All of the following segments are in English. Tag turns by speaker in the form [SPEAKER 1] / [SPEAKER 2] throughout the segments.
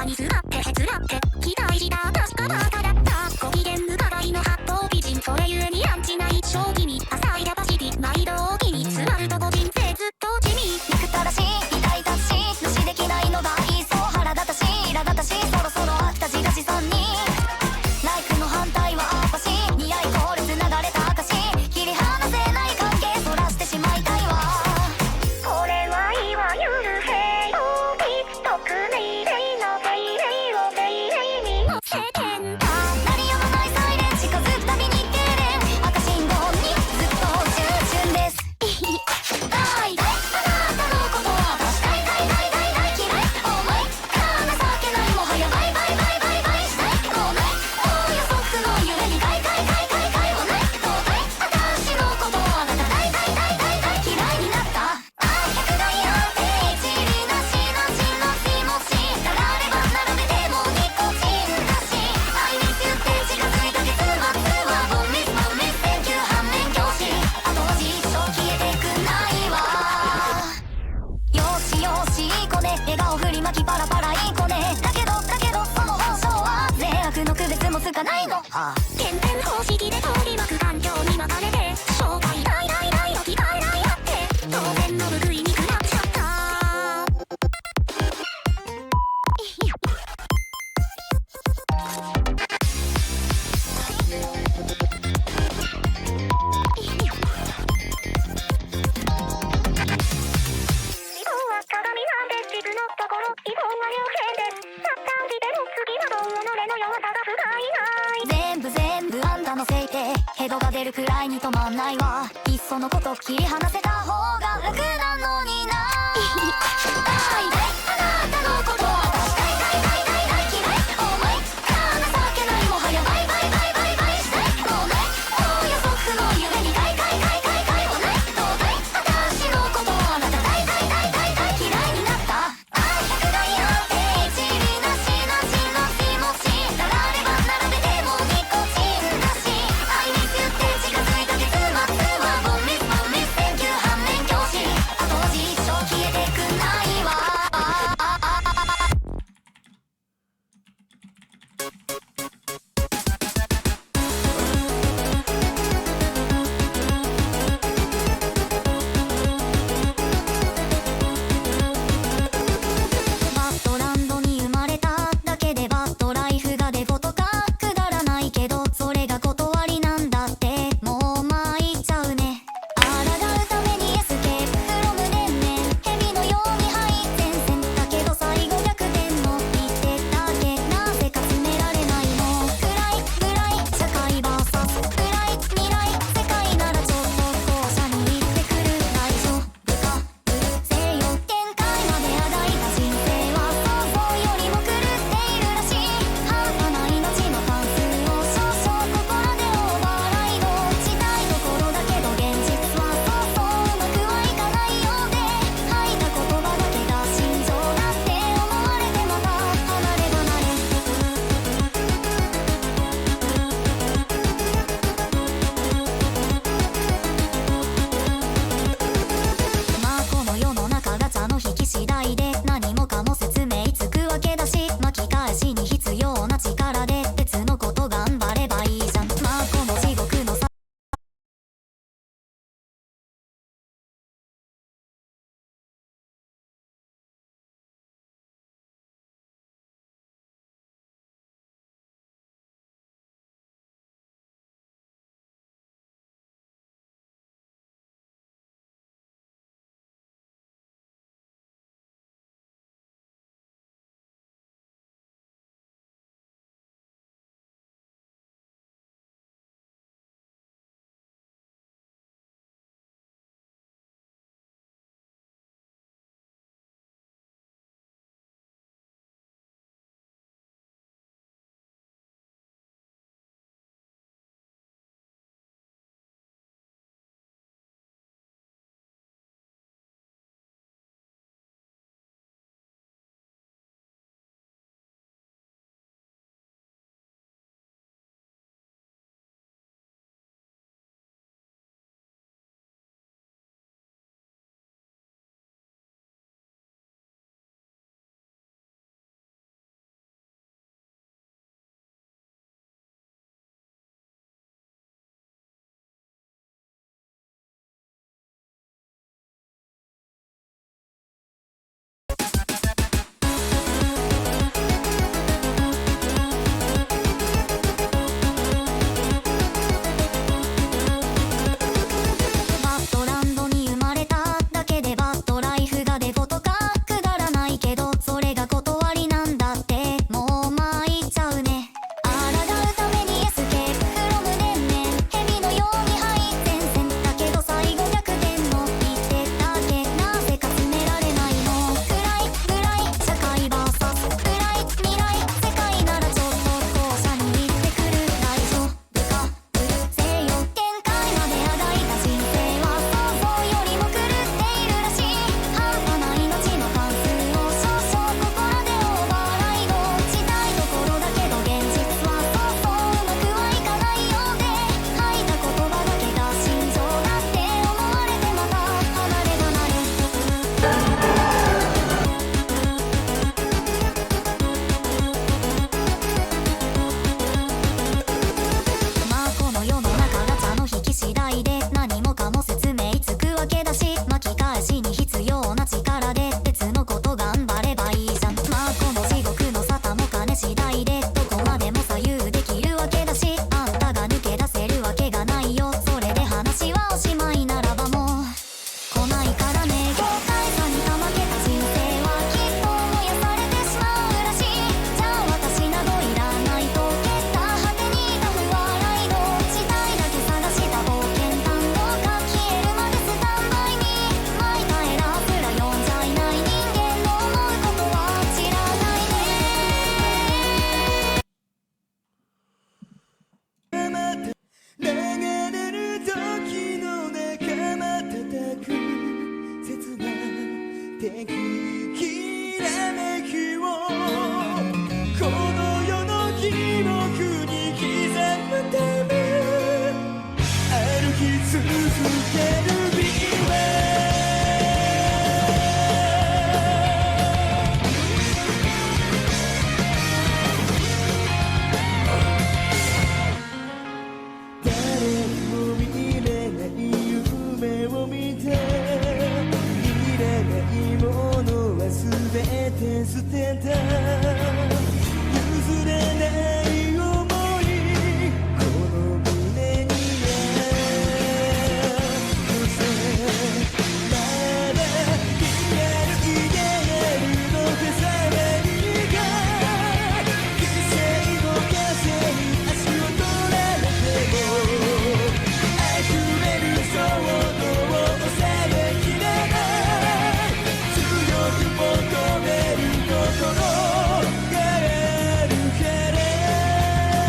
[SPEAKER 1] に座ってへつらって期待した確かバカだった。ご機嫌伺いの八方美人、それゆえにアンチな一生気味。浅いキャパシティ毎度気に座ると個人性ずっと地味。
[SPEAKER 2] 憎たらしい痛いたし無視できないのがいっそ腹立たし苛立たし、そろそろ飽きた自画自賛にライクの反対はアッパし似合いコールつながれた証切り離せない関係そらしてしまいたいわ。
[SPEAKER 1] これはいわゆる平等に匿名性の精霊を精霊に乗せてんだ。
[SPEAKER 2] 鳴りやまないサイレン近づくたびに痙攣赤信号にずっと従順です。大体あなたのことは私大嫌いお前情けないもはやバイバイバイバイバイしたいごめんお予測のゆえにガイガイガイガイガイをないどうだい私のことはあなた大嫌いになった100台安定一理なしなしなしもしたられば並べてもニコチンだしI miss youって近づいた結末はボンミス選挙反面教師後味一生消えてくないわ。よしよしいい子ね笑顔振りまきパラパラいい子ねだけどその本性は善悪の区別もつかないの。
[SPEAKER 1] 点々方式で通り巻く環境に巻かれて正体大置き換えないあって当然の報いに食らっちゃった。移動は鏡なんで地図のところ移動は幽閉です。サッカーしても次はどう己の弱さが不甲斐ない。
[SPEAKER 2] 全部あんたのせいでヘドが出るくらいに止まんないわ。いっそのこと切り離せた方が楽なのにな。大体あなたのことは私大嫌いお前情けないもはやバイバイバイバイバイしたいごめんお予測のゆえにガイガイガイガイガイをないどうだい私のことはあなた大嫌いになった100台安定一理なしなしなしもしたられば並べてもニコチンだしI miss youって近づいた結末はボンミス選挙反面教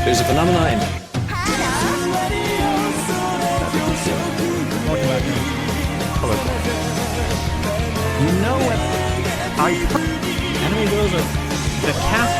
[SPEAKER 3] There's a phenomenon in
[SPEAKER 4] You know what? Enemy girls are the cast.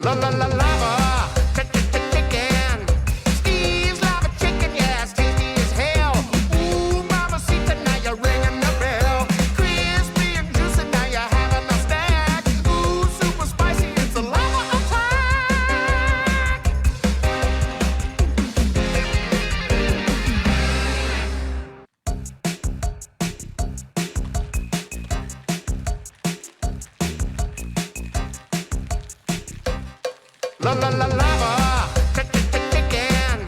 [SPEAKER 5] La la la lava, chicken. Steve's lava chicken, yeah, it's tasty as hell. Ooh, mamacita, now you're ringing the bell. Crispy and juicy, now you're having a snack. Ooh, super spicy, it's the lava attack. La la la lava, chicken.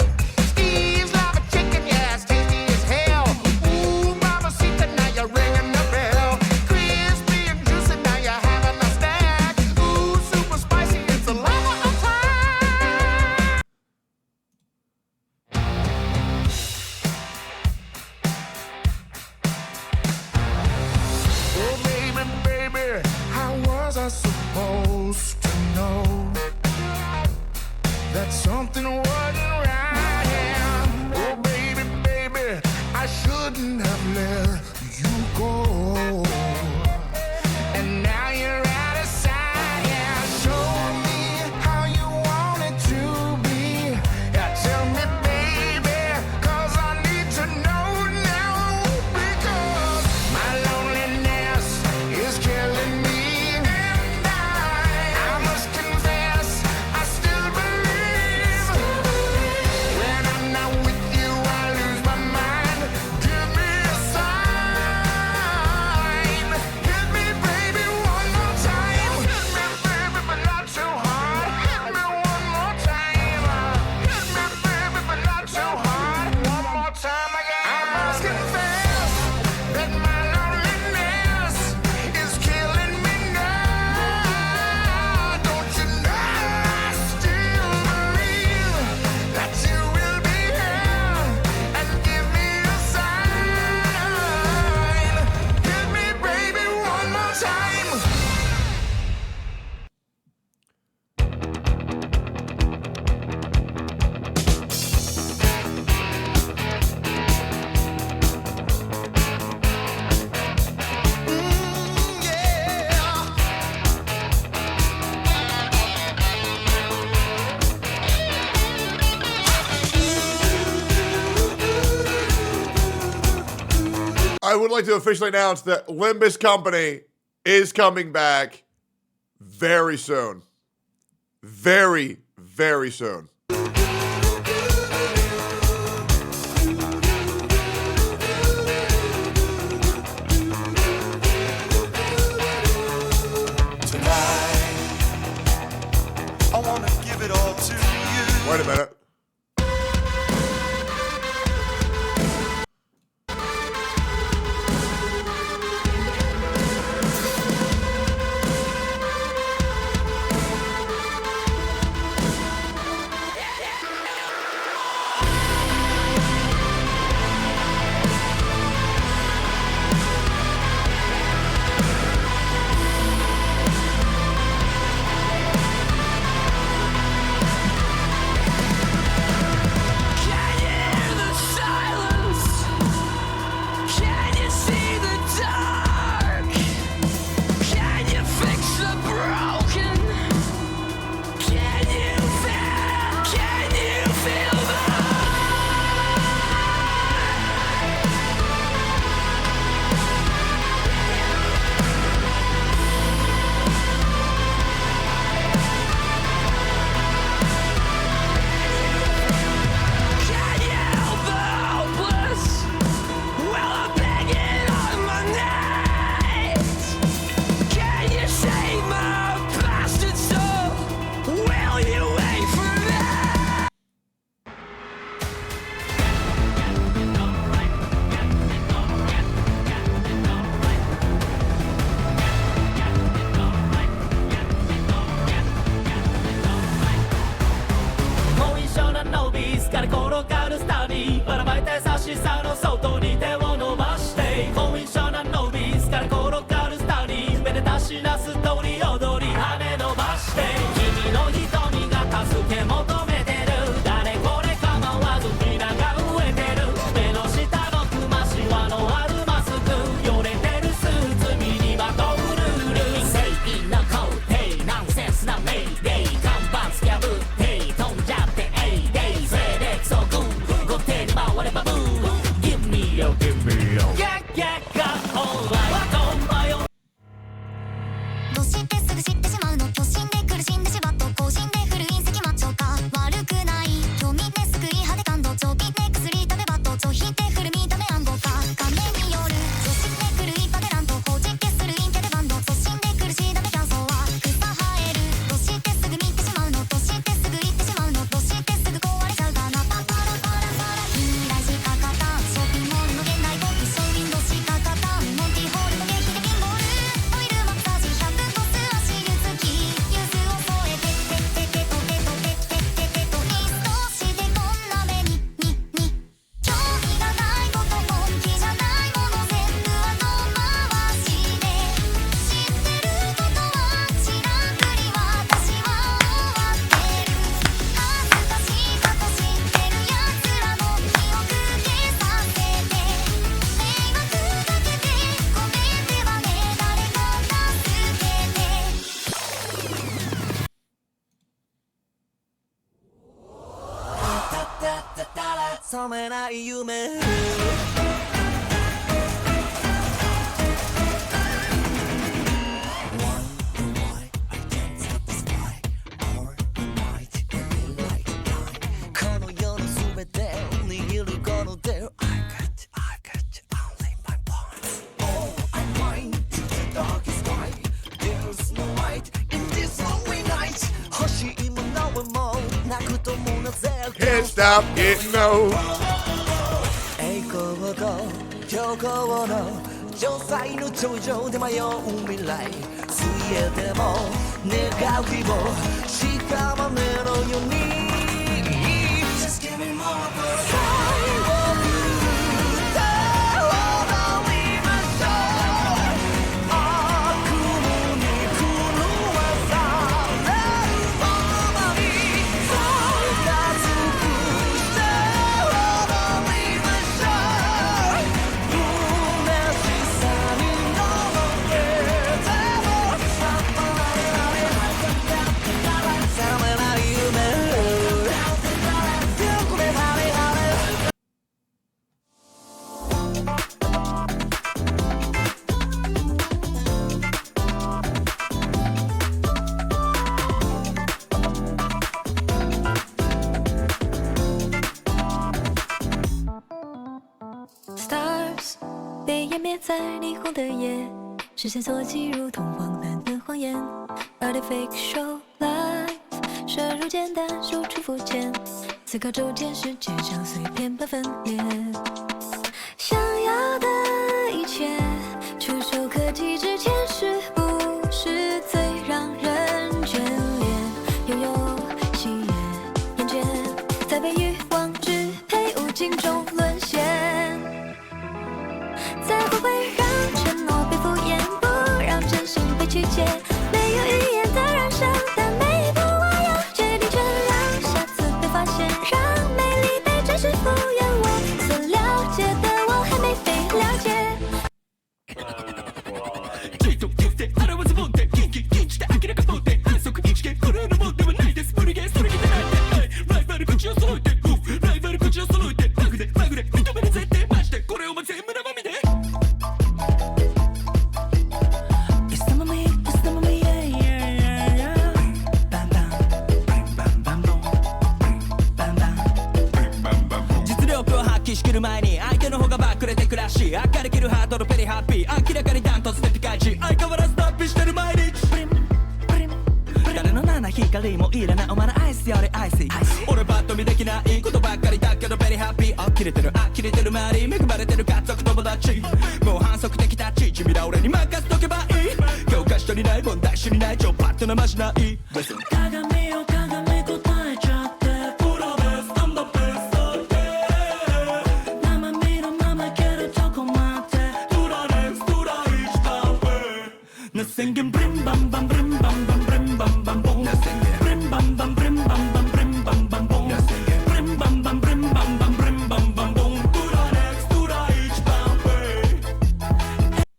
[SPEAKER 5] Steve's lava chicken, yeah, it's tasty as hell. Ooh, mamacita, now you're ringing the bell. Crispy and juicy, now you're having a snack. Ooh, super spicy, it's the lava attack. Oh baby, baby, how was I supposed to know that something wasn't right? Yeah. Oh baby, baby, I shouldn't have let you go. And now you're out of sight. Yeah, show me how you want it to be. Yeah, tell me, baby, 'cause I need to know now. Because my loneliness is killing me. And I must confess, I still believe. When I'm not with you, I lose my mind. Give me a sign. Hit me, baby, one more time. Hit me, baby, but not too hard. Hit me one more time. Hit me, baby, but not too hard. One more time again. I must confess that my loneliness is killing me now. Don't you know I still believe that you will be here and give me a sign. Hit me, baby, one more time. Yeah.
[SPEAKER 6] I would like to officially announce that Limbus Company is coming back very soon. Very, very soon.
[SPEAKER 7] I wanna give it all to you.
[SPEAKER 6] Wait a minute.
[SPEAKER 3] ように手を伸ばして後遺症なノビースからコロカルスタディ目でたしなす通り踊り羽伸ばして君の瞳が助け求めてる誰これ構わず皆が飢えてる目の下のクマシワのあるマスクよれてるスーツ身にまとうルール正義の皇帝ナンセンスなメイデイ看板突き破って飛んじゃってエイデイ精霊そぐ後手に回ればブー Give me yo give me yo ギャッギャッがオンラインどんまよ
[SPEAKER 2] どうしてすぐ知ってしまうの巨神で苦しんでしまっと更新で古い隕石マッチョか悪くない興味で救い派で感動長期で薬食べバット長引いて古見た目暗号か金による女子で来る一派で乱闘法実験する陰キャでバンド粗心で苦しいだめキャンソーは草生えるどうしてすぐ見てしまうのどうしてすぐ言ってしまうのどうしてすぐ壊れちゃうかなパパラパラパラ未来しか勝たんショッピングモールの現代ボックスショーウィンドウしか勝たんモンティホールの劇でピンボールオイルマッサージ100個数足湯つきユズを添えてテテテトテトテテテテトミストしてこんな目に興味がないこと本気じゃないもの全部後回しで知ってることは知らんふり私は終わってる恥ずかしい過去知ってるやつらの記憶消させて迷惑かけてごめんってばね誰か助けて
[SPEAKER 3] 覚めない夢この世の全てを握るこの手を I've got only my points All I'm mine to the darkest night There's no light in this lonely night 欲しいものはもうなくともなぜ
[SPEAKER 6] Can't stop getting old.
[SPEAKER 3] 栄光と強行の城塞の頂上で迷う未来水泳でも願う希望屍のように Just give me more 最後に歌を踊りましょう悪夢に狂わされるままにそうか尽くして踊りましょう虚しさに飲まれても覚めない夢
[SPEAKER 8] Stars 被湮灭在霓虹的夜，视线所及如同荒诞的谎言。Artificial life 深入简单，输出肤浅，思考周间世界像碎片般分裂。想要的一切，触手可及之前，是不是最让人眷恋？拥有喜悦，厌倦，在被欲望支配，无尽中沦陷。才不会让承诺被敷衍，不让真心被曲解。没有语言的燃烧，但每一步我要决定权，让下次被发现，让美丽被真实复原。我所了解的，我还没被了解。あれはズボンでキンキンキンして明らかそうで反則一見これのもんではないです無理ゲーそれきてないでライバル口を揃えてライバル口を揃えてバグでバグで認める絶対マジでこれをも全部生身で実力を発揮しきる前に相手の方がバックれてくらし明るきるハートのペリハッピー明らかにダントツでピカイチ相変わらず脱皮してる毎日誰の七光もいらないお前のアイスよりアイス俺バッと見できないことばっかりだけどベリーハッピー呆れてる呆れてる周り恵まれてる家族友達もう反則的タッチ君ら俺に任せとけばいい教科書にない問題集にない超パッと生しない鏡を鏡答えちゃってプロベースアンドベース生身のままけ
[SPEAKER 3] singing brim bum bum brim bum bum brim bum bum boom. Now sing it. Brim bum bum brim bum bum brim bum bum boom. Now sing it. Brim bum bum brim bum bum brim bum bum boom. Tura next, tura each bum way.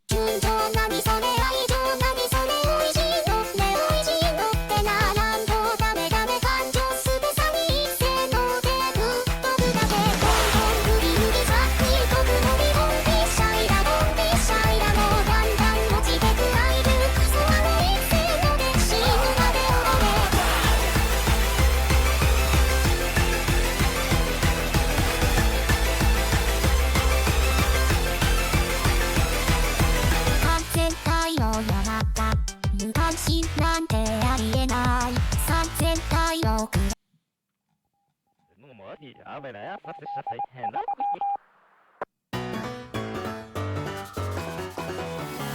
[SPEAKER 2] 純情何それ愛情何それ美味しいのね美味しいのってならんとダメダメ感情すべさに一斉のでぶっ飛ぶだけどんどん振り向きさに飛ぶのびボンピッシャイラボンピッシャイラもだんだん落ちてくアイルクソあの一斉ので死ぬまで踊れ完全体の世の中無関心なんてありえない三千体のく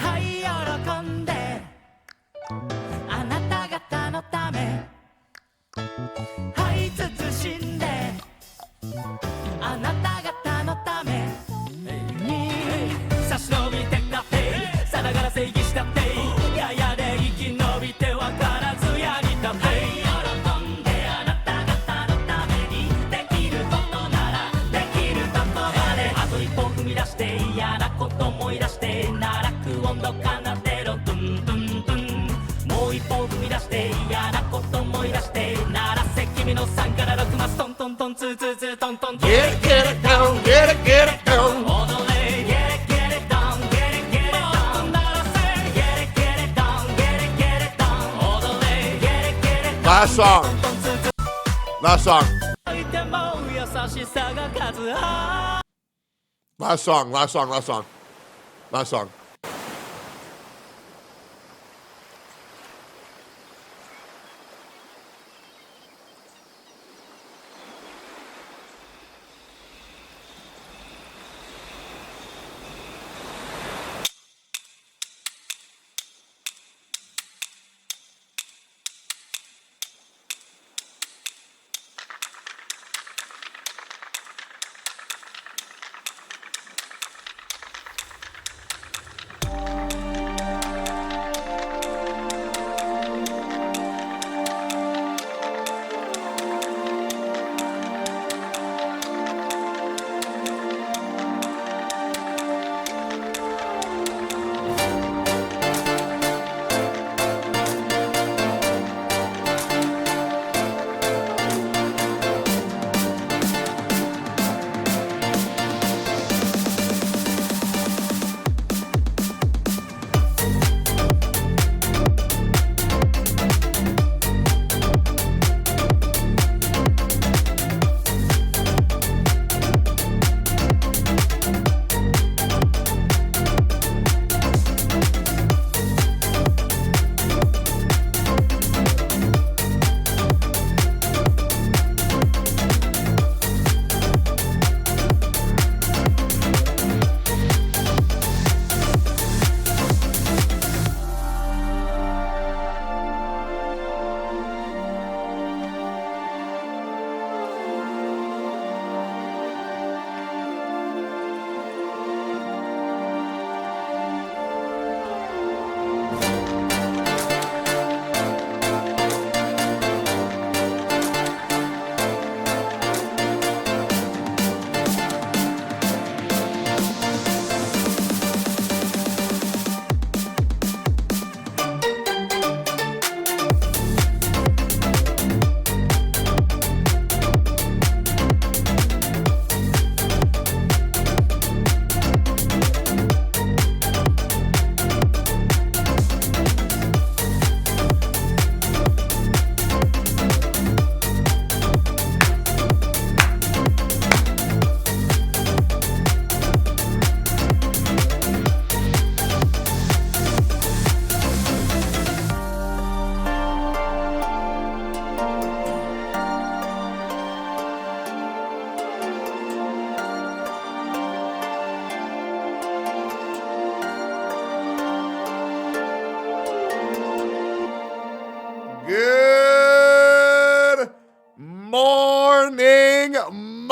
[SPEAKER 3] はい喜んであなた方のためはい慎んであなた方のために差し伸びてったってさながら正義したってややで生き延びてわからずやりたって喜んであなた方のためにできることならできることまであと一歩踏み出して嫌なこと思い出して奈落温度奏でろドゥンドゥンドゥンもう一歩踏み出して嫌なこと思い出して鳴らせ君の3から6マストントントンツーツーツートントントン
[SPEAKER 6] Get it, get it down, get it, get it down.
[SPEAKER 3] 踊れ Get it, get it down, get it, get it down 鳴らせ Get it, get it down, get it, get it down 踊れ Get it, get it down
[SPEAKER 6] Last song. Last song.
[SPEAKER 3] いても優しさが数あ
[SPEAKER 6] Last song. Last song. Last song. Last song.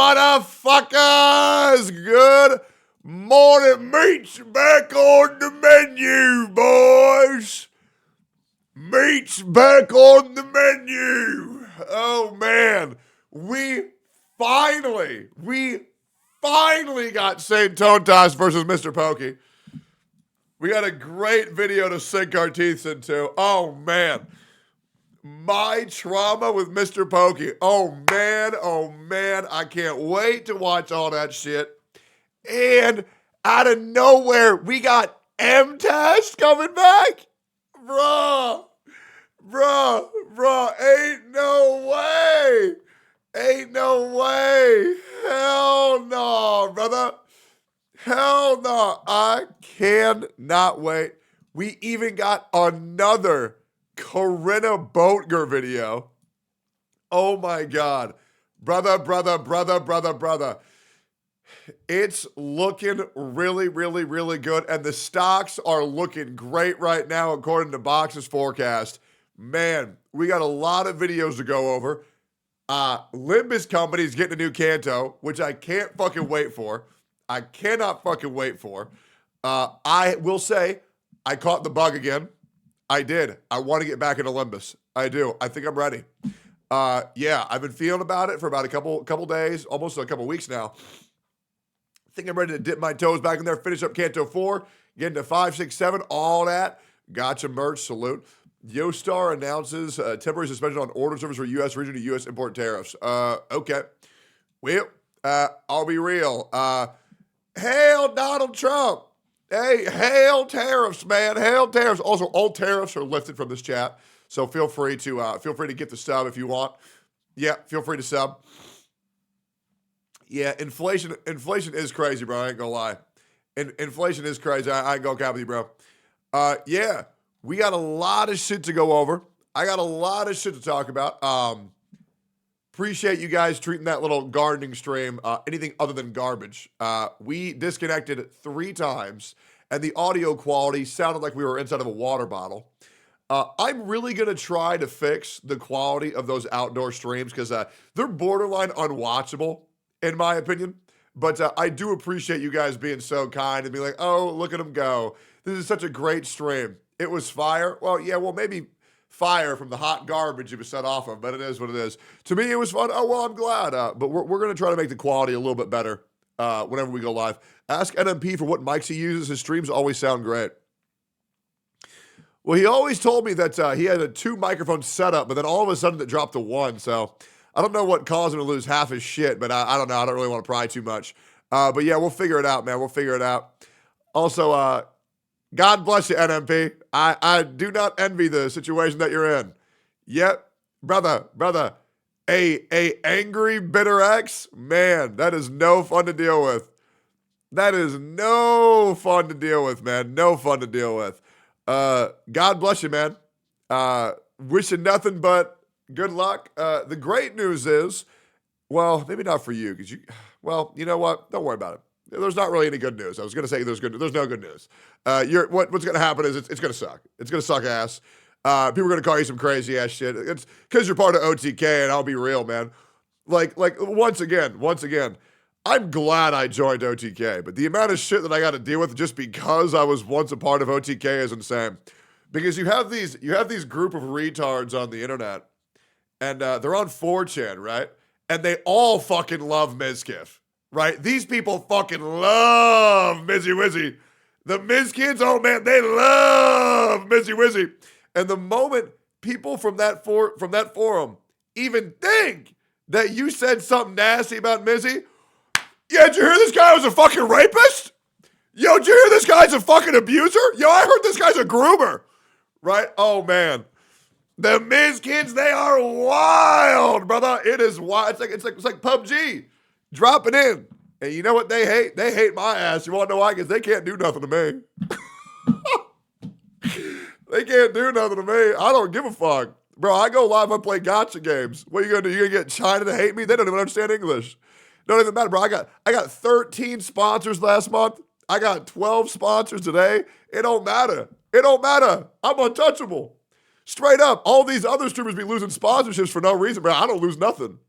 [SPEAKER 6] motherfuckers! Good morning, meat's back on the menu, boys! Meat's back on the menu. Oh man, we finally got St. Tontas versus Mr. Pokey. We got a great video to sink our teeth into. Oh man, my trauma with Mr. Pokey. Oh man, I can't wait to watch all that shit. And out of nowhere, we got Mtashed coming back. Bruh, ain't no way. Hell no, brother. Hell no. I cannot wait. We even got another Corinna Boatger video. Oh my God. Brother. It's looking really good, and the stocks are looking great right now according to Box's forecast. Man, we got a lot of videos to go over. Limbus Company's getting a new Kanto, which I can't fucking wait for. I cannot fucking wait for. I will say, I caught the bug again. I did. I want to get back into Limbus. I do. I think I'm ready. Yeah, I've been feeling about it for about a couple days, almost a couple weeks now. I think I'm ready to dip my toes back in there, finish up Kanto 4, get into 5, 6, 7, all that. Gacha merch, salute. Yostar announces temporary suspension on order service for U.S. region to U.S. import tariffs. Okay. Well, I'll be real. Hail Donald Trump. Hey, hail tariffs, man. Hail tariffs. Also, all tariffs are lifted from this chat, so feel free to get the sub if you want. Yeah, feel free to sub. Yeah, inflation is crazy, bro. I ain't gonna lie. Inflation is crazy. I ain't gonna cap with you, bro. Yeah, we got a lot of shit to go over. I got a lot of shit to talk about. Appreciate you guys treating that little gardening stream anything other than garbage. We disconnected 3 times, and the audio quality sounded like we were inside of a water bottle. I'm really going to try to fix the quality of those outdoor streams because they're borderline unwatchable, in my opinion. But I do appreciate you guys being so kind and be like, oh, look at them go. This is such a great stream. It was fire. Well, yeah, maybe fire from the hot garbage it was set off of, but it is what it is. To me, it was fun. Oh, well, I'm glad. But we're going to try to make the quality a little bit better whenever we go live. Ask NMP for what mics he uses. His streams always sound great. Well, he always told me that he had a 2 microphone setup, but then all of a sudden it dropped to 1. So I don't know what caused him to lose half his shit, but I don't know. I don't really want to pry too much. But yeah, we'll figure it out, man. We'll figure it out. Also, God bless you, NMP. I do not envy the situation that you're in. Yep, brother. A angry, bitter ex? Man, that is no fun to deal with. That is no fun to deal with, man. No fun to deal with. God bless you, man. Wishing nothing but good luck. The great news is, well, maybe not for you, because you know what? Don't worry about it. There's not really any good news. I was going to say there's no good news. What's going to happen is it's going to suck. It's going to suck ass. People are going to call you some crazy ass shit. It's because you're part of OTK, and I'll be real, man. Like once again, I'm glad I joined OTK, but the amount of shit that I got to deal with just because I was once a part of OTK is insane. Because you have these group of retards on the internet, and they're on 4chan, right? And they all fucking love Mizkif, right? These people fucking love Mizzy Wizzy. The Miz kids, oh man, they love Mizzy Wizzy. And the moment people from that forum even think that you said something nasty about Mizzy, yeah, did you hear this guy was a fucking rapist? Yo, did you hear this guy's a fucking abuser? Yo, I heard this guy's a groomer. Right? Oh, man. The Miz kids, they are wild, brother. It is wild. It's like PUBG. Dropping in. And you know what they hate? They hate my ass. You want to know why? Because they can't do nothing to me. They can't do nothing to me. I don't give a fuck. Bro, I go live and play Gacha games. What are you going to do? You going to get China to hate me? They don't even understand English. Don't even matter, bro. I got 13 sponsors last month. I got 12 sponsors today. It don't matter. It don't matter. I'm untouchable. Straight up. All these other streamers be losing sponsorships for no reason, bro. I don't lose nothing.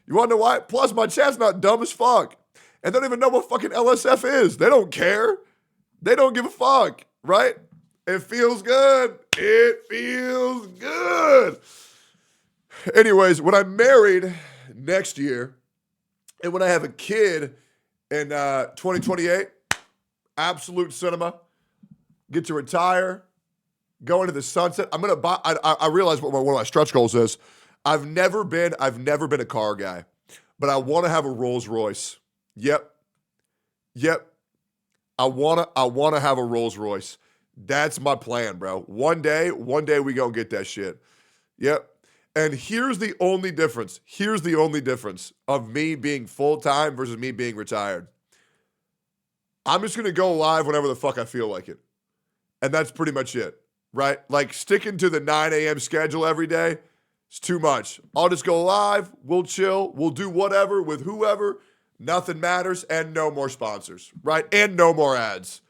[SPEAKER 6] You want to know why? Plus, my chat's not dumb as fuck. And they don't even know what fucking LSF is. They don't care. They don't give a fuck, right? It feels good. It feels good. Anyways, when I'm married next year and when I have a kid in 2028, absolute cinema, get to retire, go into the sunset. I'm gonna buy. I realize what one of my stretch goals is. I've never been a car guy, but I want to have a Rolls Royce. Yep. I wanna have a Rolls Royce. That's my plan, bro. One day we gonna get that shit. Yep. And here's the only difference. Here's the only difference of me being full-time versus me being retired. I'm just gonna go live whenever the fuck I feel like it. And that's pretty much it, right? Like sticking to the 9 a.m. schedule every day, it's too much. I'll just go live, we'll chill, we'll do whatever with whoever, nothing matters, and no more sponsors, right? And no more ads,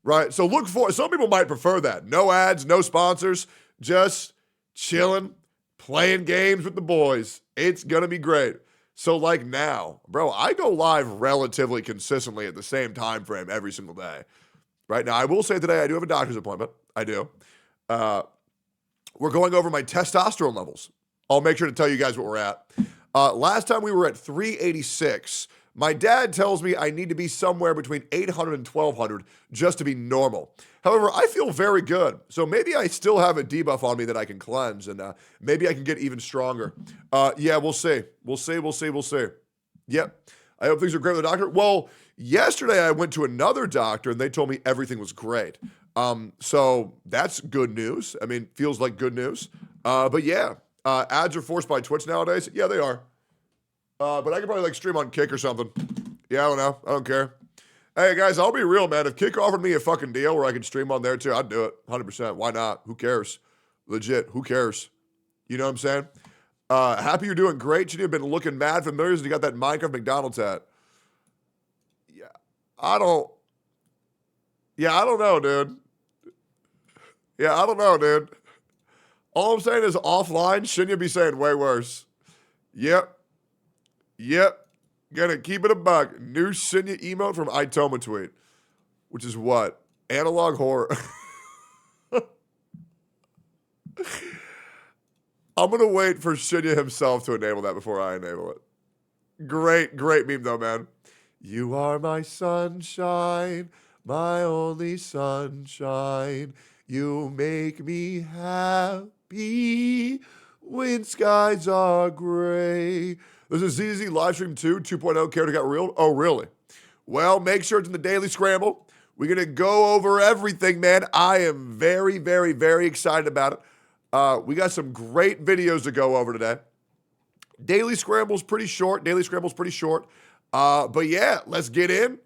[SPEAKER 6] right? So look for, some people might prefer that. No ads, no sponsors, just chilling, playing games with the boys. It's gonna be great. So like now, bro, I go live relatively consistently at the same time frame every single day. Right now, I will say today I do have a doctor's appointment. I do. We're going over my testosterone levels. I'll make sure to tell you guys what we're at. Last time we were at 386. My dad tells me I need to be somewhere between 800 and 1200 just to be normal. However, I feel very good. So maybe I still have a debuff on me that I can cleanse, and maybe I can get even stronger. Yeah, we'll see. We'll see. Yep. I hope things are great with the doctor. Well, yesterday I went to another doctor, and they told me everything was great. So that's good news. I mean, feels like good news. But yeah, ads are forced by Twitch nowadays. Yeah, they are. But I could probably like stream on Kick or something. Yeah, I don't know. I don't care. Hey guys, I'll be real, man. If Kick offered me a fucking deal where I could stream on there too, I'd do it. 100%. Why not? Who cares? Legit. Who cares? You know what I'm saying? Happy you're doing great. You've been looking mad familiar as you got that Minecraft McDonald's hat. Yeah, I don't know, dude. Yeah, I don't know, dude. All I'm saying is offline, shouldn't you be saying way worse? Yep. Gonna keep it a buck. New Shinya emote from Itoma tweet. Which is what? Analog horror. I'm gonna wait for Shinya himself to enable that before I enable it. Great meme though, man. You are my sunshine, my only sunshine. You make me happy when skies are gray. There's a ZZ Livestream 2.0 character got real. Oh, really? Well, make sure it's in the Daily Scramble. We're going to go over everything, man. I am very excited about it. We got some great videos to go over today. Daily Scramble's pretty short. But yeah, let's get in.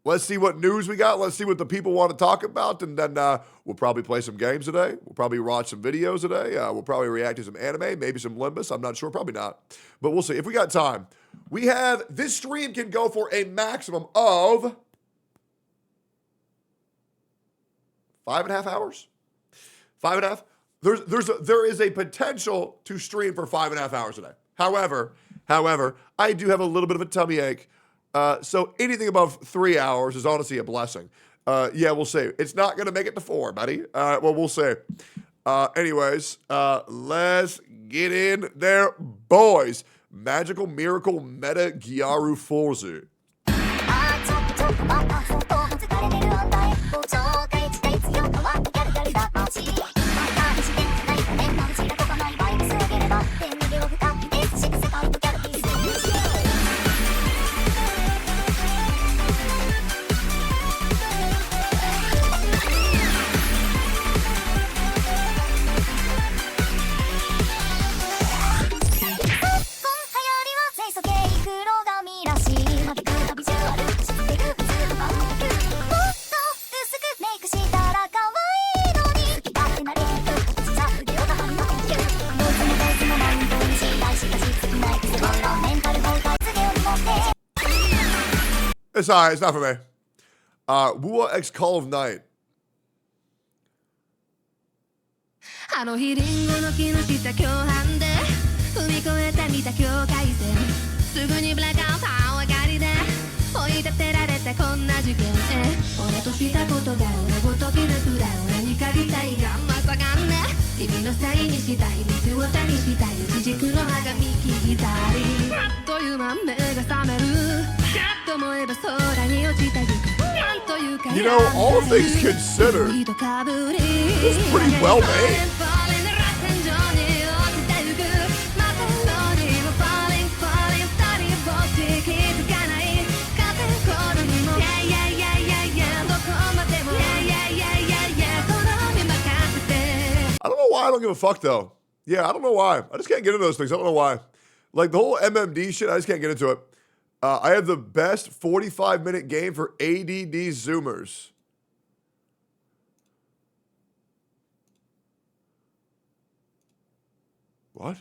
[SPEAKER 6] Let's see what news we got. Let's see what the people want to talk about. And then we'll probably play some games today. We'll probably watch some videos today. We'll probably react to some anime, maybe some Limbus. I'm not sure. Probably not. But we'll see. If we got time. We have, this stream can go for a maximum of 5.5 hours. 5.5. There is a potential to stream for 5.5 hours today. However, I do have a little bit of a tummy ache. So anything above 3 hours is honestly a blessing. Yeah, we'll see. It's not going to make it to 4, buddy. Well, we'll see. Anyways, let's get in there, boys. Magical Miracle Meta Gyaru Forzu. It's alright, it's not for me. Wua X Call of Night.
[SPEAKER 8] あの日リンゴの木の下共犯で踏み越えてみた境界線すぐにブラックアウト青明かりで追い立てられたこんな事件俺としたことが俺ごときなくらい俺に輝日の際にしたい水を手にしたい地軸の葉が幹左あっという間目が覚めるかと思えば空に落ちてゆくなんというか
[SPEAKER 6] You know, all things considered, this is pretty well made. I don't know why I don't give a fuck though. Yeah, I don't know why. I just can't get into those things. I don't know why. Like the whole MMD shit, I just can't get into it. I have the best 45-minute game for ADD Zoomers. What?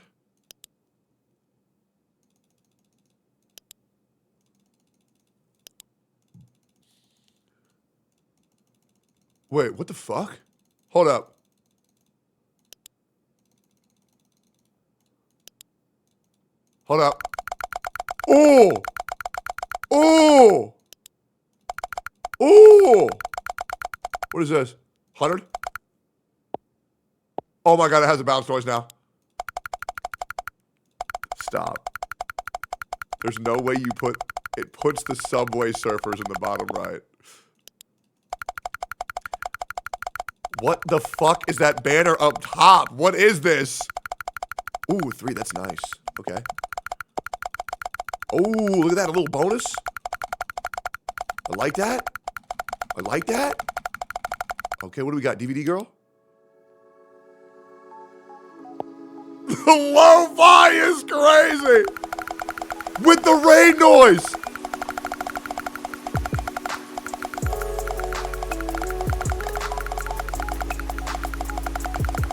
[SPEAKER 6] Wait, what the fuck? Hold up. Hold up. Oh! Oh! Oh! What is this? 100? Oh my god, it has a bounce noise now. Stop. There's no way you put... It puts the Subway Surfers in the bottom right. What the fuck is that banner up top? What is this? Ooh, 3, that's nice. Okay. Oh, look at that, a little bonus. I like that. I like that. Okay, what do we got? DVD girl? The lo-fi is crazy! With the rain noise!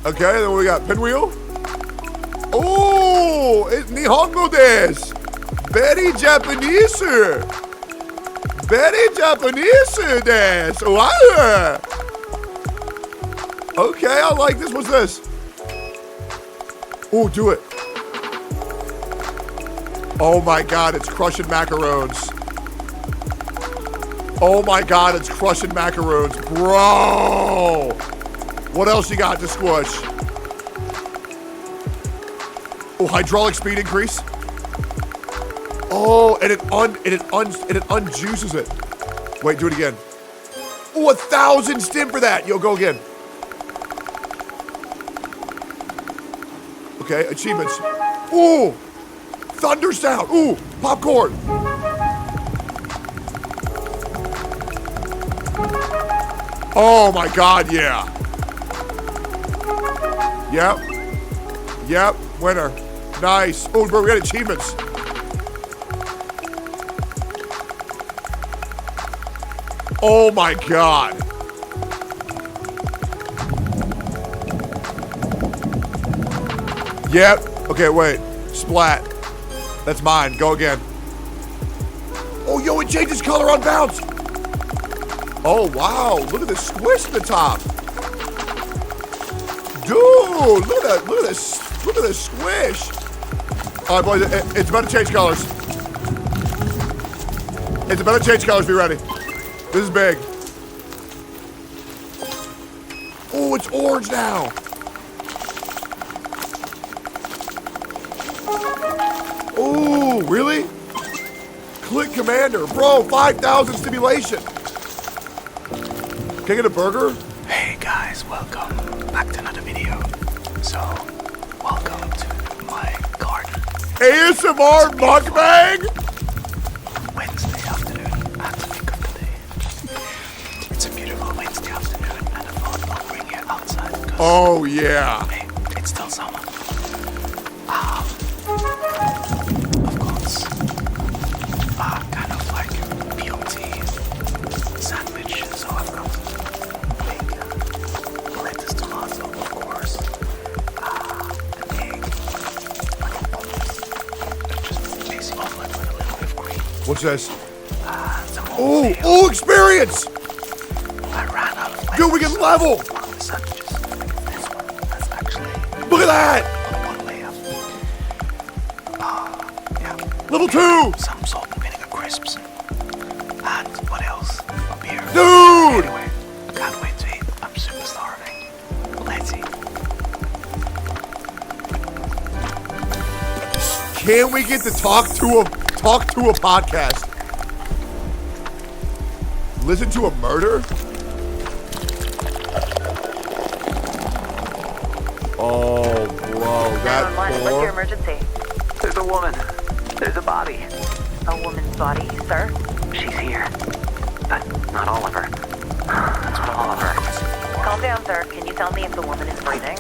[SPEAKER 6] Okay, then we got pinwheel. Oh, it's Nihongo desu. Very Japanese. Very Japanese desu. Wow. Okay, I like this. What's this? Oh, do it. Oh my god, it's crushing macaroons. Oh my god, it's crushing macaroons. Bro! What else you got to squish? Oh, hydraulic speed increase. Oh, and it unjuices it. Wait, do it again. Oh, 1,000 stim for that. Yo, go again. Okay, achievements. Ooh, thunder sound. Ooh, popcorn. Oh my god, yeah. Yep. Yep, winner. Nice. Oh, bro, we got achievements. Oh my god. Yep. Okay, wait. Splat. That's mine. Go again. Oh, yo, it changes color on bounce. Oh, wow. Look at the squish at the top. Dude, look at that. Look at this. Look at this squish. All right, boys. It's about to change colors. It's about to change colors. Be ready. This is big. Oh, it's orange now. Oh, really? Click commander. Bro, 5,000 stimulation. Can I get a burger?
[SPEAKER 9] Hey guys, welcome back to another video. So, welcome to my garden.
[SPEAKER 6] ASMR mukbang?
[SPEAKER 9] Wednesday afternoon at the peak of the day. It's a beautiful Wednesday afternoon and I thought I'll bring you outside because
[SPEAKER 6] oh yeah.
[SPEAKER 9] Hey, it's still summer. Of course, kind of like BLT sandwich. So I've got big lettuce, tomato, of course, an egg, like an omelette, just basic omelette with a little bit of cream.
[SPEAKER 6] What's this?
[SPEAKER 9] Some
[SPEAKER 6] Oh, oh, experience!
[SPEAKER 9] I ran out of lettuce.
[SPEAKER 6] Dude, we can level!
[SPEAKER 9] One of the sandwiches. This one, that's actually
[SPEAKER 6] Look at that!
[SPEAKER 9] one layer. Yeah.
[SPEAKER 6] Level 2!
[SPEAKER 9] Some salt and vinegar crisps. And what else? A beer.
[SPEAKER 6] Dude!
[SPEAKER 9] Anyway, I can't wait to eat. I'm super starving. Let's eat.
[SPEAKER 6] Can we get to talk to a podcast? Listen to a murder? Oh, bro, that
[SPEAKER 10] What's your
[SPEAKER 6] poor.
[SPEAKER 10] emergency?
[SPEAKER 9] There's a woman. There's a body.
[SPEAKER 10] A woman's body, sir?
[SPEAKER 9] She's here. But not all of her. Not all of her.
[SPEAKER 10] Calm down, sir. Can you tell me if the woman is breathing?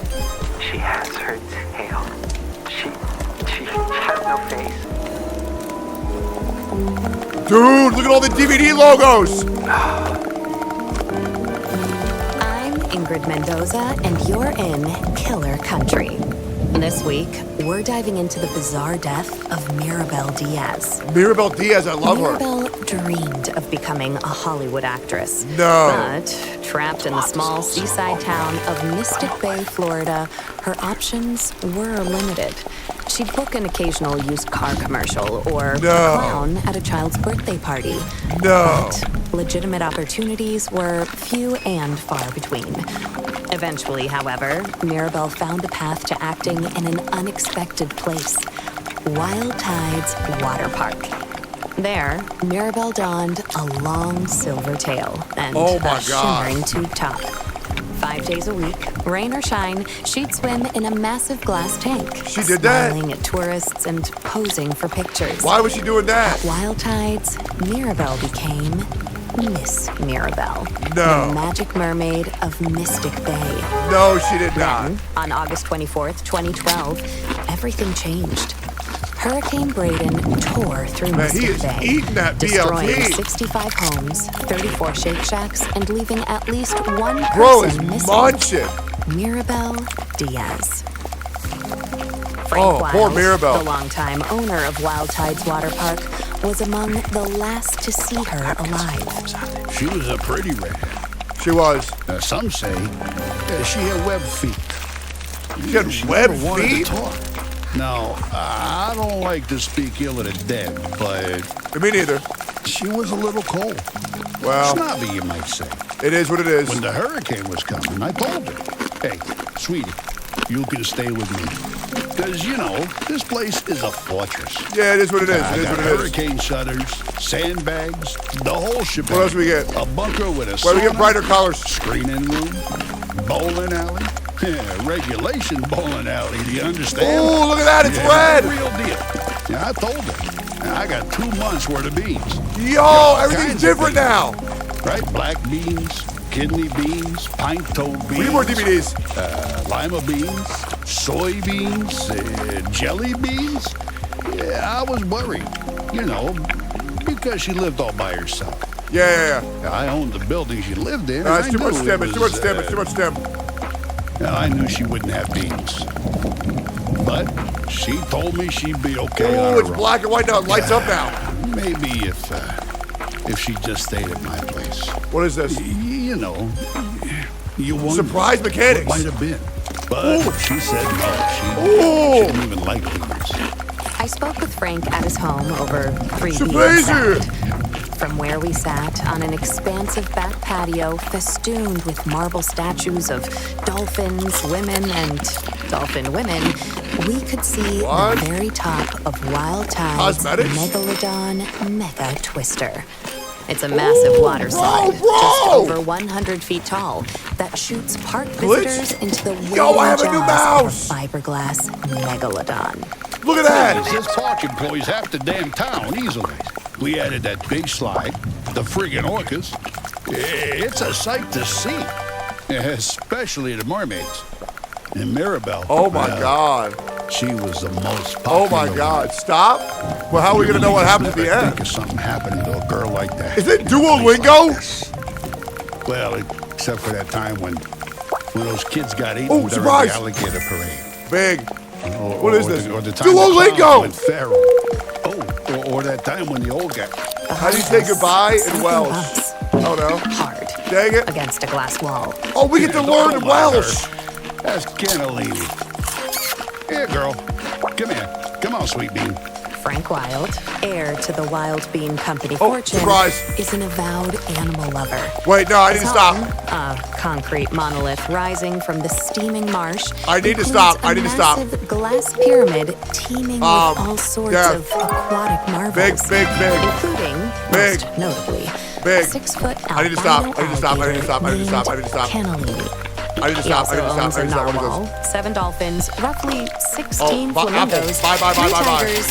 [SPEAKER 9] She has her tail. She has no face.
[SPEAKER 6] Dude, look at all the DVD logos.
[SPEAKER 11] I'm Ingrid Mendoza, and you're in Killer Country. This week, we're diving into the bizarre death of Mirabel Diaz.
[SPEAKER 6] Mirabel Diaz, I love her.
[SPEAKER 11] Mirabel dreamed of becoming a Hollywood actress.
[SPEAKER 6] No.
[SPEAKER 11] But, trapped in the small seaside town of Mystic Bay, Florida, her options were limited. She'd book an occasional used car commercial or a clown at a child's birthday party.
[SPEAKER 6] No.
[SPEAKER 11] But legitimate opportunities were few and far between. Eventually, however, Mirabel found a path to acting in an unexpected place, Wild Tides Water Park. There, Mirabel donned a long silver tail and a shimmering tube top. 5 days a week, rain or shine, she'd swim in a massive glass tank.
[SPEAKER 6] She did that?
[SPEAKER 11] Smiling at tourists and posing for pictures.
[SPEAKER 6] Why was she doing that?
[SPEAKER 11] At Wild Tides, Mirabel became Miss Mirabel.
[SPEAKER 6] No.
[SPEAKER 11] The magic mermaid of Mystic Bay.
[SPEAKER 6] No, she did not.
[SPEAKER 11] Then, on August 24th, 2012, everything changed. Hurricane Braden tore through Mystic Bay,
[SPEAKER 6] eating that
[SPEAKER 11] destroying
[SPEAKER 6] BLT.
[SPEAKER 11] 65 homes, 34 Shake Shacks, and leaving at least one
[SPEAKER 6] Bro is
[SPEAKER 11] person missing.
[SPEAKER 6] munching.
[SPEAKER 11] Mirabel Diaz.
[SPEAKER 6] Oh,
[SPEAKER 11] Frank
[SPEAKER 6] poor
[SPEAKER 11] Wiles,
[SPEAKER 6] Mirabel.
[SPEAKER 11] the longtime owner of Wild Tides Water Park, was among the last to see her alive.
[SPEAKER 12] She was a pretty redhead.
[SPEAKER 6] She was.
[SPEAKER 12] Some say she had web feet.
[SPEAKER 6] She had web
[SPEAKER 12] never wanted
[SPEAKER 6] feet?
[SPEAKER 12] to talk. Now, I don't like to speak ill of the dead, but...
[SPEAKER 6] Me neither.
[SPEAKER 12] She was a little cold.
[SPEAKER 6] Well...
[SPEAKER 12] Snobby, you might say.
[SPEAKER 6] It is what it is.
[SPEAKER 12] When the hurricane was coming, I told her, hey, sweetie, you can stay with me. Because, you know, this place is a fortress.
[SPEAKER 6] Yeah, it is what it is.
[SPEAKER 12] I
[SPEAKER 6] It is
[SPEAKER 12] got
[SPEAKER 6] what it is.
[SPEAKER 12] hurricane shutters, sandbags, the whole shebang.
[SPEAKER 6] What else we get?
[SPEAKER 12] A bunker with a
[SPEAKER 6] Where we get
[SPEAKER 12] sauna,
[SPEAKER 6] brighter colors?
[SPEAKER 12] Screening room, bowling alley. Yeah, regulation bowling alley, do you understand?
[SPEAKER 6] Oh, look at that, it's red.
[SPEAKER 12] Real deal. Yeah, I told her. I got 2 months worth of beans.
[SPEAKER 6] Yo, everything's different now.
[SPEAKER 12] Right? Black beans, kidney beans, pint-toe beans.
[SPEAKER 6] We need more DVDs.
[SPEAKER 12] Lima beans, soybeans, jelly beans. Yeah, I was worried, you know, because she lived all by herself.
[SPEAKER 6] Yeah.
[SPEAKER 12] I owned the building she lived in.
[SPEAKER 6] No,
[SPEAKER 12] and
[SPEAKER 6] it's too
[SPEAKER 12] I
[SPEAKER 6] much
[SPEAKER 12] knew
[SPEAKER 6] stem.
[SPEAKER 12] it
[SPEAKER 6] It's too much
[SPEAKER 12] was,
[SPEAKER 6] stem. It's too much stem.
[SPEAKER 12] I knew she wouldn't have beans. But she told me she'd be okay on
[SPEAKER 6] Oh,
[SPEAKER 12] her
[SPEAKER 6] it's
[SPEAKER 12] own.
[SPEAKER 6] black and white now. It lights up now.
[SPEAKER 12] Maybe if she just stayed at my place.
[SPEAKER 6] What is this?
[SPEAKER 12] You know, you wonder
[SPEAKER 6] Surprise mechanics.
[SPEAKER 12] what might have been. But she said no. She didn't even like beans.
[SPEAKER 11] I spoke with Frank at his home over 3
[SPEAKER 6] Surprise!
[SPEAKER 11] beers. From where we sat on an expansive back patio festooned with marble statues of dolphins, women, and dolphin women, we could see
[SPEAKER 6] What?
[SPEAKER 11] the very top of Wild Tides
[SPEAKER 6] Cosmetics?
[SPEAKER 11] Megalodon Mega Twister. It's a massive water slide, just over 100 feet tall, that shoots park visitors into the
[SPEAKER 6] Yo, I
[SPEAKER 11] waving
[SPEAKER 6] have a new
[SPEAKER 11] jaws
[SPEAKER 6] mouse!
[SPEAKER 11] of a fiberglass megalodon.
[SPEAKER 6] Look at that.
[SPEAKER 12] This park employs half the damn town easily. We added that big slide, the friggin' orcas. It's a sight to see, especially the mermaids. And Mirabel.
[SPEAKER 6] Oh my God.
[SPEAKER 12] She was the most
[SPEAKER 6] Oh
[SPEAKER 12] popular.
[SPEAKER 6] my God. Stop. Well, how are we going to know what happens at the
[SPEAKER 12] Never
[SPEAKER 6] end?
[SPEAKER 12] think of something happening to a girl like that.
[SPEAKER 6] Is it Duolingo?
[SPEAKER 12] Well, except for that time when those kids got eaten
[SPEAKER 6] Oh,
[SPEAKER 12] during
[SPEAKER 6] surprise.
[SPEAKER 12] the alligator parade.
[SPEAKER 6] Big.
[SPEAKER 12] Or-
[SPEAKER 6] What is
[SPEAKER 12] or
[SPEAKER 6] this?
[SPEAKER 12] the- or the time the
[SPEAKER 6] Duolingo!
[SPEAKER 12] clown went feral. Or that time when the old guy.
[SPEAKER 6] How do you say goodbye in Welsh? Oh no.
[SPEAKER 11] Hard.
[SPEAKER 6] Dang it.
[SPEAKER 11] Against a glass wall.
[SPEAKER 6] Oh, we get to learn in Welsh.
[SPEAKER 12] That's cannellini. Here, girl. Come here. Come on, sweet bean.
[SPEAKER 11] Frank Wild, heir to the Wild Bean Company
[SPEAKER 6] Oh,
[SPEAKER 11] fortune,
[SPEAKER 6] surprise.
[SPEAKER 11] is an avowed animal lover.
[SPEAKER 6] Wait, no, I need to stop.
[SPEAKER 11] A concrete monolith rising from the steaming marsh.
[SPEAKER 6] I need to
[SPEAKER 11] includes
[SPEAKER 6] stop.
[SPEAKER 11] a
[SPEAKER 6] I need to stop.
[SPEAKER 11] massive glass pyramid teeming with all sorts
[SPEAKER 6] yeah.
[SPEAKER 11] of aquatic marvels.
[SPEAKER 6] Big.
[SPEAKER 11] Including,
[SPEAKER 6] Big.
[SPEAKER 11] most notably,
[SPEAKER 6] Big.
[SPEAKER 11] 6-foot
[SPEAKER 6] I need to stop.
[SPEAKER 11] albino
[SPEAKER 6] I need to stop. I need to
[SPEAKER 11] alligator
[SPEAKER 6] stop. I need to stop. I need to
[SPEAKER 11] named
[SPEAKER 6] stop.
[SPEAKER 11] Cannellini.
[SPEAKER 6] I need to
[SPEAKER 11] He
[SPEAKER 6] stop. I
[SPEAKER 11] also
[SPEAKER 6] need to stop.
[SPEAKER 11] owns
[SPEAKER 6] I
[SPEAKER 11] a
[SPEAKER 6] need to stop. What is
[SPEAKER 11] narwhal,
[SPEAKER 6] this?
[SPEAKER 11] 7 dolphins, roughly 16
[SPEAKER 6] Oh,
[SPEAKER 11] flamingos,
[SPEAKER 6] Apple. Bye.
[SPEAKER 11] 3 tigers,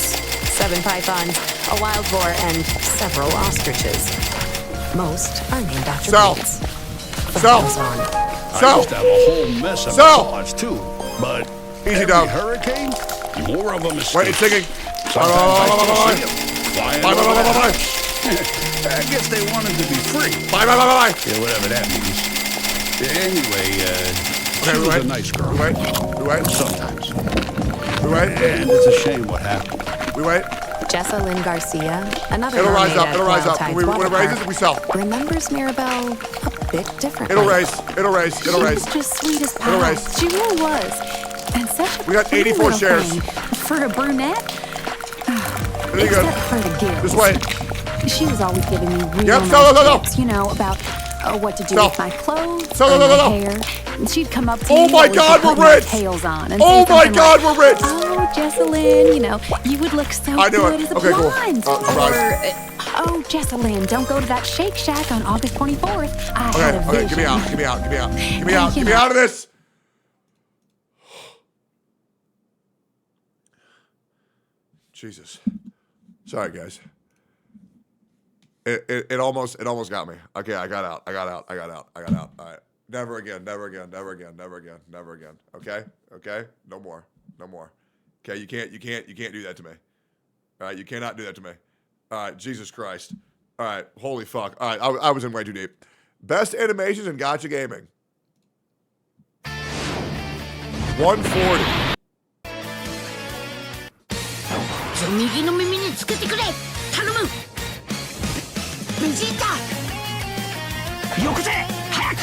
[SPEAKER 11] 7 pythons, a wild boar, and several ostriches. Most are named after breeds.
[SPEAKER 6] Sell.
[SPEAKER 12] I used to have a whole mess of massage too, but
[SPEAKER 6] Easy
[SPEAKER 12] every
[SPEAKER 6] dog.
[SPEAKER 12] hurricane, more of them escape.
[SPEAKER 6] Wait, it's singing.
[SPEAKER 12] Sometimes I still see 'em flying
[SPEAKER 6] Bye.
[SPEAKER 12] over the house. I guess they wanted to be free.
[SPEAKER 6] Bye.
[SPEAKER 12] Yeah, whatever that means. Anyway, she was a nice girl.
[SPEAKER 6] We wait.
[SPEAKER 12] Sometimes.
[SPEAKER 6] We wait.
[SPEAKER 12] And it's a shame what happened.
[SPEAKER 6] We wait.
[SPEAKER 11] Jessa Lynn Garcia, another
[SPEAKER 6] It'll rise
[SPEAKER 11] mermaid
[SPEAKER 6] up.
[SPEAKER 11] at
[SPEAKER 6] It'll rise
[SPEAKER 11] Wild
[SPEAKER 6] up.
[SPEAKER 11] Tides
[SPEAKER 6] When it
[SPEAKER 11] Water
[SPEAKER 6] raises,
[SPEAKER 11] Park,
[SPEAKER 6] we sell.
[SPEAKER 11] remembers Mirabelle a bit differently.
[SPEAKER 6] It'll raise. It'll raise. It'll
[SPEAKER 13] She
[SPEAKER 6] raise.
[SPEAKER 13] was just sweet as
[SPEAKER 6] It'll
[SPEAKER 13] pie.
[SPEAKER 6] raise.
[SPEAKER 13] She really was. And such a
[SPEAKER 6] We got
[SPEAKER 13] pretty
[SPEAKER 6] 84
[SPEAKER 13] little
[SPEAKER 6] shares.
[SPEAKER 13] thing. For a brunette,
[SPEAKER 6] There you go.
[SPEAKER 13] except for the gills.
[SPEAKER 6] Just wait.
[SPEAKER 13] She was always giving me real
[SPEAKER 6] Yep,
[SPEAKER 13] nice
[SPEAKER 6] no.
[SPEAKER 13] tips, you know, about what to do
[SPEAKER 6] No.
[SPEAKER 13] with my clothes
[SPEAKER 6] No.
[SPEAKER 13] or my hair. And she'd come up to me
[SPEAKER 6] Oh my
[SPEAKER 13] while we
[SPEAKER 6] God,
[SPEAKER 13] were
[SPEAKER 6] we're
[SPEAKER 13] putting our
[SPEAKER 6] rich.
[SPEAKER 13] tails on and
[SPEAKER 6] Oh
[SPEAKER 13] say
[SPEAKER 6] my
[SPEAKER 13] something
[SPEAKER 6] God,
[SPEAKER 13] like,
[SPEAKER 6] we're rich.
[SPEAKER 13] Oh, Jessalyn, you know, you would look so
[SPEAKER 6] I knew
[SPEAKER 13] good
[SPEAKER 6] it.
[SPEAKER 13] as a
[SPEAKER 6] Okay, cool.
[SPEAKER 13] blonde.
[SPEAKER 6] Surprise.
[SPEAKER 13] Oh, Jessalyn, don't go to that Shake Shack on August 24th. I had a
[SPEAKER 6] Okay,
[SPEAKER 13] vision.
[SPEAKER 6] get me out. Get me out. Get me out. Get me
[SPEAKER 13] And,
[SPEAKER 6] out.
[SPEAKER 13] you
[SPEAKER 6] Get me
[SPEAKER 13] know-
[SPEAKER 6] out of this. Jesus. Sorry, guys. It almost got me. Okay, I got out. All right. Never again. Okay? No more. Okay, you can't do that to me. All right, you cannot do that to me. All right, Jesus Christ. All right, holy fuck. All right, I was in way too deep. Best animations in Gacha gaming. 140.
[SPEAKER 1] 右の耳につけてくれ頼むベジータよこせ早く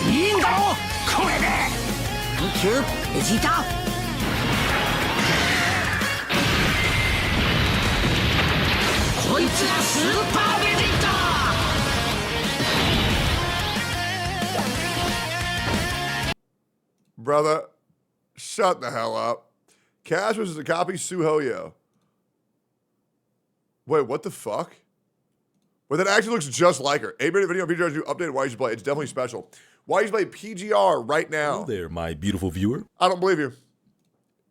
[SPEAKER 1] いいんだろこれでサンキューベジータこいつがスーパーベジータ
[SPEAKER 6] Brother, shut the hell up. Cash versus a copy Suhoyo. Wait, what the fuck? Wait, that actually looks just like her. 8-minute video on PGR do updated why you should play. It's definitely special. Why you should play PGR right now.
[SPEAKER 14] Hello there, my beautiful viewer.
[SPEAKER 6] I don't believe you.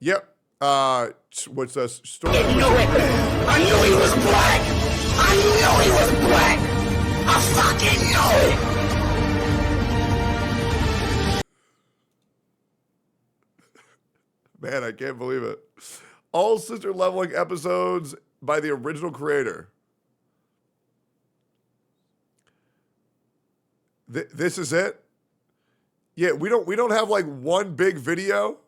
[SPEAKER 6] Yep. What's this? Story?
[SPEAKER 1] I knew it! I knew he was black! I knew he was black! I fucking knew it!
[SPEAKER 6] Man, I can't believe it. All sister leveling episodes by the original creator. This is it? Yeah, we don't have like one big video.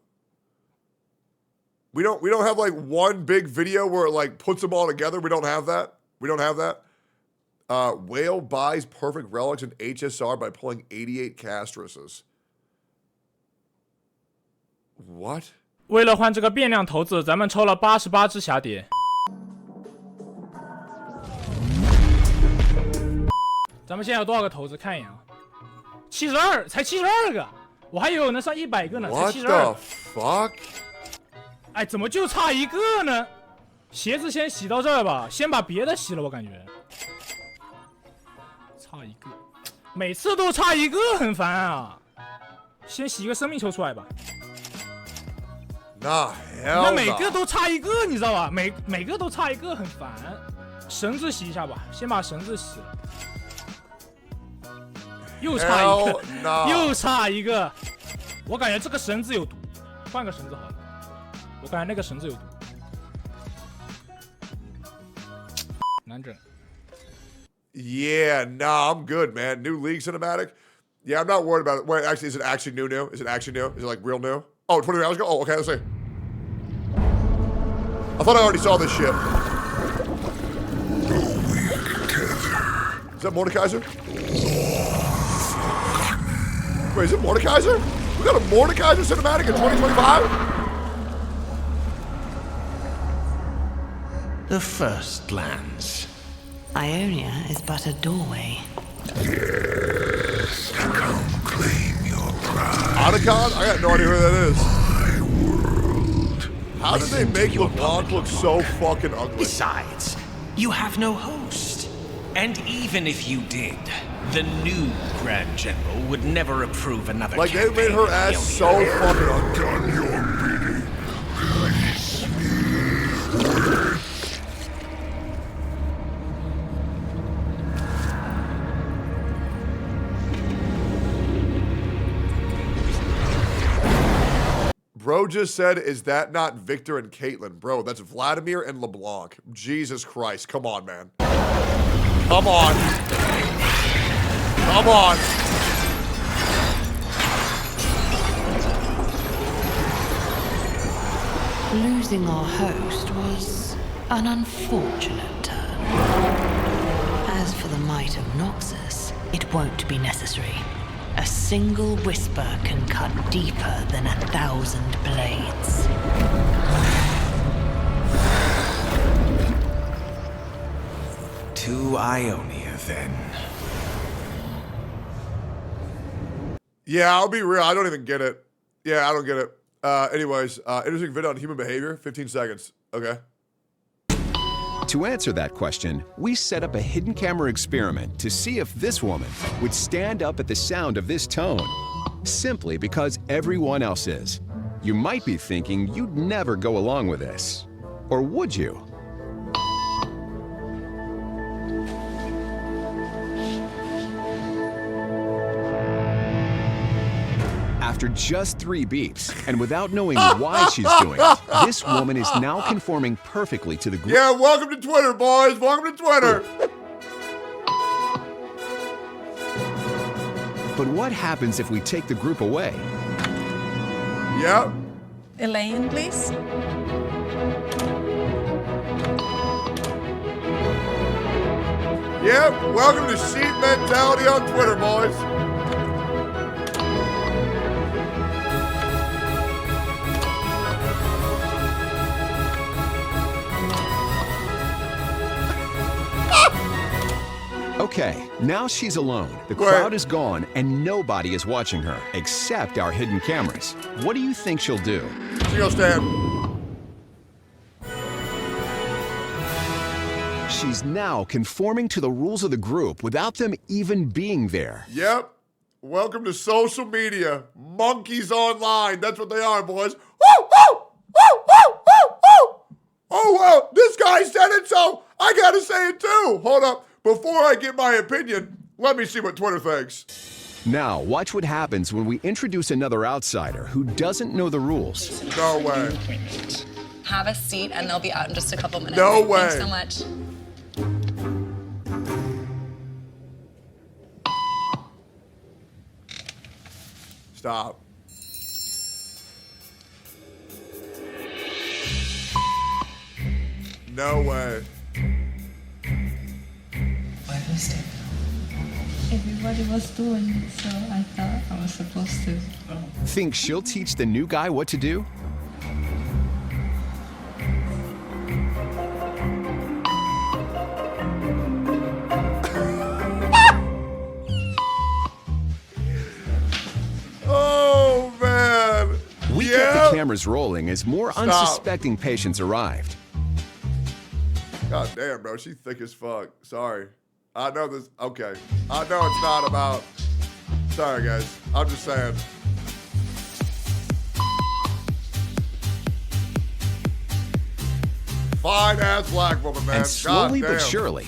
[SPEAKER 6] We don't have like one big video where it like puts them all together. We don't have that. Whale buys perfect relics in HSR by pulling 88 castresses. What?
[SPEAKER 15] 为了换这个变量骰子，咱们抽了88只霞蝶。咱们现在有多少个骰子？看一眼啊，72，才72个，我还以为能上100个呢，才
[SPEAKER 6] What
[SPEAKER 15] 72。
[SPEAKER 6] the fuck？
[SPEAKER 15] 哎，怎么就差一个呢？鞋子先洗到这儿吧，先把别的洗了，我感觉差一个，每次都差一个，很烦啊。先洗一个生命球出来吧。 那每个都差一个，你知道吧？每个都差一个，很烦。绳子洗一下吧，先把绳子洗了。又差一个，又差一个。我感觉这个绳子有毒，换个绳子好了。我感觉那个绳子有毒，难整。
[SPEAKER 6] Yeah, nah, I'm good, man. New League cinematic? Yeah, I'm not worried about it. Wait, actually, is it actually new? Is it actually new? Is it like real new? Oh, 20 hours ago? Oh, okay, let's see. I thought I already saw this shit. Is that Mordekaiser? Wait, is it Mordekaiser? We got a Mordekaiser cinematic in 2025?
[SPEAKER 14] the first glance.
[SPEAKER 11] Ionia is but a doorway.
[SPEAKER 5] Yes, come claim your prize.
[SPEAKER 6] Otacon? I got no idea who that is. How did they make LeBlanc look so fucking ugly?
[SPEAKER 14] Besides, you have no host. And even if you did, the new Grand General would never approve another
[SPEAKER 6] Like, they made her ass so fucking ugly.
[SPEAKER 5] Done your bidding. Grace me with.
[SPEAKER 6] Bro just said, is that not Victor and Caitlyn? Bro, that's Vladimir and LeBlanc. Jesus Christ. Come on, man. Come on. Come on.
[SPEAKER 11] Losing our host was an unfortunate turn. As for the might of Noxus, it won't be necessary. A single whisper can cut deeper than 1,000 blades.
[SPEAKER 14] To Ionia, then.
[SPEAKER 6] Yeah, I'll be real. I don't even get it. Yeah, I don't get it. Anyways, interesting video on human behavior. 15 seconds. Okay.
[SPEAKER 16] To answer that question, we set up a hidden camera experiment to see if this woman would stand up at the sound of this tone, simply because everyone else is. You might be thinking you'd never go along with this. Or would you? After just 3 beeps, and without knowing why she's doing it, this woman is now conforming perfectly to the group.
[SPEAKER 6] Yeah, welcome to Twitter, boys. Welcome to Twitter.
[SPEAKER 16] But what happens if we take the group away?
[SPEAKER 6] Yep.
[SPEAKER 17] Elaine, please.
[SPEAKER 6] Yep, welcome to Sheep Mentality on Twitter, boys.
[SPEAKER 16] Okay, now she's alone. The crowd is gone, and nobody is watching her, except our hidden cameras. What do you think she'll do?
[SPEAKER 6] She'll stand.
[SPEAKER 16] She's now conforming to the rules of the group without them even being there.
[SPEAKER 6] Yep. Welcome to social media. Monkeys online. That's what they are, boys. Woo, woo, woo, woo, woo, woo. Oh, well, this guy said it, so I gotta say it too. Hold up. Before I give my opinion, let me see what Twitter thinks.
[SPEAKER 16] Now, watch what happens when we introduce another outsider who doesn't know the rules.
[SPEAKER 6] No way.
[SPEAKER 17] Have a seat, and they'll be out in just a couple minutes.
[SPEAKER 6] No way.
[SPEAKER 17] Thanks so much.
[SPEAKER 6] Stop. No way.
[SPEAKER 18] Everybody was doing it, so I thought I was supposed to.
[SPEAKER 16] Think she'll teach the new guy what to do?
[SPEAKER 6] Oh, man.
[SPEAKER 16] We kept the cameras rolling as more unsuspecting patients arrived.
[SPEAKER 6] God damn, bro. She's thick as fuck. Sorry. I know this. Okay. I know it's not about. Sorry, guys. I'm just saying. Fine ass black woman, man.
[SPEAKER 16] And slowly
[SPEAKER 6] God
[SPEAKER 16] but
[SPEAKER 6] damn.
[SPEAKER 16] surely,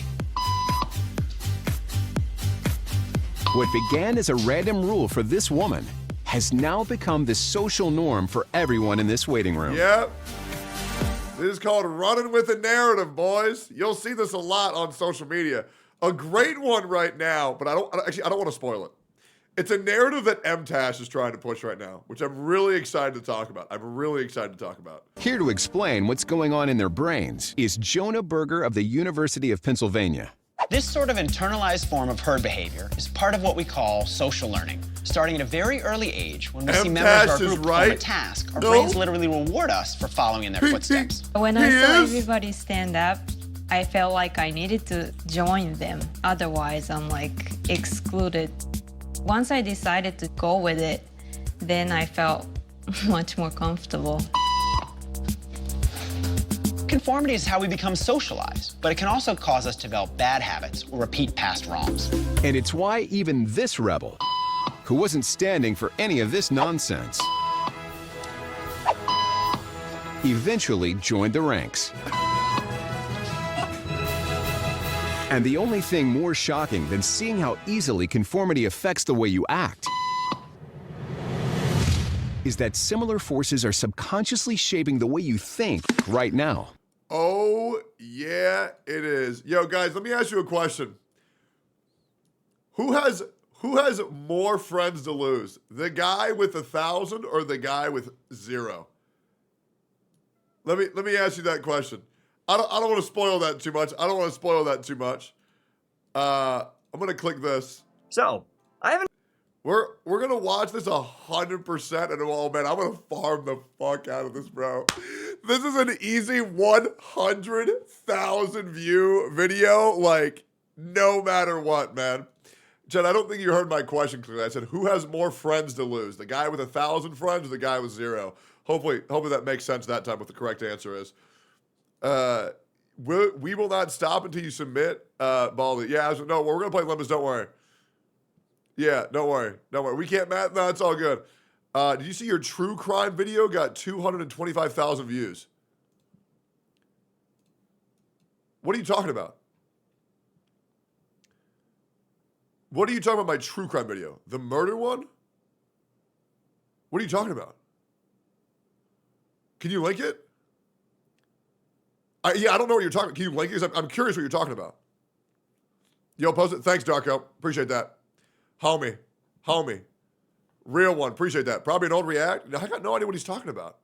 [SPEAKER 16] what began as a random rule for this woman has now become the social norm for everyone in this waiting room.
[SPEAKER 6] Yep. This is called running with a narrative, boys. You'll see this a lot on social media. A great one right now, but I don't want to spoil it. It's a narrative that Mtashed is trying to push right now, which I'm really excited to talk about.
[SPEAKER 16] Here to explain what's going on in their brains is Jonah Berger of the University of Pennsylvania.
[SPEAKER 19] This sort of internalized form of herd behavior is part of what we call social learning. Starting at a very early age, when we see members of our group perform a task, our brains literally reward us for following in their footsteps.
[SPEAKER 18] When I saw everybody stand up, I felt like I needed to join them. Otherwise, I'm like excluded. Once I decided to go with it, then I felt much more comfortable.
[SPEAKER 19] Conformity is how we become socialized, but it can also cause us to develop bad habits or repeat past wrongs.
[SPEAKER 16] And it's why even this rebel, who wasn't standing for any of this nonsense, eventually joined the ranks. And the only thing more shocking than seeing how easily conformity affects the way you act is that similar forces are subconsciously shaping the way you think right now.
[SPEAKER 6] Oh, yeah, it is. Yo, guys, let me ask you a question. Who has more friends to lose? The guy with 1,000 or the guy with 0? Let me ask you that question. I don't want to spoil that too much. I'm gonna click this.
[SPEAKER 20] So, I haven't.
[SPEAKER 6] We're gonna watch this 100%, and oh man, I'm gonna farm the fuck out of this, bro. This is an easy 100,000 view video, like no matter what, man. Jen, I don't think you heard my question clearly. I said, who has more friends to lose? The guy with 1,000 friends or the guy with 0? Hopefully that makes sense that time. What the correct answer is. We will not stop until you submit, Baldy. Yeah, no, we're gonna play Limbus. Don't worry. Yeah, don't worry. We can't math. No, it's all good. Did you see your true crime video got 225,000 views? What are you talking about? What are you talking about? My true crime video, the murder one? What are you talking about? Can you link it? Yeah, I don't know what you're talking about. Can you link it? I'm curious what you're talking about. Yo, post it. Thanks, Darko. Appreciate that. Homie. Real one. Appreciate that. Probably an old react. I got no idea what he's talking about.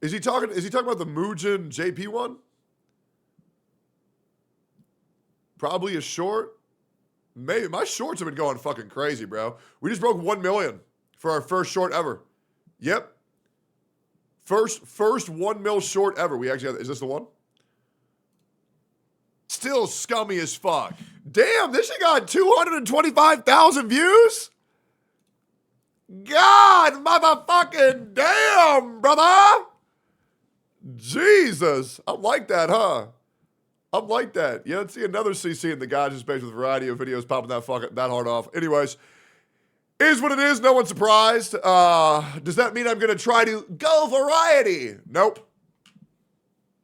[SPEAKER 6] Is he talking about the Mugen JP one? Probably a short. Maybe. My shorts have been going fucking crazy, bro. We just broke 1 million for our first short ever. Yep. First 1 mil short ever. We actually have, is this the one? Still scummy as fuck. Damn, this shit got 225,000 views? God motherfucking damn, brother. Jesus. I'm like that, huh? I'm like that. Yeah, let's see another CC in the Gacha space with a variety of videos popping that hard off. Anyways, is what it is. No one's surprised. Does that mean I'm going to try to go variety? Nope.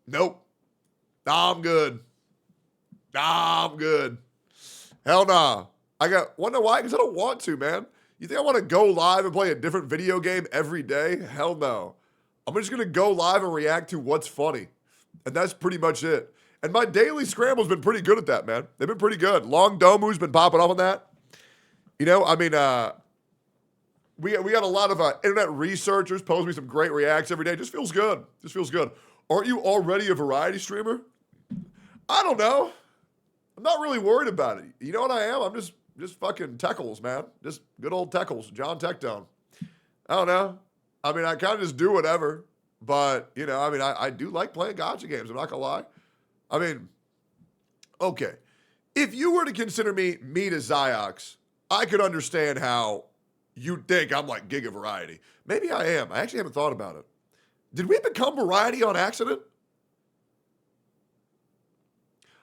[SPEAKER 6] Nah, I'm good. Hell nah. Wanna know why? Because I don't want to, man. You think I want to go live and play a different video game every day? Hell no. I'm just going to go live and react to what's funny. And that's pretty much it. And my daily scramble's been pretty good at that, man. They've been pretty good. Long Domu's been popping off on that. You know, I mean, we got a lot of internet researchers post me some great reacts every day. Just feels good. Aren't you already a variety streamer? I don't know. I'm not really worried about it. You know what I am? I'm just fucking Teckles, man. Just good old Teckles. John Tectone. I don't know. I mean, I kind of just do whatever. But, you know, I mean, I do like playing Gacha games. I'm not going to lie. I mean, okay. If you were to consider me to Ziox, I could understand how you'd think I'm like Giga Variety. Maybe I am. I actually haven't thought about it. Did we become Variety on accident?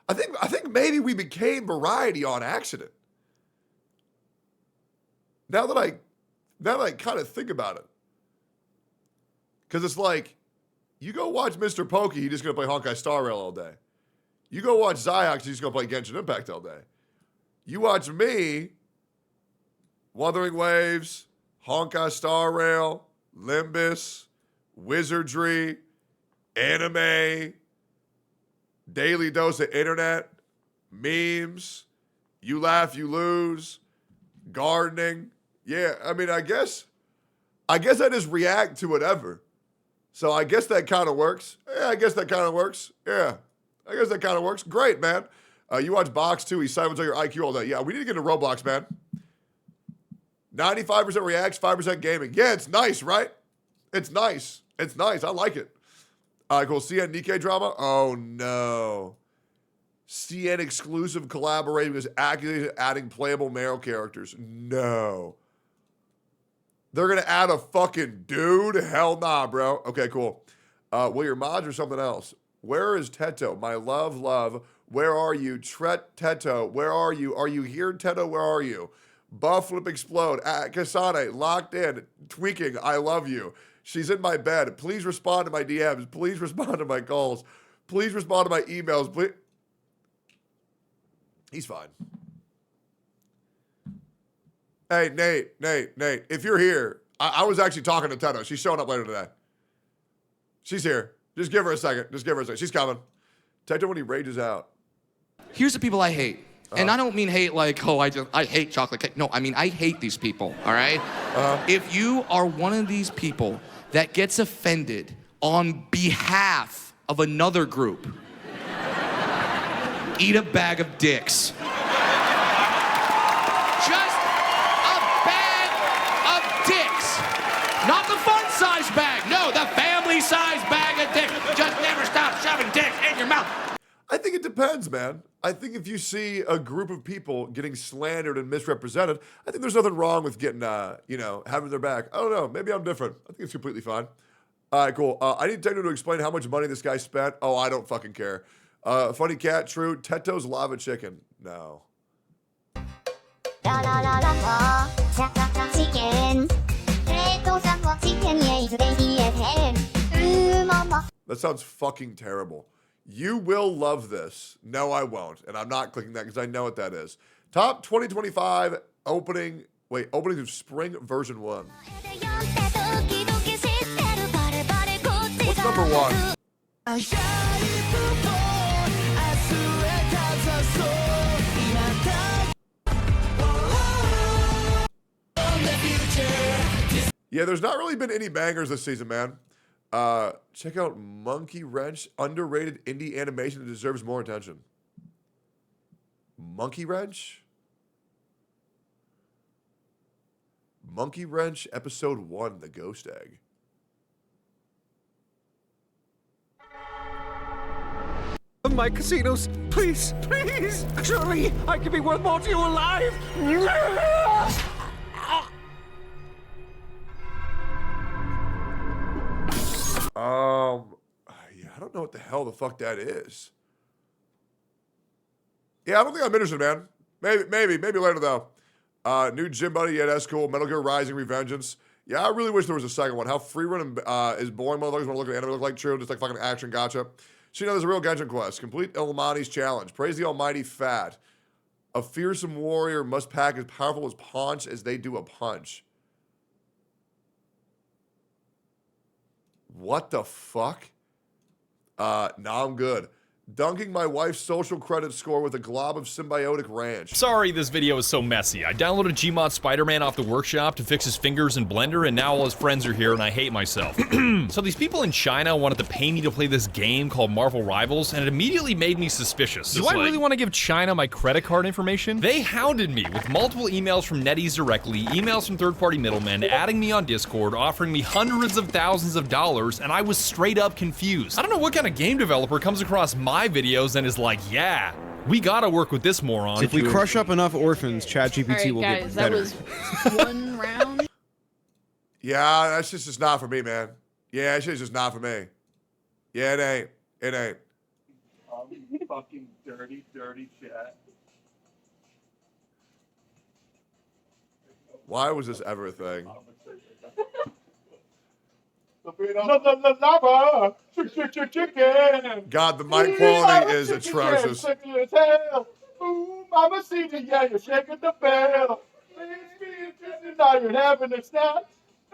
[SPEAKER 6] I think maybe we became Variety on accident. Now that I kind of think about it. Because it's like, you go watch Mr. Pokey, he's just going to play Honkai Star Rail all day. You go watch Ziox, he's going to play Genshin Impact all day. You watch me, Wuthering Waves, Honkai Star Rail, Limbus, Wizardry, anime, daily dose of internet, memes, you laugh, you lose, gardening. Yeah, I mean, I guess I just react to whatever. So I guess that kind of works. Yeah, I guess that kind of works. Yeah, I guess that kind of works. Great, man. You watch Box too. He siphons on your IQ all day. Yeah, we need to get into Roblox, man. 95% reacts, 5% gaming. Yeah, it's nice, right? It's nice. I like it. Cool. CN NUKE drama? Oh, no. CN exclusive collaboration was accusated of adding playable male characters. No. They're going to add a fucking dude? Hell nah, bro. Okay, cool. Well, your mods or something else. Where is Teto? My love. Where are you? Teto, where are you? Are you here, Teto? Where are you? Buff Flip Explode. Kasane, locked in. Tweaking, I love you. She's in my bed. Please respond to my DMs. Please respond to my calls. Please respond to my emails. Please. He's fine. Hey, Nate. If you're here, I was actually talking to Teto. She's showing up later today. She's here. Just give her a second. She's coming. Teto when he rages out.
[SPEAKER 20] Here's the people I hate. And I don't mean hate like, oh, I hate chocolate cake. No, I mean, I hate these people, all right? If you are one of these people that gets offended on behalf of another group, eat a bag of dicks. Just a bag of dicks. Not the fun-size bag. No, the family-size bag of dicks. Just never stop shoving dicks in your mouth.
[SPEAKER 6] I think it depends, man. I think if you see a group of people getting slandered and misrepresented, I think there's nothing wrong with getting, having their back. I don't know. Maybe I'm different. I think it's completely fine. All right, cool. I need Teto to explain how much money this guy spent. Oh, I don't fucking care. Funny cat, true. Teto's lava chicken. No. That sounds fucking terrible. You will love this. No, I won't. And I'm not clicking that because I know what that is. Top 2025 openings of spring version 1. What's number 1? Yeah, there's not really been any bangers this season, man. Check out Monkey Wrench, underrated indie animation that deserves more attention. Monkey Wrench? Monkey Wrench, episode 1, The Ghost Egg.
[SPEAKER 21] My casinos, please. Surely I can be worth more to you alive.
[SPEAKER 6] Yeah, I don't know what the hell the fuck that is. Yeah, I don't think I'm interested, man. Maybe later though. New Gym Buddy, yeah, that's cool. Metal Gear Rising Revengeance. Yeah, I really wish there was a second one. How free run is boring motherfuckers want to look at anime look like true, just like fucking action gacha. So you know there's a real Genshin quest. Complete Illuminati's challenge. Praise the almighty fat. A fearsome warrior must pack as powerful as punch as they do a punch. What the fuck? Nah, I'm good. Dunking my wife's social credit score with a glob of symbiotic ranch.
[SPEAKER 22] Sorry this video is so messy. I downloaded Gmod Spider-Man off the workshop to fix his fingers in Blender, and now all his friends are here and I hate myself. So these people in China wanted to pay me to play this game called Marvel Rivals, and it immediately made me suspicious. Do I really want to give China my credit card information? They hounded me with multiple emails from NetEase directly, emails from third-party middlemen, adding me on Discord, offering me hundreds of thousands of dollars, and I was straight up confused. I don't know what kind of game developer comes across my videos and is like, yeah, we gotta work with this moron.
[SPEAKER 23] If we crush up enough orphans, ChatGPT will get better.
[SPEAKER 24] That was one round.
[SPEAKER 6] Yeah, that's just not for me, man. Yeah, that shit's just not for me. Yeah, it ain't. It ain't.
[SPEAKER 25] Fucking dirty chat.
[SPEAKER 6] Why was this ever a thing? God, the mic quality is atrocious.
[SPEAKER 25] Ooh, Mama CJ, yeah, you're shaking the bell. Please be interested, now you're having a snack.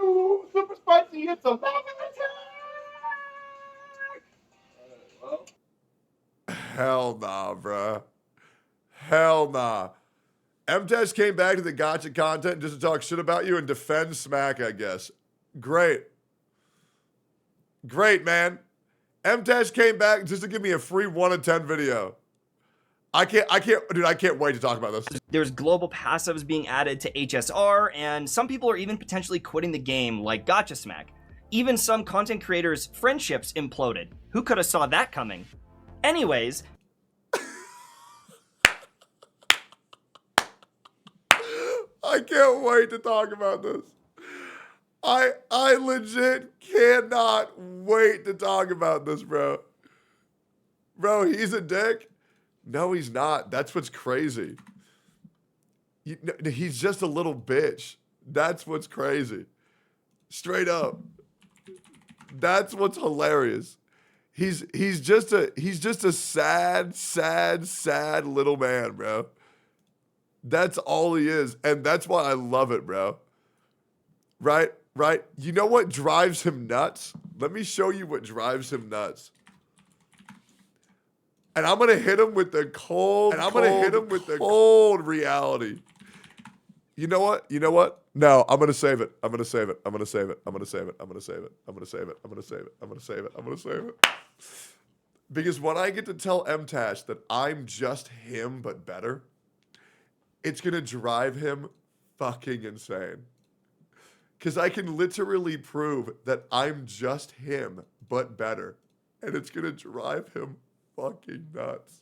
[SPEAKER 25] Ooh, super spicy, it's a lava attack.
[SPEAKER 6] Hell nah, bruh. Hell nah. Mtashed came back to the Gacha content just to talk shit about you and defend Smack, I guess. Great. Great, man. Mtashed came back just to give me a free 1 of 10 video. I can't wait to talk about this.
[SPEAKER 26] There's global passives being added to HSR, and some people are even potentially quitting the game, like Gacha Smack.
[SPEAKER 2] Even some content creators' friendships imploded. Who could have saw that coming? Anyways,
[SPEAKER 6] I can't wait to talk about this. I legit cannot wait to talk about this, bro. Bro, he's a dick? No, he's not. That's what's crazy. He's just a little bitch. That's what's crazy. Straight up. That's what's hilarious. He's just a sad little man, bro. That's all he is. And that's why I love it, bro. Right? You know what drives him nuts? Let me show you what drives him nuts. And I'm gonna hit him with the cold reality. You know what? No, I'm gonna save it. I'm gonna save it. Because when I get to tell Mtashed that I'm just him but better, it's gonna drive him fucking insane. Because I can literally prove that I'm just him but better. And it's gonna drive him fucking nuts.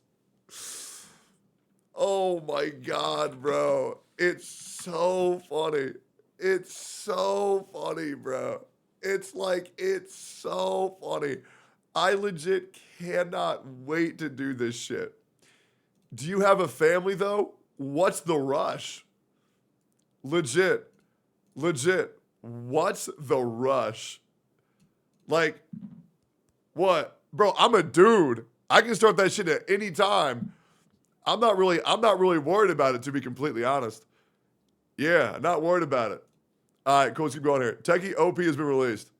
[SPEAKER 6] Oh my God, bro. It's so funny. It's so funny, bro. It's so funny. I legit cannot wait to do this shit. Do you have a family though? What's the rush? Legit. What's the rush? Like, what? Bro, I'm a dude. I can start that shit at any time. I'm not really worried about it, to be completely honest. Yeah, not worried about it. All right, cool, let's keep going here. Techie OP has been released.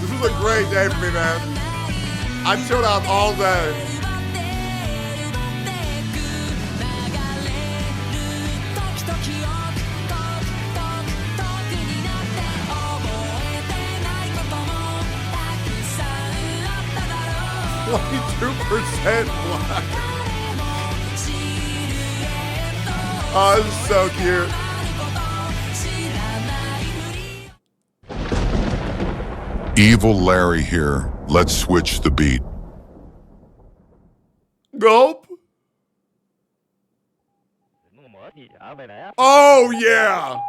[SPEAKER 6] This was a great day for me, man. I chilled out all day. %. Black. Oh, this is so cute.
[SPEAKER 3] Evil Larry here. Let's switch the beat.
[SPEAKER 6] Gulp. Oh, yeah.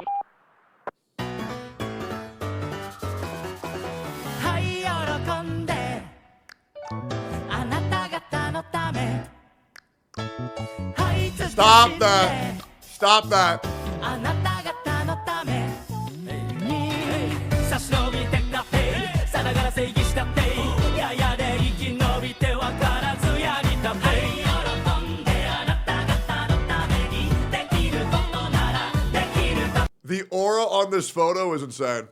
[SPEAKER 6] Stop that. Stop that. The aura on this photo is insane.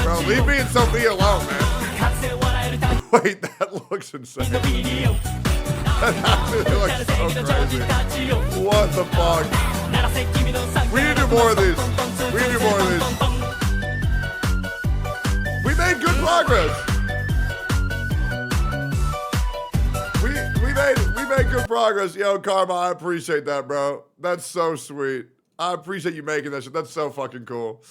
[SPEAKER 6] Bro, leave me and Sophia alone, man. Wait, that looks insane. That actually looks so crazy. What the fuck? We need to do more of these. We need to do more of these. We made good progress. We made good progress. Yo, Karma, I appreciate that, bro. That's so sweet. I appreciate you making that shit. That's so fucking cool.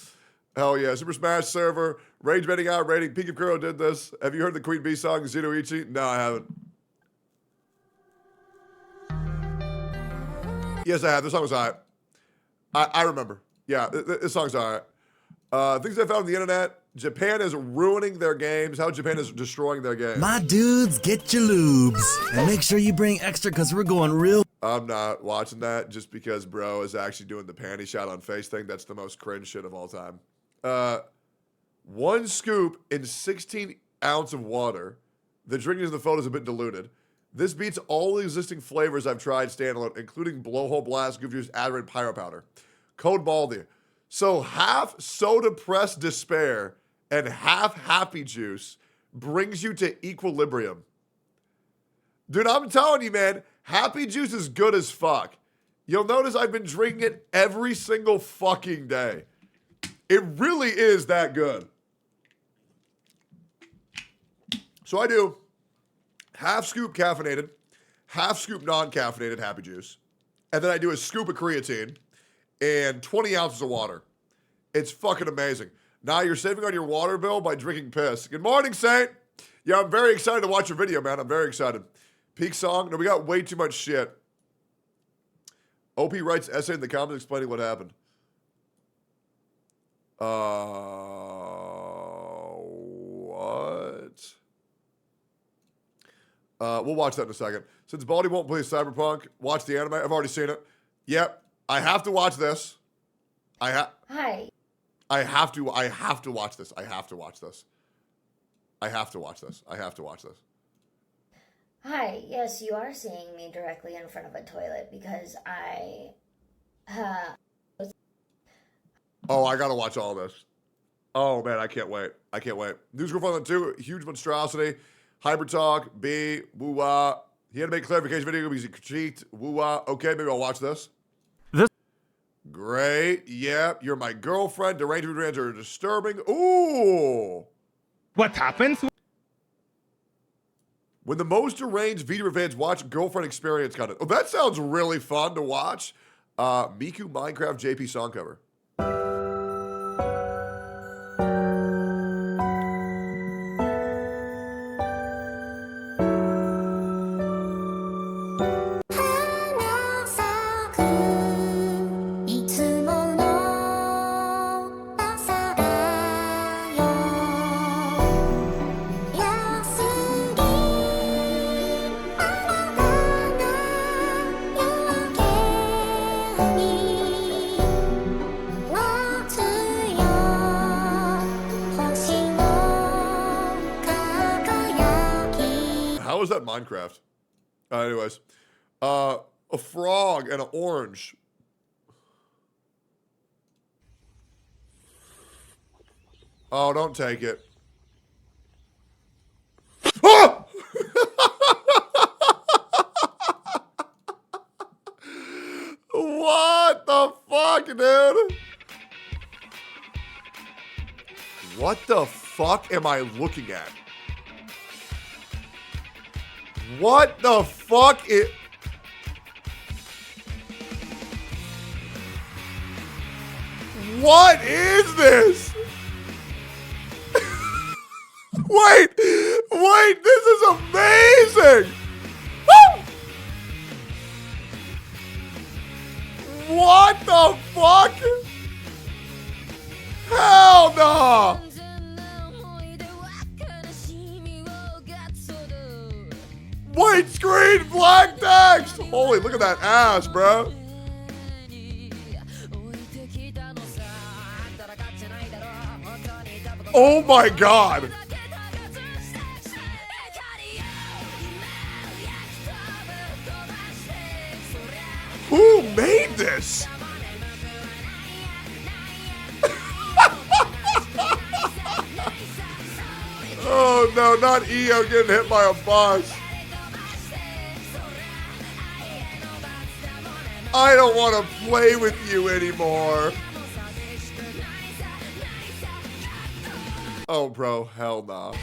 [SPEAKER 6] Hell yeah. Super Smash server. Rage betting out rating. Peak of Kuro did this. Have you heard the Queen Bee song, Zenoichi? No, I haven't. Yes, I have. This song was alright. I remember. Yeah, this song's alright. Things I found on the internet. Japan is ruining their games. How Japan is destroying their games.
[SPEAKER 4] My dudes, get your lubes. And make sure you bring extra because we're going real.
[SPEAKER 6] I'm not watching that just because bro is actually doing the panty shot on face thing. That's the most cringe shit of all time. 1 scoop in 16 ounce of water. The drinking in the photo is a bit diluted. This beats all the existing flavors I've tried standalone, including Blowhole Blast, Goof Juice, Adderant, Pyro Powder. Code Baldy. So half Soda Press Despair and half Happy Juice brings you to equilibrium. Dude, I'm telling you, man, Happy Juice is good as fuck. You'll notice I've been drinking it every single fucking day. It really is that good. So I do half scoop caffeinated, half scoop non-caffeinated Happy Juice, and then I do a scoop of creatine and 20 ounces of water. It's fucking amazing. Now you're saving on your water bill by drinking piss. Good morning, Saint. Yeah, I'm very excited to watch your video, man. I'm very excited. Peak song. No, we got way too much shit. OP writes essay in the comments explaining what happened. What? We'll watch that in a second. Since Baldy won't play Cyberpunk, watch the anime. I've already seen it. Yep. I have to watch this.
[SPEAKER 7] Hi.
[SPEAKER 6] I have to watch this. I have to watch this. I have to watch this. I have to watch this.
[SPEAKER 7] Hi. Yes, you are seeing me directly in front of a toilet because I
[SPEAKER 6] Oh, I gotta watch all this. Oh man, I can't wait. I can't wait. News Girl Fun 2, huge monstrosity. Hyper Talk, B, woo wah. He had to make a clarification video because he critiqued woo wah. Okay, maybe I'll watch this. Great. Yep. You're my girlfriend. Derangement rants are disturbing. Ooh.
[SPEAKER 15] What happens?
[SPEAKER 6] When the most deranged VTuber fans watch girlfriend experience content. Oh, that sounds really fun to watch. Miku Minecraft JP song cover. How is that Minecraft? Anyways. A frog and an orange. Oh, don't take it. Ah! What the fuck, dude? What the fuck am I looking at? What the fuck is... What is this? Wait, this is amazing. Woo! What the fuck? Hell no! White screen, black text! Holy, look at that ass, bro. Oh my god. Who made this? Oh no, not EO getting hit by a bus. I don't want to play with you anymore. Oh, bro, hell nah.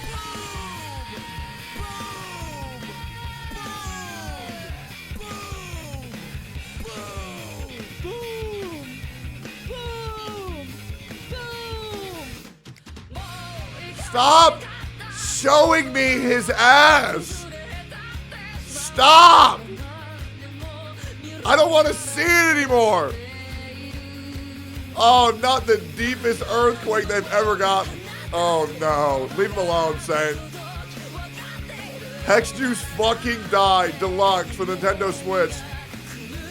[SPEAKER 6] Stop showing me his ass. Stop. I don't want to see it anymore. Oh, not the deepest earthquake they've ever gotten. Oh no, leave him alone, Saint. Hex Juice fucking died deluxe for Nintendo Switch.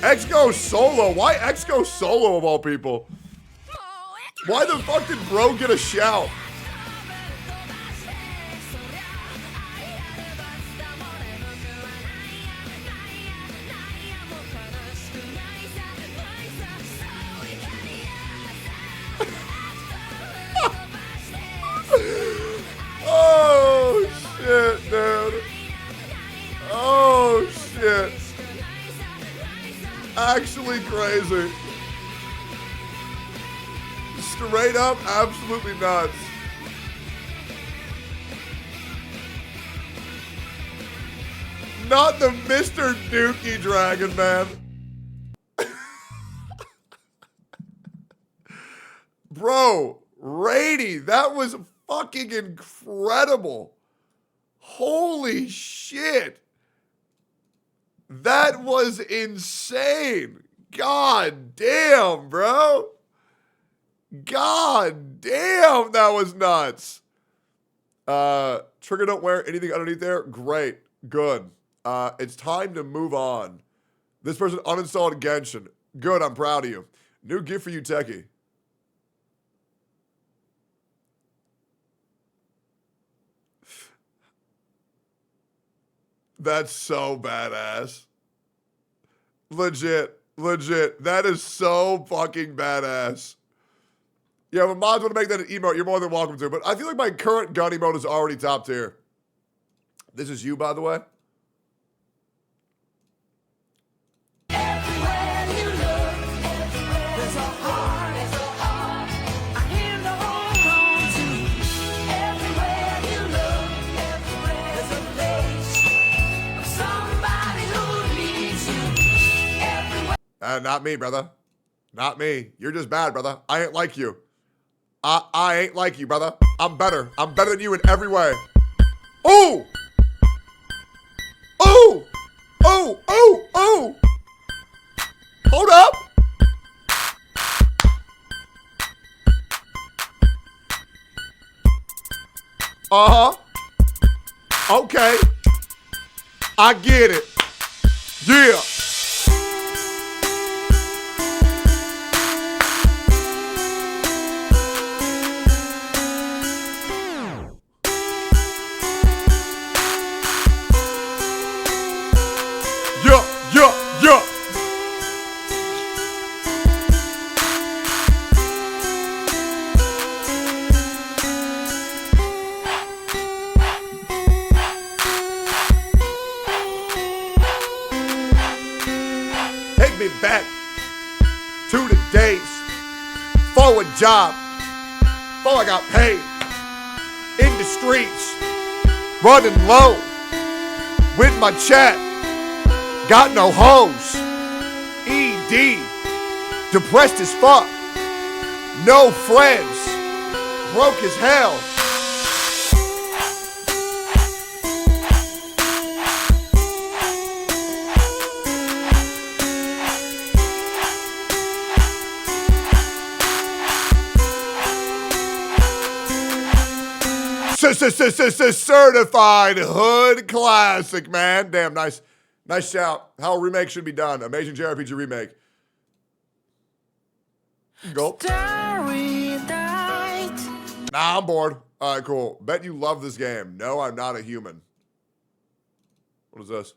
[SPEAKER 6] X goes solo. Why X goes solo of all people? Why the fuck did bro get a shout? Oh shit, dude. Oh shit. Actually crazy. Straight up, absolutely nuts. Not the Mr. Dookie Dragon, man. Bro, Rady, that was fucking incredible. Holy shit. That was insane. God damn, bro. God damn, that was nuts. Trigger don't wear anything underneath there. Great. Good. It's time to move on. This person uninstalled Genshin. Good, I'm proud of you. New gift for you, Techie. That's so badass. Legit. Legit. That is so fucking badass. Yeah, if mods want to make that an emote, you're more than welcome to. But I feel like my current gun emote is already top tier. This is you, by the way. Not me, brother. Not me. You're just bad, brother. I ain't like you. I ain't like you, brother. I'm better. I'm better than you in every way. Ooh! Ooh! Ooh! Ooh! Ooh! Hold up! Uh-huh. Okay. I get it. Yeah. Back to the days for a job, before I got paid, in the streets, running low, with my chat, got no hoes, ED, depressed as fuck, no friends, broke as hell. Certified hood classic, man. Damn, nice shout. How a remake should be done. Amazing JRPG remake. Go. Nah, I'm bored. All right, cool. Bet you love this game. No, I'm not a human. What is this?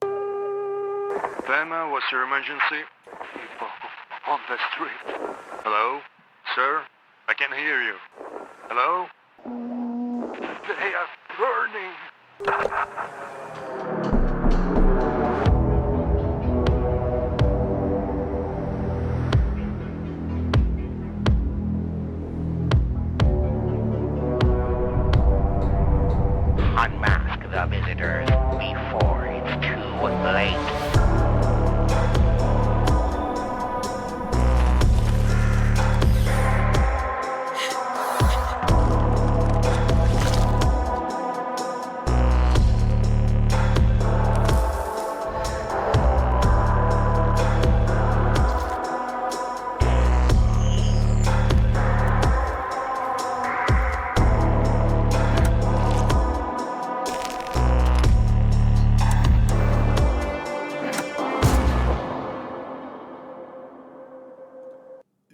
[SPEAKER 8] Bama, what's your emergency? People on the street. Hello? Sir? I can't hear you. Hello? They are burning.
[SPEAKER 9] Unmask the visitors before it's too late.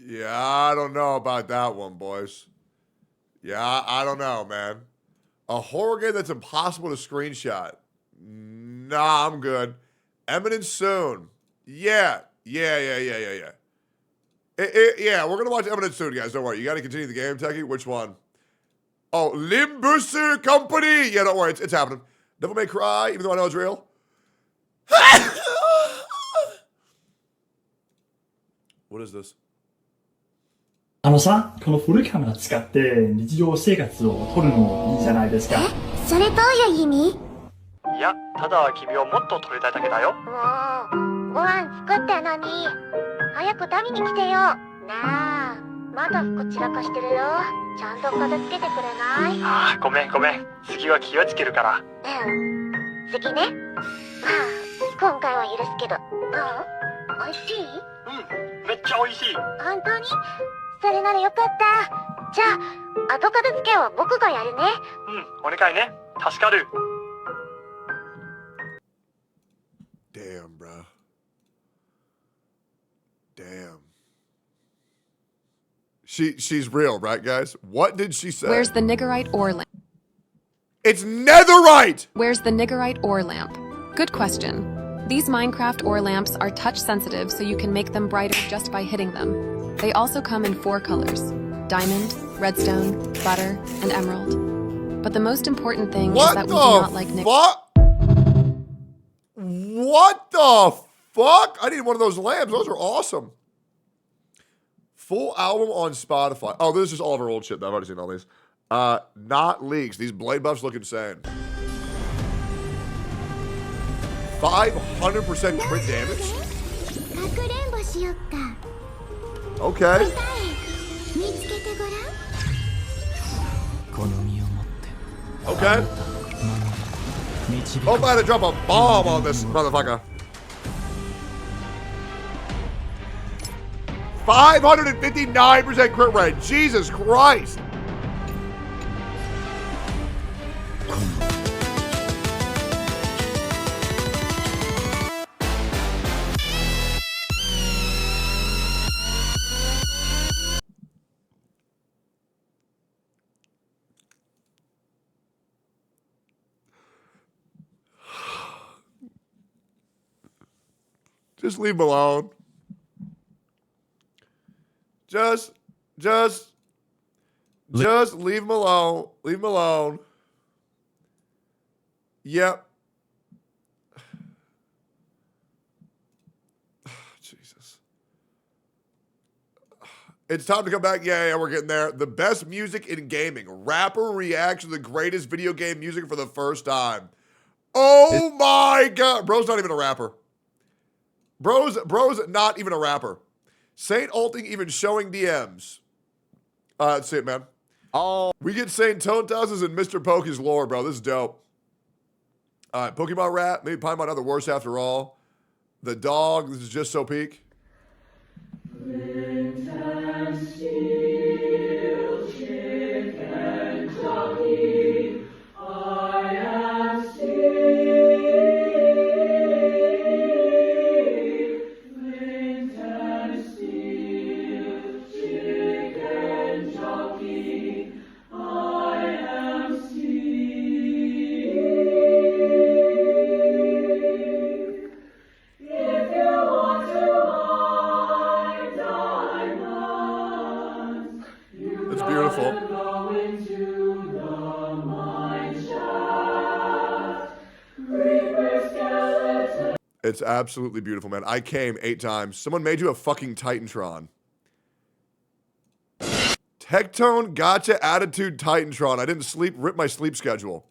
[SPEAKER 6] Yeah, I don't know about that one, boys. Yeah, I don't know, man. A horror game that's impossible to screenshot. Nah, I'm good. Imminent soon. Yeah, we're going to watch Imminent soon, guys. Don't worry. You got to continue the game, Techie. Which one? Oh, Limbus Company. Yeah, don't worry. It's happening. Devil May Cry, even though I know it's real. What is this?
[SPEAKER 10] このフルカメラ使って日常生活を撮るのいいじゃないですか。
[SPEAKER 12] それどういう意味？
[SPEAKER 13] いや、ただ君をもっと撮りたいだけだよ。
[SPEAKER 12] もう、ご飯作ってんのに。早く食べに来てよ。なあ、まだ服散らかしてるよ。ちゃんと片付けてくれない？
[SPEAKER 13] ああ、ごめん。次は気をつけるから。
[SPEAKER 12] 次ね。まあ、今回は許すけど。美味しい？
[SPEAKER 13] めっちゃ美味しい。
[SPEAKER 12] 本当に？それならよかった。じゃあ、後片付けは僕がやるね。
[SPEAKER 13] お願いね。助かる。
[SPEAKER 6] Damn, bro. Damn. She's real, right, guys? What did she say?
[SPEAKER 26] Where's the niggerite ore lamp?
[SPEAKER 6] It's netherite!
[SPEAKER 26] Where's the niggerite ore lamp? Good question. These Minecraft ore lamps are touch sensitive, so you can make them brighter just by hitting them. They also come in 4 colors: diamond, redstone, butter, and emerald. But the most important thing is that we do not like
[SPEAKER 6] What the fuck? I need one of those lamps. Those are awesome. Full album on Spotify. Oh, this is just all of our old shit. I've already seen all these. Not leaks. These blade buffs look insane. 500% crit damage? Okay. Okay. Hope I had to drop a bomb on this motherfucker. 559% crit rate. Jesus Christ. Just leave him alone. Just leave him alone. Leave him alone. Yep. Jesus. It's time to come back. Yeah, we're getting there. The best music in gaming. Rapper reacts to the greatest video game music for the first time. Oh my God. Bro's not even a rapper. Bro's not even a rapper. Saint ulting even showing DMs. That's it, man. Oh, we get Saint Tone Tosses and Mr. Poke's lore, bro. This is dope. All right, Pokemon rap. Maybe Pokemon not the worst after all. The dog. This is just so peak. It's absolutely beautiful, man. I came 8 times. Someone made you a fucking Titantron. Tectone Gacha Attitude Titantron. I didn't sleep. Rip my sleep schedule.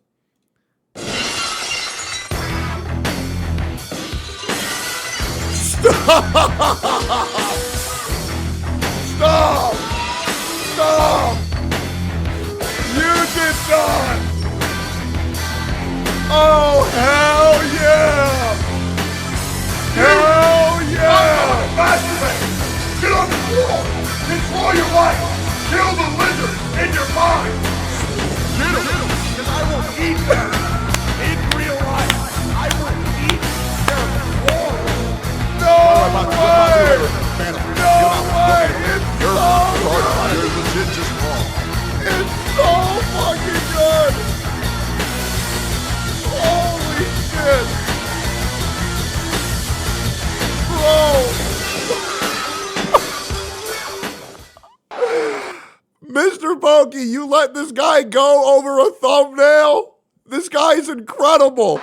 [SPEAKER 6] Stop! Stop! You did not! Oh, hell yeah! Hell yeah!
[SPEAKER 25] Masturbate! Get on the floor! Control your life! Kill the lizard in your mind! Because I will eat them! In real life! I will eat their floor!
[SPEAKER 6] No way! No way! It's so good! It's so fucking good! Holy shit! Bro! Mr. Pokey, you let this guy go over a thumbnail? This guy's incredible!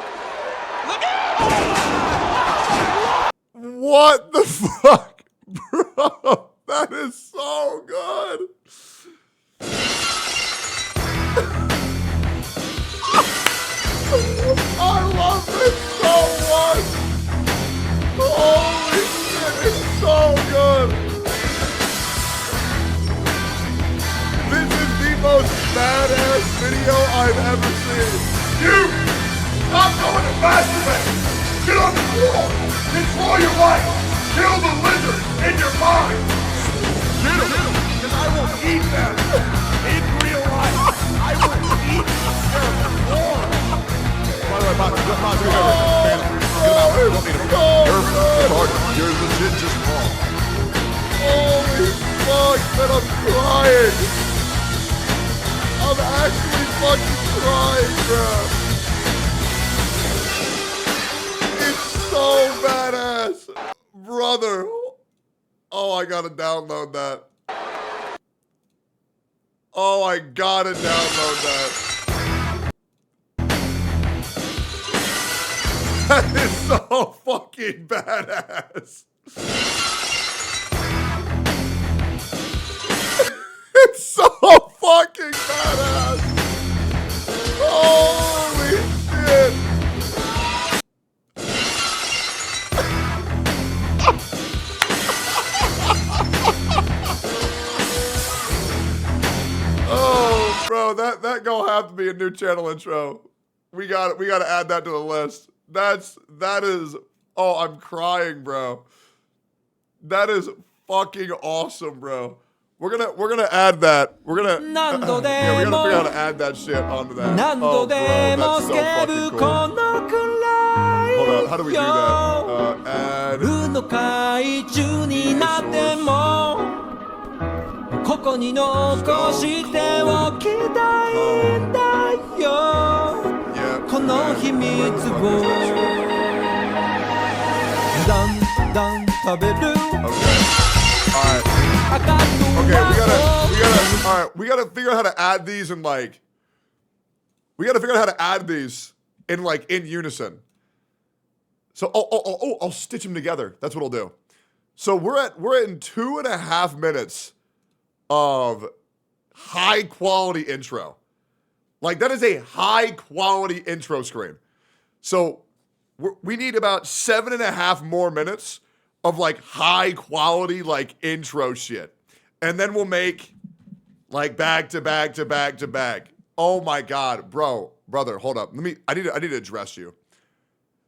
[SPEAKER 6] What the fuck? Bro, that is so good! I love this so much! Holy shit, it's so good! This is the most badass video I've ever seen.
[SPEAKER 25] You! Stop going to masturbate! Get on the floor! Control your life! Kill the lizard in your mind! Because I will eat them! In real life! I will eat their floor!
[SPEAKER 6] By the way, you're legit just wrong. Holy fuck, man, I'm crying. I'm actually fucking crying, bro. It's so badass. Brother. Oh, I gotta download that. Oh, I gotta download that. That is so fucking badass. It's so fucking badass. Holy shit. Oh, bro, that gonna have to be a new channel intro. We gotta add that to the list. That is, oh, I'm crying, bro. That is fucking awesome, bro. We're gonna add that. We're gonna yeah, we gotta figure out how to add that shit onto that. Oh, bro, that's so fucking cool. Hold on, how do we do that? Add we gotta figure out how to add these in like, we gotta figure out how to add these in like in unison. So, I'll stitch them together. That's what I'll do. So we're in 2.5 minutes of high quality intro. Like that is a high quality intro screen. So we need about 7.5 more minutes of like high quality like intro shit. And then we'll make like back to back to back to back. Oh my God, brother, hold up. I need to address you.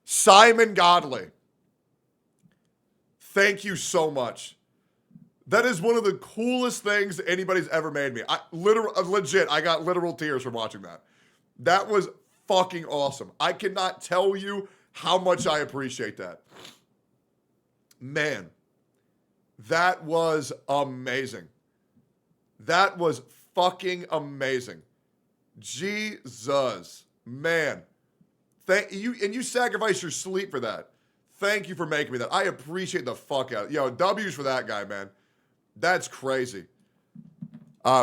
[SPEAKER 6] Simon Godley. Thank you so much. That is one of the coolest things anybody's ever made me. Legit, I got literal tears from watching that. That was fucking awesome. I cannot tell you how much I appreciate that. Man, that was amazing. That was fucking amazing. Jesus, man. Thank you, and you sacrificed your sleep for that. Thank you for making me that. I appreciate the fuck out of it. Yo, W's for that guy, man. That's crazy.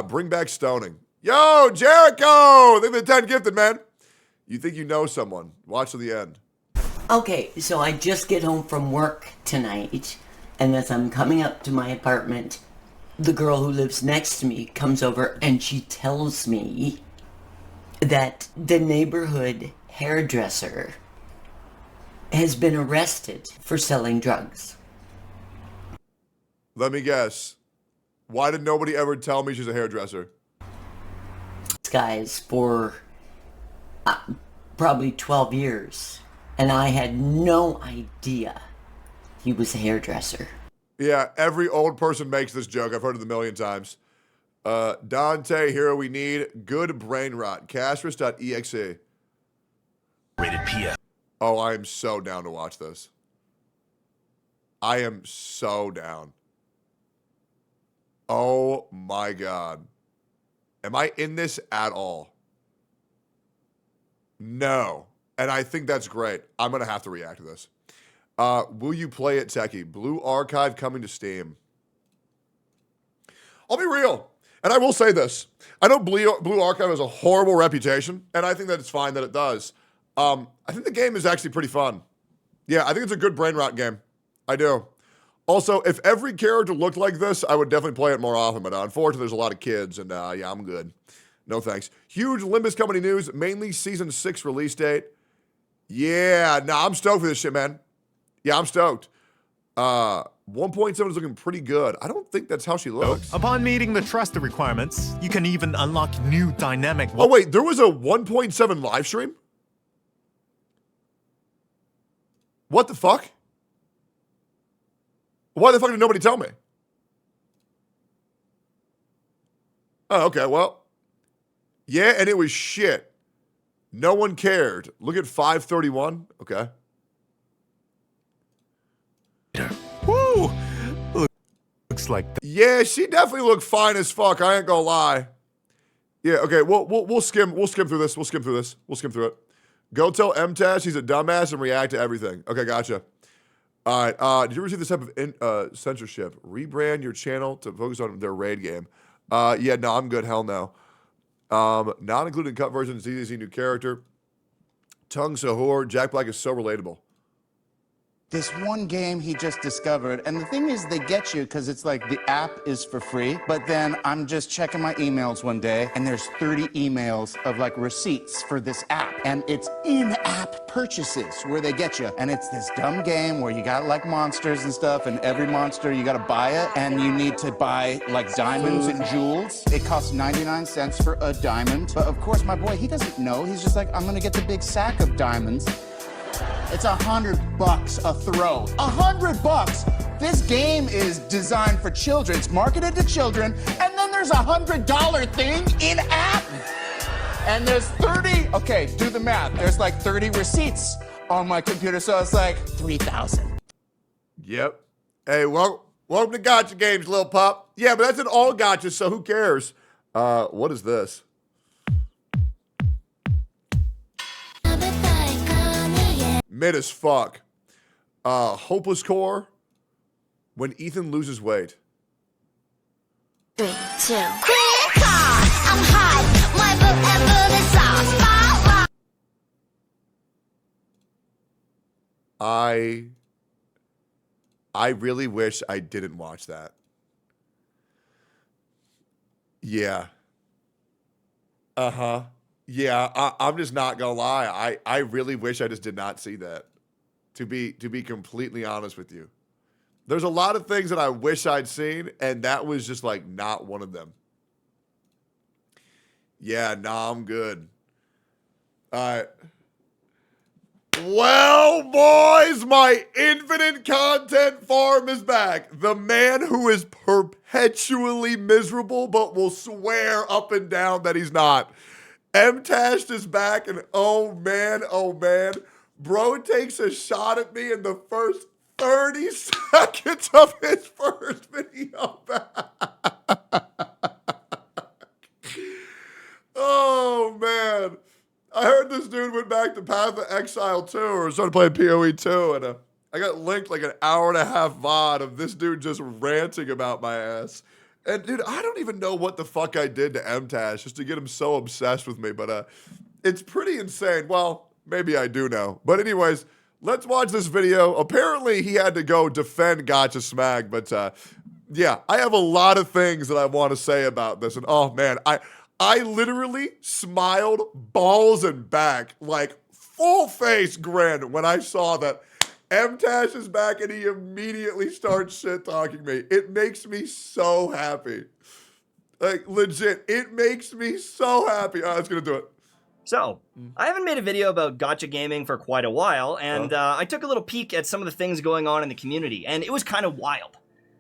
[SPEAKER 6] Bring back stoning. Yo, Jericho! Thank you for the 10 gifted, man. You think you know someone. Watch to the end.
[SPEAKER 1] Okay, so I just get home from work tonight, and as I'm coming up to my apartment, the girl who lives next to me comes over and she tells me that the neighborhood hairdresser has been arrested for selling drugs.
[SPEAKER 6] Let me guess. Why did nobody ever tell me she's a hairdresser?
[SPEAKER 1] Guys, for probably 12 years, and I had no idea he was a hairdresser.
[SPEAKER 6] Yeah, every old person makes this joke. I've heard it a million times. Dante, hero we need. Good brain rot. Castrus.exe.
[SPEAKER 4] Rated PF.
[SPEAKER 6] Oh, I am so down to watch this. I am so down. Oh my God. Am I in this at all? No. And I think that's great. I'm going to have to react to this. Will you play it, Techie? Blue Archive coming to Steam. I'll be real. And I will say this. I know Blue Archive has a horrible reputation, and I think that it's fine that it does. I think the game is actually pretty fun. Yeah, I think it's a good brain rot game. I do. Also, if every character looked like this, I would definitely play it more often. But unfortunately, there's a lot of kids, and yeah, I'm good. No thanks. Huge Limbus Company news, mainly Season 6 release date. Yeah, nah, I'm stoked for this shit, man. Yeah, I'm stoked. 1.7 is looking pretty good. I don't think that's how she looks.
[SPEAKER 5] Upon meeting the trusted requirements, you can even unlock new dynamic...
[SPEAKER 6] Oh, wait, there was a 1.7 live stream? What the fuck? Why the fuck did nobody tell me? Oh, okay, well. Yeah, and it was shit. No one cared. Look at 531. Okay.
[SPEAKER 5] Woo! Looks like that.
[SPEAKER 6] Yeah, she definitely looked fine as fuck. I ain't gonna lie. Yeah, okay, we'll skim through this. We'll skim through it. Go tell Mtashed he's a dumbass and react to everything. Okay, gotcha. All right. Did you ever see this type of censorship? Rebrand your channel to focus on their raid game. Yeah, no, I'm good. Hell no. Not included cut version. It's easy to see new character. Tung Sahur. Jack Black is so relatable.
[SPEAKER 11] This one game he just discovered, and the thing is they get you because it's like the app is for free, but then I'm just checking my emails one day and there's 30 emails of like receipts for this app, and it's in-app purchases where they get you, and it's this dumb game where you got like monsters and stuff, and every monster you got to buy it, and you need to buy like diamonds and jewels. It costs 99 cents for a diamond, but of course my boy, he doesn't know. He's just like, I'm gonna get the big sack of diamonds. It's $100 a throw. $100! This game is designed for children. It's marketed to children, and then there's a $100 thing in app. And there's 30, okay, do the math. There's like 30 receipts on my computer, so it's like 3,000.
[SPEAKER 6] Yep. Hey, welcome to Gacha Games, little pup. Yeah, but that's an all Gacha, so who cares? What is this? Mid as fuck. Hopeless Core. When Ethan loses weight.
[SPEAKER 12] 3, 2. I'm hot. My book and
[SPEAKER 6] I really wish I didn't watch that. Yeah. Uh-huh. Yeah, I'm just not gonna lie. I really wish I just did not see that. To be completely honest with you. There's a lot of things that I wish I'd seen, and that was just like not one of them. Yeah, nah, I'm good. All right. Well, boys, my infinite content farm is back. The man who is perpetually miserable but will swear up and down that he's not. Mtashed is back, and oh man, bro takes a shot at me in the first 30 seconds of his first video back. Oh man, I heard this dude went back to Path of Exile 2 or started playing PoE 2, and I got linked like an hour and a half VOD of this dude just ranting about my ass. And dude, I don't even know what the fuck I did to Mtashed just to get him so obsessed with me, but it's pretty insane. Well, maybe I do know. But anyways, let's watch this video. Apparently, he had to go defend Gacha Smag, but yeah, I have a lot of things that I want to say about this. And oh man, I literally smiled balls and back, like full face grin when I saw that Mtashed is back and he immediately starts shit talking me. It makes me so happy. Like legit, it makes me so happy. All right, let's gonna do it.
[SPEAKER 2] So, I haven't made a video about gacha gaming for quite a while, and I took a little peek at some of the things going on in the community, and it was kind of wild.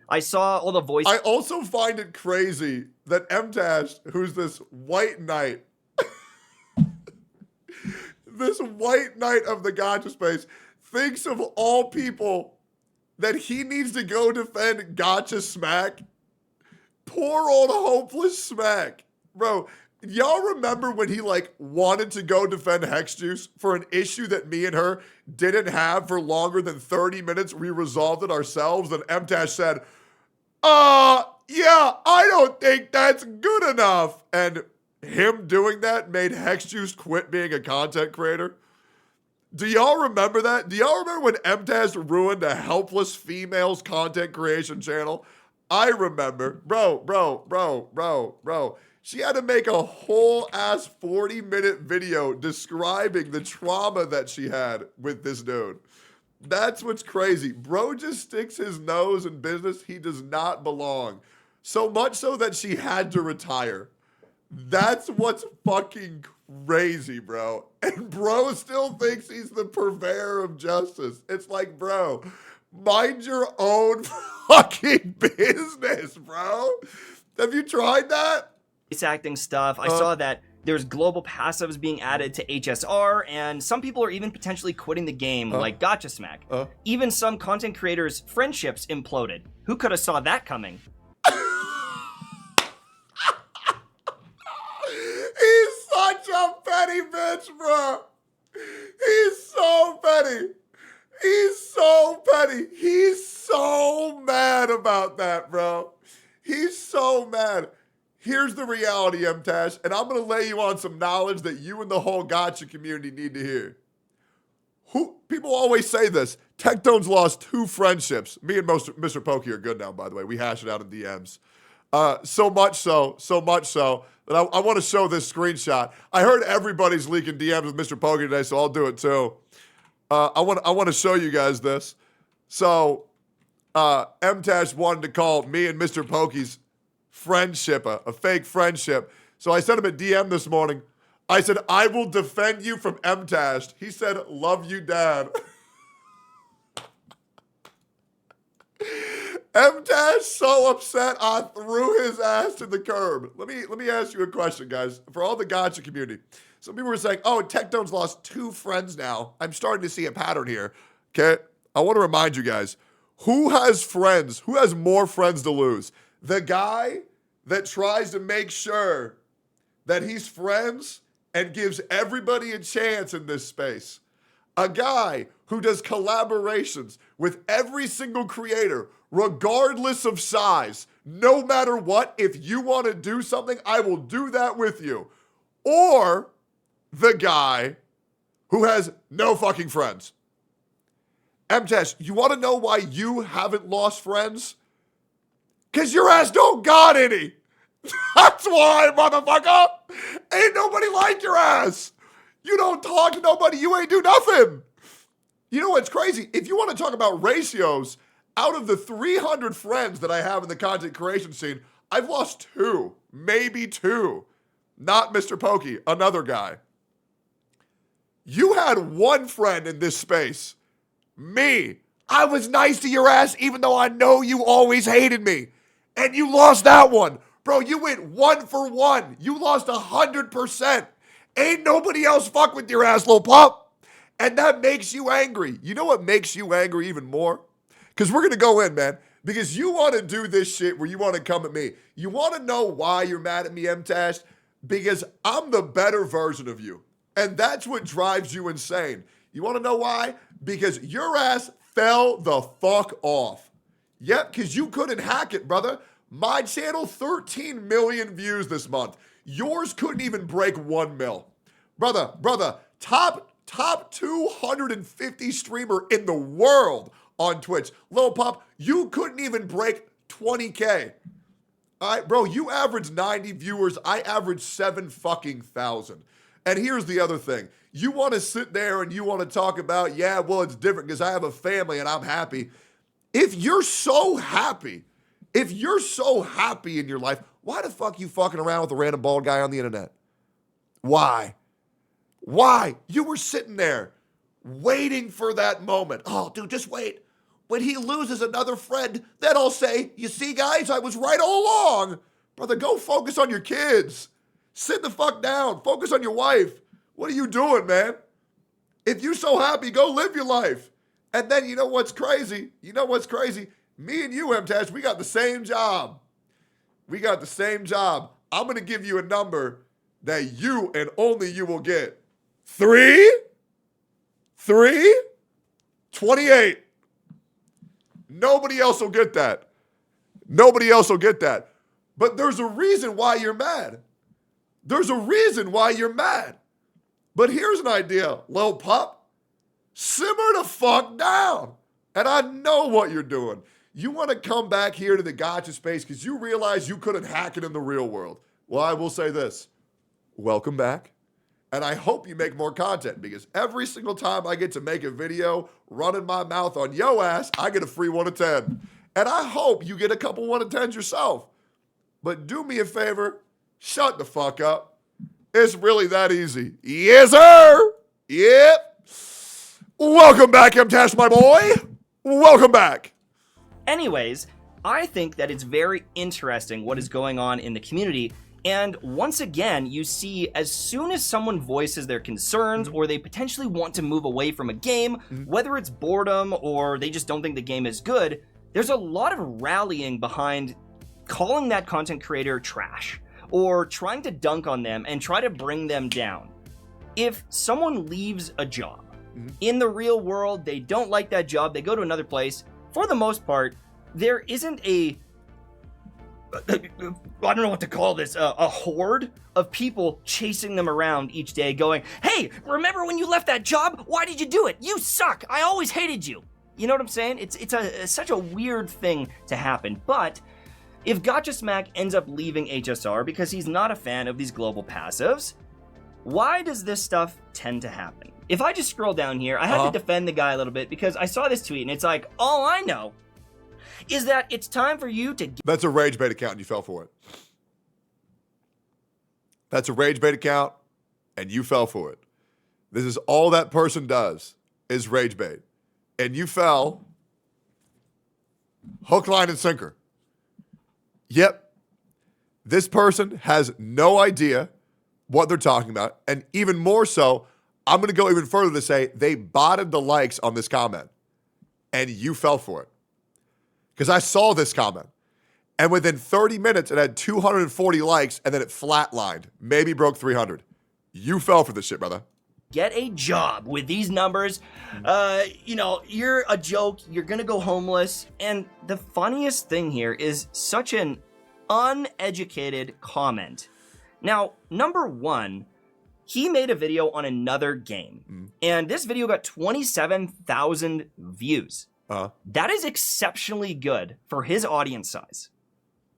[SPEAKER 2] I saw all the voices.
[SPEAKER 6] I also find it crazy that Mtashed, who's this white knight, this white knight of the gacha space, thinks of all people that he needs to go defend Gacha Smack. Poor old hopeless Smack. Bro, y'all remember when he like wanted to go defend Hex Juice for an issue that me and her didn't have for longer than 30 minutes? We resolved it ourselves. And Mtashed said, yeah, I don't think that's good enough. And him doing that made Hex Juice quit being a content creator. Do y'all remember that? Do y'all remember when Mtashed ruined a helpless female's content creation channel? I remember. Bro. She had to make a whole ass 40-minute video describing the trauma that she had with this dude. That's what's crazy. Bro just sticks his nose in business he does not belong. So much so that she had to retire. That's what's fucking crazy, bro. And bro still thinks he's the purveyor of justice. It's like, bro, mind your own fucking business, bro. Have you tried that?
[SPEAKER 2] Acting stuff. I saw that there's global passives being added to HSR, and some people are even potentially quitting the game, like Gacha Smack. Even some content creators' friendships imploded. Who could have saw that coming?
[SPEAKER 6] He's such a petty bitch, bro. He's so petty. He's so petty. He's so mad about that, bro. He's so mad. Here's the reality, Mtashed, and I'm going to lay you on some knowledge that you and the whole gacha community need to hear. People always say this. Tectone's lost 2 friendships. Me and Mr. Pokey are good now, by the way. We hash it out in DMs. So much so that I want to show this screenshot. I heard everybody's leaking DMs with Mr. Pokey today, so I'll do it too. I want to show you guys this. So Mtashed wanted to call me and Mr. Pokey's friendship a fake friendship. So I sent him a DM this morning. I said, I will defend you from Mtashed. He said, love you, Dad. Mtashed so upset I threw his ass to the curb. Let me ask you a question, guys. For all the gacha community, some people were saying, oh, Tectone's lost 2 friends now. I'm starting to see a pattern here. Okay? I want to remind you guys, who has friends? Who has more friends to lose? The guy that tries to make sure that he's friends and gives everybody a chance in this space. A guy who does collaborations with every single creator, regardless of size, no matter what. If you want to do something, I will do that with you. Or the guy who has no fucking friends. Mtashed, you want to know why you haven't lost friends? Because your ass don't got any. That's why, motherfucker. Ain't nobody like your ass. You don't talk to nobody. You ain't do nothing. You know what's crazy? If you want to talk about ratios, out of the 300 friends that I have in the content creation scene, I've lost 2, maybe 2. Not Mr. Pokey, another guy. You had 1 friend in this space. Me. I was nice to your ass even though I know you always hated me. And you lost that one. Bro, you went 1 for 1. You lost 100%. Ain't nobody else fuck with your ass, little pup. And that makes you angry. You know what makes you angry even more? Because we're going to go in, man. Because you want to do this shit where you want to come at me. You want to know why you're mad at me, Mtashed? Because I'm the better version of you. And that's what drives you insane. You want to know why? Because your ass fell the fuck off. Yep, because you couldn't hack it, brother. My channel, 13 million views this month. Yours couldn't even break 1 mil. Brother, top top 250 streamer in the world on Twitch. Lil Pop, you couldn't even break 20K. All right, bro, you average 90 viewers. I average 7,000. And here's the other thing. You want to sit there and you want to talk about, yeah, well, it's different because I have a family and I'm happy. If you're so happy in your life, why the fuck you fucking around with a random bald guy on the internet? Why? You were sitting there waiting for that moment. Oh, dude, just wait. When he loses another friend, then I'll say, you see, guys, I was right all along. Brother, go focus on your kids. Sit the fuck down. Focus on your wife. What are you doing, man? If you're so happy, go live your life. And then you know what's crazy? Me and you, Mtashed, we got the same job. I'm going to give you a number that you and only you will get. 28. Nobody else will get that. But there's a reason why you're mad. But here's an idea, Lil Pup. Simmer the fuck down. And I know what you're doing. You want to come back here to the gacha space because you realize you couldn't hack it in the real world. Well, I will say this. Welcome back. And I hope you make more content because every single time I get to make a video running my mouth on yo ass, I get a free 1 of 10. And I hope you get a couple 1 of 10s yourself. But do me a favor, shut the fuck up. It's really that easy. Yes, sir. Yep. Welcome back, Mtashed, my boy. Welcome back.
[SPEAKER 2] Anyways, I think that it's very interesting what is going on in the community. And once again, you see as soon as someone voices their concerns or they potentially want to move away from a game, whether it's boredom or they just don't think the game is good, there's a lot of rallying behind calling that content creator trash or trying to dunk on them and try to bring them down. If someone leaves a job in the real world, they don't like that job, they go to another place, for the most part, there isn't I don't know what to call this, a horde of people chasing them around each day going, hey, remember when you left that job? Why did you do it? You suck. I always hated you. You know what I'm saying? It's such a weird thing to happen. But if Gacha Smack ends up leaving HSR because he's not a fan of these global passives, why does this stuff tend to happen? If I just scroll down here, I had to defend the guy a little bit because I saw this tweet and it's like, all I know is that it's time for you to...
[SPEAKER 6] That's a rage bait account and you fell for it. That's a rage bait account and you fell for it. This is all that person does is rage bait. And you fell hook, line, and sinker. Yep. This person has no idea what they're talking about. And even more so, I'm going to go even further to say they botted the likes on this comment. And you fell for it. Because I saw this comment. And within 30 minutes, it had 240 likes, and then it flatlined. Maybe broke 300. You fell for this shit, brother.
[SPEAKER 2] Get a job with these numbers. You're a joke. You're going to go homeless. And the funniest thing here is such an uneducated comment. Now, number one, he made a video on another game. And this video got 27,000 views. That is exceptionally good for his audience size.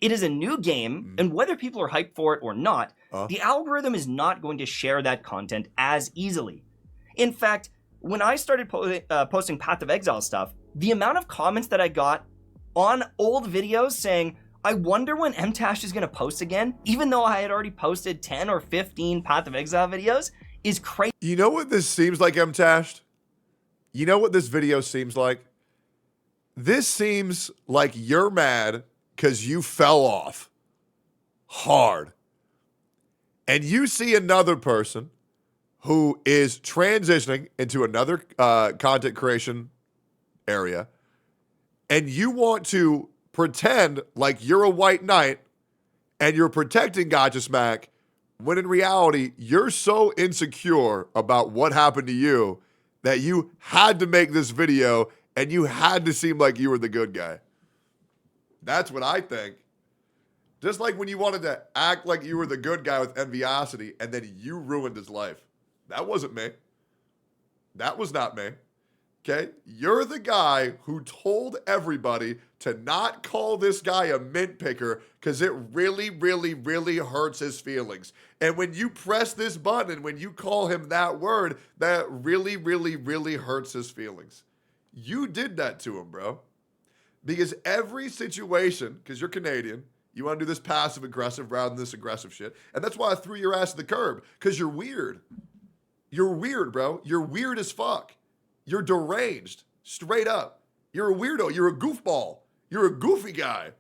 [SPEAKER 2] It is a new game, and whether people are hyped for it or not, the algorithm is not going to share that content as easily. In fact, when I started posting Path of Exile stuff, the amount of comments that I got on old videos saying, I wonder when Mtashed is going to post again, even though I had already posted 10 or 15 Path of Exile videos, is crazy.
[SPEAKER 6] You know what this seems like, Mtashed? You know what this video seems like? This seems like you're mad because you fell off hard. And you see another person who is transitioning into another content creation area, and you want to pretend like you're a white knight and you're protecting Gacha Smack, when in reality, you're so insecure about what happened to you that you had to make this video and you had to seem like you were the good guy. That's what I think. Just like when you wanted to act like you were the good guy with Enviosity and then you ruined his life. That wasn't me. That was not me. Okay? You're the guy who told everybody to not call this guy a mint picker because it really, really, really hurts his feelings. And when you press this button, when you call him that word, that really, really, really hurts his feelings. You did that to him, bro. Because every situation, because you're Canadian, you want to do this passive aggressive rather than this aggressive shit. And that's why I threw your ass to the curb, because you're weird. You're weird, bro. You're weird as fuck. You're deranged, straight up. You're a weirdo. You're a goofball. You're a goofy guy,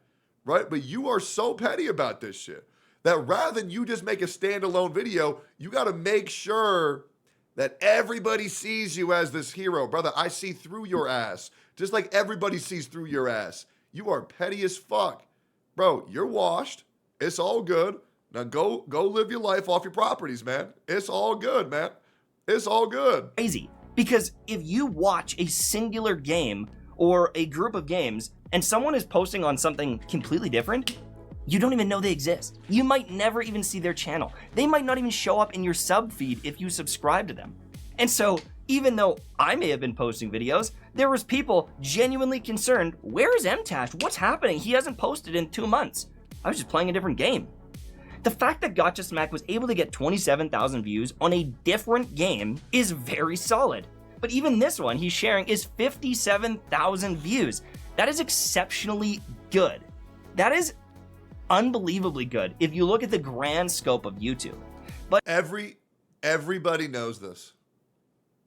[SPEAKER 6] right? But you are so petty about this shit that rather than you just make a standalone video, you got to make sure that everybody sees you as this hero. Brother, I see through your ass, just like everybody sees through your ass. You are petty as fuck. Bro, you're washed. It's all good. Now go live your life off your properties, man. It's all good, man. It's all good.
[SPEAKER 2] Crazy. Because if you watch a singular game or a group of games and someone is posting on something completely different, you don't even know they exist. You might never even see their channel. They might not even show up in your sub feed if you subscribe to them. And so, even though I may have been posting videos, there was people genuinely concerned, where is Mtashed? What's happening? He hasn't posted in 2 months. I was just playing a different game. The fact that Gacha Smack was able to get 27,000 views on a different game is very solid. But even this one he's sharing is 57,000 views. That is exceptionally good. That is unbelievably good if you look at the grand scope of YouTube. But
[SPEAKER 6] everybody knows this.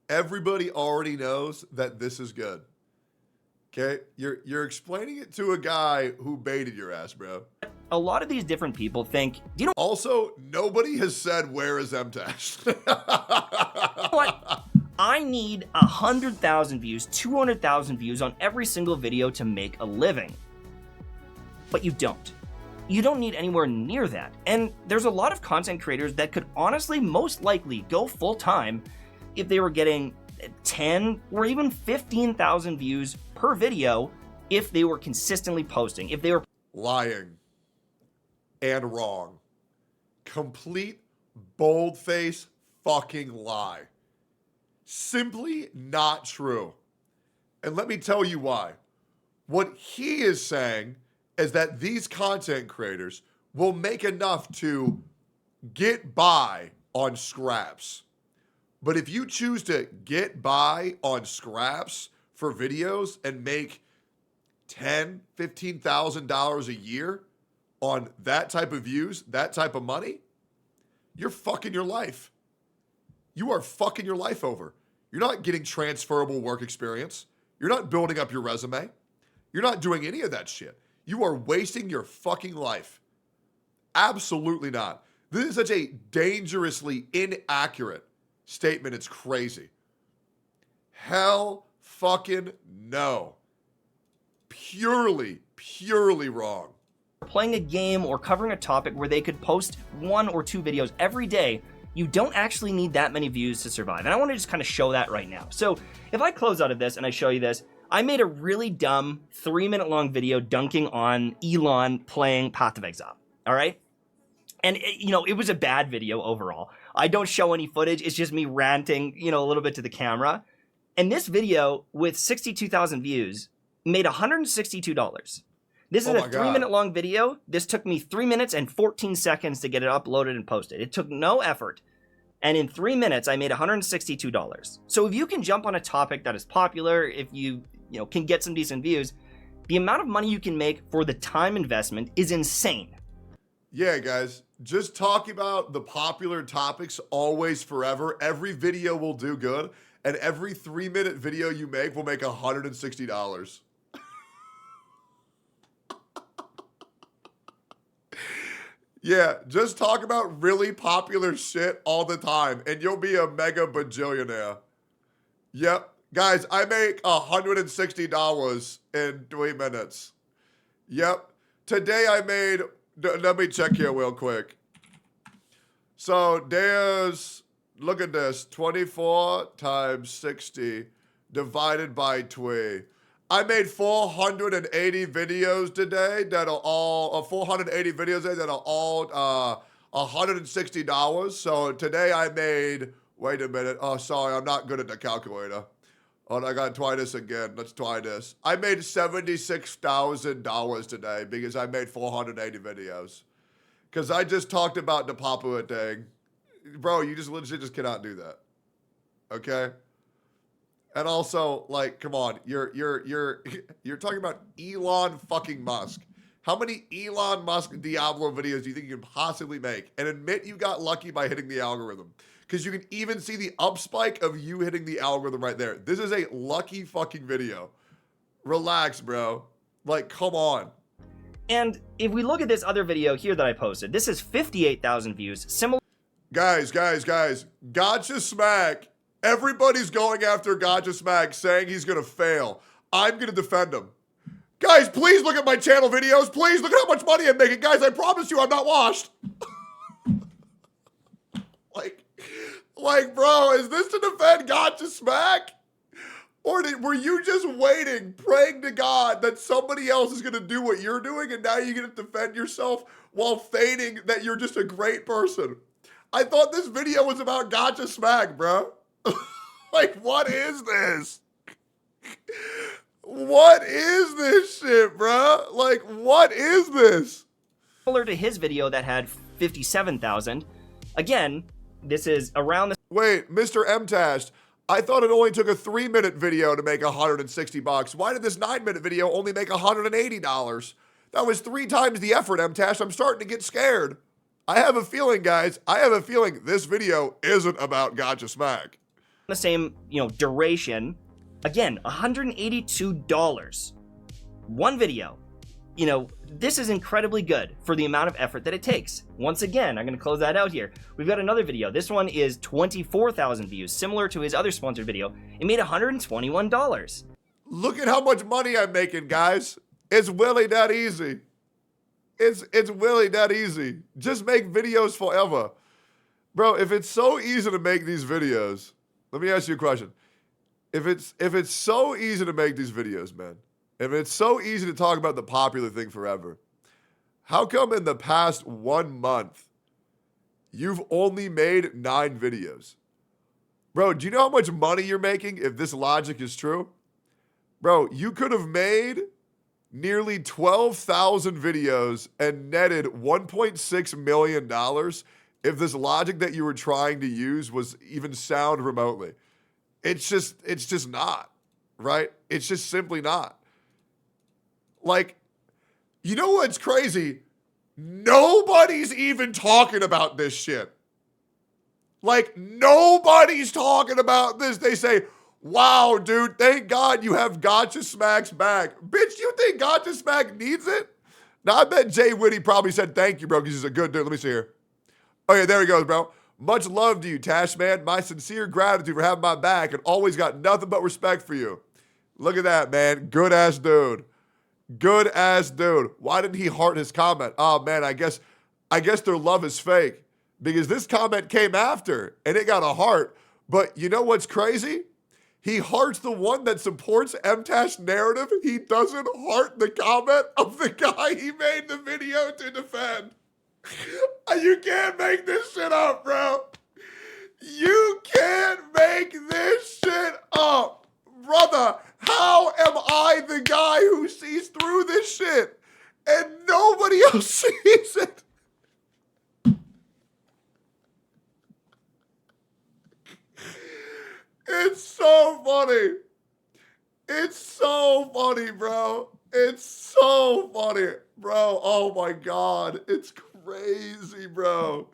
[SPEAKER 6] Everybody already knows that this is good. Okay? You're explaining it to a guy who baited your ass, bro.
[SPEAKER 2] A lot of these different people think,
[SPEAKER 6] Also, nobody has said, where is Mtashed?
[SPEAKER 2] What? I need 100,000 views, 200,000 views on every single video to make a living. But you don't. You don't need anywhere near that. And there's a lot of content creators that could honestly most likely go full time if they were getting 10 or even 15,000 views per video if they were consistently posting, if they were
[SPEAKER 6] lying and wrong. Complete bold-faced fucking lie. Simply not true. And let me tell you why. What he is saying is that these content creators will make enough to get by on scraps. But if you choose to get by on scraps for videos and make $10,000, $15,000 a year on that type of views, that type of money, you're fucking your life. You are fucking your life over. You're not getting transferable work experience. You're not building up your resume. You're not doing any of that shit. You are wasting your fucking life. Absolutely not. This is such a dangerously inaccurate statement. It's crazy. Hell fucking no. Purely wrong.
[SPEAKER 2] playing a game or covering a topic where they could post 1 or 2 videos every day, you don't actually need that many views to survive. And I want to just kind of show that right now. So if I close out of this and I show you this, I made a really dumb 3-minute long video dunking on Elon playing Path of Exile. All right. And it was a bad video overall. I don't show any footage. It's just me ranting, a little bit to the camera. And this video with 62,000 views made $162. This is a 3-minute long video. This took me 3 minutes and 14 seconds to get it uploaded and posted. It took no effort. And in 3 minutes, I made $162. So if you can jump on a topic that is popular, if you can get some decent views, the amount of money you can make for the time investment is insane.
[SPEAKER 6] Yeah, guys, just talk about the popular topics always forever. Every video will do good, and every 3-minute video you make will make $160. Yeah, just talk about really popular shit all the time, and you'll be a mega bajillionaire. Yep. Guys, I make $160 in 3 minutes. Yep. Today I made... Let me check here real quick. So there's... Look at this. 24 times 60 divided by 3. I made 480 videos today that are all... 480 videos today that are all $160. So today I made Wait a minute. Oh, sorry, I'm not good at the calculator. Oh, I gotta try this again. Let's try this. I made $76,000 today because I made 480 videos. Because I just talked about the popular thing. Bro, you just legit just cannot do that. Okay? And also, like, come on, you're talking about Elon fucking Musk. How many Elon Musk Diablo videos do you think you can possibly make? And admit you got lucky by hitting the algorithm. Because you can even see the up spike of you hitting the algorithm right there. This is a lucky fucking video. Relax, bro. Like, come on.
[SPEAKER 2] And if we look at this other video here that I posted, this is 58,000 views. Similar.
[SPEAKER 6] Guys. Gacha Smack. Everybody's going after Gacha Smack, saying he's going to fail. I'm going to defend him. Guys, please look at my channel videos. Please look at how much money I'm making. Guys, I promise you I'm not washed. Like, bro, is this to defend Gacha Smack? Or were you just waiting, praying to God that somebody else is going to do what you're doing, and now you're going to defend yourself while feigning that you're just a great person? I thought this video was about Gacha Smack, bro. Like, what is this? What is this shit, bro? Like, what is this?
[SPEAKER 2] Similar to his video that had 57,000. Again, this is around the...
[SPEAKER 6] Wait, Mr. Mtashed, I thought it only took a 3-minute video to make $160. Why did this 9-minute video only make $180? That was 3 times the effort, Mtashed. I'm starting to get scared. I have a feeling, guys, this video isn't about Gacha Smack.
[SPEAKER 2] The same, duration. Again, $182. One video. This is incredibly good for the amount of effort that it takes. Once again, I'm going to close that out here. We've got another video. This one is 24,000 views, similar to his other sponsored video. It made $121.
[SPEAKER 6] Look at how much money I'm making, guys. It's really that easy. It's really that easy. Just make videos forever. Bro, if it's so easy to make these videos, let me ask you a question. If it's so easy to make these videos, man, if it's so easy to talk about the popular thing forever, how come in the past 1 month, you've only made 9 videos? Bro, do you know how much money you're making if this logic is true? Bro, you could have made nearly 12,000 videos and netted $1.6 million if this logic that you were trying to use was even sound remotely. It's just not, right? It's just simply not. Like, you know what's crazy? Nobody's even talking about this shit. Like, nobody's talking about this. They say, wow, dude, thank God you have Gacha Smack's back. Bitch, you think Gacha Smack needs it? Now, I bet Jay Whitty probably said thank you, bro, because he's a good dude. Let me see here. Okay, there he goes, bro. Much love to you, Tash, man. My sincere gratitude for having my back and always got nothing but respect for you. Look at that, man. Good-ass dude. Good-ass dude. Why didn't he heart his comment? Oh, man, I guess their love is fake because this comment came after and it got a heart. But you know what's crazy? He hearts the one that supports Mtash's narrative. He doesn't heart the comment of the guy he made the video to defend. You can't make this shit up, bro. You can't make this shit up. Brother, how am I the guy who sees through this shit and nobody else sees it? It's so funny. It's so funny, bro. It's so funny, bro. Oh my God. It's crazy, bro.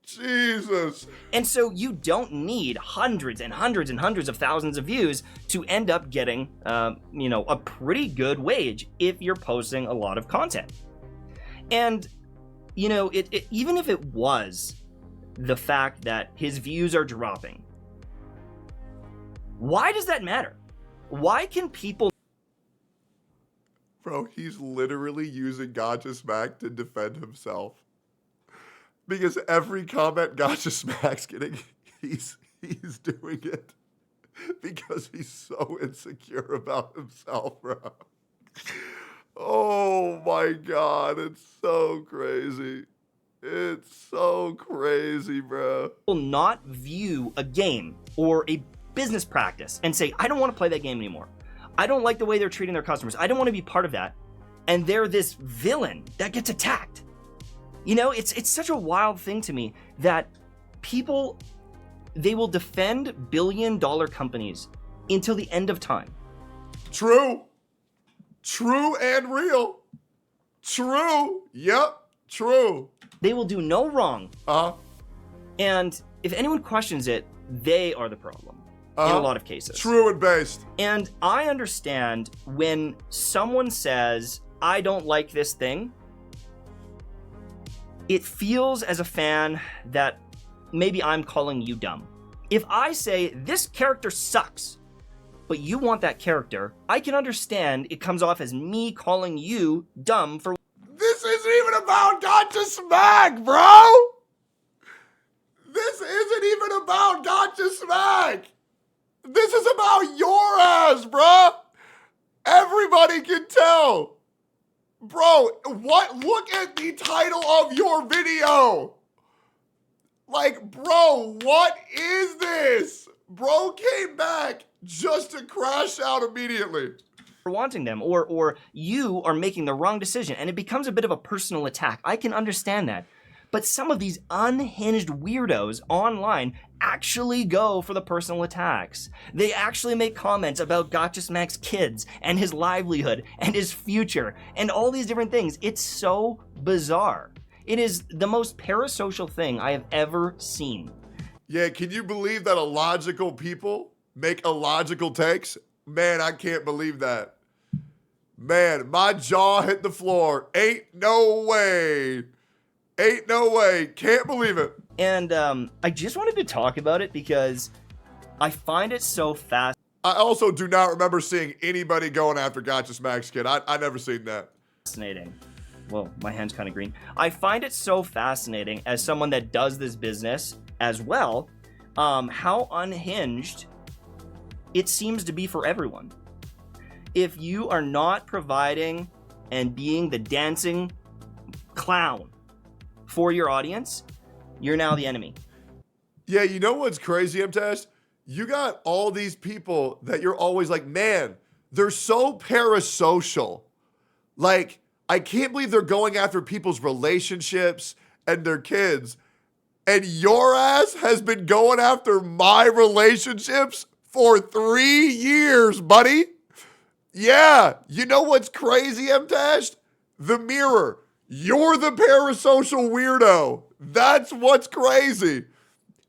[SPEAKER 6] Jesus.
[SPEAKER 2] And so you don't need hundreds and hundreds and hundreds of thousands of views to end up getting, a pretty good wage if you're posting a lot of content. And, even if it was the fact that his views are dropping, why does that matter? Why can people...
[SPEAKER 6] Bro, he's literally using Gacha Smack to defend himself. Because every comment Gacha Smack's getting, he's doing it because he's so insecure about himself, bro. Oh my God, it's so crazy. It's so crazy, bro.
[SPEAKER 2] Will not view a game or a business practice and say, I don't want to play that game anymore. I don't like the way they're treating their customers. I don't want to be part of that. And they're this villain that gets attacked. You know, it's such a wild thing to me that people, they will defend billion-dollar companies until the end of time.
[SPEAKER 6] True. True and real. True. Yep. True.
[SPEAKER 2] They will do no wrong. And if anyone questions it, they are the problem in a lot of cases.
[SPEAKER 6] True and based.
[SPEAKER 2] And I understand when someone says, I don't like this thing, it feels as a fan that maybe I'm calling you dumb. If I say, this character sucks, but you want that character, I can understand it comes off as me calling you dumb for...
[SPEAKER 6] This isn't even about Gacha Smack, bro! This isn't even about Gacha Smack! This is about your ass, bro! Everybody can tell! Bro, what? Look at the title of your video! Like, bro, what is this? Bro came back just to crash out immediately.
[SPEAKER 2] For wanting them, or you are making the wrong decision, and it becomes a bit of a personal attack. I can understand that. But some of these unhinged weirdos online actually go for the personal attacks. They actually make comments about Gacha Smack's kids and his livelihood and his future and all these different things. It's so bizarre. It is the most parasocial thing I have ever seen.
[SPEAKER 6] Yeah, can you believe that illogical people make illogical takes? Man, I can't believe that. Man, my jaw hit the floor. Ain't no way. Ain't no way. Can't believe it.
[SPEAKER 2] And I just wanted to talk about it because I find it so fast.
[SPEAKER 6] I also do not remember seeing anybody going after Gacha Smack's kid. I never seen that.
[SPEAKER 2] Fascinating. Well, my hand's kind of green. I find it so fascinating as someone that does this business as well, how unhinged it seems to be for everyone. If you are not providing and being the dancing clown for your audience, you're now the enemy.
[SPEAKER 6] Yeah, you know what's crazy, Mtashed? You got all these people that you're always like, man, they're so parasocial. Like, I can't believe they're going after people's relationships and their kids. And your ass has been going after my relationships for 3 years, buddy. Yeah, you know what's crazy, Mtashed? The mirror. You're the parasocial weirdo. That's what's crazy.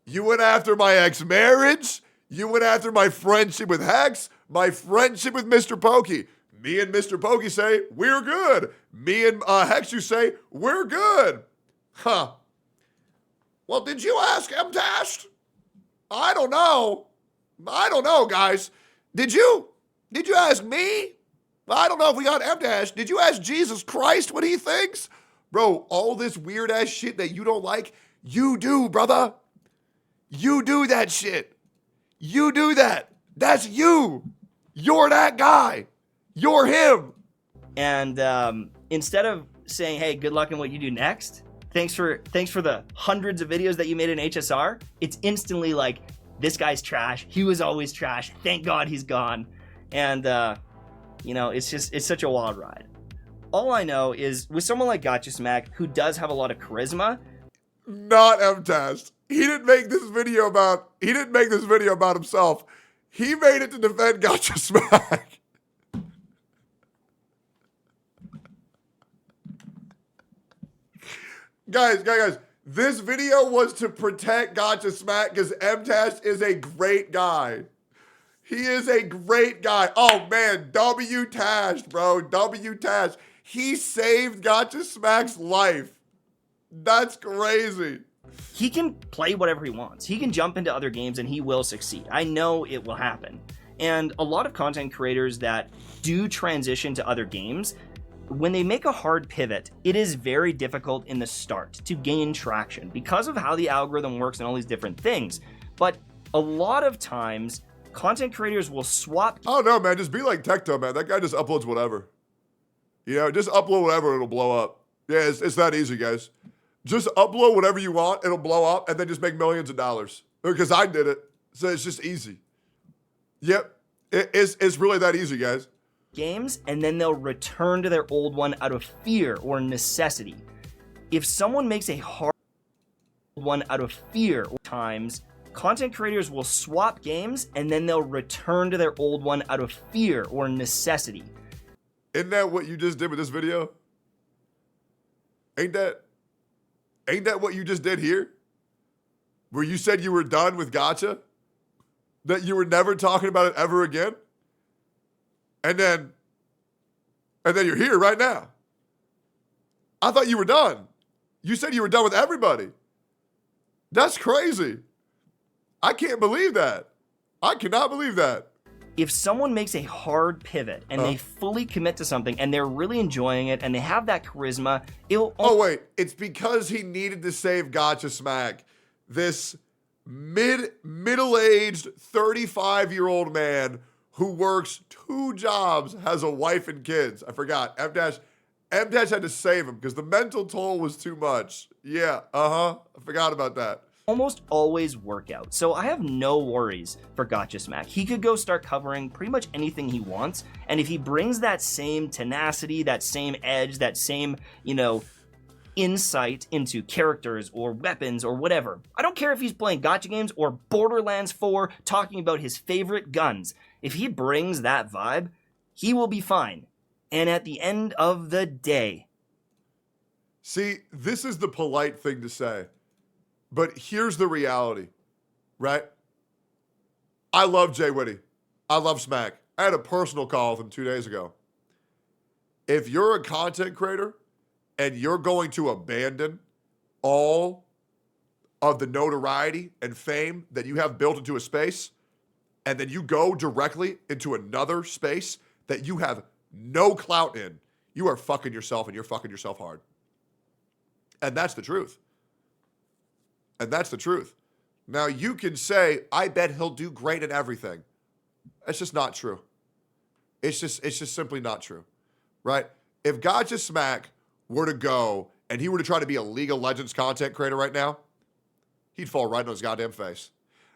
[SPEAKER 6] You went after my ex-marriage. You went after my friendship with Hex, my friendship with Mr. Pokey. Me and Mr. Pokey say, we're good. Me and Hex, you say, we're good. Huh. Well, did you ask Mtashed? I don't know. I don't know, guys. Did you ask me? I don't know if we got Mtashed. Did you ask Jesus Christ what he thinks? Bro, all this weird ass shit that you don't like, you do, brother. You do that shit. You do that. That's you. You're that guy. You're him.
[SPEAKER 2] And instead of saying, hey, good luck in what you do next, thanks for the hundreds of videos that you made in HSR, it's instantly like, this guy's trash. He was always trash. Thank God he's gone. And, you know, it's such a wild ride. All I know is with someone like Gacha Smack, who does have a lot of charisma.
[SPEAKER 6] Not Mtashed. He didn't make this video about himself. He made it to defend Gacha Smack. Guys, this video was to protect Gacha Smack because Mtashed is a great guy. He is a great guy. Oh man, W-Tashed, bro. W-Tashed. He saved Gacha Smack's life. That's crazy.
[SPEAKER 2] He can play whatever he wants. He can jump into other games and he will succeed. I know it will happen. And a lot of content creators that do transition to other games, when they make a hard pivot, it is very difficult in the start to gain traction because of how the algorithm works and all these different things. But a lot of times, content creators will swap.
[SPEAKER 6] Oh no, man, just be like Tectone, man. That guy just uploads whatever. You know, just upload whatever, it'll blow up. Yeah, it's that easy, guys. Just upload whatever you want. It'll blow up and then just make millions of dollars. Because I did it. So it's just easy. Yep. It's really that easy, guys.
[SPEAKER 2] Games, and then they'll return to their old one out of fear or necessity. If someone makes a hard one out of fear or times, content creators will swap games and then they'll return to their old one out of fear or necessity.
[SPEAKER 6] Isn't that what you just did with this video? Ain't that what you just did here? Where you said you were done with Gacha? That you were never talking about it ever again? And then you're here right now. I thought you were done. You said you were done with everybody. That's crazy. I can't believe that. I cannot believe that.
[SPEAKER 2] If someone makes a hard pivot and they fully commit to something and they're really enjoying it and they have that charisma, it'll...
[SPEAKER 6] Oh, wait. It's because he needed to save Gacha Smack. This middle-aged 35-year-old man who works 2 jobs, has a wife and kids. I forgot. Mtashed had to save him because the mental toll was too much. Yeah, I forgot about that.
[SPEAKER 2] Almost always work out. So I have no worries for Gacha Smack. He could go start covering pretty much anything he wants. And if he brings that same tenacity, that same edge, that same, insight into characters or weapons or whatever. I don't care if he's playing Gacha games or Borderlands 4 talking about his favorite guns. If he brings that vibe, he will be fine. And at the end of the day...
[SPEAKER 6] See, this is the polite thing to say. But here's the reality, right? I love Jay Whitty. I love Smack. I had a personal call with him 2 days ago. If you're a content creator and you're going to abandon all of the notoriety and fame that you have built into a space, and then you go directly into another space that you have no clout in, you are fucking yourself, and you're fucking yourself hard. And that's the truth. And that's the truth. Now, you can say, I bet he'll do great at everything. That's just not true. It's just simply not true, right? If Gacha Smack were to go and he were to try to be a League of Legends content creator right now, he'd fall right on his goddamn face.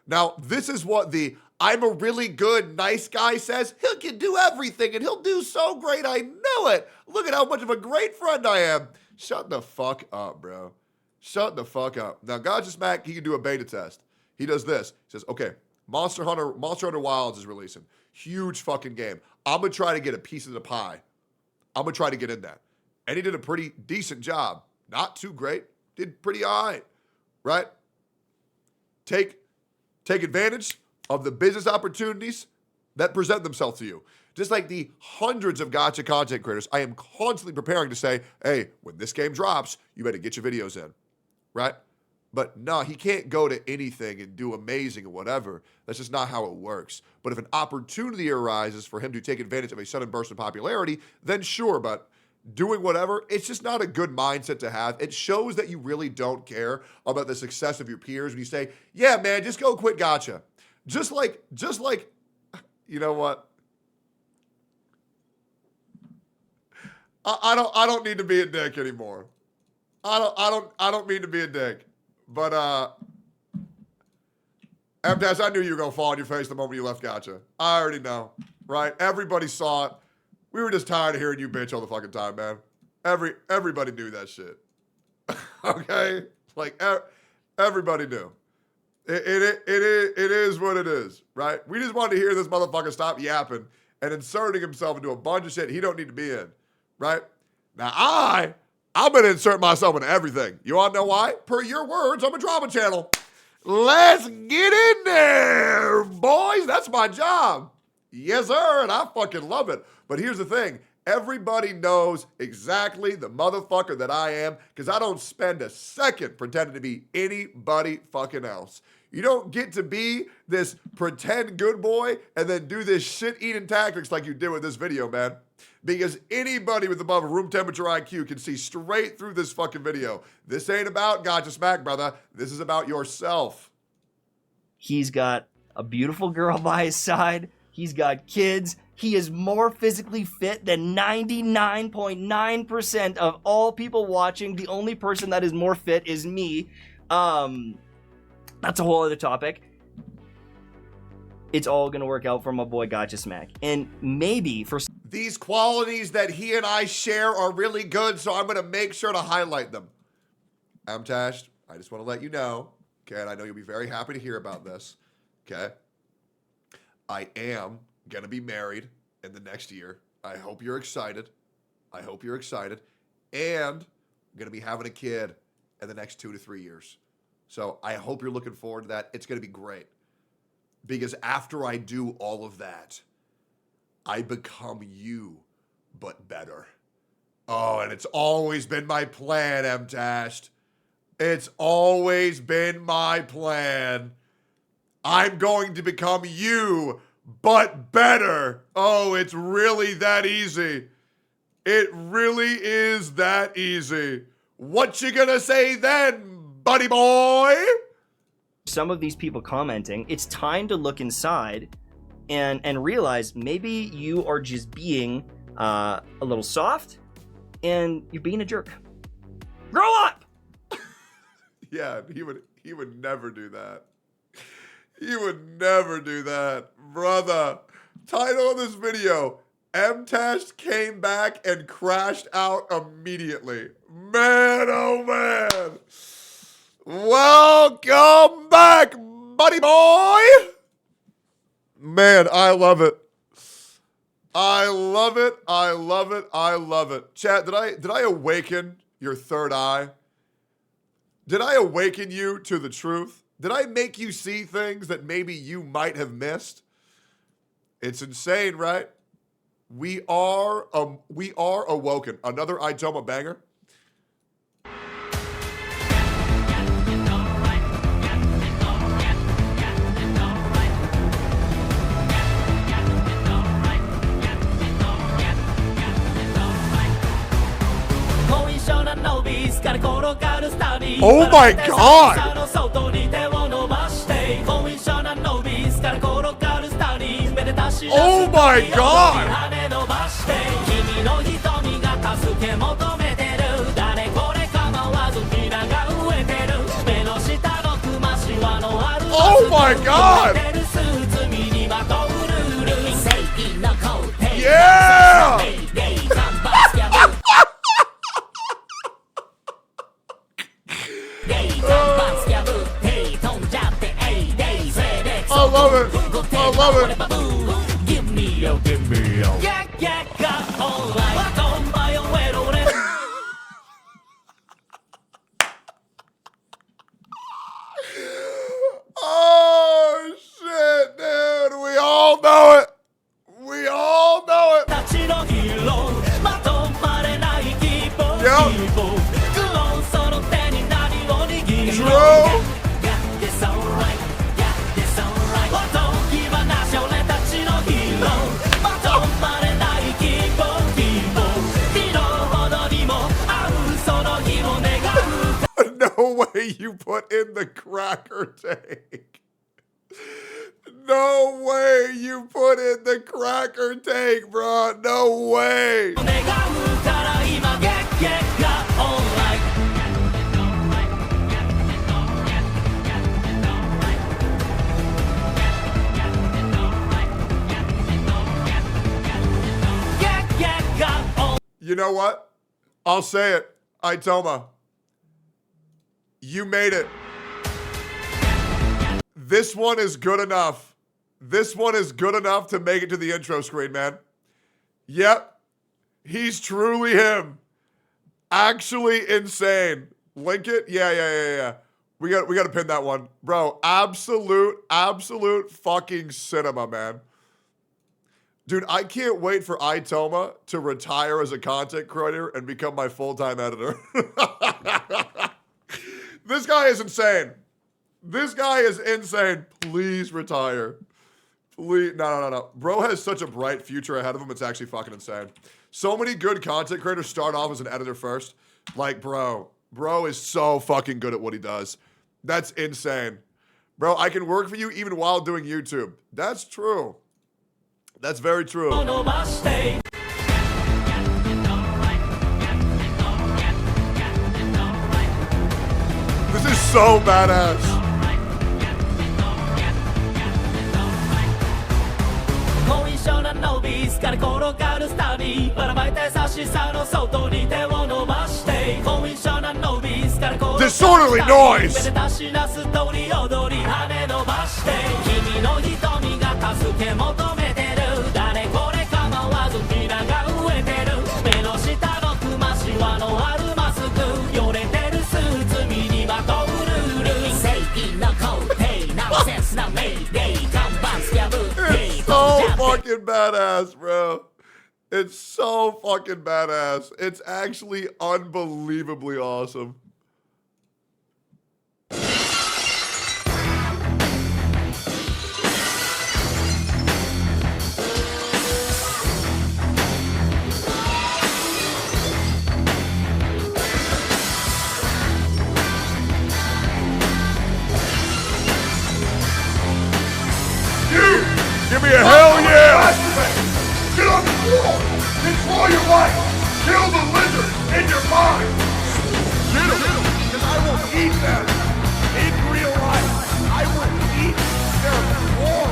[SPEAKER 6] Now, this is what the I'm a really good, nice guy says. He can do everything and he'll do so great. I know it. Look at how much of a great friend I am. Shut the fuck up, bro. Shut the fuck up. Now, Gacha Smack, he can do a beta test. He does this. He says, okay, Monster Hunter Wilds is releasing. Huge fucking game. I'm going to try to get a piece of the pie. I'm going to try to get in that. And he did a pretty decent job. Not too great. Did pretty all right? Take advantage of the business opportunities that present themselves to you. Just like the hundreds of Gacha content creators, I am constantly preparing to say, hey, when this game drops, you better get your videos in, right? But no, he can't go to anything and do amazing or whatever. That's just not how it works. But if an opportunity arises for him to take advantage of a sudden burst of popularity, then sure, but doing whatever, it's just not a good mindset to have. It shows that you really don't care about the success of your peers when you say, yeah, man, just go quit Gacha. Just like, you know what? I don't need to be a dick anymore. I don't mean to be a dick. But Mtashed, I knew you were gonna fall on your face the moment you left Gacha. I already know, right? Everybody saw it. We were just tired of hearing you bitch all the fucking time, man. Everybody knew that shit. Okay? Like everybody knew. It is what it is, right? We just wanted to hear this motherfucker stop yapping and inserting himself into a bunch of shit he don't need to be in, right? Now I'm gonna insert myself into everything. You wanna know why? Per your words, I'm a drama channel. Let's get in there, boys. That's my job. Yes, sir, and I fucking love it. But here's the thing. Everybody knows exactly the motherfucker that I am because I don't spend a second pretending to be anybody fucking else. You don't get to be this pretend good boy and then do this shit-eating tactics like you did with this video, man. Because anybody with above a room temperature IQ can see straight through this fucking video. This ain't about Gacha Smack, brother. This is about yourself.
[SPEAKER 2] He's got a beautiful girl by his side. He's got kids. He is more physically fit than 99.9% of all people watching. The only person that is more fit is me. That's a whole other topic. It's all gonna work out for my boy Gacha Smack. And maybe for
[SPEAKER 6] these qualities that he and I share are really good, so I'm gonna make sure to highlight them. Mtashed, I just want to let you know, okay, and I know you'll be very happy to hear about this, okay? I am gonna be married in the next year. I hope you're excited. I hope you're excited. And I'm gonna be having a kid in the next 2 to 3 years. So I hope you're looking forward to that. It's gonna be great. Because after I do all of that, I become you, but better. Oh, and it's always been my plan, Mtashed. It's always been my plan. I'm going to become you, but better. Oh, it's really that easy. It really is that easy. What you gonna say then, buddy boy?
[SPEAKER 2] some of these people commenting, it's time to look inside and realize maybe you are just being a little soft and you're being a jerk. Grow up!
[SPEAKER 6] Yeah, he would never do that. He would never do that. Brother, title of this video, Mtashed came back and crashed out immediately. Man, oh man. Welcome back, buddy boy. Man, I love it. I love it. I love it. I love it. Chat, did I awaken your third eye? Did I awaken you to the truth? Did I make you see things that maybe you might have missed? It's insane, right? We are awoken. Another Itoma banger. Oh my god! Oh my god! Oh my god! Yeah! I love it. I love it. Give me yo. Oh shit, dude. We all know it. We all know it. Yep. True. No way you put in the cracker tank. No way you put in the cracker tank, bro. No way. You know what? I'll say it. Itoma. You made it. This one is good enough. This one is good enough to make it to the intro screen, man. Yep. He's truly him. Actually insane. Link it? Yeah. We got to pin that one. Bro, absolute fucking cinema, man. Dude, I can't wait for Itoma to retire as a content creator and become my full-time editor. This guy is insane. This guy is insane. Please retire. Please. No. Bro has such a bright future ahead of him. It's actually fucking insane. So many good content creators start off as an editor first. Like, bro is so fucking good at what he does. That's insane. Bro, I can work for you even while doing YouTube. That's true. That's very true. This is so badass. Disorderly noise! It's so fucking badass, bro. It's so fucking badass. It's actually unbelievably awesome. Give me a hell yeah!
[SPEAKER 25] Get on the floor! Control your life! Kill the lizard in your mind! Get them! Because I will eat them! In real life! I will eat their floor!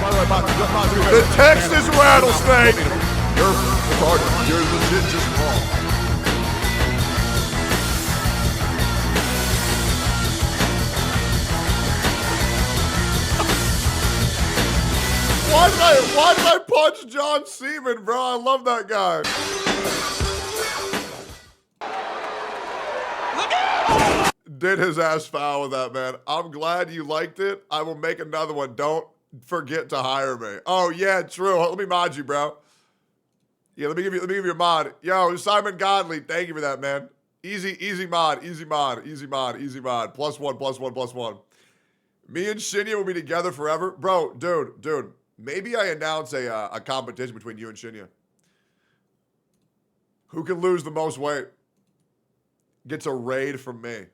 [SPEAKER 6] By the way, the Texas rattlesnake! You're retarded. You're legit just wrong. Why did I punch John Seaman, bro? I love that guy. Did his ass foul with that, man. I'm glad you liked it. I will make another one. Don't forget to hire me. Oh yeah, true. Let me mod you, bro. Yeah, let me give you a mod. Yo, Simon Godley, thank you for that, man. Easy mod. Plus one. Me and Shinya will be together forever. Bro, dude. Maybe I announce a competition between you and Shinya. Who can lose the most weight gets a raid from me.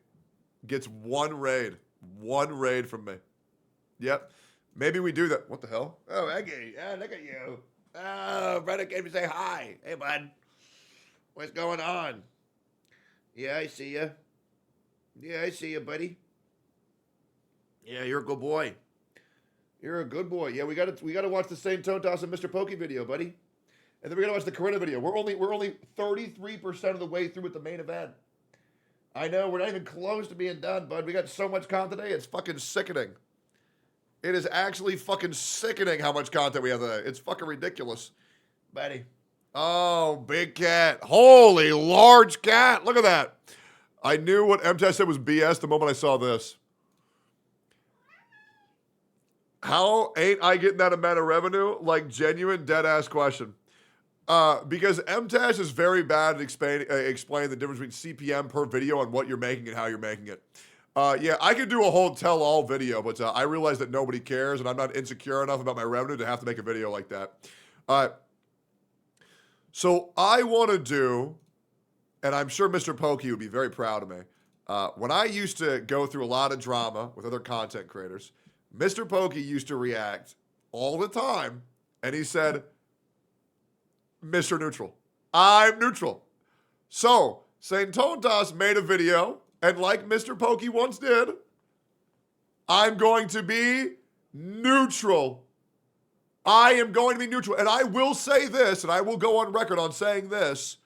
[SPEAKER 6] Gets one raid. One raid from me. Yep. Maybe we do that. What the hell? Oh, Eggy. Oh, look at you. Oh, brother came to say hi. Hey, bud. What's going on? Yeah, I see you. Yeah, I see you, buddy. Yeah, you're a good boy. You're a good boy. Yeah, we gotta watch the St. Tontas and Mr. Pokey video, buddy. And then we gotta watch the Corinna video. We're only 33% of the way through with the main event. I know, we're not even close to being done, bud. We got so much content today, it's fucking sickening. It is actually fucking sickening how much content we have today. It's fucking ridiculous. Buddy. Oh, big cat. Holy large cat. Look at that. I knew what Mtashed said was BS the moment I saw this. How ain't I getting that amount of revenue? Like, genuine, dead-ass question. Because Mtashed is very bad at explaining the difference between CPM per video and what you're making and how you're making it. Yeah, I could do a whole tell-all video, but I realize that nobody cares, and I'm not insecure enough about my revenue to have to make a video like that. So I want to do, and I'm sure Mr. Pokey would be very proud of me, when I used to go through a lot of drama with other content creators, Mr. Pokey used to react all the time, and he said, Mr. Neutral. I'm neutral. So, St. Tontas made a video, and like Mr. Pokey once did, I'm going to be neutral. I am going to be neutral. And I will say this, and I will go on record on saying this,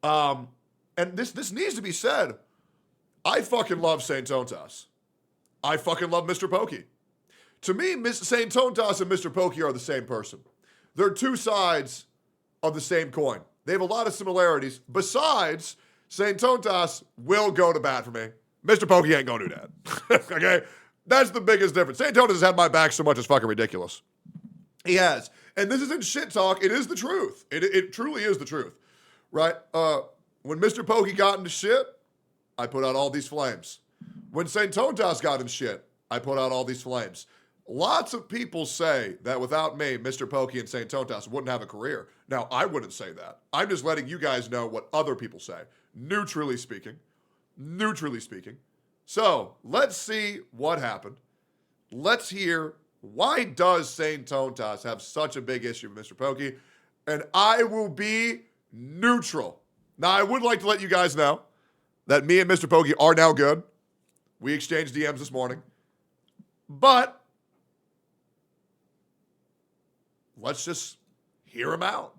[SPEAKER 6] and this needs to be said. I fucking love St. Tontas. I fucking love Mr. Pokey. To me, St. Tontas and Mr. Pokey are the same person. They're two sides of the same coin. They have a lot of similarities. Besides, St. Tontas will go to bat for me. Mr. Pokey ain't gonna do that. Okay? That's the biggest difference. St. Tontas has had my back so much it's fucking ridiculous. He has. And this isn't shit talk. It is the truth. It truly is the truth. Right? When Mr. Pokey got into shit, I put out all these flames. When St. Tontas got in shit, I put out all these flames. Lots of people say that without me, Mr. Pokey and St. Tontas wouldn't have a career. Now, I wouldn't say that. I'm just letting you guys know what other people say. Neutrally speaking. So, let's see what happened. Let's hear Why does Saint Tontas have such a big issue with Mr. Pokey? And I will be neutral. Now, I would like to let you guys know that me and Mr. Pokey are now good. We exchanged DMs this morning. But let's just hear him out.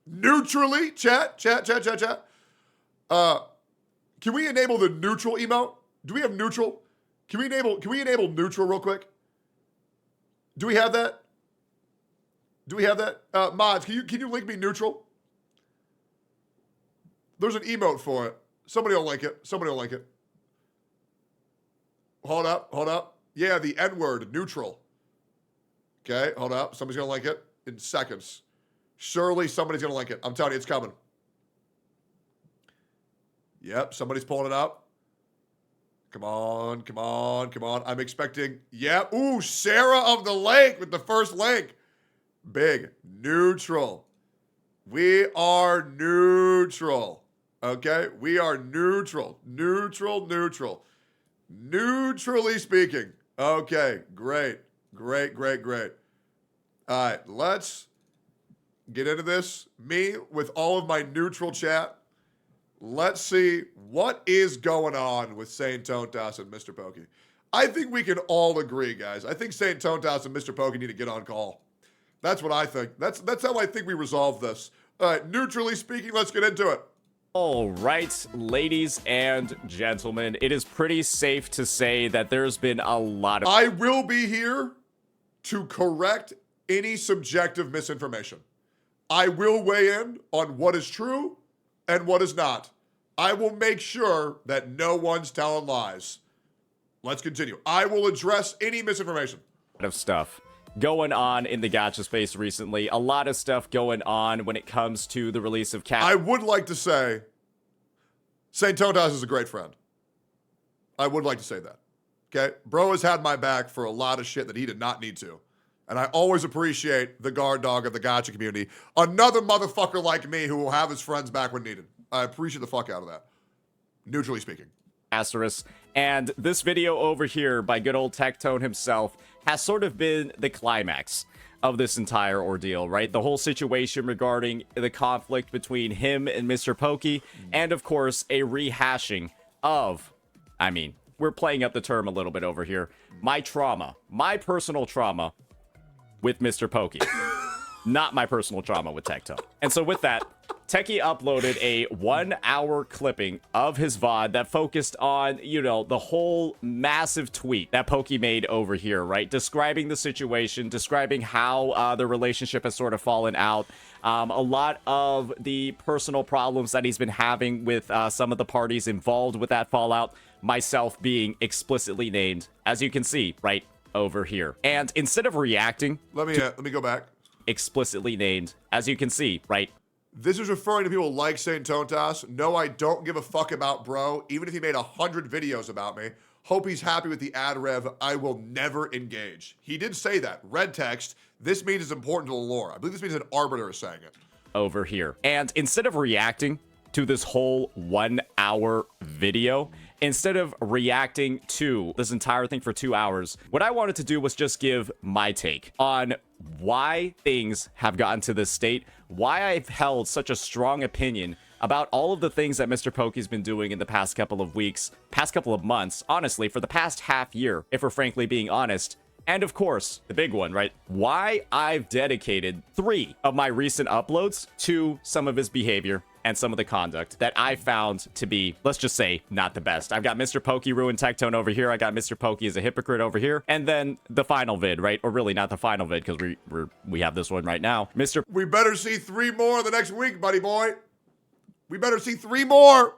[SPEAKER 6] Neutrally, chat. Can we enable the neutral emote? Do we have neutral? Can we enable neutral real quick? Do we have that? Mods, can you link me neutral? There's an emote for it. Somebody will link it. Hold up. Yeah, the N-word, neutral. Okay, hold up. Somebody's going to link it in seconds. Surely somebody's going to link it. I'm telling you, it's coming. Yep, somebody's pulling it up. Come on. I'm expecting, yep. Ooh, Sarah of the Lake with the first link. Big. Neutral. We are neutral. Okay? We are neutral. Neutrally speaking. Okay, great. All right, let's get into this. Me with all of my neutral chat. Let's see what is going on with Saint Tontas and Mr. Pokey. I think we can all agree, guys. I think Saint Tontas and Mr. Pokey need to get on call. That's what I think. That's how I think we resolve this. All right, neutrally speaking, let's get into it.
[SPEAKER 14] All right, ladies and gentlemen, it is pretty safe to say that there's been a lot of...
[SPEAKER 6] I will be here to correct any subjective misinformation. I will weigh in on what is true and what is not. I will make sure that no one's telling lies. Let's continue. I will address any misinformation.
[SPEAKER 14] Of stuff going on in the gacha space recently. A lot of stuff going on when it comes to the release of
[SPEAKER 6] I would like to say Saint Tontas is a great friend. I would like to say that. Okay? Bro has had my back for a lot of shit that he did not need to. And I always appreciate the guard dog of the gacha community. Another motherfucker like me who will have his friends back when needed. I appreciate the fuck out of that. Neutrally speaking.
[SPEAKER 14] Asterisk. And this video over here by good old Tectone himself has sort of been the climax of this entire ordeal, right? The whole situation regarding the conflict between him and Mr. Pokey, and of course, a rehashing of, I mean, we're playing up the term a little bit over here, my trauma, my personal trauma with Mr. Pokey. Not my personal trauma with Tectone. And so with that, Techie uploaded a 1-hour clipping of his VOD that focused on, you know, the whole massive tweet that Pokey made over here, right? Describing the situation, describing how the relationship has sort of fallen out. A lot of the personal problems that he's been having with some of the parties involved with that fallout, myself being explicitly named, as you can see, right over here. And instead of reacting...
[SPEAKER 6] Let me go back.
[SPEAKER 14] Explicitly named, as you can see, right?
[SPEAKER 6] This is referring to people like Saint Tontas. No, I don't give a fuck about bro, even if he made 100 videos about me. Hope he's happy with the ad rev. I will never engage. He did say that. Red text. This means it's important to the lore. I believe this means an arbiter is saying it.
[SPEAKER 14] Over here. And instead of reacting to this whole 1-hour video, instead of reacting to this entire thing for 2 hours, what I wanted to do was just give my take on why things have gotten to this state, why I've held such a strong opinion about all of the things that Mr. Pokey's been doing in the past couple of weeks, past couple of months, honestly, for the past half year, if we're frankly being honest. And of course, the big one, right? Why I've dedicated 3 of my recent uploads to some of his behavior and some of the conduct that I found to be, let's just say, not the best. I've got Mr. Pokey ruined Tectone over here. I got Mr. Pokey as a hypocrite over here. And then the final vid, right? Or really not the final vid, because we have this one right now.
[SPEAKER 6] We better see 3 more the next week, buddy boy. We better see 3 more.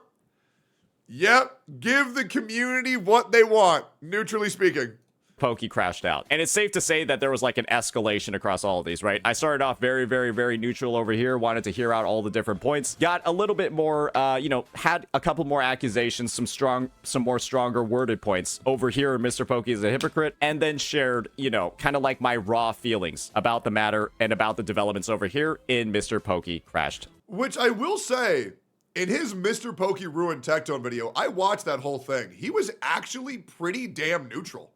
[SPEAKER 6] Yep. Give the community what they want, neutrally speaking.
[SPEAKER 14] Pokey crashed out. And it's safe to say that there was like an escalation across all of these, right? I started off very, very, very neutral over here, wanted to hear out all the different points, got a little bit more, you know, had a couple more accusations, some more stronger worded points over here. Mr. Pokey is a hypocrite, and then shared, you know, kind of like my raw feelings about the matter and about the developments over here in Mr. Pokey crashed.
[SPEAKER 6] Which I will say, in his Mr. Pokey ruined Tectone video, I watched that whole thing. He was actually pretty damn neutral.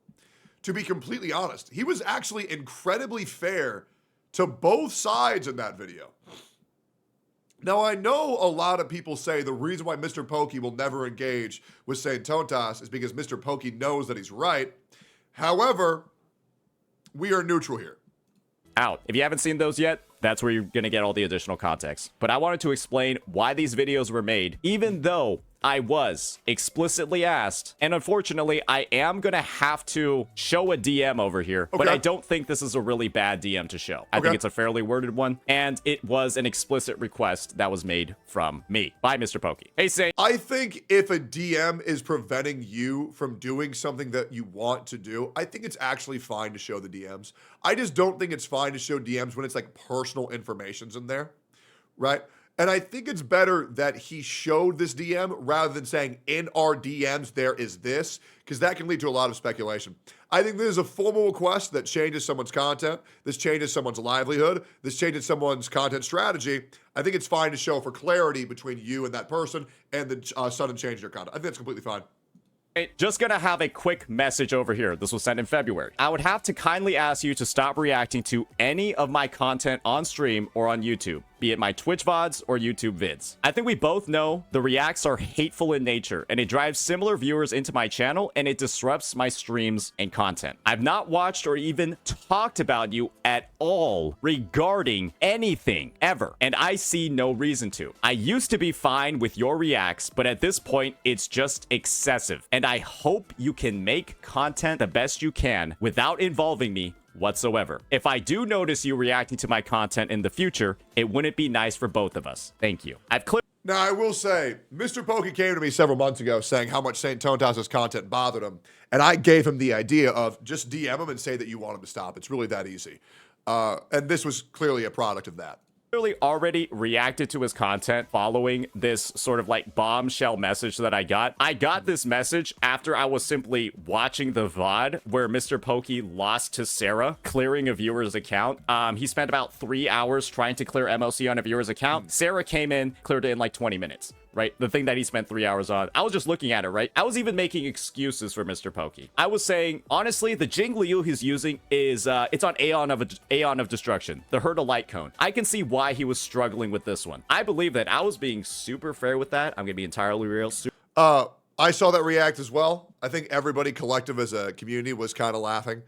[SPEAKER 6] to be completely honest. He was actually incredibly fair to both sides in that video. Now, I know a lot of people say the reason why Mr. Pokey will never engage with Saint Tontas is because Mr. Pokey knows that he's right. However, we are neutral here.
[SPEAKER 14] Out. If you haven't seen those yet, that's where you're going to get all the additional context. But I wanted to explain why these videos were made, even though I was explicitly asked, and unfortunately, I am going to have to show a DM over here, but I don't think this is a really bad DM to show. I think it's a fairly worded one, and it was an explicit request that was made from me by Mr. Pokey. Hey, Saint.
[SPEAKER 6] I think if a DM is preventing you from doing something that you want to do, I think it's actually fine to show the DMs. I just don't think it's fine to show DMs when it's like personal information's in there, right? And I think it's better that he showed this DM rather than saying, in our DMs, there is this, because that can lead to a lot of speculation. I think this is a formal request that changes someone's content. This changes someone's livelihood. This changes someone's content strategy. I think it's fine to show for clarity between you and that person and the sudden change in your content. I think that's completely fine.
[SPEAKER 14] Just gonna have a quick message over here. This was sent in February. I would have to kindly ask you to stop reacting to any of my content on stream or on YouTube, be it my Twitch VODs or YouTube vids. I think we both know the reacts are hateful in nature, and it drives similar viewers into my channel, and it disrupts my streams and content. I've not watched or even talked about you at all regarding anything ever, and I see no reason to. I used to be fine with your reacts, but at this point, it's just excessive, and I hope you can make content the best you can without involving me whatsoever. If I do notice you reacting to my content in the future, it wouldn't be nice for both of us. Thank you.
[SPEAKER 6] Now, I will say, Mr. Pokey came to me several months ago saying how much Saint Tontas' content bothered him, and I gave him the idea of just DM him and say that you want him to stop. It's really that easy. And this was clearly a product of that.
[SPEAKER 14] Clearly already reacted to his content following this sort of like bombshell message that I got. I got this message after I was simply watching the VOD where Mr. Pokey lost to Sarah, clearing a viewer's account. He spent about 3 hours trying to clear MOC on a viewer's account. Sarah came in, cleared it in like 20 minutes. Right? The thing that he spent 3 hours on. I was just looking at it, right? I was even making excuses for Mr. Pokey. I was saying, honestly, the Jing Liu he's using is, it's on Aeon of Destruction, the Hurdle Light Cone. I can see why he was struggling with this one. I believe that I was being super fair with that. I'm gonna be entirely real.
[SPEAKER 6] I saw that react as well. I think everybody collective as a community was kind of laughing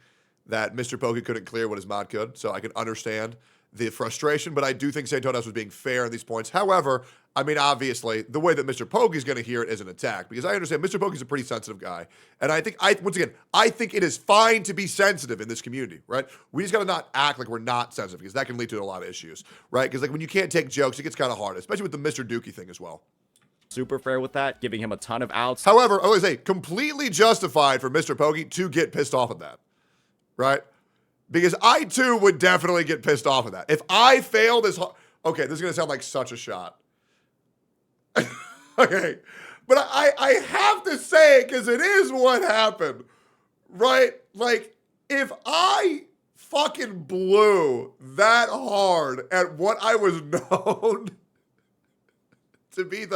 [SPEAKER 6] that Mr. Pokey couldn't clear what his mod could, so I can understand the frustration, but I do think Saint Tontas was being fair in these points. However, I mean, obviously, the way that Mr. Pokey's going to hear it is an attack, because I understand Mr. Pokey's a pretty sensitive guy, and I think, once again, I think it is fine to be sensitive in this community, right? We just got to not act like we're not sensitive, because that can lead to a lot of issues, right? Because like when you can't take jokes, it gets kind of hard, especially with the Mr. Dookie thing as well.
[SPEAKER 14] Super fair with that, giving him a ton of outs.
[SPEAKER 6] However, I always say, completely justified for Mr. Pokey to get pissed off at that, right? Because I, too, would definitely get pissed off at that. If I fail this... Okay, this is going to sound like such a shot. Okay. But I have to say it because it is what happened. Right? Like, if I fucking blew that hard at what I was known to be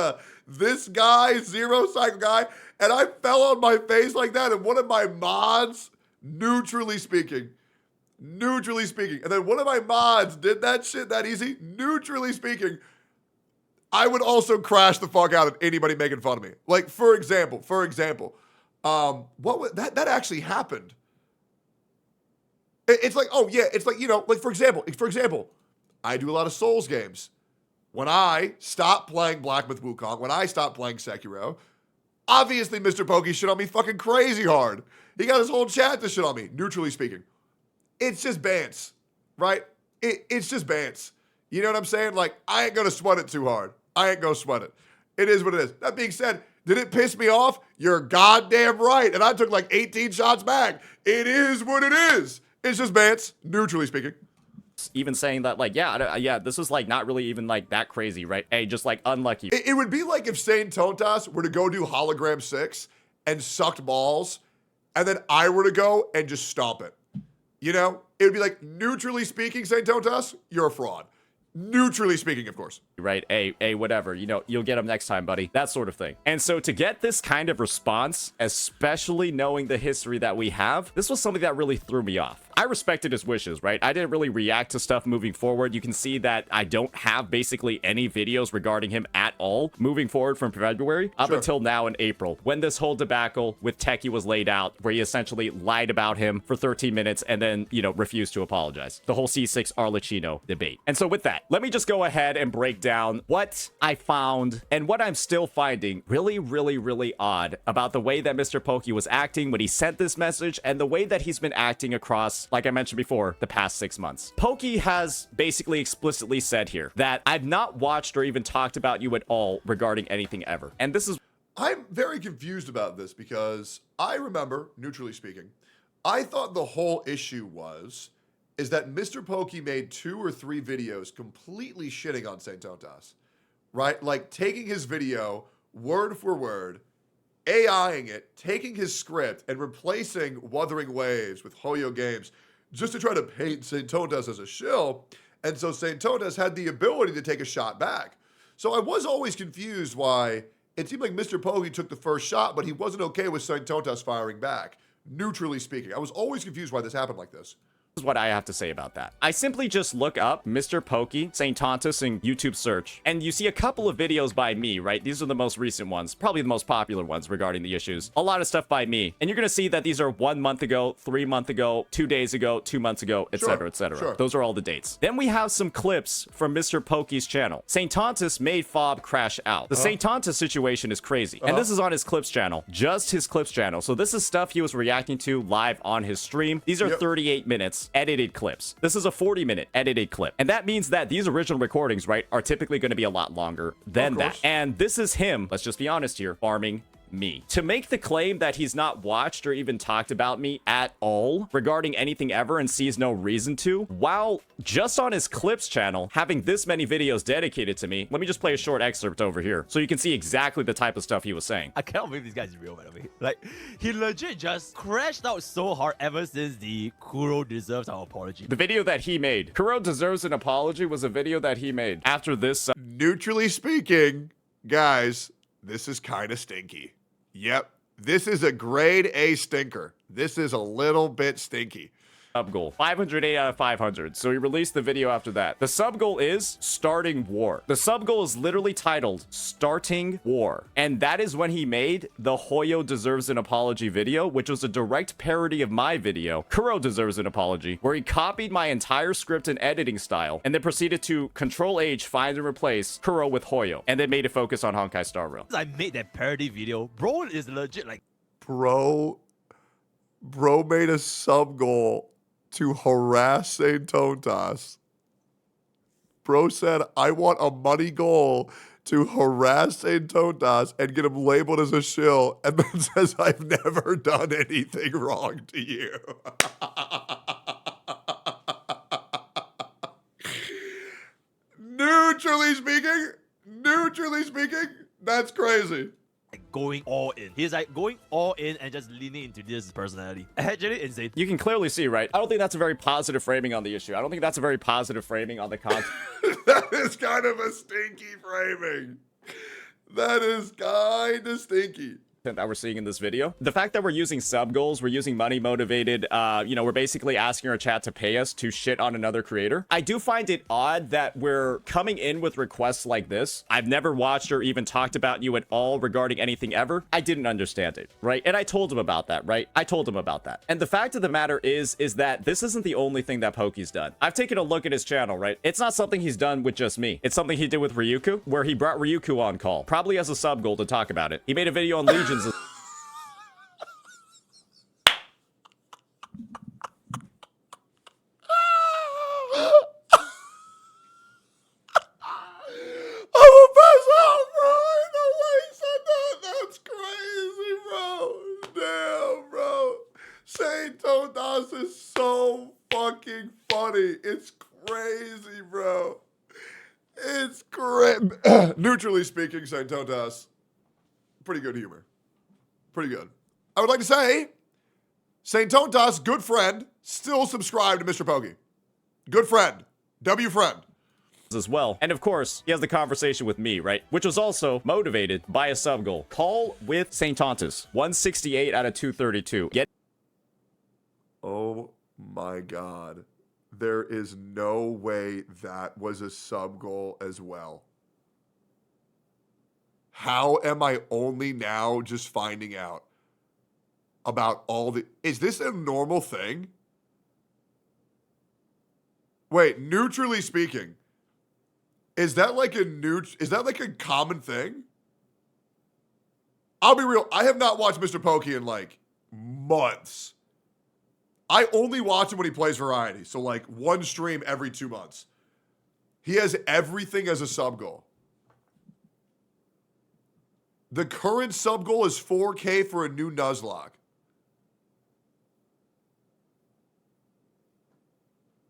[SPEAKER 6] this guy, zero cycle guy, and I fell on my face like that, and one of my mods, neutrally speaking, and then one of my mods did that shit that easy, neutrally speaking, I would also crash the fuck out of anybody making fun of me. Like, for example, what was, that actually happened. It's like, oh yeah, it's like, you know, like for example, I do a lot of Souls games. When I stopped playing Black Myth Wukong, when I stopped playing Sekiro, obviously Mr. Pokey shit on me fucking crazy hard. He got his whole chat to shit on me, neutrally speaking. It's just bants, right? It's just bants. You know what I'm saying? Like, I ain't gonna sweat it too hard. I ain't gonna sweat it. It is what it is. That being said, did it piss me off? You're goddamn right. And I took like 18 shots back. It is what it is. It's just bants, neutrally speaking.
[SPEAKER 14] Even saying that, like, yeah, this is like not really even like that crazy, right? Hey, just like unlucky.
[SPEAKER 6] It would be like if Saint Tontas were to go do Hologram 6 and sucked balls, and then I were to go and just stomp it. You know? It would be like, neutrally speaking, Saint Tontas, you're a fraud. Neutrally speaking, of course.
[SPEAKER 14] Right? Hey, whatever. You know, you'll get him next time, buddy. That sort of thing. And so to get this kind of response, especially knowing the history that we have, this was something that really threw me off. I respected his wishes, right? I didn't really react to stuff moving forward. You can see that I don't have basically any videos regarding him at all moving forward from February up until now in April, when this whole debacle with Techie was laid out, where he essentially lied about him for 13 minutes and then, you know, refused to apologize. The whole C6 Arlecchino debate. And so with that, let me just go ahead and break down what I found and what I'm still finding really, really, really odd about the way that Mr. Pokey was acting when he sent this message and the way that he's been acting across, like I mentioned before, the past 6 months. Pokey has basically explicitly said here that I've not watched or even talked about you at all regarding anything ever. And this is...
[SPEAKER 6] I'm very confused about this because I remember, neutrally speaking, I thought the whole issue is that Mr. Pokey made 2 or 3 videos completely shitting on St. Tontas, right? Like taking his video word for word, AIing it, taking his script and replacing Wuthering Waves with Hoyo Games just to try to paint St. Tontas as a shill. And so St. Tontas had the ability to take a shot back. So I was always confused why it seemed like Mr. Pokey took the first shot, but he wasn't okay with St. Tontas firing back, neutrally speaking. I was always confused why this happened like this.
[SPEAKER 14] Is what I have to say about that. I simply just look up Mr. Pokey, St. Tontas in YouTube search, and you see a couple of videos by me, right? These are the most recent ones, probably the most popular ones regarding the issues. A lot of stuff by me. And you're going to see that these are 1 month ago, 3 months ago, 2 days ago, 2 months ago, etc., etc.
[SPEAKER 6] Sure.
[SPEAKER 14] Those are all the dates. Then we have some clips from Mr. Pokey's channel. St. Tontas made Fob crash out. The St. Tontas situation is crazy. And this is on his clips channel, just his clips channel. So this is stuff he was reacting to live on his stream. These are 38 minutes edited clips. This is a 40-minute edited clip. And that means that these original recordings, right, are typically going to be a lot longer than that. And this is him, let's just be honest here, farming me. To make the claim that he's not watched or even talked about me at all regarding anything ever and sees no reason to, while just on his clips channel having this many videos dedicated to me. Let me just play a short excerpt over here so you can see exactly the type of stuff he was saying.
[SPEAKER 16] I cannot believe this guy is real, by the way. Like, he legit just crashed out so hard ever since the Kuro deserves our apology.
[SPEAKER 14] The video that he made, Kuro deserves an apology, was a video that he made after this.
[SPEAKER 6] Neutrally speaking, guys, this is kind of stinky. Yep, this is a grade A stinker. This is a little bit stinky.
[SPEAKER 14] Sub goal 508 out of 500. So he released the video after that. The sub goal is starting war. The sub goal is literally titled starting war, and that is when he made the Hoyo deserves an apology video, which was a direct parody of my video, Kuro deserves an apology, where he copied my entire script and editing style and then proceeded to Control H, find and replace Kuro with Hoyo, and then made it focus on Honkai Star Rail.
[SPEAKER 16] I made that parody video. Bro is legit like...
[SPEAKER 6] Bro made a sub goal to harass St. Tontas. Bro said, I want a money goal to harass St. Tontas and get him labeled as a shill, and then says, I've never done anything wrong to you. Neutrally speaking, that's crazy.
[SPEAKER 16] Going all in. He's like going all in and just leaning into this personality. Actually insane.
[SPEAKER 14] You can clearly see, right? I don't think that's a very positive framing on the issue. I don't think that's a very positive framing on the content.
[SPEAKER 6] That is kind of a stinky framing. That is kind of stinky.
[SPEAKER 14] That we're seeing in this video. The fact that we're using sub goals, we're using money motivated, we're basically asking our chat to pay us to shit on another creator. I do find it odd that we're coming in with requests like this. I've never watched or even talked about you at all regarding anything ever. I didn't understand it, right? And I told him about that, right? I told him about that. And the fact of the matter is that this isn't the only thing that Pokey's done. I've taken a look at his channel, right? It's not something he's done with just me. It's something he did with Ryuku, where he brought Ryuku on call, probably as a sub goal to talk about it. He made a video on Legions.
[SPEAKER 6] I'm gonna pass out, bro. Ain't no way he said that. That's crazy, bro. Damn, bro. St. Tontas is so fucking funny. It's crazy, bro. It's great. Neutrally speaking, St. Tontas, pretty good humor. Pretty good. I would like to say, St. Tontas, good friend, still subscribe to Mr. Pokey. Good friend. W friend.
[SPEAKER 14] as well. And of course, he has the conversation with me, right? Which was also motivated by a sub goal. Call with St. Tontus. 168 out of 232.
[SPEAKER 6] Oh my God. There is no way that was a sub goal as well. How am I only now just finding out about all the... Is this a normal thing? Wait, neutrally speaking, is that like a common thing? I'll be real, I have not watched Mr. Pokey in like months. I only watch him when he plays variety, so like one stream every 2 months. He has everything as a sub goal. The current sub goal is 4K for a new Nuzlocke.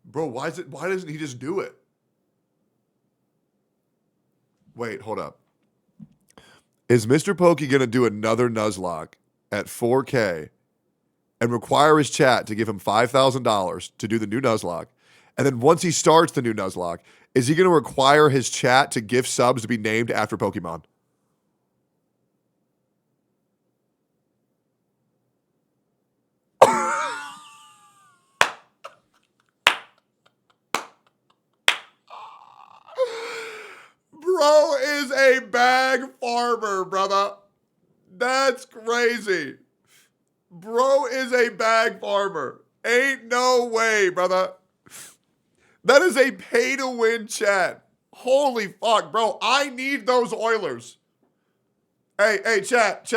[SPEAKER 6] Bro, why doesn't he just do it? Wait, hold up. Is Mr. Pokey going to do another Nuzlocke at 4K and require his chat to give him $5,000 to do the new Nuzlocke? And then once he starts the new Nuzlocke, is he going to require his chat to gift subs to be named after Pokemon? Bro is a bag farmer, brother. That's crazy. Bro is a bag farmer. Ain't no way, brother. That is a pay-to-win chat. Holy fuck, bro. I need those Oilers. Hey, chat.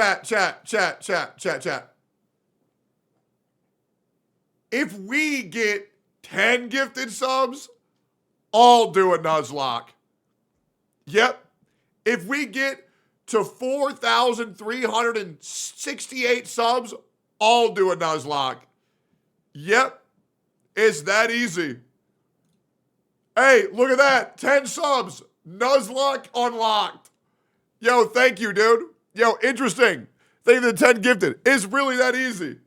[SPEAKER 6] If we get 10 gifted subs, I'll do a Nuzlocke. Yep. If we get to 4,368 subs, I'll do a Nuzlocke. Yep. It's that easy. Hey, look at that. 10 subs. Nuzlocke unlocked. Yo, thank you, dude. Yo, interesting. Thank you for the 10 gifted. It's really that easy.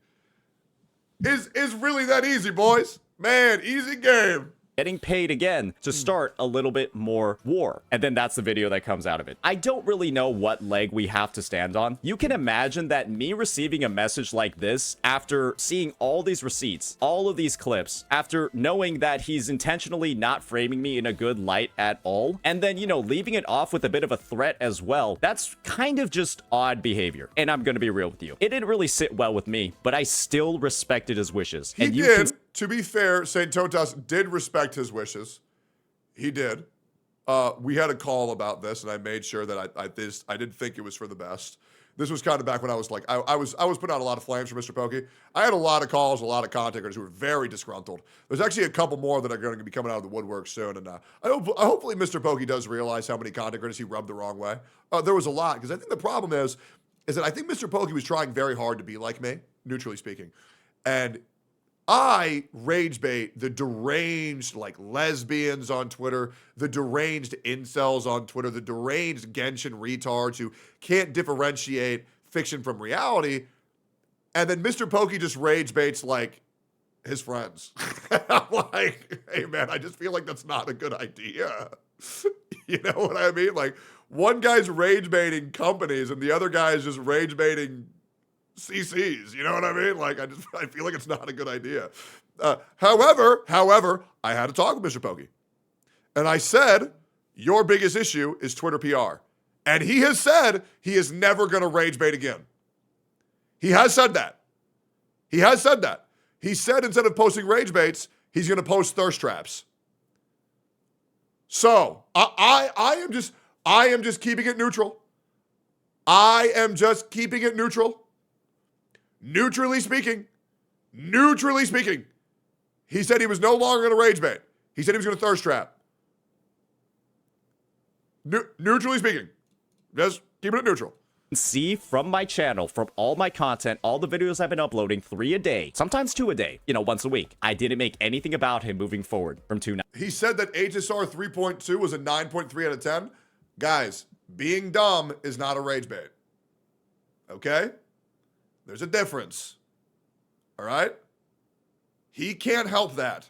[SPEAKER 6] It's really that easy, boys. Man, easy game.
[SPEAKER 14] Getting paid again to start a little bit more war. And then that's the video that comes out of it. I don't really know what leg we have to stand on. You can imagine that me receiving a message like this after seeing all these receipts, all of these clips, after knowing that he's intentionally not framing me in a good light at all, and then, you know, leaving it off with a bit of a threat as well, that's kind of just odd behavior. And I'm gonna be real with you. It didn't really sit well with me, but I still respected his wishes.
[SPEAKER 6] He did. To be fair, St. Totas did respect his wishes. He did. We had a call about this, and I made sure that I didn't think it was for the best. This was kind of back when I was like, I was putting out a lot of flames for Mr. Pokey. I had a lot of calls, a lot of content creators who were very disgruntled. There's actually a couple more that are going to be coming out of the woodwork soon, and hopefully Mr. Pokey does realize how many content creators he rubbed the wrong way. There was a lot, because I think the problem is that I think Mr. Pokey was trying very hard to be like me, neutrally speaking, and I rage bait the deranged like lesbians on Twitter, the deranged incels on Twitter, the deranged Genshin retards who can't differentiate fiction from reality. And then Mr. Pokey just rage baits like his friends. I'm like, hey man, I just feel like that's not a good idea. You know what I mean? Like one guy's rage baiting companies and the other guy's just rage baiting CCs, you know what I mean? Like, I feel like it's not a good idea. However, I had to talk with Mr. Pokey. And I said, your biggest issue is Twitter PR. And he has said he is never going to rage bait again. He has said that. He said instead of posting rage baits, he's going to post thirst traps. So, I am just keeping it neutral. Neutrally speaking, he said he was no longer going to rage bait. He said he was going to thirst trap. Neutrally speaking, just keeping it neutral.
[SPEAKER 14] See from my channel, from all my content, all the videos I've been uploading, 3 a day, sometimes 2 a day, you know, once a week. I didn't make anything about him moving forward from 2.
[SPEAKER 6] He said that HSR 3.2 was a 9.3 out of 10. Guys, being dumb is not a rage bait. Okay? There's a difference. All right? He can't help that.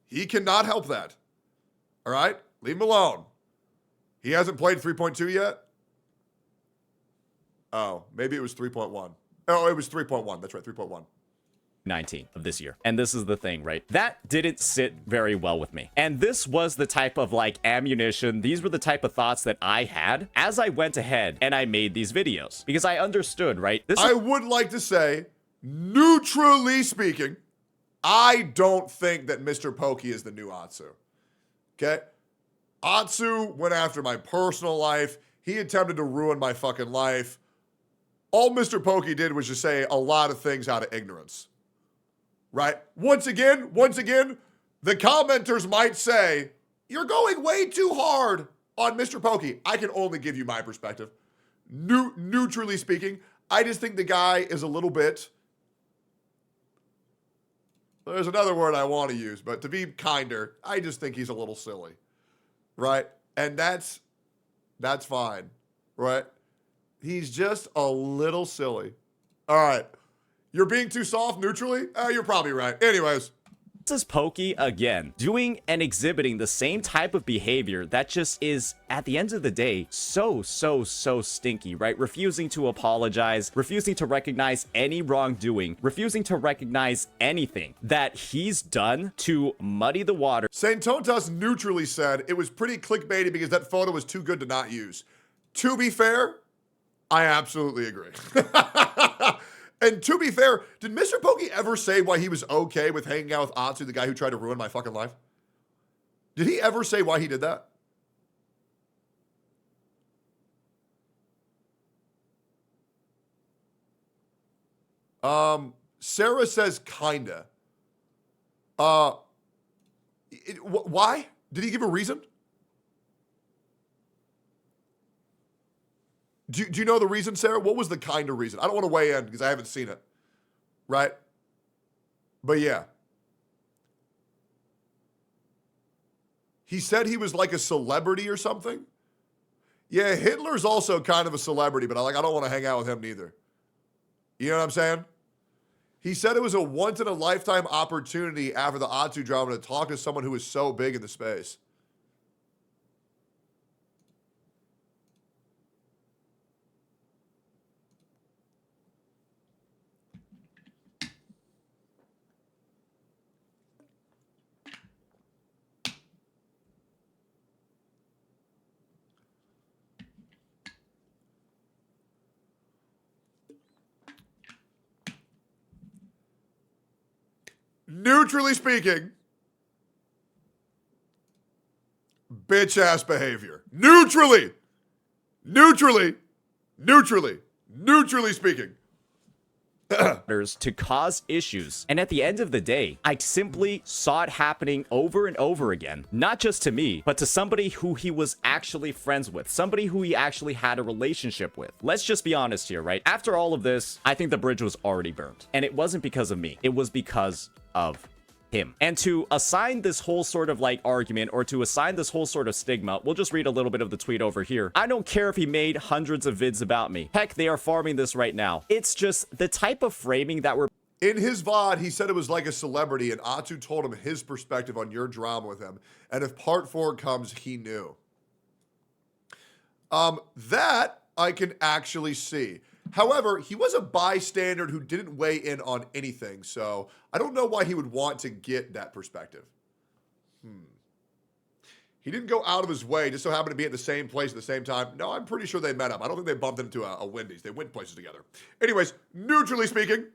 [SPEAKER 6] He cannot help that. All right? Leave him alone. He hasn't played 3.2 yet? Oh, maybe it was 3.1. Oh, it was 3.1. That's right, 3.1.
[SPEAKER 14] 19 of this year. And this is the thing, right? That didn't sit very well with me. And this was the type of like ammunition. These were the type of thoughts that I had as I went ahead and I made these videos because I understood, right?
[SPEAKER 6] I would like to say, neutrally speaking, I don't think that Mr. Pokey is the new Atsu. Okay? Atsu went after my personal life. He attempted to ruin my fucking life. All Mr. Pokey did was just say a lot of things out of ignorance. Right? Once again, the commenters might say, you're going way too hard on Mr. Pokey. I can only give you my perspective. Neutrally speaking, I just think the guy is a little bit... There's another word I want to use, but to be kinder, I just think he's a little silly. Right? And that's fine. Right? He's just a little silly. All right. You're being too soft neutrally? You're probably right. Anyways.
[SPEAKER 14] This is Pokey again, doing and exhibiting the same type of behavior that just is, at the end of the day, so stinky, right? Refusing to apologize, refusing to recognize any wrongdoing, refusing to recognize anything that he's done to muddy the water.
[SPEAKER 6] Saint Tontas neutrally said it was pretty clickbaity because that photo was too good to not use. To be fair, I absolutely agree. And to be fair, did Mr. Pokey ever say why he was okay with hanging out with Atsu, the guy who tried to ruin my fucking life? Did he ever say why he did that? Sarah says kinda. Why? Did he give a reason? Do you know the reason, Sarah? What was the kind of reason? I don't want to weigh in because I haven't seen it. Right? But yeah. He said he was like a celebrity or something? Yeah, Hitler's also kind of a celebrity, but I don't want to hang out with him neither. You know what I'm saying? He said it was a once-in-a-lifetime opportunity after the Atsu drama to talk to someone who was so big in the space. Neutrally speaking, bitch-ass behavior. Neutrally speaking.
[SPEAKER 14] To cause issues. And at the end of the day, I simply saw it happening over and over again. Not just to me, but to somebody who he was actually friends with. Somebody who he actually had a relationship with. Let's just be honest here, right? After all of this, I think the bridge was already burned. And it wasn't because of me. It was because of him. And to assign this whole sort of like argument, or to assign this whole sort of stigma, we'll just read a little bit of the tweet over here. I don't care if he made hundreds of vids about me. Heck, they are farming this right now. It's just the type of framing that we're...
[SPEAKER 6] In his VOD, he said it was like a celebrity, and Atsu told him his perspective on your drama with him. And if part 4 comes, he knew. That I can actually see. However, he was a bystander who didn't weigh in on anything, so I don't know why he would want to get that perspective. He didn't go out of his way, just so happened to be at the same place at the same time. No, I'm pretty sure they met up. I don't think they bumped into a Wendy's. They went places together. Anyways, neutrally speaking,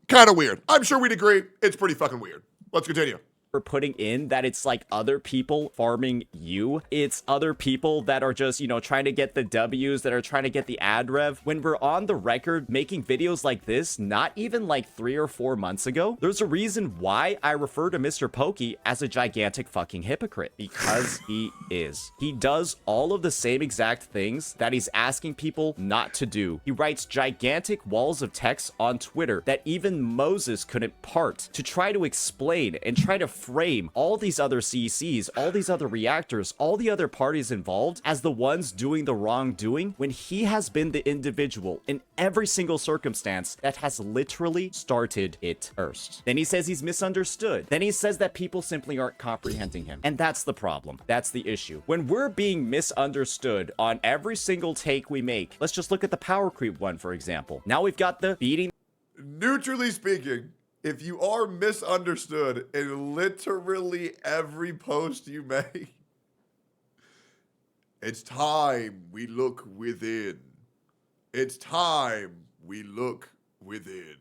[SPEAKER 6] kind of weird. I'm sure we'd agree. It's pretty fucking weird. Let's continue.
[SPEAKER 14] We're putting in that it's like other people farming you. It's other people that are just, you know, trying to get the W's, that are trying to get the ad rev. When we're on the record making videos like this, not even like 3 or 4 months ago, there's a reason why I refer to Mr. Pokey as a gigantic fucking hypocrite, because he is. He does all of the same exact things that he's asking people not to do. He writes gigantic walls of text on Twitter that even Moses couldn't part to try to explain and try to frame all these other CCs, all these other reactors, all the other parties involved as the ones doing the wrongdoing when he has been the individual in every single circumstance that has literally started it first. Then he says he's misunderstood. Then he says that people simply aren't comprehending him. And that's the problem. That's the issue. When we're being misunderstood on every single take we make, let's just look at the power creep one, for example. Now we've got the beating.
[SPEAKER 6] Neutrally speaking, if you are misunderstood in literally every post you make, it's time we look within. It's time we look within.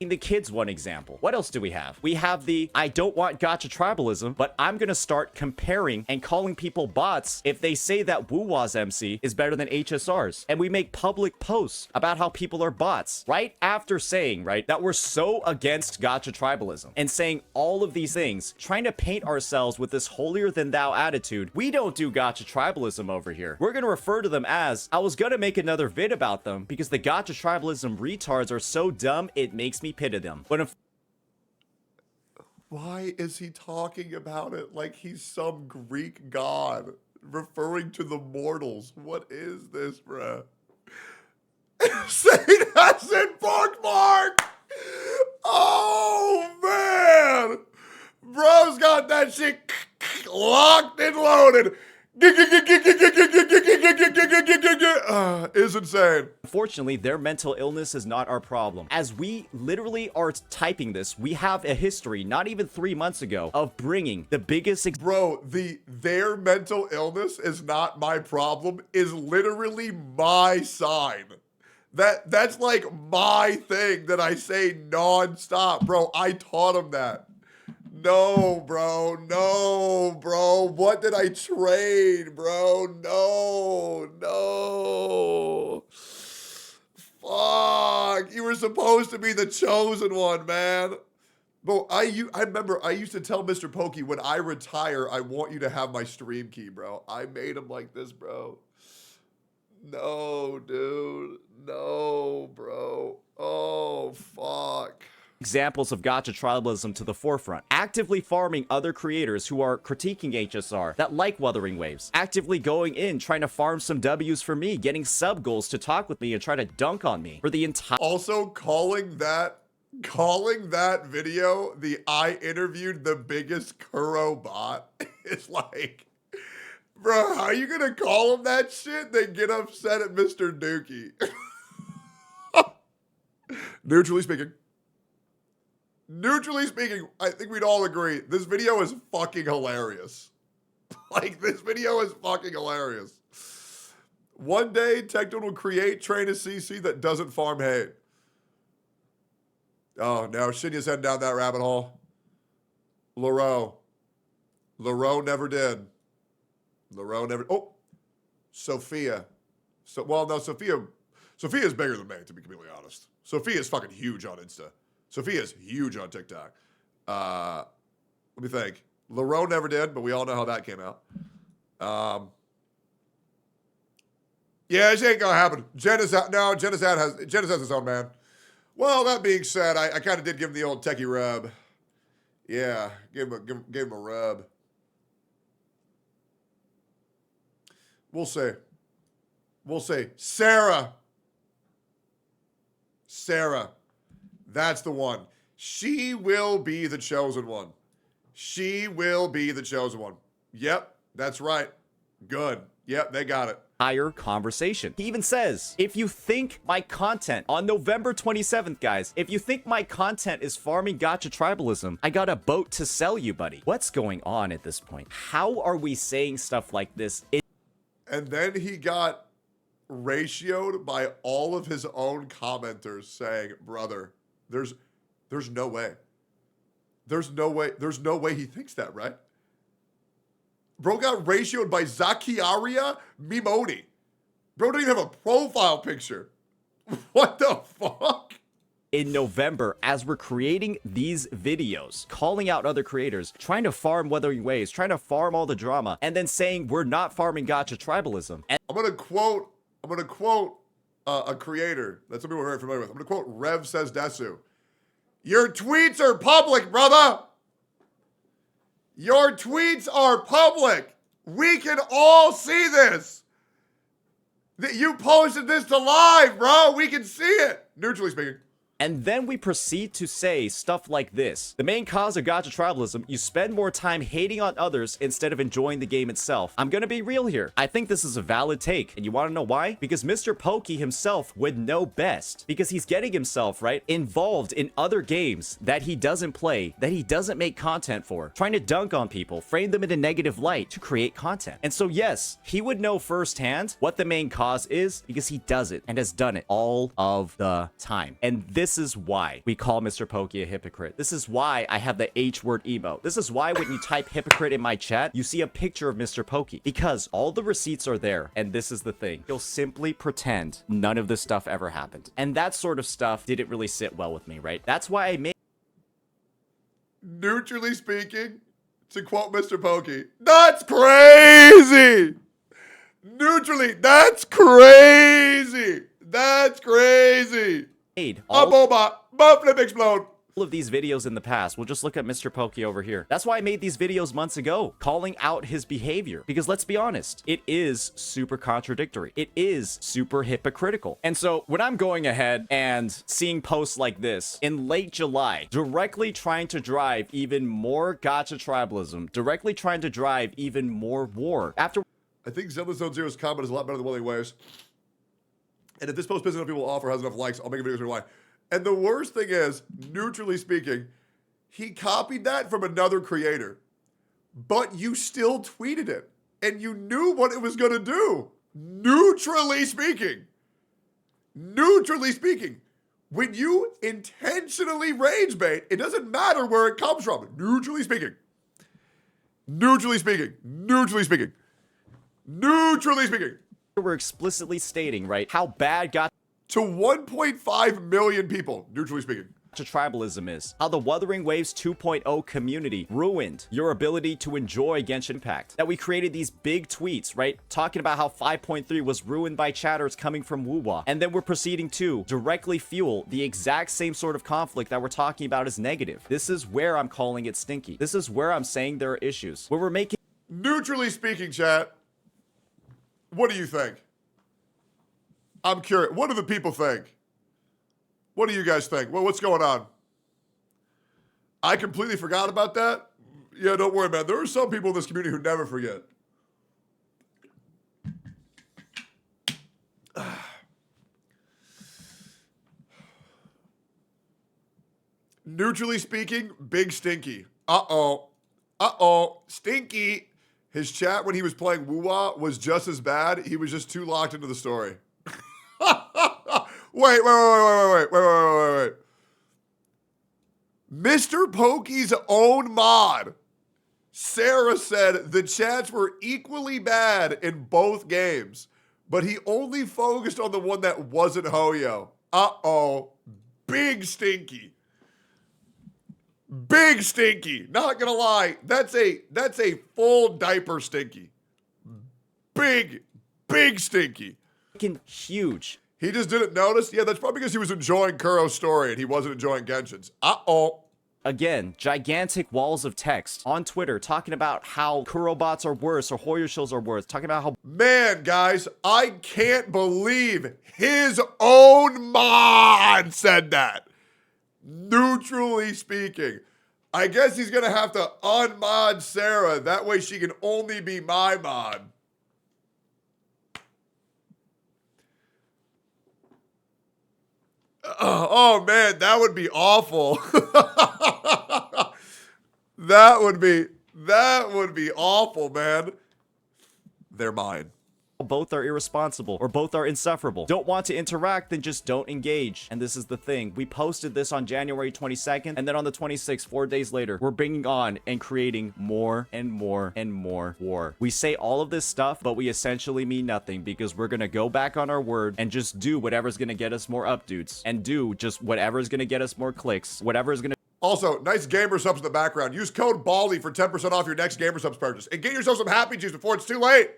[SPEAKER 14] The kids one example. What else do we have? We have the I don't want gacha tribalism, but I'm gonna start comparing and calling people bots if they say that Wuwa's MC is better than HSR's. And we make public posts about how people are bots right after saying, right, that we're so against gacha tribalism and saying all of these things, trying to paint ourselves with this holier than thou attitude. We don't do gacha tribalism over here. We're gonna refer to them as, I was gonna make another vid about them because the gacha tribalism retards are so dumb it makes me pity them. But
[SPEAKER 6] why is he talking about it like he's some Greek god referring to the mortals? What is this, bruh? Saint hasn't bookmark! Oh, man! Bro's got that shit locked and loaded. Is insane.
[SPEAKER 14] Unfortunately, their mental illness is not our problem. As we literally are typing this, we have a history, not even 3 months ago, of bringing the biggest...
[SPEAKER 6] Bro, their mental illness is not my problem, is literally my sign. That's like my thing that I say non-stop. Bro, I taught him that. No, bro. No, bro. What did I trade, bro? No. Fuck. You were supposed to be the chosen one, man. Bro, I remember I used to tell Mr. Pokey, when I retire, I want you to have my stream key, bro. I made him like this, bro. No, dude. No, bro. Oh, fuck.
[SPEAKER 14] Examples of gacha tribalism to the forefront. Actively farming other creators who are critiquing HSR that like Wuthering Waves. Actively going in, trying to farm some W's for me, getting sub goals to talk with me and try to dunk on me for the entire...
[SPEAKER 6] Also, calling that video the I interviewed the biggest Kuro bot is like, bro, how are you gonna call him that shit? They get upset at Mr. Dookie. Neutrally speaking, I think we'd all agree, this video is fucking hilarious. Like, this video is fucking hilarious. One day, Tectone will train a CC that doesn't farm hate. Oh, no, Shinya's heading down that rabbit hole. Leroux never did. Oh, Sophia. Sophia's bigger than me, to be completely honest. Sophia's fucking huge on Insta. Sophia's huge on TikTok. Let me think. Leroux never did, but we all know how that came out. Yeah, it ain't gonna happen. Genizad has his own man. Well, that being said, I kind of did give him the old techie rub. Yeah, gave him a rub. We'll see. Sarah. That's the one. She will be the chosen one. Yep, that's right. Good. Yep, they got it.
[SPEAKER 14] Higher conversation. He even says, if you think my content on November 27th, guys, if you think my content is farming gacha tribalism, I got a boat to sell you, buddy. What's going on at this point? How are we saying stuff like this?
[SPEAKER 6] And then he got ratioed by all of his own commenters saying, brother, there's no way. There's no way he thinks that, right? Bro got ratioed by Zakiaria Mimoni. Bro didn't even have a profile picture. What the fuck?
[SPEAKER 14] In November, as we're creating these videos, calling out other creators, trying to farm Wuthering Waves, trying to farm all the drama, and then saying we're not farming gacha tribalism. And
[SPEAKER 6] I'm gonna quote a creator that some people are very familiar with. I'm gonna quote Rev Says Desu. Your tweets are public, brother. Your tweets are public. We can all see this. You posted this to live, bro. We can see it. Neutrally speaking.
[SPEAKER 14] And then we proceed to say stuff like this. The main cause of gacha tribalism, you spend more time hating on others instead of enjoying the game itself. I'm gonna be real here. I think this is a valid take. And you wanna know why? Because Mr. Pokey himself would know best. Because he's getting himself, right, involved in other games that he doesn't play, that he doesn't make content for. Trying to dunk on people, frame them in a negative light to create content. And so yes, he would know firsthand what the main cause is because he does it and has done it all of the time. And this is why we call Mr. Pokey a hypocrite. This is why I have the H-word emote. This is why when you type hypocrite in my chat, you see a picture of Mr. Pokey. Because all the receipts are there, and this is the thing. He'll simply pretend none of this stuff ever happened. And that sort of stuff didn't really sit well with me, right? That's why I made...
[SPEAKER 6] Neutrally speaking, to quote Mr. Pokey, that's crazy! Neutrally, that's crazy! That's crazy! Flip explode.
[SPEAKER 14] All of these videos in the past. We'll just look at Mr. Pokey over here. That's why I made these videos months ago, calling out his behavior. Because let's be honest, it is super contradictory. It is super hypocritical. And so when I'm going ahead and seeing posts like this in late July, directly trying to drive even more gacha tribalism, directly trying to drive even more war. After
[SPEAKER 6] I think Zelda Zone Zero's comment is a lot better than Willing Waves. And if this post pisses enough people off or has enough likes, I'll make a video why. And the worst thing is, neutrally speaking, he copied that from another creator. But you still tweeted it. And you knew what it was going to do. Neutrally speaking. Neutrally speaking. When you intentionally rage bait, it doesn't matter where it comes from. Neutrally speaking. Neutrally speaking. Neutrally speaking. Neutrally speaking.
[SPEAKER 14] We're explicitly stating, right, how bad gacha
[SPEAKER 6] to 1.5 million people, neutrally speaking,
[SPEAKER 14] tribalism is. How the Wuthering Waves 2.0 community ruined your ability to enjoy Genshin Impact. That we created these big tweets, right, talking about how 5.3 was ruined by chatters coming from Wuwa. And then we're proceeding to directly fuel the exact same sort of conflict that we're talking about as negative. This is where I'm calling it stinky. This is where I'm saying there are issues. Where we're making...
[SPEAKER 6] Neutrally speaking, chat, what do you think? I'm curious. What do the people think? What do you guys think? Well, what's going on? I completely forgot about that. Yeah, don't worry, man. There are some people in this community who never forget. Neutrally speaking, big stinky. Uh-oh. Uh-oh. Stinky. His chat when he was playing Wuwa was just as bad. He was just too locked into the story. Wait. Mr. Pokey's own mod, Sarah, said the chats were equally bad in both games, but he only focused on the one that wasn't Hoyo. Uh-oh. Big stinky. Big stinky. Not gonna lie. That's a full diaper stinky. Big stinky.
[SPEAKER 14] Huge.
[SPEAKER 6] He just didn't notice? Yeah, that's probably because he was enjoying Kuro's story and he wasn't enjoying Genshin's. Uh-oh.
[SPEAKER 14] Again, gigantic walls of text on Twitter talking about how Kuro bots are worse or Hoyo shills are worse. Talking about how...
[SPEAKER 6] Man, guys, I can't believe his own mod said that. Neutrally speaking. I guess he's going to have to unmod Sarah. That way she can only be my mod. Oh man, that would be awful. That would be awful, man. They're mine.
[SPEAKER 14] Both are irresponsible or both are insufferable. Don't want to interact, then just don't engage. And this is the thing. We posted this on January 22nd, and then on the 26th, 4 days later, we're bringing on and creating more and more and more war. We say all of this stuff, but we essentially mean nothing because we're gonna go back on our word and just do whatever's gonna get us more updudes and do just whatever's gonna get us more clicks, whatever's gonna...
[SPEAKER 6] Also, nice gamer subs in the background. Use code BALDY for 10% off your next gamer subs purchase and get yourself some happy juice before it's too late.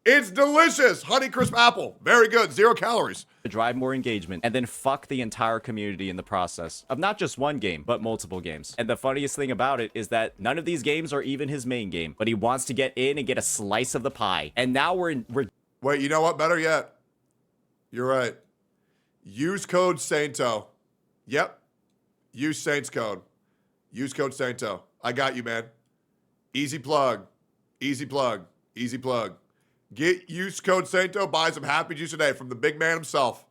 [SPEAKER 6] It's delicious. Honeycrisp apple. Very good. 0 calories.
[SPEAKER 14] To drive more engagement and then fuck the entire community in the process of not just one game, but multiple games. And the funniest thing about it is that none of these games are even his main game, but he wants to get in and get a slice of the pie. And now we're
[SPEAKER 6] Wait, you know what? Better yet. You're right. Use code Sainto. Yep. Use Saints code. Use code Sainto. I got you, man. Easy plug. Easy plug. Easy plug. Use code Sainto. Buy some happy juice today from the big man himself.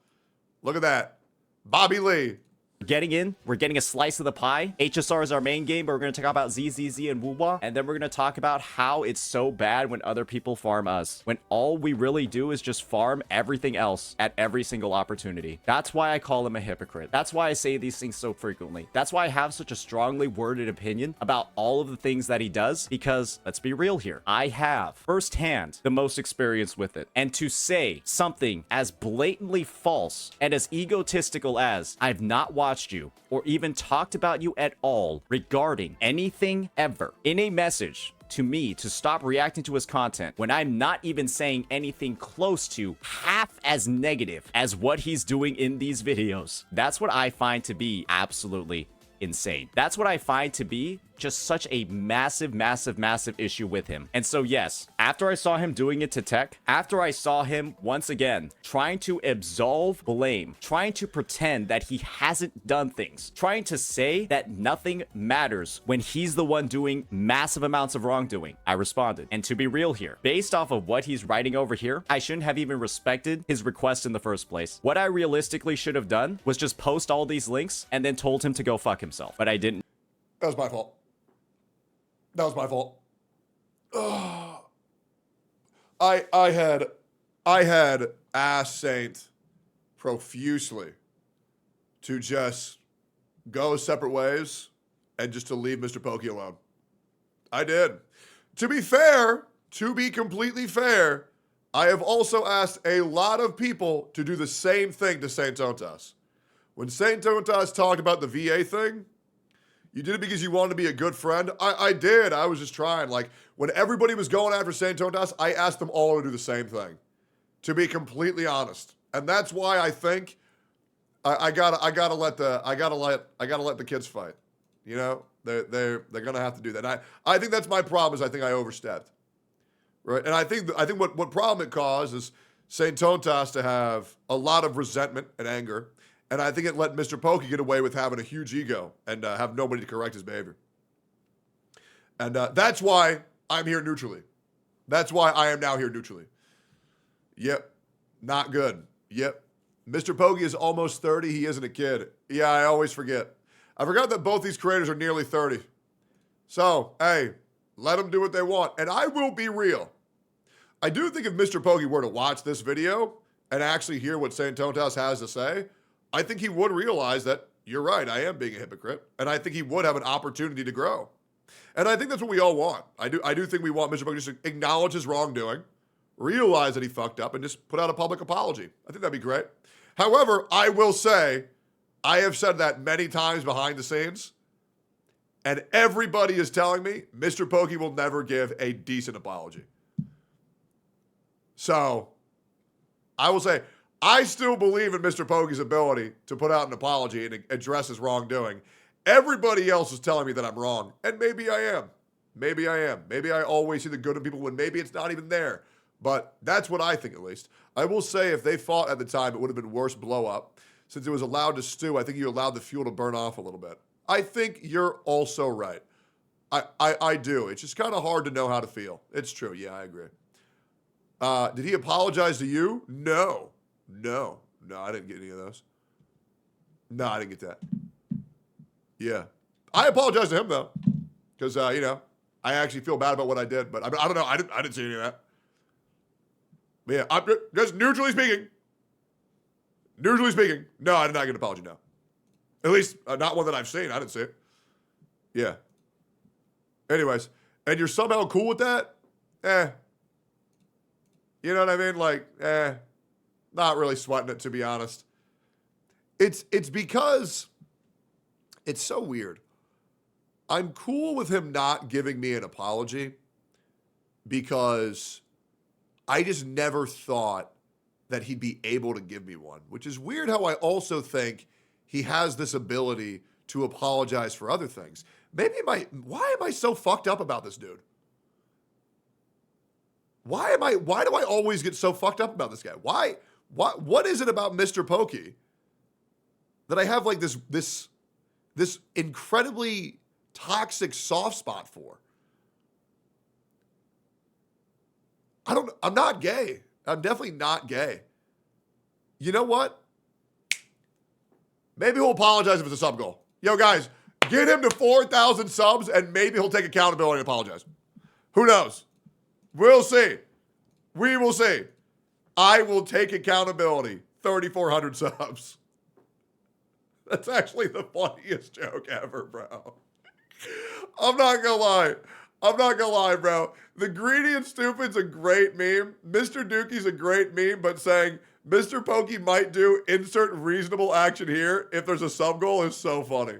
[SPEAKER 6] Look at that. Bobby Lee.
[SPEAKER 14] getting in. We're getting a slice of the pie. HSR is our main game, but we're going to talk about ZZZ and Wuwa. And then we're going to talk about how it's so bad when other people farm us. When all we really do is just farm everything else at every single opportunity. That's why I call him a hypocrite. That's why I say these things so frequently. That's why I have such a strongly worded opinion about all of the things that he does. Because, let's be real here, I have firsthand the most experience with it. And to say something as blatantly false and as egotistical as I've not watched you or even talked about you at all regarding anything ever in a message to me to stop reacting to his content when I'm not even saying anything close to half as negative as what he's doing in these videos. That's what I find to be absolutely insane. That's what I find to be just such a massive issue with him. And so yes, after I saw him doing it to Tech, after I saw him once again trying to absolve blame, trying to pretend that he hasn't done things, trying to say that nothing matters when he's the one doing massive amounts of wrongdoing, I responded. And to be real here, based off of what he's writing over here, I shouldn't have even respected his request in the first place. What I realistically should have done was just post all these links and then told him to go fuck himself, but I didn't.
[SPEAKER 6] That was my fault. That was my fault. Ugh. I had asked Saint profusely to just go separate ways and just to leave Mr. Pokey alone. I did. To be fair, to be completely fair, I have also asked a lot of people to do the same thing to Saint Tontas. When Saint Tontas talked about the VA thing, you did it because you wanted to be a good friend? I did. I was just trying. Like, when everybody was going after Saint Tontas, I asked them all to do the same thing. To be completely honest. And that's why I think I gotta let the kids fight. You know? They're gonna have to do that. And I think that's my problem, is I think I overstepped. Right? And I think what problem it caused is Saint Tontas to have a lot of resentment and anger. And I think it let Mr. Pokey get away with having a huge ego and have nobody to correct his behavior. And that's why I'm here neutrally. That's why I am now here neutrally. Yep. Not good. Yep. Mr. Pokey is almost 30. He isn't a kid. Yeah, I always forget. I forgot that both these creators are nearly 30. So, hey, let them do what they want. And I will be real. I do think if Mr. Pokey were to watch this video and actually hear what Saint Tontas has to say, I think he would realize that, you're right, I am being a hypocrite. And I think he would have an opportunity to grow. And I think that's what we all want. I do think we want Mr. Pokey to acknowledge his wrongdoing, realize that he fucked up, and just put out a public apology. I think that'd be great. However, I will say, I have said that many times behind the scenes, and everybody is telling me Mr. Pokey will never give a decent apology. So, I will say, I still believe in Mr. Pokey's ability to put out an apology and address his wrongdoing. Everybody else is telling me that I'm wrong, and maybe I am. Maybe I am. Maybe I always see the good in people when maybe it's not even there. But that's what I think, at least. I will say if they fought at the time, it would have been worse blow up. Since it was allowed to stew, I think you allowed the fuel to burn off a little bit. I think you're also right. I do. It's just kind of hard to know how to feel. It's true. Yeah, I agree. Did he apologize to you? No, I didn't get any of those. No, I didn't get that. Yeah. I apologize to him, though. Because, you know, I actually feel bad about what I did. But I don't know. I didn't see any of that. But yeah, I'm just neutrally speaking. No, I did not get an apology, no. At least, not one that I've seen. I didn't see it. Yeah. Anyways. And you're somehow cool with that? You know what I mean? Like, not really sweating it, to be honest. It's because it's so weird. I'm cool with him not giving me an apology because I just never thought that he'd be able to give me one, which is weird how I also think he has this ability to apologize for other things. Why am I so fucked up about this dude? Why do I always get so fucked up about this guy? What is it about Mr. Pokey that I have like this incredibly toxic soft spot for? I'm not gay. I'm definitely not gay. You know what? Maybe he'll apologize if it's a sub goal. Yo, guys, get him to 4,000 subs and maybe he'll take accountability and apologize. Who knows? We'll see. We will see. I will take accountability. 3,400 subs. That's actually the funniest joke ever, bro. I'm not gonna lie, bro. The Greedy and Stupid's a great meme. Mr. Dookie's a great meme, but saying Mr. Pokey might do insert reasonable action here if there's a sub goal is so funny.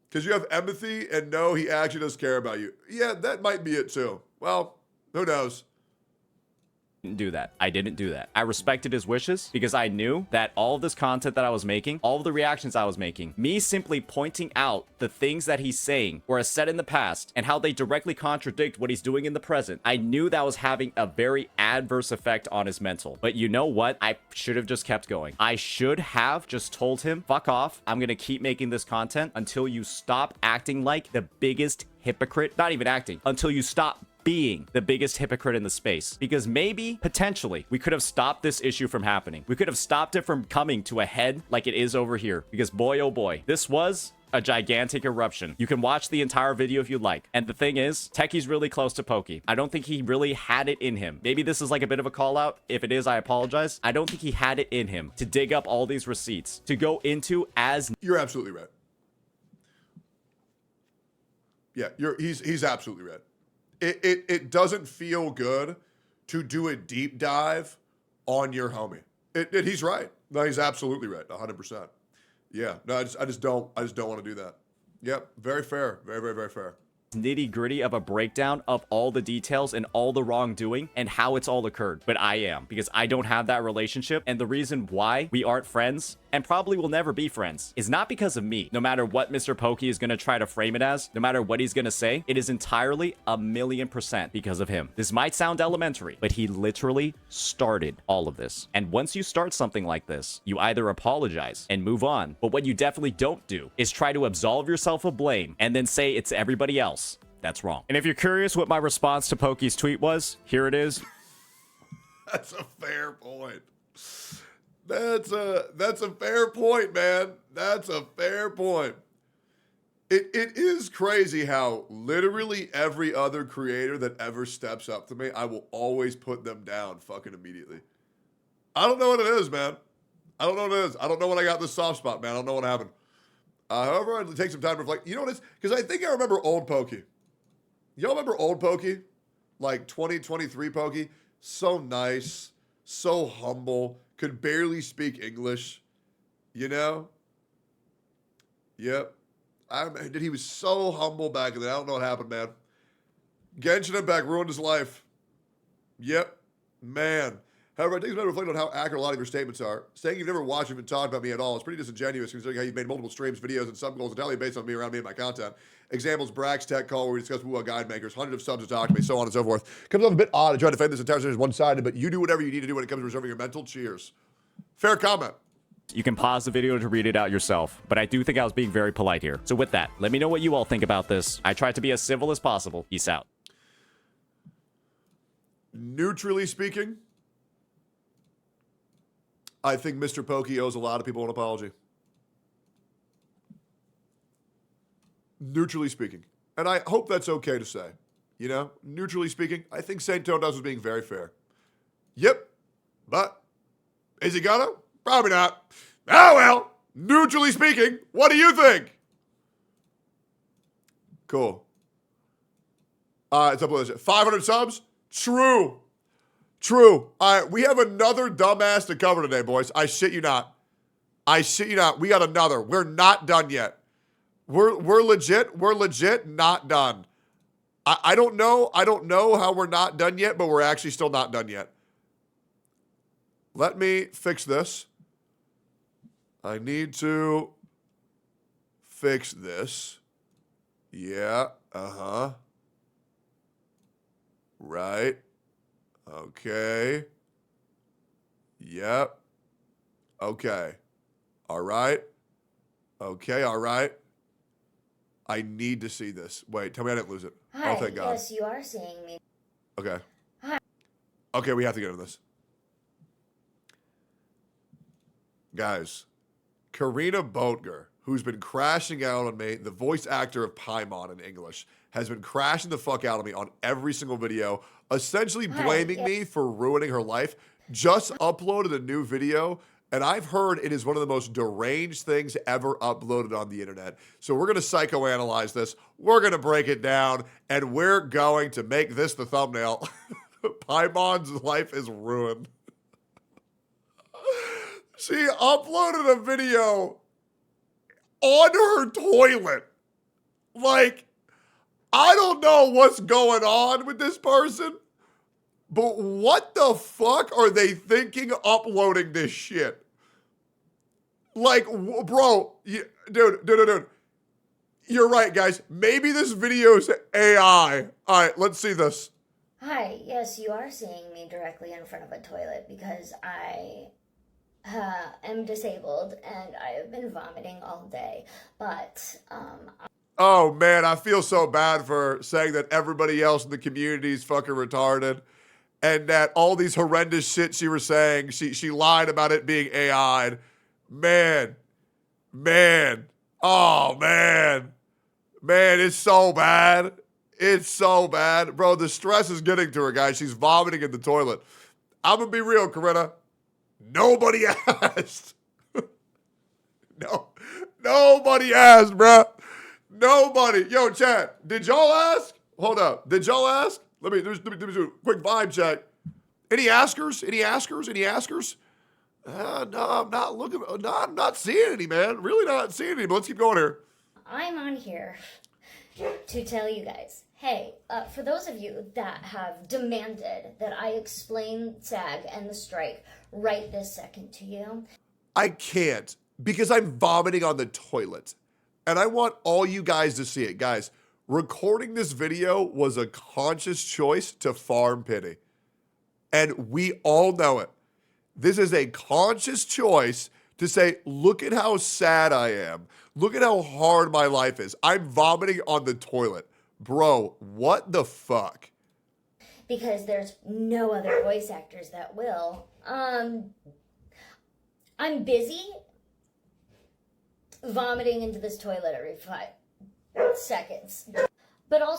[SPEAKER 6] Because you have empathy and know he actually does care about you. Yeah, that might be it too. Well, who knows?
[SPEAKER 14] Do that. I didn't do that. I respected his wishes because I knew that all of this content that I was making, all of the reactions I was making, me simply pointing out the things that he's saying or has said in the past and how they directly contradict what he's doing in the present, I knew that was having a very adverse effect on his mental. But you know what? I should have just kept going. I should have just told him, fuck off. I'm going to keep making this content until you stop acting like the biggest hypocrite. Not even acting. Until you stop being the biggest hypocrite in the space. Because maybe, potentially, we could have stopped this issue from happening. We could have stopped it from coming to a head like it is over here. Because boy, oh boy, this was a gigantic eruption. You can watch the entire video if you'd like. And the thing is, Techie's really close to Pokey. I don't think he really had it in him. Maybe this is like a bit of a call out. If it is, I apologize. I don't think he had it in him to dig up all these receipts, to go into as...
[SPEAKER 6] You're absolutely right. Yeah, he's absolutely right. It doesn't feel good to do a deep dive on your homie. He's right. No, he's absolutely right. 100%. Yeah. No, I just don't want to do that. Yep. Very fair. Very, very, very fair.
[SPEAKER 14] Nitty gritty of a breakdown of all the details and all the wrongdoing and how it's all occurred. But I am, because I don't have that relationship. And the reason why we aren't friends and probably will never be friends is not because of me. No matter what Mr. Pokey is going to try to frame it as, no matter what he's going to say, it is entirely 1,000,000% because of him. This might sound elementary, but he literally started all of this. And once you start something like this, you either apologize and move on. But what you definitely don't do is try to absolve yourself of blame and then say it's everybody else. That's wrong. And if you're curious what my response to Pokey's tweet was, here it is.
[SPEAKER 6] That's a fair point. That's a fair point, man. That's a fair point. It is crazy how literally every other creator that ever steps up to me, I will always put them down fucking immediately. I don't know what it is, man. I don't know what it is. I don't know when I got this soft spot, man. I don't know what happened. However, I'd take some time to reflect. You know what it is? Because I think I remember old Pokey. Y'all remember old Pokey? Like 2023 Pokey? So nice, so humble, could barely speak English, you know? Yep. He was so humble back then. I don't know what happened, man. Genshin Impact ruined his life. Yep. Man. However, I think it's better to reflect on how accurate a lot of your statements are. Saying you've never watched or even talked about me at all is pretty disingenuous considering how you've made multiple streams, videos, and sub goals entirely based on me around me and my content. Examples, Brax Tech Call, where we discuss Woo guide makers, hundreds of subs to talk to me, so on and so forth. Comes off a bit odd to try to defend this entire series as one-sided, but you do whatever you need to do when it comes to reserving your mental. Cheers. Fair comment.
[SPEAKER 14] You can pause the video to read it out yourself, but I do think I was being very polite here. So with that, let me know what you all think about this. I tried to be as civil as possible. Peace out.
[SPEAKER 6] Neutrally speaking, I think Mr. Pokey owes a lot of people an apology. Neutrally speaking. And I hope that's okay to say. You know, neutrally speaking, I think St. Tonedoes was being very fair. Yep. But is he gonna? Probably not. Oh well. Neutrally speaking, what do you think? Cool. It's up with 500 subs? True. True. All right, we have another dumbass to cover today, boys. I shit you not. I shit you not. We got another. We're not done yet. We're legit not done. I don't know how we're not done yet, but we're actually still not done yet. Let me fix this. I need to fix this. Yeah, Right. Okay. Yep. Okay. All right. Okay, all right. I need to see this. Wait, tell me I didn't lose it.
[SPEAKER 7] Hi,
[SPEAKER 6] Oh, thank God.
[SPEAKER 7] yes, you are seeing me.
[SPEAKER 6] Okay.
[SPEAKER 7] Hi.
[SPEAKER 6] Okay, we have to get into this. Guys, Karina Boatger, who's been crashing out on me, the voice actor of Paimon in English, has been crashing the fuck out of me on every single video, essentially blaming me for ruining her life, just uploaded a new video, and I've heard it is one of the most deranged things ever uploaded on the internet. So we're going to psychoanalyze this, we're going to break it down, and we're going to make this the thumbnail. Paimon's life is ruined. She uploaded a video on her toilet. Like, I don't know what's going on with this person, but what the fuck are they thinking uploading this shit? Like, bro, dude. You're right, guys. Maybe this video's AI. All right, let's see this.
[SPEAKER 7] Hi, yes, you are seeing me directly in front of a toilet because I am disabled and I have been vomiting all day. But,
[SPEAKER 6] Oh, man, I feel so bad for saying that everybody else in the community is fucking retarded and that all these horrendous shit she was saying, she lied about it being AI'd. Man. Oh, man, it's so bad. It's so bad. Bro, the stress is getting to her, guys. She's vomiting in the toilet. I'm going to be real, Corinna. Nobody asked. No. Nobody asked, bro. Nobody. Yo, chat, did y'all ask? Hold up. Did y'all ask? Let me do a quick vibe check. Any askers? No, I'm not looking. No, I'm not seeing any, man. Really not seeing any, but let's keep going here.
[SPEAKER 7] I'm on here to tell you guys, hey, for those of you that have demanded that I explain SAG and the strike right this second to you.
[SPEAKER 6] I can't because I'm vomiting on the toilet. And I want all you guys to see it. Guys, recording this video was a conscious choice to farm pity. And we all know it. This is a conscious choice to say, look at how sad I am. Look at how hard my life is. I'm vomiting on the toilet. Bro, what the fuck?
[SPEAKER 7] Because there's no other voice actors that will. I'm busy vomiting into this toilet every 5 seconds. But also,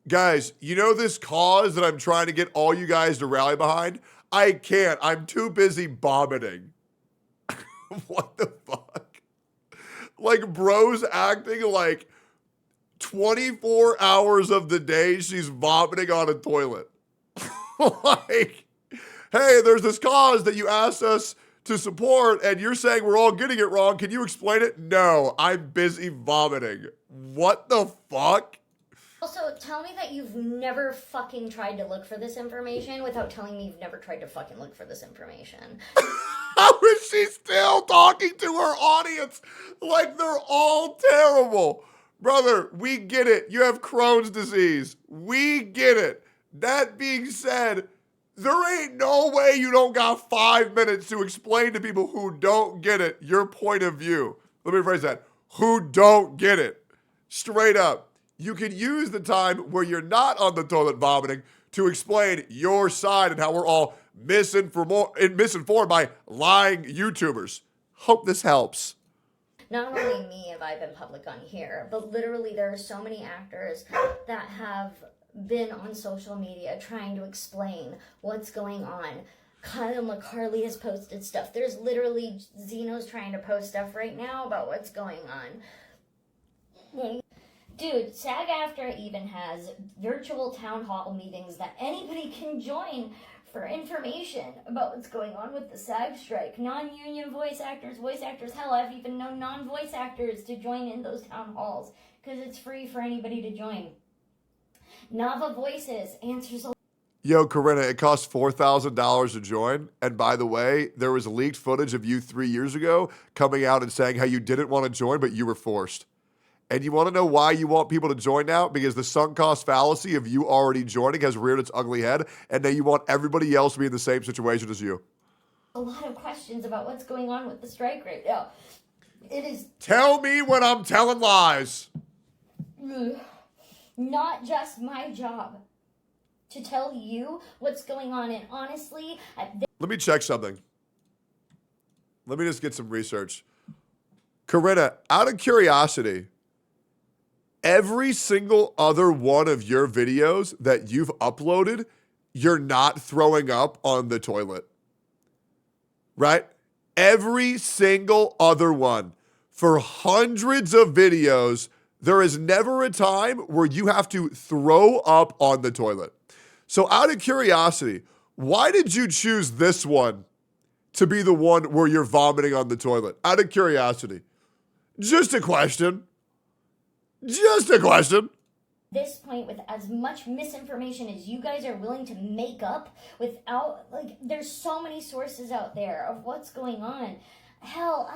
[SPEAKER 6] guys, you know this cause that I'm trying to get all you guys to rally behind? I can't. I'm too busy vomiting. What the fuck? Like, bro's acting like 24 hours of the day she's vomiting on a toilet. Like, hey, there's this cause that you asked us to support, and you're saying we're all getting it wrong. Can you explain it? No, I'm busy vomiting. What the fuck?
[SPEAKER 7] Also, tell me that you've never fucking tried to look for this information without telling me you've never tried to fucking look for this information.
[SPEAKER 6] How is she still talking to her audience like they're all terrible? Brother, we get it. You have Crohn's disease. We get it. That being said, there ain't no way you don't got 5 minutes to explain to people who don't get it your point of view. Let me rephrase that. Who don't get it. Straight up. You can use the time where you're not on the toilet vomiting to explain your side and how we're all misinformed by lying YouTubers. Hope this helps.
[SPEAKER 7] Not only me have I been public on here, but literally there are so many actors that have been on social media trying to explain what's going on. Kyle McCarley has posted stuff. There's literally Xeno's trying to post stuff right now about what's going on. Dude, SAG-AFTRA even has virtual town hall meetings that anybody can join for information about what's going on with the SAG strike. Non-union voice actors, hell, I've even known non-voice actors to join in those town halls because it's free for anybody to join. Nava Voices answers a
[SPEAKER 6] Yo, Corinna, it costs $4,000 to join. And by the way, there was leaked footage of you 3 years ago coming out and saying how you didn't want to join, but you were forced. And you want to know why you want people to join now? Because the sunk cost fallacy of you already joining has reared its ugly head, and now you want everybody else to be in the same situation as you.
[SPEAKER 7] A lot of questions about what's going on with the strike right now. It is...
[SPEAKER 6] Tell me when I'm telling lies.
[SPEAKER 7] Not just my job to tell you what's going on, and honestly...
[SPEAKER 6] Let me check something. Let me just get some research. Corinna, out of curiosity, every single other one of your videos that you've uploaded, you're not throwing up on the toilet. Right? Every single other one. For hundreds of videos, there is never a time where you have to throw up on the toilet. So out of curiosity, why did you choose this one to be the one where you're vomiting on the toilet? Out of curiosity. Just a question. Just a question.
[SPEAKER 7] This point, with as much misinformation as you guys are willing to make up without, like, there's so many sources out there of what's going on. Hell,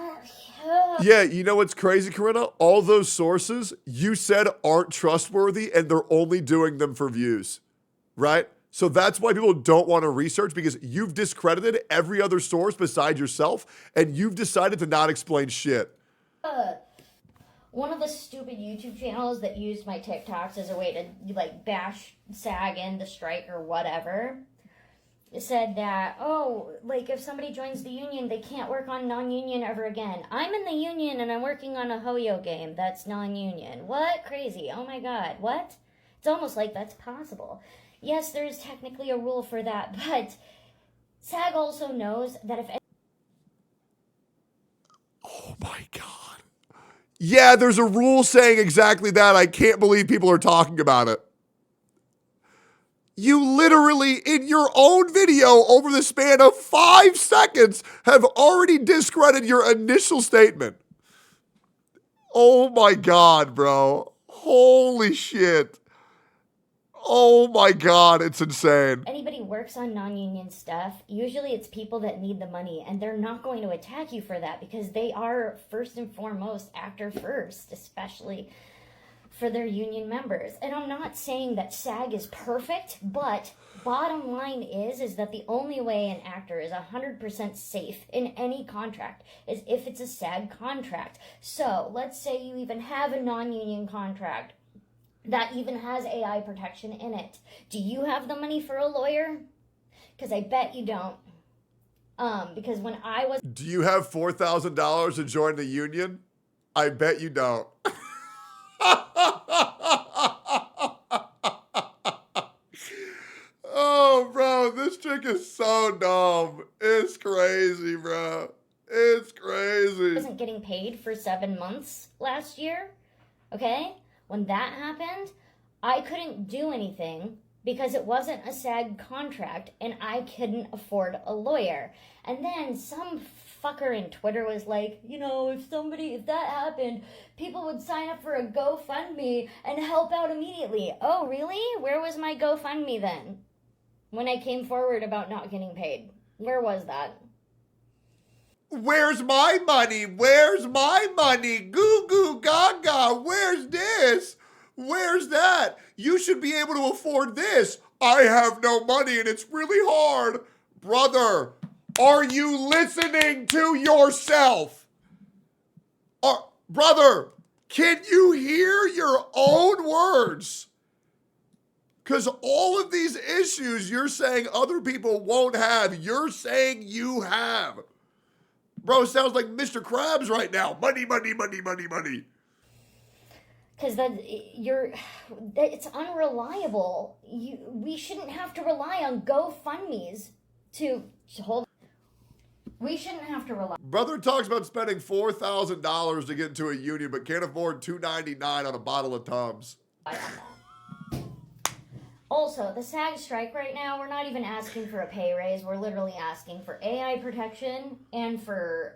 [SPEAKER 6] yeah, you know what's crazy, Corinna? All those sources you said aren't trustworthy and they're only doing them for views, right? So that's why people don't want to research, because you've discredited every other source besides yourself and you've decided to not explain shit.
[SPEAKER 7] One of the stupid YouTube channels that used my TikToks as a way to, like, bash SAG and the strike or whatever said that, oh, like, if somebody joins the union, they can't work on non-union ever again. I'm in the union and I'm working on a Hoyo game that's non-union. What? Crazy. Oh my god. What? It's almost like that's possible. Yes, there is technically a rule for that, but SAG also knows that if...
[SPEAKER 6] Oh my god. Yeah, there's a rule saying exactly that. I can't believe people are talking about it. You literally, in your own video, over the span of 5 seconds, have already discredited your initial statement. Oh my god, bro. Holy shit. Oh my god, it's insane.
[SPEAKER 7] Anybody works on non-union stuff, usually it's people that need the money, and they're not going to attack you for that because they are first and foremost actor first, especially for their union members. And I'm not saying that SAG is perfect, but bottom line is that the only way an actor is 100% safe in any contract is if it's a SAG contract. So let's say you even have a non-union contract that even has AI protection in it. Do you have the money for a lawyer? Because I bet you don't. Because when I was...
[SPEAKER 6] Do you have $4,000 to join the union? I bet you don't. Oh, bro, this chick is so dumb. It's crazy, bro. It's crazy.
[SPEAKER 7] I wasn't getting paid for 7 months last year, okay? When that happened, I couldn't do anything because it wasn't a SAG contract and I couldn't afford a lawyer. And then some fucker in Twitter was like, you know, if that happened, people would sign up for a GoFundMe and help out immediately. Oh, really? Where was my GoFundMe then? When I came forward about not getting paid. Where was that?
[SPEAKER 6] Where's my money? Where's my money? Goo goo gaga. Where's this? Where's that? You should be able to afford this. I have no money and it's really hard. Brother, are you listening to yourself? Brother, can you hear your own words? Because all of these issues you're saying other people won't have, you're saying you have. Bro, it sounds like Mr. Krabs right now. Money, money, money, money, money.
[SPEAKER 7] Because it's unreliable. We shouldn't have to rely on GoFundMes to hold. We shouldn't have to rely.
[SPEAKER 6] Brother talks about spending $4,000 to get into a union, but can't afford $2.99 on a bottle of Tums.
[SPEAKER 7] Also, the SAG strike right now, we're not even asking for a pay raise. We're literally asking for AI protection and for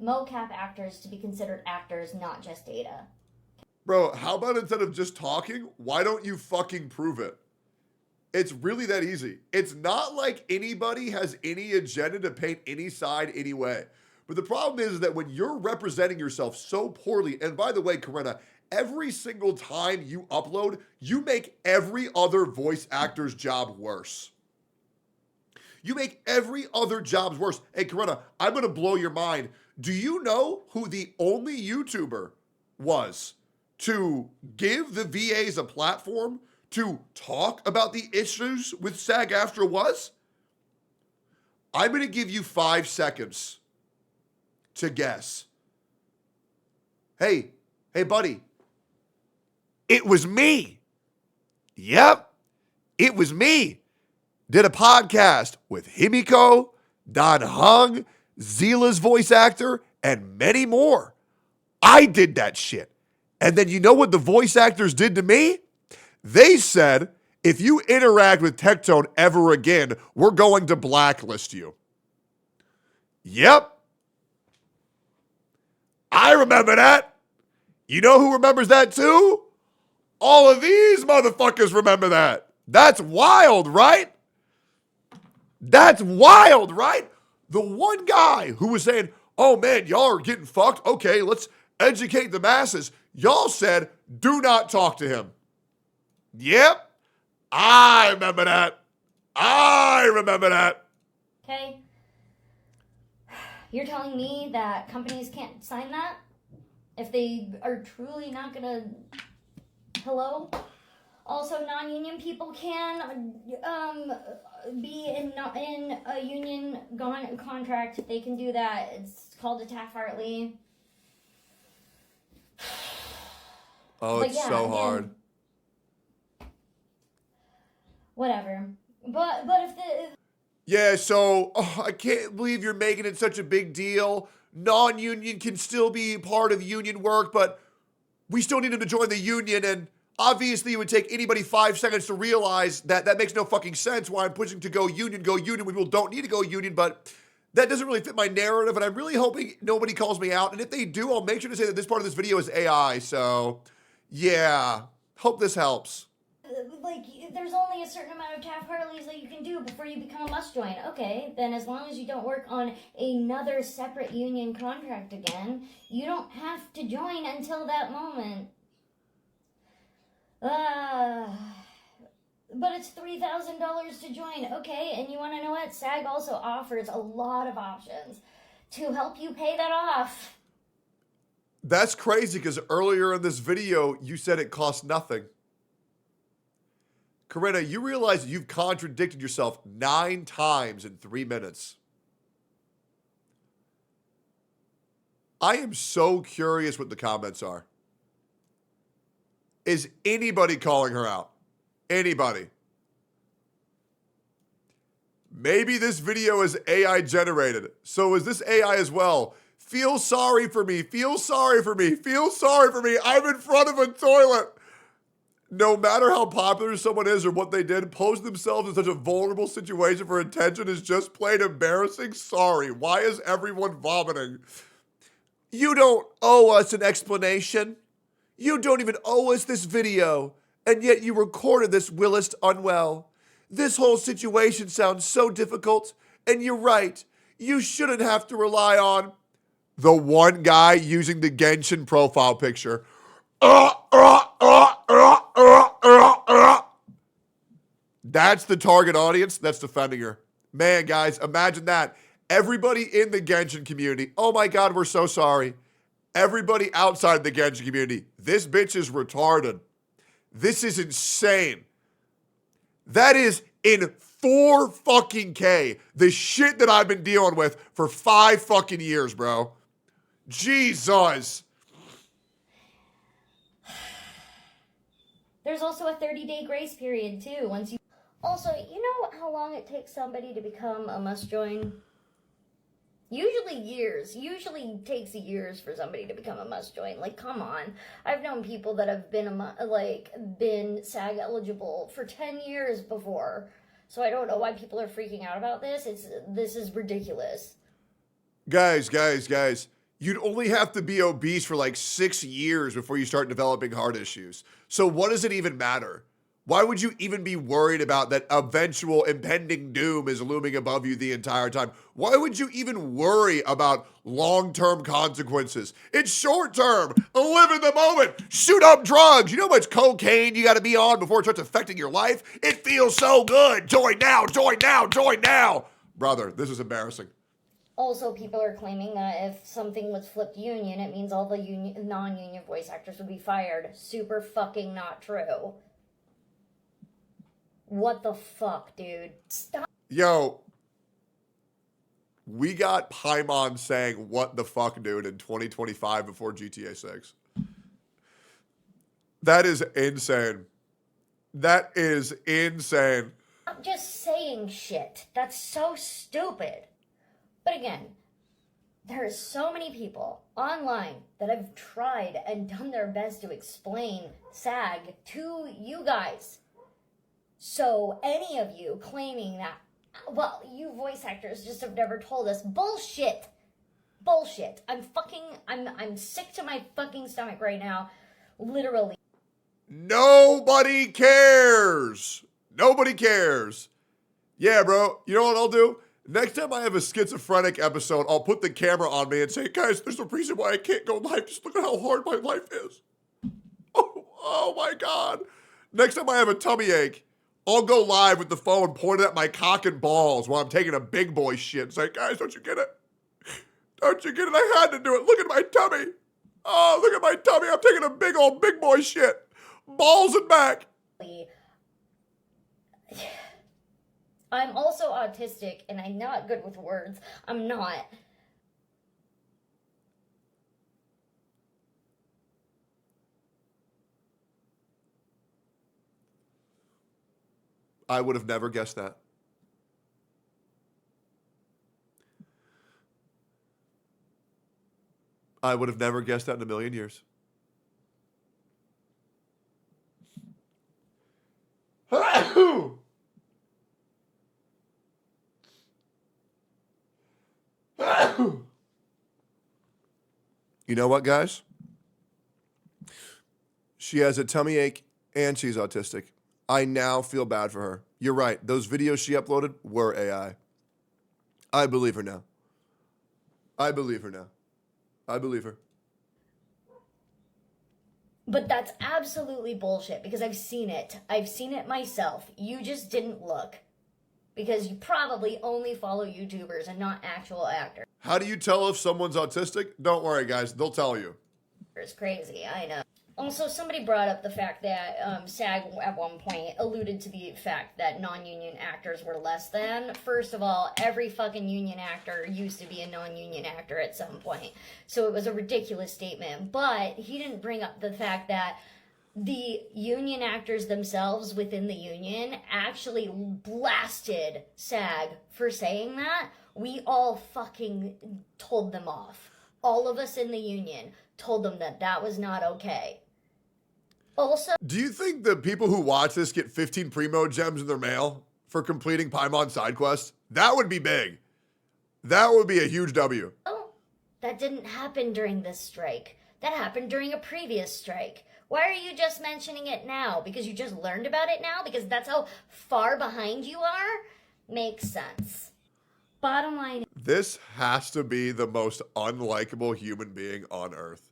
[SPEAKER 7] mocap actors to be considered actors, not just data.
[SPEAKER 6] Bro, how about instead of just talking, why don't you fucking prove it? It's really that easy. It's not like anybody has any agenda to paint any side anyway. But the problem is that when you're representing yourself so poorly, and by the way, Corinna, every single time you upload, you make every other voice actor's job worse. You make every other job's worse. Hey, Corinna, I'm going to blow your mind. Do you know who the only YouTuber was to give the VAs a platform to talk about the issues with SAG-AFTRA was? I'm going to give you 5 seconds to guess. Hey, buddy. It was me. Yep, it was me. Did a podcast with Himiko, Don Hung, Zila's voice actor, and many more. I did that shit. And then you know what the voice actors did to me? They said, if you interact with Tectone ever again, we're going to blacklist you. Yep. I remember that. You know who remembers that too? All of these motherfuckers remember that. That's wild, right? That's wild, right? The one guy who was saying, oh man, y'all are getting fucked. Okay, let's educate the masses. Y'all said, do not talk to him. Yep. I remember that.
[SPEAKER 7] Okay. You're telling me that companies can't sign that? If they are truly not gonna... Hello? Also, non-union people can be in a union contract. They can do that. It's called a Taft-Hartley.
[SPEAKER 6] Oh, it's so hard.
[SPEAKER 7] Whatever. But if the...
[SPEAKER 6] Yeah, so I can't believe you're making it such a big deal. Non-union can still be part of union work, but we still need them to join the union, and obviously it would take anybody 5 seconds to realize that that makes no fucking sense why I'm pushing to go union when people don't need to go union, but that doesn't really fit my narrative, and I'm really hoping nobody calls me out, and if they do, I'll make sure to say that this part of this video is AI, so yeah, hope this helps.
[SPEAKER 7] Like, there's only a certain amount of Taft-Hartleys that you can do before you become a must-join. Okay, then as long as you don't work on another separate union contract again, you don't have to join until that moment. But it's $3,000 to join. Okay, and you want to know what? SAG also offers a lot of options to help you pay that off.
[SPEAKER 6] That's crazy because earlier in this video, you said it cost nothing. Corinna, you realize you've contradicted yourself 9 times in 3 minutes. I am so curious what the comments are. Is anybody calling her out? Anybody? Maybe this video is AI generated. So is this AI as well? Feel sorry for me. Feel sorry for me. Feel sorry for me. I'm in front of a toilet. No matter how popular someone is or what they did, posing themselves in such a vulnerable situation for attention is just plain embarrassing. Sorry. Why is everyone vomiting? You don't owe us an explanation. You don't even owe us this video. And yet you recorded this whilst unwell. This whole situation sounds so difficult. And you're right. You shouldn't have to rely on the one guy using the Genshin profile picture. That's the target audience that's defending her. Man, guys, imagine that. Everybody in the Genshin community, oh my God, we're so sorry. Everybody outside the Genshin community, this bitch is retarded. This is insane. That is in 4 fucking K. The shit that I've been dealing with for 5 fucking years, bro. Jesus.
[SPEAKER 7] There's also a 30-day grace period, too. Also, you know how long it takes somebody to become a must-join? Usually years. Usually takes years for somebody to become a must-join. Like, come on. I've known people that have been, been SAG eligible for 10 years before. So I don't know why people are freaking out about this. This is ridiculous.
[SPEAKER 6] Guys. you'd only have to be obese for like 6 years before you start developing heart issues. So what does it even matter? Why would you even be worried about that eventual impending doom is looming above you the entire time? Why would you even worry about long-term consequences? It's short-term. Live in the moment. Shoot up drugs. You know how much cocaine you got to be on before it starts affecting your life? It feels so good. Join now, join now, join now. Brother, this is embarrassing.
[SPEAKER 7] Also, people are claiming that if something was flipped union, it means all the non-union voice actors would be fired. Super fucking not true. What the fuck, dude? Stop.
[SPEAKER 6] Yo, we got Paimon saying what the fuck, dude, in 2025 before GTA 6. That is insane. That is insane.
[SPEAKER 7] I'm just saying shit. That's so stupid. But again, there are so many people online that have tried and done their best to explain SAG to you guys. So any of you claiming that, well, you voice actors just have never told us, bullshit. Bullshit. I'm sick to my fucking stomach right now. Literally.
[SPEAKER 6] Nobody cares. Nobody cares. Yeah, bro. You know what I'll do? Next time I have a schizophrenic episode, I'll put the camera on me and say, guys, there's a reason why I can't go live. Just look at how hard my life is. Oh my God. Next time I have a tummy ache, I'll go live with the phone pointed at my cock and balls while I'm taking a big boy shit and say, guys, don't you get it? Don't you get it? I had to do it. Look at my tummy. Oh, look at my tummy. I'm taking a big old big boy shit. Balls and back.
[SPEAKER 7] I'm also autistic and I'm not good with words. I'm not.
[SPEAKER 6] I would have never guessed that. I would have never guessed that in a million years. You know what, guys? She has a tummy ache and she's autistic. I now feel bad for her. You're right. Those videos she uploaded were AI. I believe her now. I believe her now. I believe her.
[SPEAKER 7] But that's absolutely bullshit because I've seen it. I've seen it myself. You just didn't look. Because you probably only follow YouTubers and not actual actors.
[SPEAKER 6] How do you tell if someone's autistic? Don't worry, guys. They'll tell you.
[SPEAKER 7] It's crazy, I know. Also, somebody brought up the fact that SAG at one point alluded to the fact that non-union actors were less than. First of all, every fucking union actor used to be a non-union actor at some point. So it was a ridiculous statement. But he didn't bring up the fact that the union actors themselves within the union actually blasted SAG for saying that. We all fucking told them off. All of us in the union told them that that was not okay. Also,
[SPEAKER 6] do you think the people who watch this get 15 Primo gems in their mail for completing Paimon side quests? That would be big. That would be a huge W.
[SPEAKER 7] Oh, that didn't happen during this strike. That happened during a previous strike. Why are you just mentioning it now? Because you just learned about it now? Because that's how far behind you are? Makes sense. Bottom line.
[SPEAKER 6] This has to be the most unlikable human being on earth.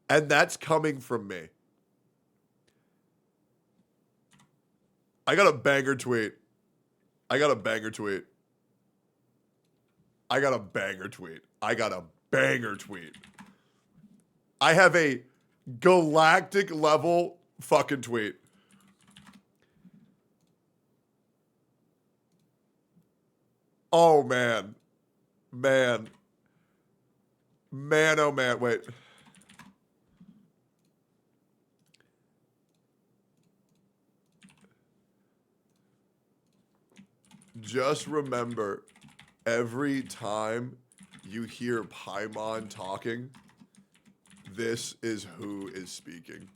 [SPEAKER 6] And that's coming from me. I got a banger tweet. I got a banger tweet. I got a banger tweet. I got a banger tweet. I have a galactic level fucking tweet. Oh, man. Man. Man, oh, man. Wait. Just remember, every time you hear Paimon talking, this is who is speaking.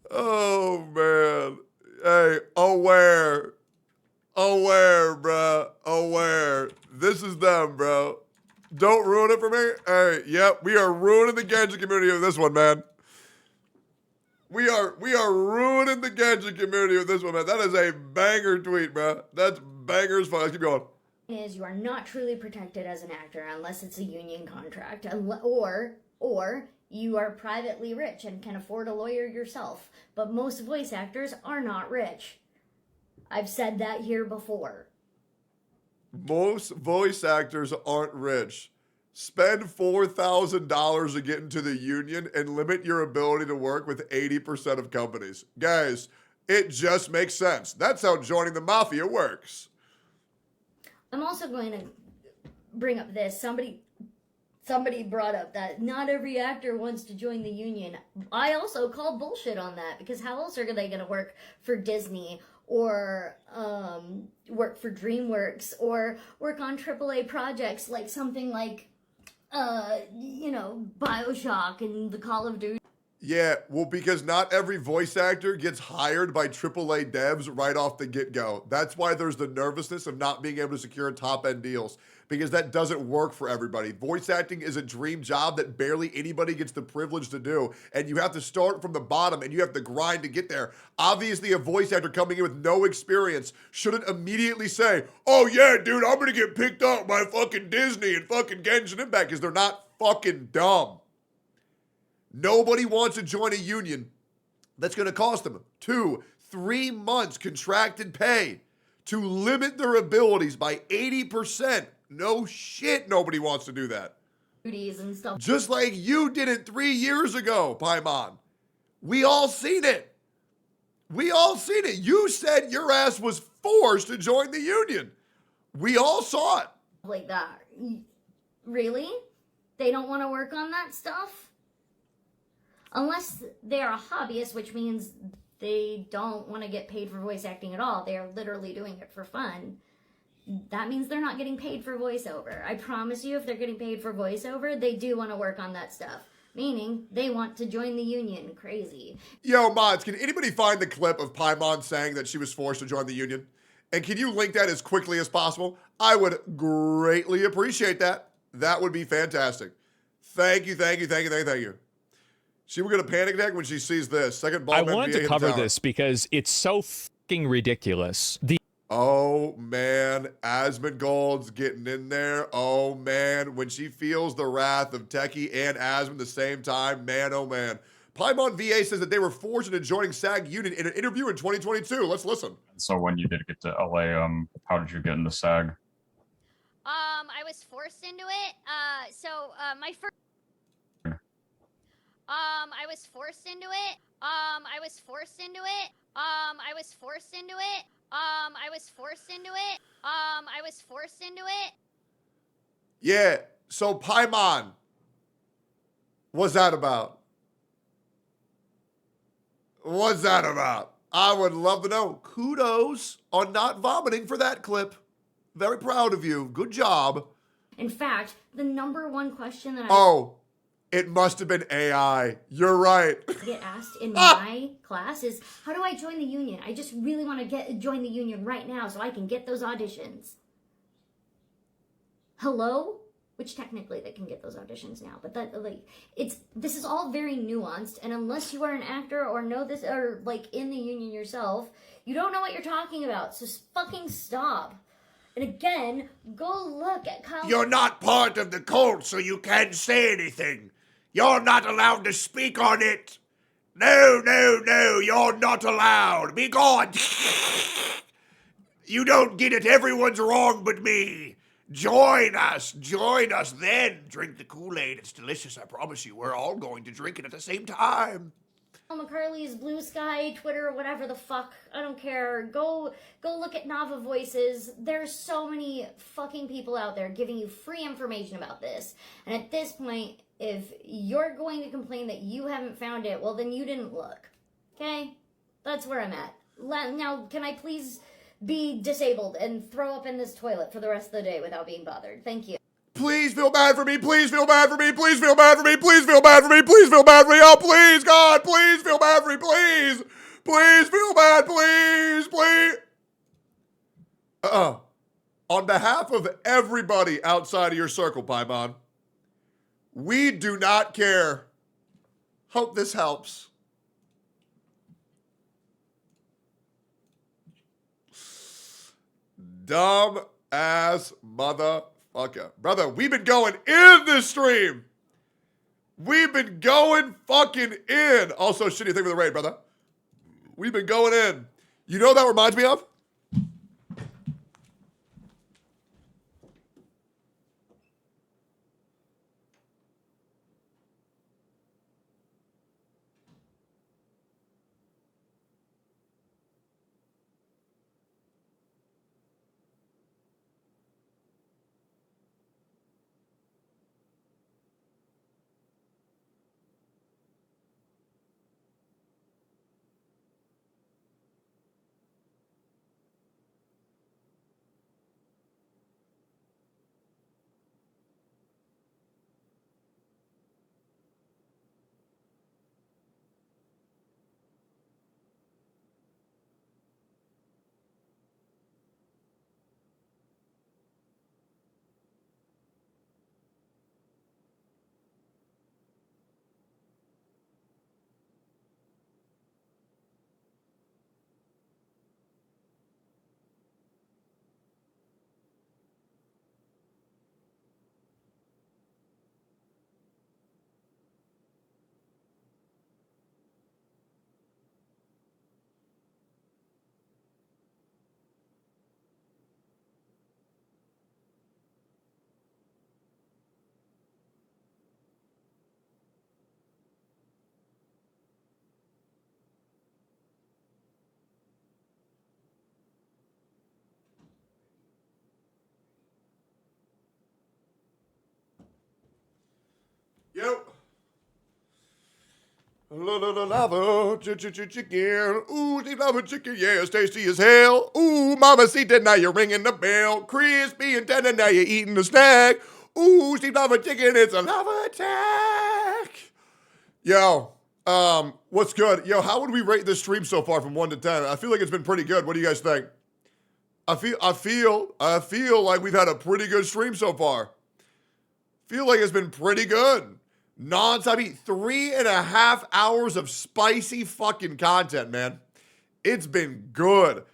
[SPEAKER 6] Oh, man. Hey, Genshin community with this one, man. We are ruining the Genshin community with this one, man. That is a banger tweet, bro. That's bangers fun. Let's keep going.
[SPEAKER 7] Is you are not truly protected as an actor unless it's a union contract, or you are privately rich and can afford a lawyer yourself. But most voice actors are not rich. I've said that here before.
[SPEAKER 6] Most voice actors aren't rich. Spend $4,000 to get into the union and limit your ability to work with 80% of companies. Guys, it just makes sense. That's how joining the mafia works.
[SPEAKER 7] I'm also going to bring up this. Somebody brought up that not every actor wants to join the union. I also call bullshit on that, because how else are they going to work for Disney or work for DreamWorks or work on AAA projects like something like, BioShock and the Call of Duty?
[SPEAKER 6] Yeah, well, because not every voice actor gets hired by AAA devs right off the get-go. That's why there's the nervousness of not being able to secure top-end deals, because that doesn't work for everybody. Voice acting is a dream job that barely anybody gets the privilege to do, and you have to start from the bottom, and you have to grind to get there. Obviously, a voice actor coming in with no experience shouldn't immediately say, oh yeah, dude, I'm gonna get picked up by fucking Disney and fucking Genshin Impact, because they're not fucking dumb. Nobody wants to join a union that's going to cost them 2-3 months contracted pay to limit their abilities by 80%. No shit, nobody wants to do that.
[SPEAKER 7] And stuff.
[SPEAKER 6] Just like you did it 3 years ago, Paimon. We all seen it. We all seen it. You said your ass was forced to join the union. We all saw it.
[SPEAKER 7] Like that. Really? They don't want to work on that stuff? Unless they are a hobbyist, which means they don't want to get paid for voice acting at all. They are literally doing it for fun. That means they're not getting paid for voiceover. I promise you, if they're getting paid for voiceover, they do want to work on that stuff. Meaning, they want to join the union. Crazy.
[SPEAKER 6] Yo, mods, can anybody find the clip of Paimon saying that she was forced to join the union? And can you link that as quickly as possible? I would greatly appreciate that. That would be fantastic. Thank you. She will get a panic attack when she sees this. Second ball.
[SPEAKER 17] I wanted to cover this because it's so fucking ridiculous.
[SPEAKER 6] Oh man, Asmongold's getting in there. Oh man, when she feels the wrath of Techie and Asmon the same time, man, oh man. Paimon VA says that they were forced into joining SAG Union in an interview in 2022. Let's listen.
[SPEAKER 18] So when you did get to LA, how did you get into SAG?
[SPEAKER 12] I was forced into it. My first. I was forced into it. I was forced into it. I was forced into it. I was forced into it. I was forced into it.
[SPEAKER 6] Yeah, so Paimon, what's that about? What's that about? I would love to know. Kudos on not vomiting for that clip. Very proud of you. Good job.
[SPEAKER 7] In fact, the number one question that
[SPEAKER 6] it must have been AI. You're right.
[SPEAKER 7] get asked in my class is, how do I join the union? I just really want to join the union right now so I can get those auditions. Hello? Which technically they can get those auditions now, but this is all very nuanced, and unless you are an actor or know this or in the union yourself, you don't know what you're talking about. So fucking stop. And again, go look at Kyle.
[SPEAKER 25] You're not part of the cult, so you can't say anything. You're not allowed to speak on it. No, you're not allowed. Be gone. You don't get it. Everyone's wrong but me. Join us then. Drink the Kool-Aid. It's delicious, I promise you. We're all going to drink it at the same time.
[SPEAKER 7] McCarley's Blue Sky, Twitter, whatever the fuck. I don't care. Go look at Nava Voices. There's so many fucking people out there giving you free information about this. And at this point, if you're going to complain that you haven't found it, well, then you didn't look. Okay? That's where I'm at. Now, can I please be disabled and throw up in this toilet for the rest of the day without being bothered? Thank you.
[SPEAKER 6] Please feel bad for me. Please feel bad for me. Please feel bad for me. Please feel bad for me. Please feel bad for me. Oh, please, God, please feel bad for me. Please. Please feel bad. Please. On behalf of everybody outside of your circle, Paimon, we do not care Hope this helps. Dumb ass motherfucker. Brother, we've been going in this stream. We've been going fucking in. Also, shitty thing for the raid, brother. We've been going in. You know what that reminds me of? Yo. Lava chicken. Ooh, deep lava chicken. Yeah, it's tasty as hell. Ooh, mama, see that now you're ringing the bell. Crispy and tender, now you're eating the snack. Ooh, deep lava chicken. It's a lava attack. Yo, what's good? Yo, how would we rate this stream so far from 1 to 10? I feel like it's been pretty good. What do you guys think? I feel like we've had a pretty good stream so far. Feel like it's been pretty good. Non-stop, 3.5 hours of spicy fucking content, man. It's been good.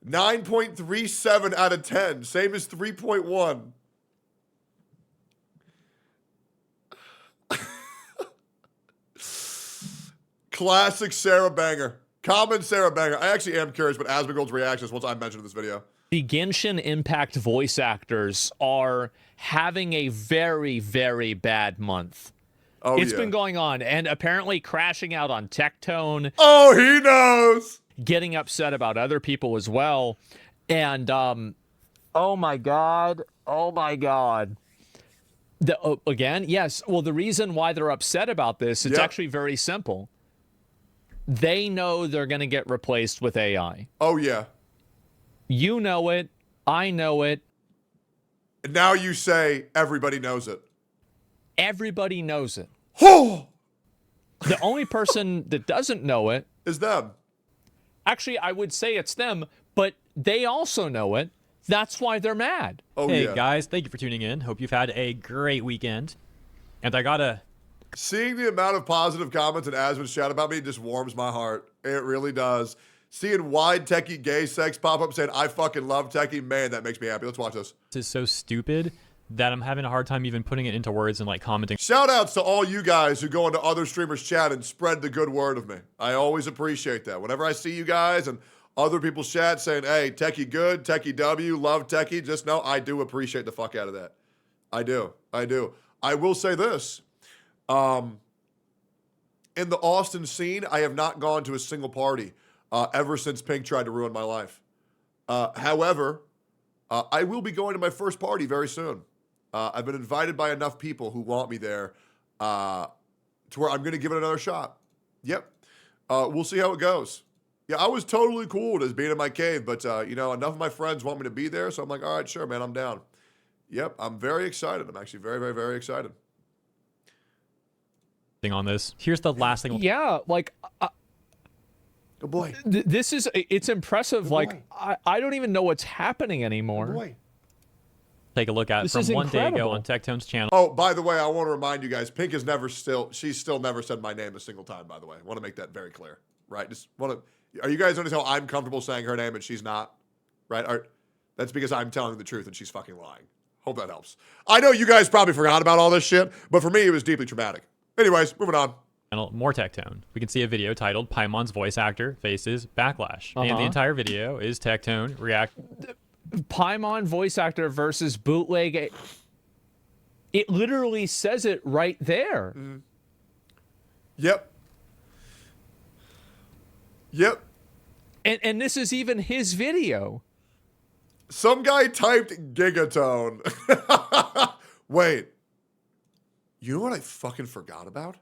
[SPEAKER 6] 9.37 out of 10. Same as 3.1. Classic Sarah Banger. Common Sarah Banger. I actually am curious what Asmongold's reaction is once I mention this video.
[SPEAKER 17] The Genshin Impact voice actors are having a very, very bad month.
[SPEAKER 6] Oh,
[SPEAKER 17] it's
[SPEAKER 6] yeah.
[SPEAKER 17] been going on, and apparently crashing out on Tectone.
[SPEAKER 6] Oh, he knows.
[SPEAKER 17] Getting upset about other people as well. And, oh my God. Again, yes. Well, the reason why they're upset about this, it's actually very simple. They know they're going to get replaced with AI.
[SPEAKER 6] Oh, yeah.
[SPEAKER 17] You know it. I know it.
[SPEAKER 6] And now you say everybody knows it.
[SPEAKER 17] Everybody knows it.
[SPEAKER 6] Oh!
[SPEAKER 17] The only person that doesn't know it
[SPEAKER 6] is them.
[SPEAKER 17] Actually, I would say it's them, but they also know it. That's why they're mad.
[SPEAKER 6] Oh,
[SPEAKER 19] hey,
[SPEAKER 6] yeah.
[SPEAKER 19] guys, thank you for tuning in. Hope you've had a great weekend. And I gotta...
[SPEAKER 6] Seeing the amount of positive comments in Asmon's chat about me just warms my heart. It really does. Seeing wide techie gay sex pop up saying, I fucking love techie, man, that makes me happy. Let's watch this.
[SPEAKER 19] This is so stupid that I'm having a hard time even putting it into words and like commenting.
[SPEAKER 6] Shout outs to all you guys who go into other streamers' chat and spread the good word of me. I always appreciate that. Whenever I see you guys and other people's chat saying, hey, techie good, techie W, love techie, just know I do appreciate the fuck out of that. I do. I will say this. In the Austin scene, I have not gone to a single party ever since Pink tried to ruin my life. However, I will be going to my first party very soon. I've been invited by enough people who want me there to where I'm going to give it another shot. Yep. We'll see how it goes. Yeah, I was totally cool with just being in my cave, but, enough of my friends want me to be there, so I'm like, all right, sure, man, I'm down. Yep, I'm very excited. I'm actually very, very, very excited.
[SPEAKER 19] On this. Here's the last thing.
[SPEAKER 17] Yeah, like...
[SPEAKER 6] Good boy.
[SPEAKER 17] It's impressive. Good like, I don't even know what's happening anymore.
[SPEAKER 6] Good boy.
[SPEAKER 19] take a look at from one day ago on Tectone's channel.
[SPEAKER 6] Oh, by the way, I want to remind you guys, Pink has she's still never said my name a single time, by the way. I want to make that very clear, right? Are you guys noticing how I'm comfortable saying her name and she's not, right? That's because I'm telling the truth and she's fucking lying. Hope that helps. I know you guys probably forgot about all this shit, but for me, it was deeply traumatic. Anyways, moving on.
[SPEAKER 19] More Tectone. We can see a video titled Paimon's voice actor faces backlash. And the entire video is Tectone react.
[SPEAKER 17] Paimon voice actor versus bootleg. It literally says it right there.
[SPEAKER 6] Yep. Yep.
[SPEAKER 17] And this is even his video.
[SPEAKER 6] Some guy typed gigatone. Wait. You know what I fucking forgot about?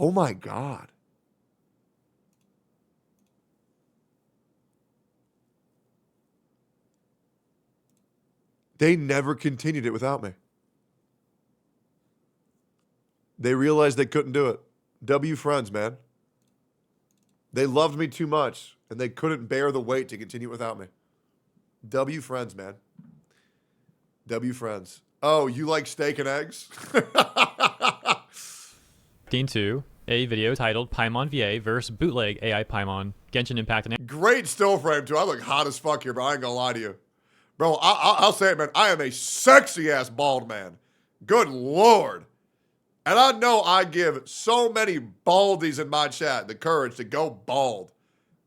[SPEAKER 6] Oh my God. They never continued it without me. They realized they couldn't do it. W friends, man. They loved me too much, and they couldn't bear the weight to continue without me. W friends, man. W friends. Oh, you like steak and eggs?
[SPEAKER 19] 15.2, a video titled Paimon VA versus bootleg AI Paimon, Genshin Impact and...
[SPEAKER 6] Great still frame, too. I look hot as fuck here, bro. I ain't gonna lie to you. Bro, I'll say it, man. I am a sexy-ass bald man. Good Lord. And I know I give so many baldies in my chat the courage to go bald.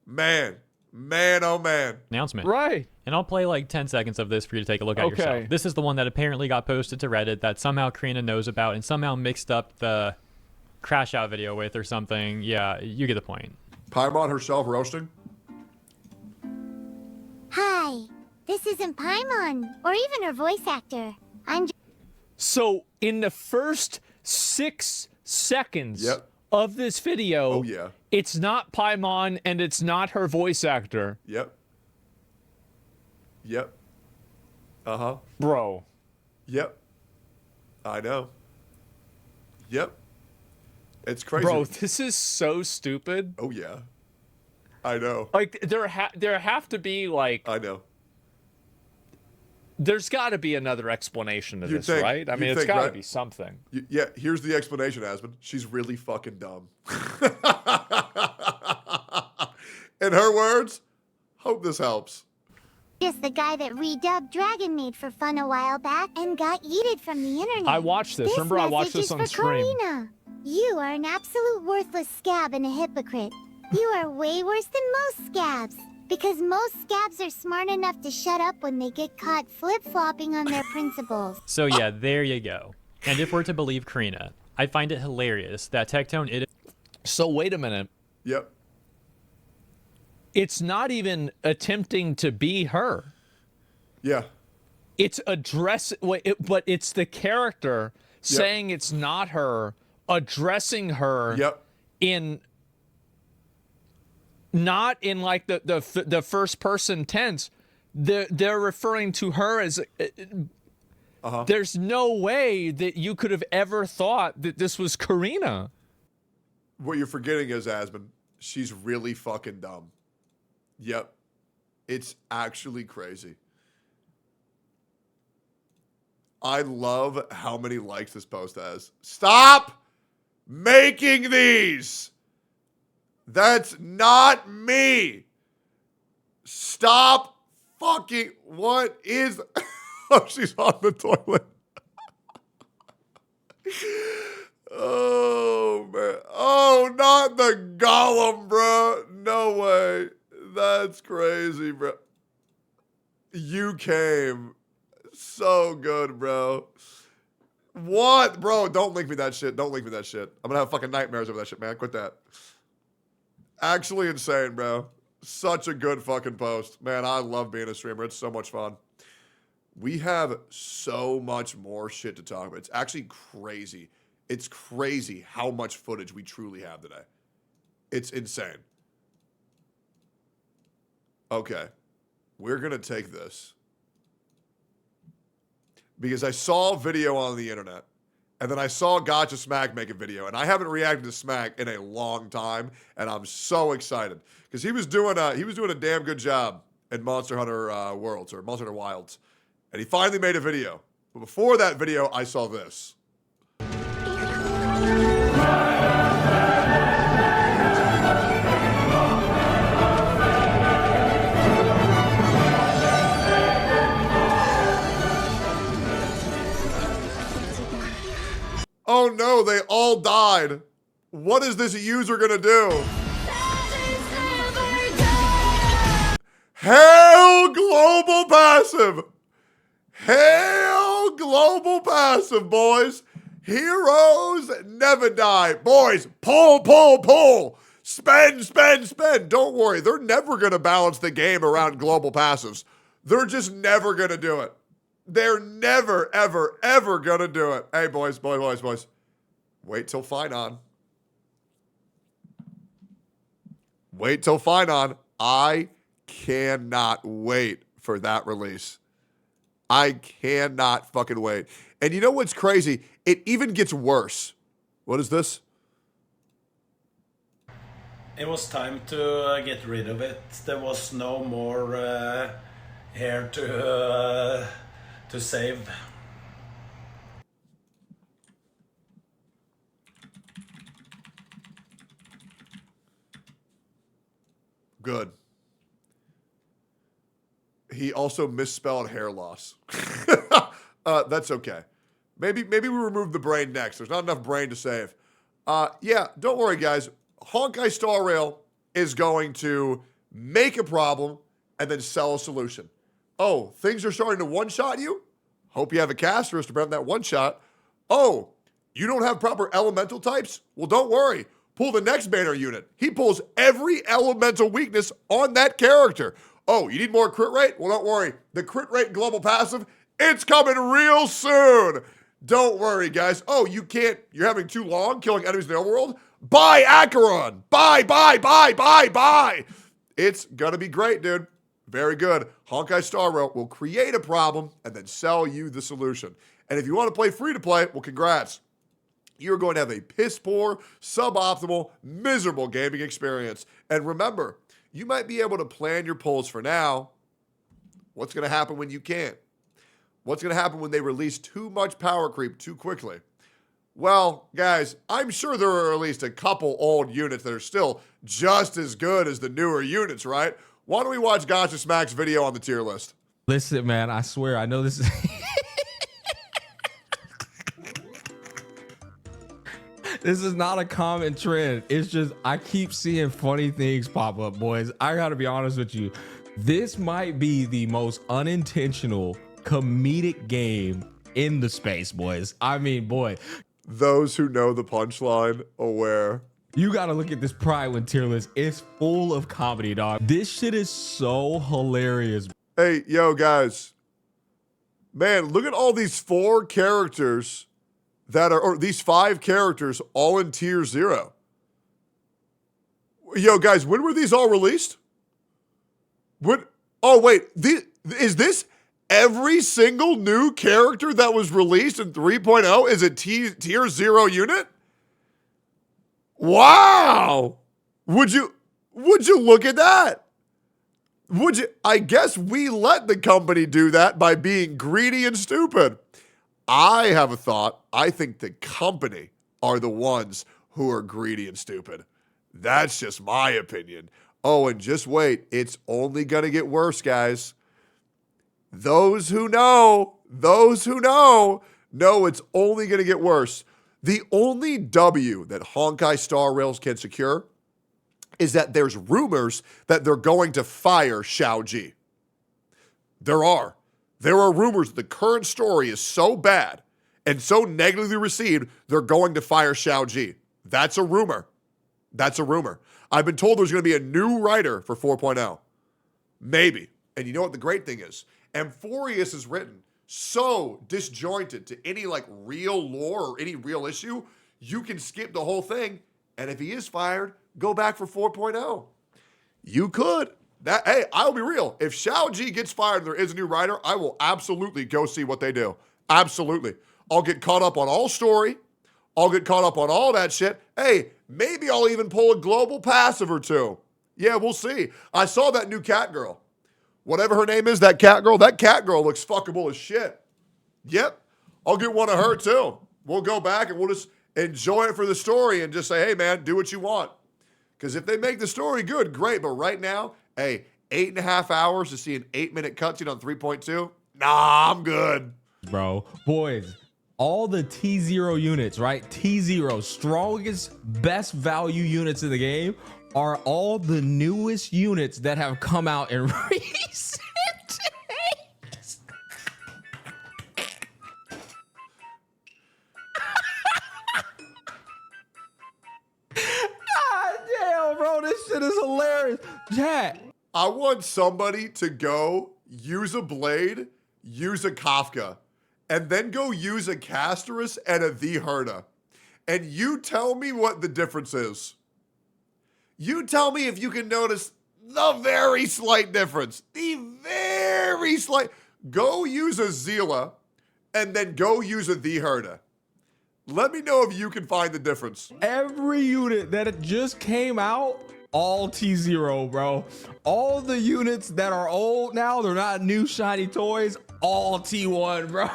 [SPEAKER 6] Man, oh man.
[SPEAKER 19] Announcement.
[SPEAKER 17] Right.
[SPEAKER 19] And I'll play like 10 seconds of this for you to take a look at yourself. This is the one that apparently got posted to Reddit that somehow Karina knows about and somehow mixed up the crash out video with or something. Yeah, you get the point.
[SPEAKER 6] Paimon herself roasting?
[SPEAKER 12] Hi, this isn't Paimon, or even her voice actor.
[SPEAKER 17] So, in the first 6 seconds of this video, it's not Paimon and it's not her voice actor.
[SPEAKER 6] Yep. Uh-huh.
[SPEAKER 17] Bro.
[SPEAKER 6] Yep. I know. Yep. It's crazy.
[SPEAKER 17] Bro, this is so stupid.
[SPEAKER 6] Oh, yeah. I know.
[SPEAKER 17] Like, there have to be, like...
[SPEAKER 6] I know.
[SPEAKER 17] There's got to be another explanation to this, right? I mean, it's got to be something.
[SPEAKER 6] Yeah, here's the explanation, Asmund. She's really fucking dumb. In her words, hope this helps.
[SPEAKER 12] Just the guy that redubbed Dragon Maid for fun a while back and got yeeted from the internet.
[SPEAKER 17] I watched this. Remember, I watched this on stream.
[SPEAKER 12] Karina. You are an absolute worthless scab and a hypocrite. You are way worse than most scabs. Because most scabs are smart enough to shut up when they get caught flip-flopping on their principles.
[SPEAKER 19] So yeah, there you go. And if we're to believe Karina, I find it hilarious that Tectone...
[SPEAKER 17] So wait a minute.
[SPEAKER 6] Yep.
[SPEAKER 17] It's not even attempting to be her.
[SPEAKER 6] Yeah.
[SPEAKER 17] It's but it's the character saying it's not her, addressing her in... Not in like the first person tense. They're referring to her as. There's no way that you could have ever thought that this was Karina.
[SPEAKER 6] What you're forgetting is, Asmund, she's really fucking dumb. Yep. It's actually crazy. I love how many likes this post has. Stop making these! That's not me. Stop fucking. What is. Oh, she's on the toilet. Oh, man. Oh, not the golem, bro. No way. That's crazy, bro. You came. So good, bro. What? Bro, don't link me that shit. Don't link me that shit. I'm gonna have fucking nightmares over that shit, man. Quit that. Actually insane, bro. Such a good fucking post. Man, I love being a streamer. It's so much fun. We have so much more shit to talk about. It's actually crazy. It's crazy how much footage we truly have today. It's insane. Okay. We're going to take this. Because I saw a video on the internet, And then I saw Gacha Smack make a video, and I haven't reacted to Smack in a long time, and I'm so excited because he was doing a damn good job in Monster Hunter Worlds or Monster Hunter Wilds, and he finally made a video. But before that video, I saw this. Oh no, they all died. What is this user gonna do? Hail global passive! Hail global passive, boys! Heroes never die. Boys, pull, pull, pull! Spend, spend, spend! Don't worry, they're never gonna balance the game around global passives. They're just never gonna do it. They're never, ever, ever gonna do it. Hey, boys. Wait till Finon. Wait till Finon. I cannot wait for that release. I cannot fucking wait. And you know what's crazy? It even gets worse. What is this?
[SPEAKER 3] It was time to get rid of it. There was no more here to save.
[SPEAKER 6] Good. He also misspelled hair loss. That's okay. Maybe we remove the brain next. There's not enough brain to save. Yeah, don't worry, guys. Honkai Star Rail is going to make a problem and then sell a solution. Oh, things are starting to one-shot you? Hope you have a caster to prevent that one-shot. Oh, you don't have proper elemental types? Well, don't worry. Pull the next banner unit. He pulls every elemental weakness on that character. Oh, you need more crit rate? Well, don't worry. The crit rate global passive, it's coming real soon. Don't worry, guys. Oh, you're having too long killing enemies in the overworld? Buy Acheron. Buy. It's gonna be great, dude. Very good. Honkai Star Rail will create a problem and then sell you the solution. And if you want to play free to play, well, congrats. You're going to have a piss poor, suboptimal, miserable gaming experience. And remember, you might be able to plan your pulls for now. What's going to happen when you can't? What's going to happen when they release too much power creep too quickly? Well, guys, I'm sure there are at least a couple old units that are still just as good as the newer units, right? Why don't we watch Gacha Smack's video on the tier list?
[SPEAKER 20] Listen, man, I swear, I know this is... This is not a common trend. It's just, I keep seeing funny things pop up, boys. I gotta be honest with you. This might be the most unintentional comedic game in the space, boys. I mean, boy.
[SPEAKER 6] Those who know the punchline aware.
[SPEAKER 20] You gotta look at this Pride One tier list. It's full of comedy, dog. This shit is so hilarious.
[SPEAKER 6] Hey, yo, guys. Man, look at all these 4 characters or these 5 characters all in tier 0. Yo, guys, when were these all released? Oh, wait. Is this every single new character that was released in 3.0 is a tier 0 unit? Wow. Would you look at that? I guess we let the company do that by being greedy and stupid. I have a thought. I think the company are the ones who are greedy and stupid. That's just my opinion. Oh, and just wait. It's only going to get worse, guys. Those who know it's only going to get worse. The only W that Honkai Star Rails can secure is that there's rumors that they're going to fire Xiao Ji. There are rumors that the current story is so bad and so negatively received, they're going to fire Xiao Ji. That's a rumor. I've been told there's going to be a new writer for 4.0. Maybe. And you know what the great thing is? Amphorius is written so disjointed to any real lore or any real issue, you can skip the whole thing. And if he is fired, go back for 4.0. You could. Hey, I'll be real. If Xiao Ji gets fired and there is a new writer, I will absolutely go see what they do. Absolutely. I'll get caught up on all story. I'll get caught up on all that shit. Hey, maybe I'll even pull a global passive or two. Yeah, we'll see. I saw that new cat girl. Whatever her name is, that cat girl looks fuckable as shit. Yep, I'll get one of her too. We'll go back and we'll just enjoy it for the story and just say, hey man, do what you want. Because if they make the story good, great. But right now, hey, 8.5 hours to see an 8-minute cutscene on 3.2? Nah, I'm good.
[SPEAKER 20] Bro, boys, all the T0 units, right? T0, strongest, best value units in the game are all the newest units that have come out in recent days. God damn, bro, this shit is hilarious. Chat.
[SPEAKER 6] I want somebody to go use a blade, use a Kafka, and then go use a Casterus and a The Herda. And you tell me what the difference is. You tell me if you can notice the very slight difference. The very slight. Go use a Zila and then go use a The Herda. Let me know if you can find the difference.
[SPEAKER 20] Every unit that just came out, all T0, bro. All the units that are old now, they're not new shiny toys, all T1, bro.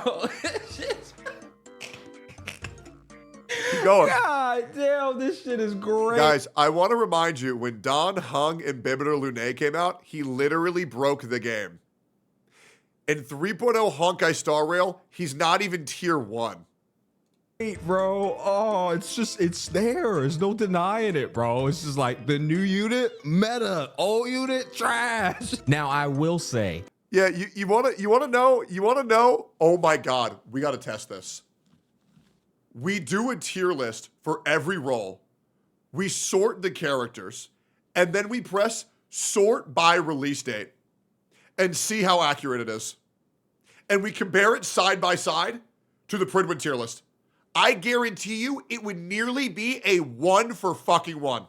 [SPEAKER 6] Keep going.
[SPEAKER 20] God damn, this shit is great.
[SPEAKER 6] Guys, I want to remind you, when Don Hung and Imbibitor Lune came out, he literally broke the game. In 3.0 Honkai Star Rail, he's not even tier 1.
[SPEAKER 20] Bro, oh, it's there. There's no denying it, bro. It's just like the new unit, meta, old unit, trash. Now, I will say.
[SPEAKER 6] Yeah, you wanna know? Oh my God, we gotta test this. We do a tier list for every role. We sort the characters, and then we press sort by release date and see how accurate it is. And we compare it side by side to the Pridwin tier list. I guarantee you it would nearly be a 1 for fucking 1.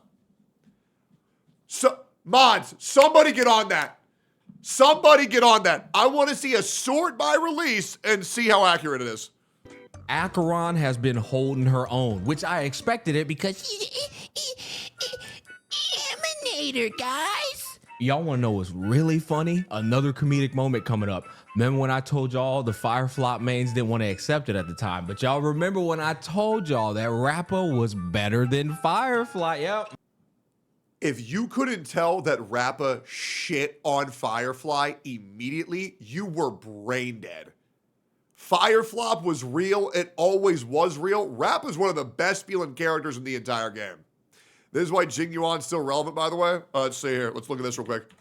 [SPEAKER 6] So, mods, somebody get on that. Somebody get on that. I want to see a sort by release and see how accurate it is.
[SPEAKER 20] Acheron has been holding her own, which I expected it because Emanator, guys. Y'all want to know what's really funny? Another comedic moment coming up. Remember when I told y'all the Fireflop mains didn't want to accept it at the time, but y'all remember when I told y'all that Rappa was better than Firefly? Yep.
[SPEAKER 6] If you couldn't tell that Rappa shit on Firefly immediately, you were brain dead. Fireflop was real. It always was real. Rappa's one of the best feeling characters in the entire game. This is why Jing Yuan's still relevant, by the way. Let's see here. Let's look at this real quick.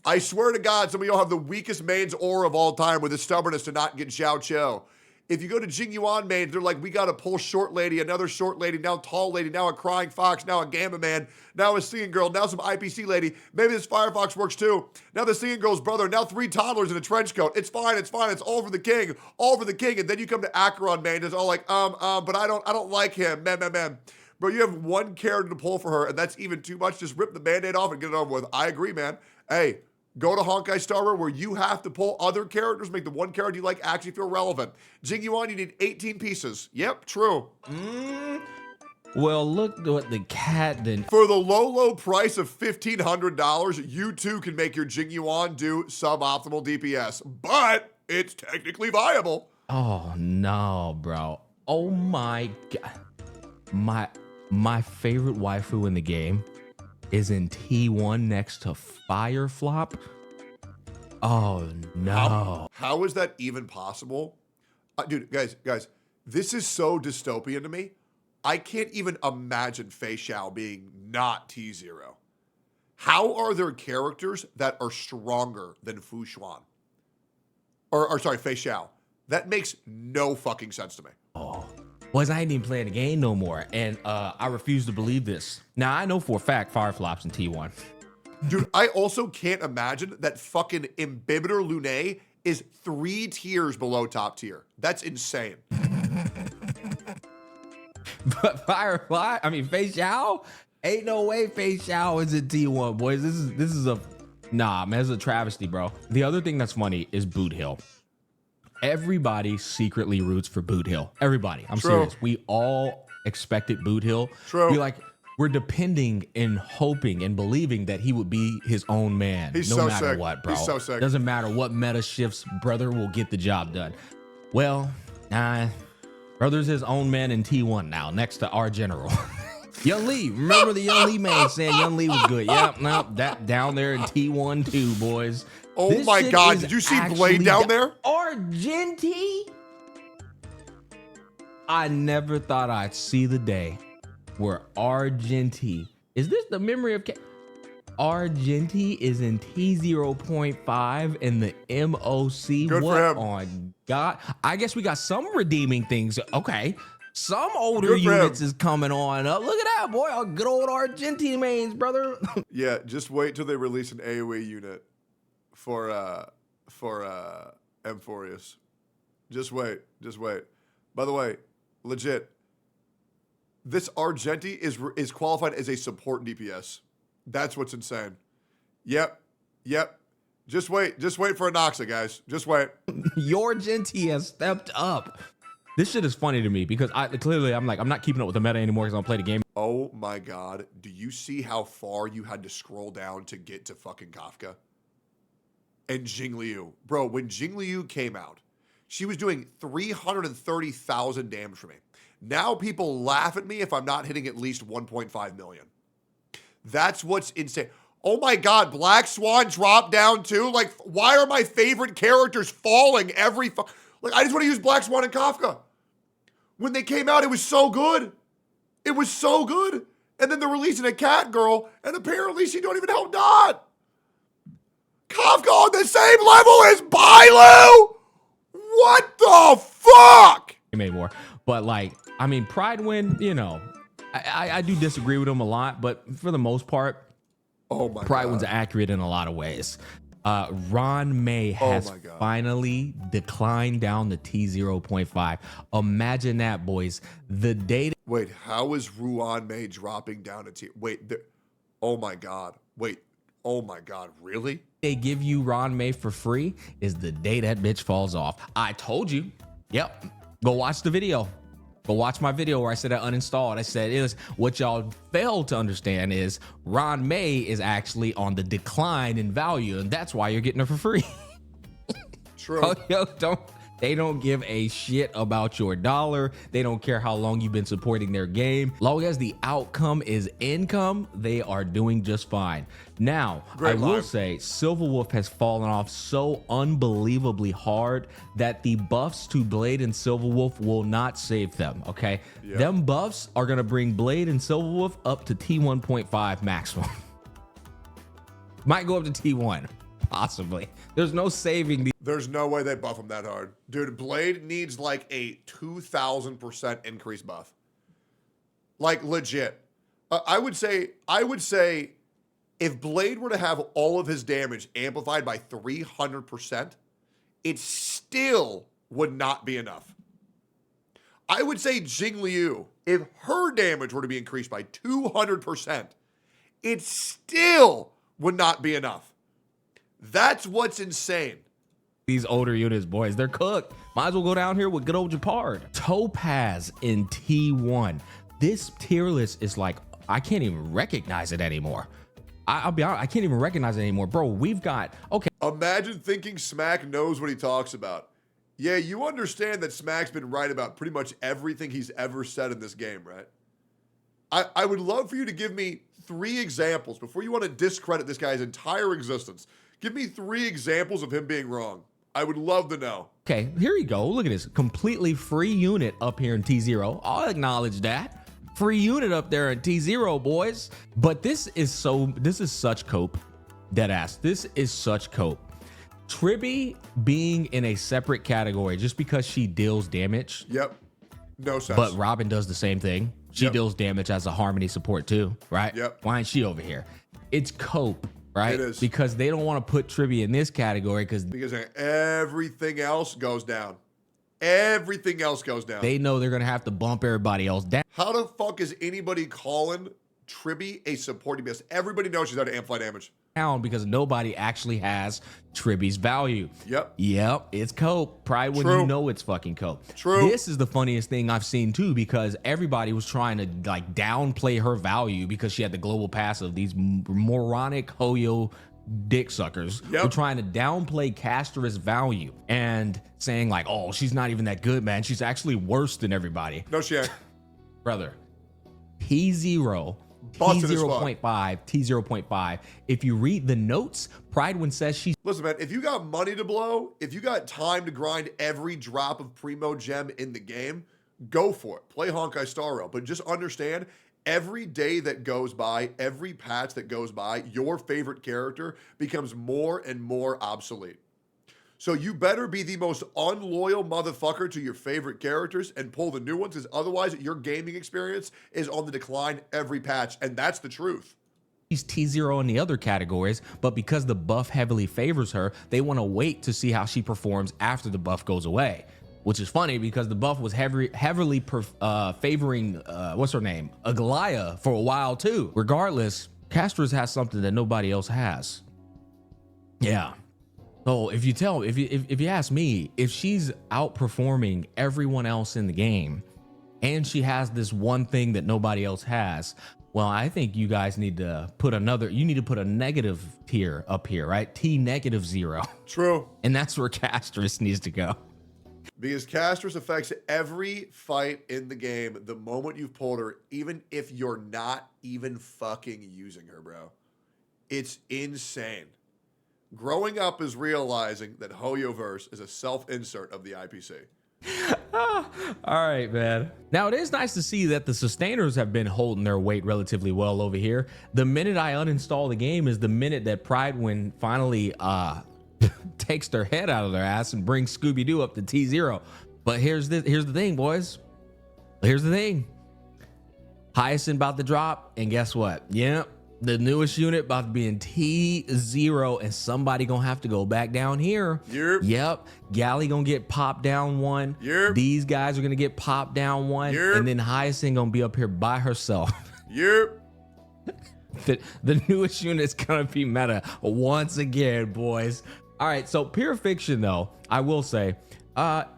[SPEAKER 6] I swear to God, some of y'all have the weakest mains aura of all time with the stubbornness to not get Xiao Cho. If you go to Jing Yuan mains, they're like, we got to pull short lady, another short lady, now tall lady, now a crying fox, now a gamma man, now a singing girl, now some IPC lady. Maybe this Firefox works too. Now the singing girl's brother, now 3 toddlers in a trench coat. It's fine, it's fine, it's all for the king, all for the king. And then you come to Acheron mains, it's all like, but I don't like him, man. Bro, you have one character to pull for her, and that's even too much. Just rip the Band-Aid off and get it over with. I agree, man. Hey, go to Honkai Star Rail where you have to pull other characters, make the one character you like actually feel relevant. Jing Yuan, you need 18 pieces. Yep, true.
[SPEAKER 20] Well, look what the cat did.
[SPEAKER 6] For the low price of $1,500, you too can make your Jing Yuan do suboptimal DPS, but it's technically viable.
[SPEAKER 20] Oh, no, bro. Oh, my God. My favorite waifu in the game is in T1 next to Fireflop. Oh, no.
[SPEAKER 6] How is that even possible? Dude, guys, this is so dystopian to me. I can't even imagine Fei Xiao being not T0. How are there characters that are stronger than Fu Xuan? Or sorry, Fei Xiao. That makes no fucking sense to me.
[SPEAKER 20] Oh. Boys, I ain't even playing the game no more, and I refuse to believe this. Now, I know for a fact Fireflop's in T1.
[SPEAKER 6] Dude, I also can't imagine that fucking Imbibitor Lune is 3 tiers below top tier. That's insane.
[SPEAKER 20] But Fei Xiao? Ain't no way Fei Xiao is in T1, boys. This is a, nah, man, this is a travesty, bro. The other thing that's funny is Boot Hill. everybody secretly roots for Boot Hill. Everybody. I'm
[SPEAKER 6] True.
[SPEAKER 20] serious. We all expected Boot Hill.
[SPEAKER 6] True.
[SPEAKER 20] We're depending and hoping and believing that he would be his own man.
[SPEAKER 6] He's
[SPEAKER 20] no
[SPEAKER 6] so
[SPEAKER 20] matter
[SPEAKER 6] sick.
[SPEAKER 20] what, bro.
[SPEAKER 6] He's so sick.
[SPEAKER 20] Doesn't matter what meta shifts, brother will get the job done. Well, brother's his own man in T1 now, next to our general. Young Lee. Remember the Young Lee man saying Young Lee was good. Yep, no, that down there in T1 too, boys.
[SPEAKER 6] Oh
[SPEAKER 20] This
[SPEAKER 6] my
[SPEAKER 20] shit
[SPEAKER 6] God,
[SPEAKER 20] is
[SPEAKER 6] did you see
[SPEAKER 20] actually
[SPEAKER 6] Blade down there?
[SPEAKER 20] Argenti? I never thought I'd see the day where Argenti, is this the memory of Argenti is in T0.5 and the MOC?
[SPEAKER 6] Good
[SPEAKER 20] what
[SPEAKER 6] for him.
[SPEAKER 20] on God? I guess we got some redeeming things. Okay. Some older
[SPEAKER 6] Good for him.
[SPEAKER 20] units is coming on up. Look at that, boy. Our good old Argenti mains, brother.
[SPEAKER 6] Yeah, just wait till they release an AoE unit for Amphorius. Just wait. By the way, legit, this Argenti is qualified as a support DPS. That's what's insane. Yep. Just wait for Anoxa, guys. Just wait.
[SPEAKER 20] Your Argenti has stepped up. This shit is funny to me because I'm not keeping up with the meta anymore because I don't play the game.
[SPEAKER 6] Oh my God. Do you see how far you had to scroll down to get to fucking Kafka? And Jingliu. Bro, when Jingliu came out, she was doing 330,000 damage for me. Now people laugh at me if I'm not hitting at least 1.5 million. That's what's insane. Oh my God, Black Swan dropped down too? Like, why are my favorite characters falling every... I just want to use Black Swan and Kafka. When they came out, it was so good. It was so good. And then they're releasing a cat girl, and apparently she don't even help Dot. Kafka on the same level as Bailu? What the fuck?
[SPEAKER 20] Anymore. But Pride Win, I do disagree with him a lot, but for the most part, Pride Win's accurate in a lot of ways. Ron May has finally declined down to T0.5. Imagine that, boys. The data.
[SPEAKER 6] Wait, how is Ruan May dropping down to T? Wait, oh my God. Wait, oh my God, really?
[SPEAKER 20] They give you Ron May for free is the day that bitch falls off. I told you. Yep. Go watch the video. Go watch my video where I said I uninstalled. I said what y'all failed to understand is Ron May is actually on the decline in value, and that's why you're getting her for free.
[SPEAKER 6] True.
[SPEAKER 20] They don't give a shit about your dollar. They don't care how long you've been supporting their game. Long as the outcome is income, they are doing just fine. Now, I will say Silverwolf has fallen off so unbelievably hard that the buffs to Blade and Silverwolf will not save them, okay? Yep. Them buffs are going to bring Blade and Silverwolf up to T1.5 maximum. Might go up to T1. Possibly. There's no saving the.
[SPEAKER 6] There's no way they buff him that hard. Dude, Blade needs like a 2,000% increase buff. Like legit. I would say if Blade were to have all of his damage amplified by 300%, it still would not be enough. I would say Jingliu, if her damage were to be increased by 200%, it still would not be enough. That's what's insane.
[SPEAKER 20] These older units, boys, they're cooked. Might as well go down here with good old Japard. Topaz in T1. This tier list is like, I can't even recognize it anymore. I'll be honest, I can't even recognize it anymore. Bro, we've got, okay.
[SPEAKER 6] Imagine thinking Smack knows what he talks about. Yeah, you understand that Smack's been right about pretty much everything he's ever said in this game, right? I would love for you to give me 3 examples before you want to discredit this guy's entire existence. Give me 3 examples of him being wrong. I would love to know.
[SPEAKER 20] Okay, here you go. Look at this. Completely free unit up here in T0. I'll acknowledge that. Free unit up there in T0, boys. But this is such cope. Deadass. This is such cope. Tribby being in a separate category just because she deals damage.
[SPEAKER 6] Yep. No sense.
[SPEAKER 20] But Robin does the same thing. She deals damage as a Harmony support too, right?
[SPEAKER 6] Yep.
[SPEAKER 20] Why ain't she over here? It's cope. Right?
[SPEAKER 6] It is.
[SPEAKER 20] Because they don't want to put Tribby in this category because
[SPEAKER 6] everything else goes down. Everything else goes down.
[SPEAKER 20] They know they're going to have to bump everybody else down.
[SPEAKER 6] How the fuck is anybody calling Tribby a supporting best. Everybody knows she's out of amplify damage.
[SPEAKER 20] Because nobody actually has Tribby's value.
[SPEAKER 6] Yep,
[SPEAKER 20] it's Cope. Pride when
[SPEAKER 6] True.
[SPEAKER 20] you know it's fucking Cope.
[SPEAKER 6] True.
[SPEAKER 20] This is the funniest thing I've seen too, because everybody was trying to like downplay her value because she had the global pass of these moronic Hoyo dick suckers were trying to downplay Castra's value and saying like, oh, she's not even that good, man. She's actually worse than everybody.
[SPEAKER 6] No, she ain't.
[SPEAKER 20] Brother, T0,
[SPEAKER 6] Busted as fuck.
[SPEAKER 20] T0.5, T0.5. If you read the notes, Pridewin says she's...
[SPEAKER 6] Listen, man, if you got money to blow, if you got time to grind every drop of Primo Gem in the game, go for it. Play Honkai Star Rail. But just understand, every day that goes by, every patch that goes by, your favorite character becomes more and more obsolete. So you better be the most unloyal motherfucker to your favorite characters and pull the new ones, because otherwise your gaming experience is on the decline every patch, and that's the truth.
[SPEAKER 20] She's T0 in the other categories, but because the buff heavily favors her, they want to wait to see how she performs after the buff goes away. Which is funny because the buff was heavily favoring, what's her name? Aglaya for a while too. Regardless, Castra's has something that nobody else has. Yeah. So if you ask me, if she's outperforming everyone else in the game and she has this one thing that nobody else has, well, I think you guys need to put a negative tier up here, right? T-0.
[SPEAKER 6] True.
[SPEAKER 20] And that's where Castris needs to go.
[SPEAKER 6] Because Castris affects every fight in the game the moment you've pulled her, even if you're not even fucking using her, bro. It's insane. Growing up is realizing that Hoyoverse is a self-insert of the IPC.
[SPEAKER 20] All right, man. Now, it is nice to see that the sustainers have been holding their weight relatively well over here. The minute I uninstall the game is the minute that Pridewin finally takes their head out of their ass and brings Scooby-Doo up to T0. But here's the thing, boys. Here's the thing. Hyacinth about to drop, and guess what? Yep. The newest unit about to be in T0, and somebody gonna have to go back down here. Yep. Galley gonna get popped down one. These guys are gonna get popped down one. And then Hyacinth gonna be up here by herself. The newest unit's gonna be meta once again, boys. All right, so Pure Fiction, though, I will say,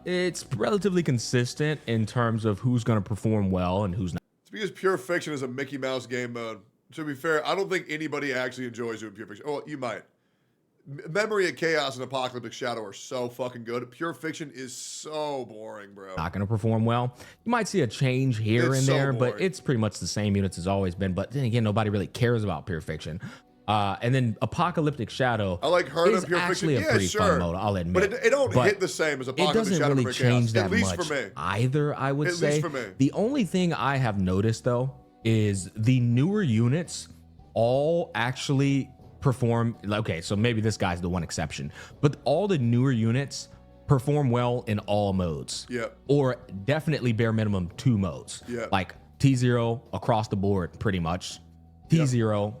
[SPEAKER 20] it's relatively consistent in terms of who's gonna perform well and who's not.
[SPEAKER 6] It's because Pure Fiction is a Mickey Mouse game mode. To be fair, I don't think anybody actually enjoys doing Pure Fiction. Oh, you might. Memory of Chaos and Apocalyptic Shadow are so fucking good. Pure Fiction is so boring, bro.
[SPEAKER 20] Not going to perform well. You might see a change here and there, but it's pretty much the same units as always been. But then again, nobody really cares about Pure Fiction. And then Apocalyptic Shadow.
[SPEAKER 6] I like her
[SPEAKER 20] is
[SPEAKER 6] Pure
[SPEAKER 20] actually
[SPEAKER 6] Fiction.
[SPEAKER 20] a pretty fun mode, I'll admit.
[SPEAKER 6] But it don't hit the same as Apocalyptic Shadow.
[SPEAKER 20] It doesn't really change that
[SPEAKER 6] much. At least
[SPEAKER 20] much
[SPEAKER 6] for me.
[SPEAKER 20] either, I would say.
[SPEAKER 6] At least for me.
[SPEAKER 20] The only thing I have noticed, though, is the newer units all actually perform. Okay, so maybe this guy's the one exception, but all the newer units perform well in all modes. Or definitely bare minimum 2 modes. Like T0 across the board, pretty much. T0,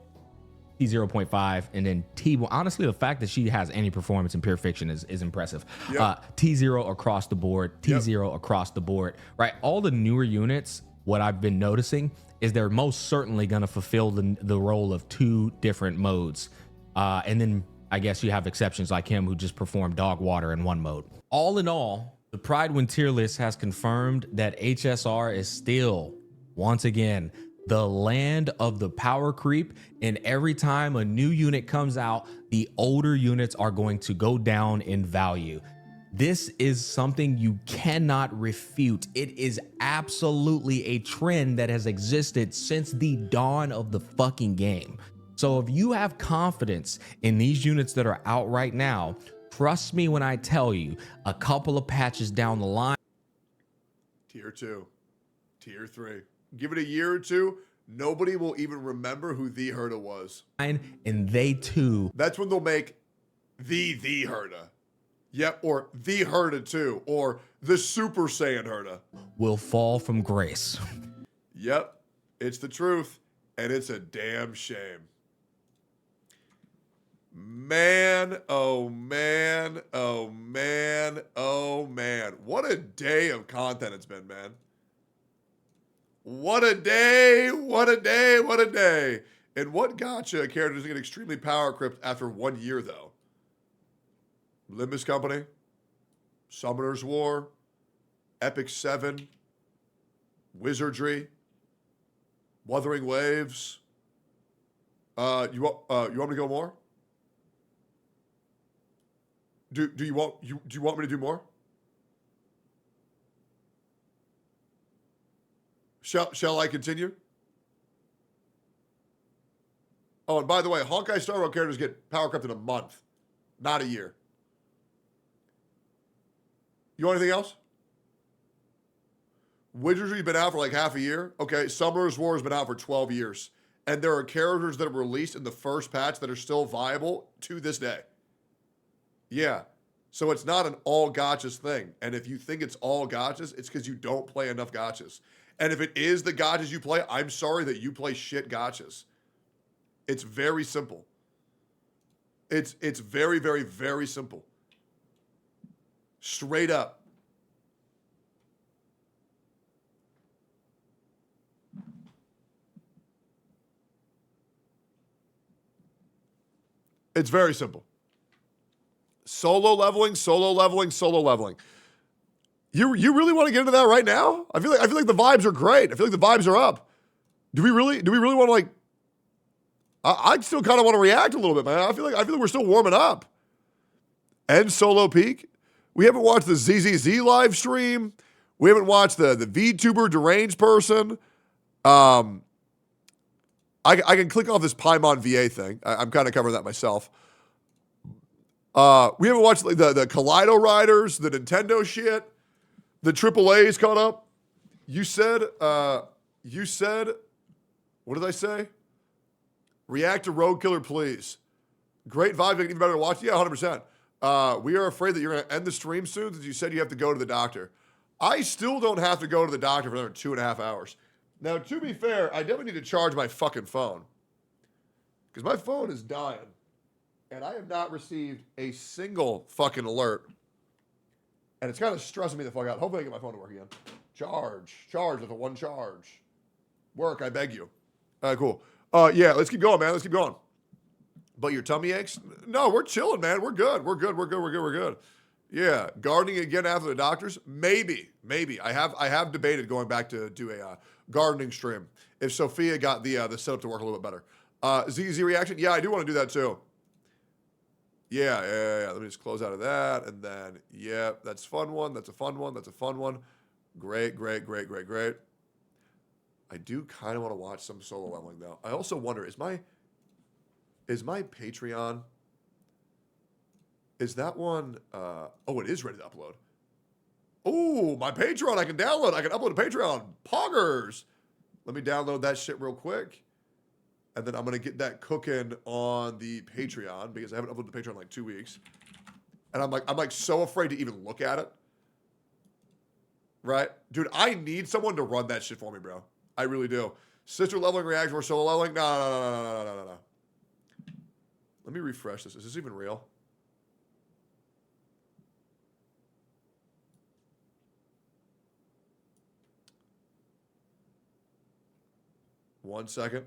[SPEAKER 20] T0.5, and then T1. Honestly, the fact that she has any performance in Pure Fiction is impressive. T0 across the board, T0 across the board, right? All the newer units, what I've been noticing is they're most certainly going to fulfill the role of 2 different modes. And then I guess you have exceptions like him who just performed dog water in 1 mode. All in all, the Pridewin tier list has confirmed that HSR is still, once again, the land of the power creep. And every time a new unit comes out, the older units are going to go down in value. This is something you cannot refute. It is absolutely a trend that has existed since the dawn of the fucking game. So if you have confidence in these units that are out right now, trust me when I tell you, a couple of patches down the line.
[SPEAKER 6] Tier 2, Tier 3. Give it a year or two, nobody will even remember who the Herda was.
[SPEAKER 20] And they too.
[SPEAKER 6] That's when they'll make the Herda. Yep, or the Herda 2, or the Super Saiyan Herda.
[SPEAKER 20] Will fall from grace.
[SPEAKER 6] Yep, it's the truth, and it's a damn shame. Man, oh man, oh man, oh man. What a day of content it's been, man. What a day, what a day, what a day. And what gacha characters get extremely power crept after 1 year, though? Limbus Company, Summoner's War, Epic 7, Wizardry, Wuthering Waves. You want me to go more? Do you want me to do more? Shall I continue? Oh, and by the way, Honkai Star Rail characters get power crept in a month, not a year. You want anything else? Wizardry's been out for like half a year. Okay, Summoner's War has been out for 12 years. And there are characters that were released in the first patch that are still viable to this day. Yeah. So it's not an all gachas thing. And if you think it's all gachas, it's because you don't play enough gachas. And if it is the gachas you play, I'm sorry that you play shit gachas. It's very simple. It's very, very, very simple. Straight up. It's very simple. Solo leveling, solo leveling, solo leveling. You really want to get into that right now? I feel like the vibes are great. I feel like the vibes are up. Do we really want to like? I still kind of want to react a little bit, man. I feel like we're still warming up. And solo peak. We haven't watched the ZZZ live stream. We haven't watched the VTuber deranged person. I can click off this Paimon VA thing. I'm kind of covering that myself. We haven't watched the Kaleido Riders, the Nintendo shit, the AAA's caught up. You said, what did I say? React to Road Killer, please. Great vibe, even better to watch. Yeah, 100%. We are afraid that you're going to end the stream soon since you said you have to go to the doctor. I still don't have to go to the doctor for another 2.5 hours. Now, to be fair, I definitely need to charge my fucking phone. Because my phone is dying. And I have not received a single fucking alert. And it's kind of stressing me the fuck out. Hopefully I get my phone to work again. Charge with a one charge. Work, I beg you. All right, cool. Yeah, let's keep going, man. Let's keep going. But your tummy aches? No, we're chilling, man. We're good. We're good. Yeah, gardening again after the doctors? Maybe. I have debated going back to do a gardening stream if Sophia got the setup to work a little bit better. ZZ reaction? Yeah, I do want to do that too. Yeah. Let me just close out of that. And then, yeah, that's a fun one. That's a fun one. Great. I do kind of want to watch some solo leveling, though. I also wonder, is my Patreon, is that one, oh, it is ready to upload. Oh, my Patreon, I can download. I can upload to Patreon. Poggers. Let me download that shit real quick. And then I'm going to get that cooking on the Patreon because I haven't uploaded the Patreon in like 2 weeks. And I'm like so afraid to even look at it. Right? Dude, I need someone to run that shit for me, bro. I really do. Sister leveling reaction or solo leveling? No. Let me refresh this. Is this even real? One second.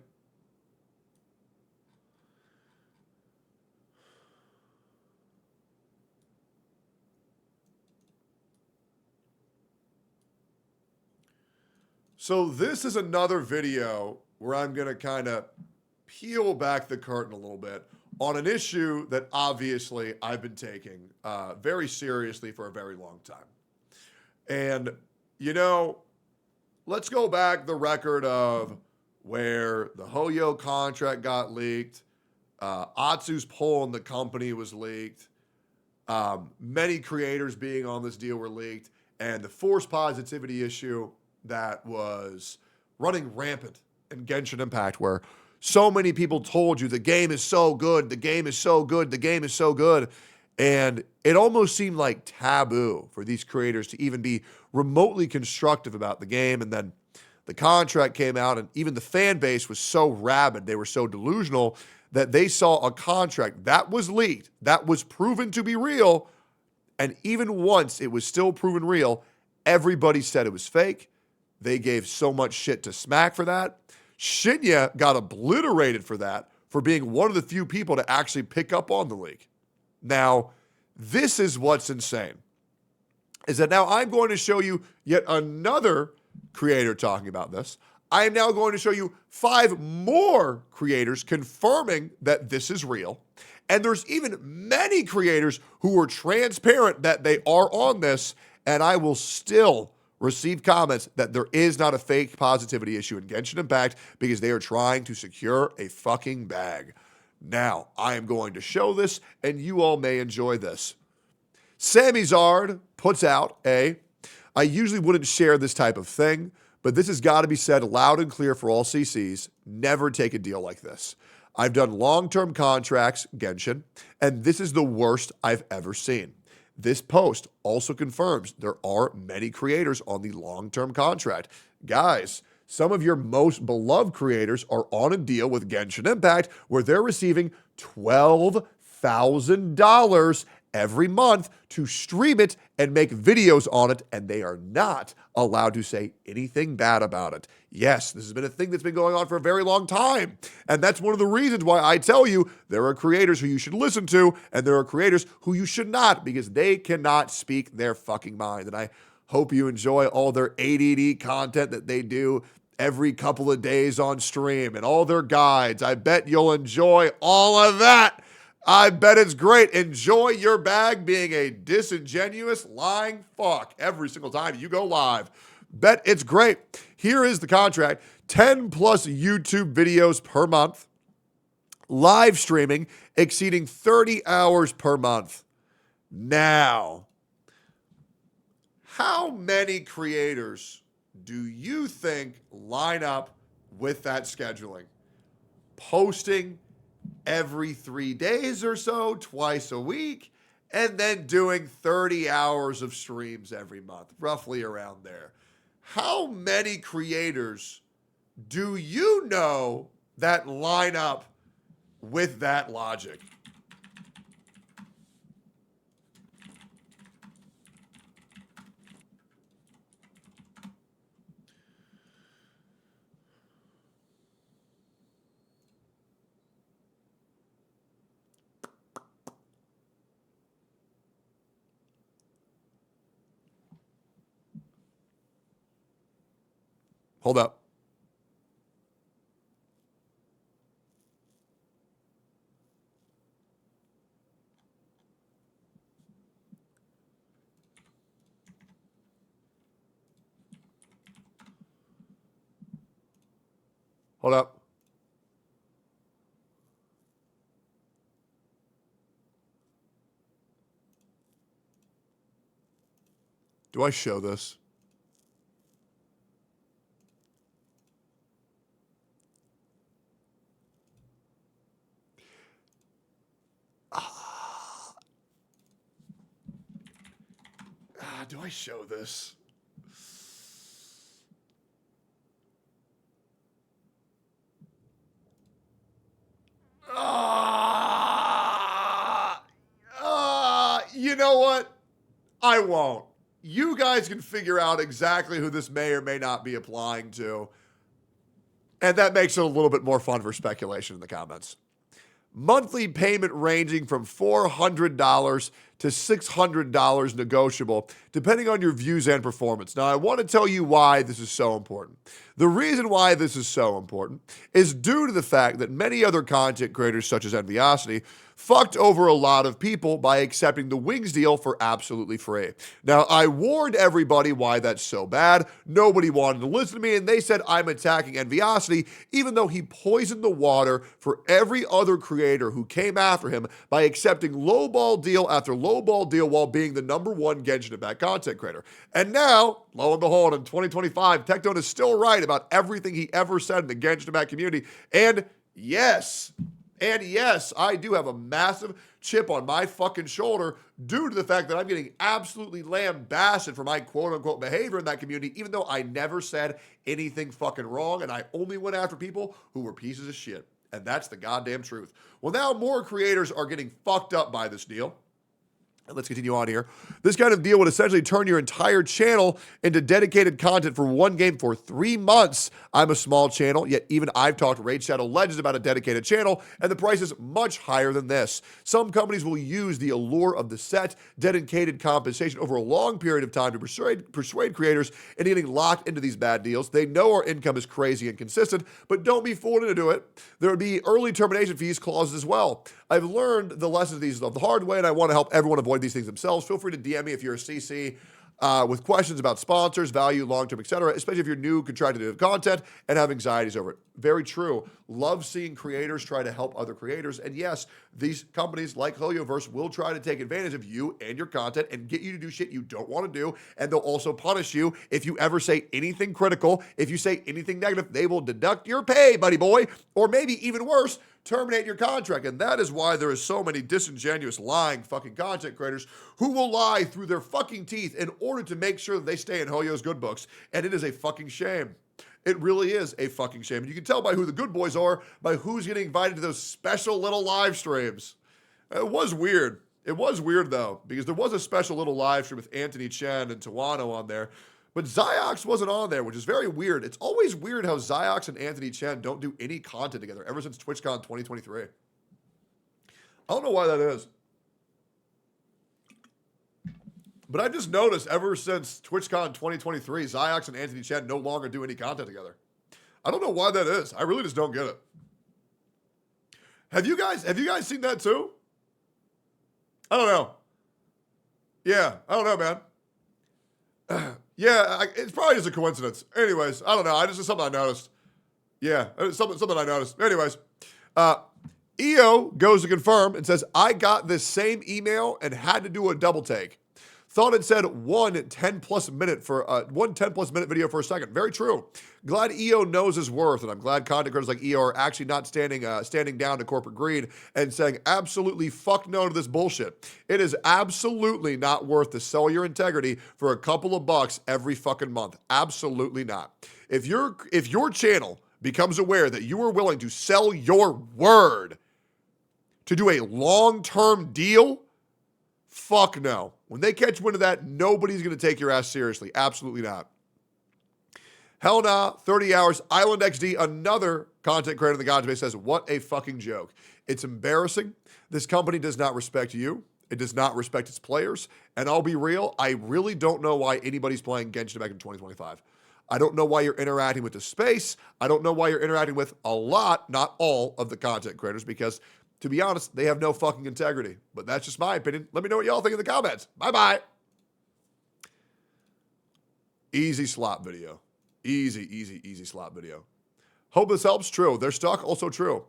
[SPEAKER 6] So this is another video where I'm going to kind of peel back the curtain a little bit on an issue that obviously I've been taking very seriously for a very long time. And, you know, let's go back the record of where the Hoyo contract got leaked, Atsu's poll in the company was leaked, many creators being on this deal were leaked, and the force positivity issue that was running rampant in Genshin Impact, where so many people told you the game is so good, the game is so good, the game is so good. And it almost seemed like taboo for these creators to even be remotely constructive about the game. And then the contract came out, and even the fan base was so rabid, they were so delusional that they saw a contract that was leaked, that was proven to be real. And even once it was still proven real, everybody said it was fake. they gave so much shit to Smack for that. Shinya got obliterated for that, for being one of the few people to actually pick up on the leak. Now, this is what's insane, is that now I'm going to show you yet another creator talking about this. I am now going to show you 5 more creators confirming that this is real. And there's even many creators who are transparent that they are on this, and I will still receive comments that there is not a fake positivity issue in Genshin Impact because they are trying to secure a fucking bag. Now, I am going to show this, and you all may enjoy this. Sammy Zard puts out I usually wouldn't share this type of thing, but this has got to be said loud and clear for all CCs. Never take a deal like this. I've done long-term contracts, Genshin, and this is the worst I've ever seen. This post also confirms there are many creators on the long-term contract. Guys, some of your most beloved creators are on a deal with Genshin Impact where they're receiving $12,000 every month to stream it and make videos on it, and they are not allowed to say anything bad about it. Yes, this has been a thing that's been going on for a very long time, and that's one of the reasons why I tell you there are creators who you should listen to, and there are creators who you should not, because they cannot speak their fucking mind. And I hope you enjoy all their ADD content that they do every couple of days on stream and all their guides. I bet you'll enjoy all of that. I bet it's great. Enjoy your bag being a disingenuous, lying fuck every single time you go live. Bet it's great. Here is the contract. 10 plus YouTube videos per month. Live streaming exceeding 30 hours per month. Now, how many creators do you think line up with that scheduling? Posting every 3 days or so, twice a week, and then doing 30 hours of streams every month, roughly around there. How many creators do you know that line up with that logic? Hold up. Hold up. Do I show this? Do I show this? You know what? I won't. You guys can figure out exactly who this may or may not be applying to. And that makes it a little bit more fun for speculation in the comments. Monthly payment ranging from $400 to $600 negotiable, depending on your views and performance. Now, I want to tell you why this is so important. The reason why this is so important is due to the fact that many other content creators, such as Enviosity, fucked over a lot of people by accepting the Wings deal for absolutely free. Now, I warned everybody why that's so bad. Nobody wanted to listen to me, and they said I'm attacking Enviosity, even though he poisoned the water for every other creator who came after him by accepting lowball deal after lowball deal while being the #1 Genshin Impact content creator. And now, lo and behold, in 2025, Tectone is still right about everything he ever said in the Genshin Impact community. And yes, I do have a massive chip on my fucking shoulder due to the fact that I'm getting absolutely lambasted for my quote-unquote behavior in that community, even though I never said anything fucking wrong, and I only went after people who were pieces of shit. And that's the goddamn truth. Well, now more creators are getting fucked up by this deal. Let's continue on here. This kind of deal would essentially turn your entire channel into dedicated content for one game for 3 months. I'm a small channel, yet even I've talked to Raid Shadow Legends about a dedicated channel, and the price is much higher than this. Some companies will use the allure of the set, dedicated compensation over a long period of time to persuade creators into getting locked into these bad deals. They know our income is crazy and consistent, but don't be fooled into it. There would be early termination fees clauses as well. I've learned the lessons of these the hard way, and I want to help everyone avoid these things themselves. Feel free to DM me if you're a CC with questions about sponsors, value, long-term, etc., especially if you're new, contracted to content, and have anxieties over it. Very true. Love seeing creators try to help other creators. And yes, these companies like Hoyoverse will try to take advantage of you and your content and get you to do shit you don't want to do. And they'll also punish you if you ever say anything critical. If you say anything negative, they will deduct your pay, buddy boy. Or maybe even worse, terminate your contract. And that is why there is so many disingenuous, lying fucking content creators who will lie through their fucking teeth in order to make sure that they stay in Hoyo's good books. And it is a fucking shame. It really is a fucking shame. And you can tell by who the good boys are, by who's getting invited to those special little live streams. It was weird. It was weird, though, because there was a special little live stream with Anthony Chen and Tawano on there. But Ziox wasn't on there, which is very weird. It's always weird how Ziox and Anthony Chen don't do any content together ever since TwitchCon 2023. I don't know why that is. But I just noticed ever since TwitchCon 2023, Ziox and Anthony Chen no longer do any content together. I don't know why that is. I really just don't get it. Have you guys seen that too? I don't know. Yeah, I don't know, man. Yeah, it's probably just a coincidence. Anyways, I don't know. It's just something I noticed. Yeah, it's something I noticed. Anyways, EO goes to confirm and says, I got this same email and had to do a double take. Thought it said one 10+ minute video for a second. Very true. Glad EO knows his worth, and I'm glad content creators like EO are actually not standing down to corporate greed and saying absolutely fuck no to this bullshit. It is absolutely not worth to sell your integrity for a couple of bucks every fucking month. Absolutely not. If your channel becomes aware that you are willing to sell your word to do a long-term deal, fuck no. When they catch wind of that, nobody's going to take your ass seriously. Absolutely not. Hell nah, 30 hours. Island XD, another content creator in the Gacha base, says, what a fucking joke. It's embarrassing. This company does not respect you. It does not respect its players. And I'll be real, I really don't know why anybody's playing Genshin Impact in 2025. I don't know why you're interacting with the space. I don't know why you're interacting with a lot, not all, of the content creators, because to be honest, they have no fucking integrity. But that's just my opinion. Let me know what y'all think in the comments. Bye-bye. Easy slop video. Easy slop video. Hope this helps. True. Their stock also true.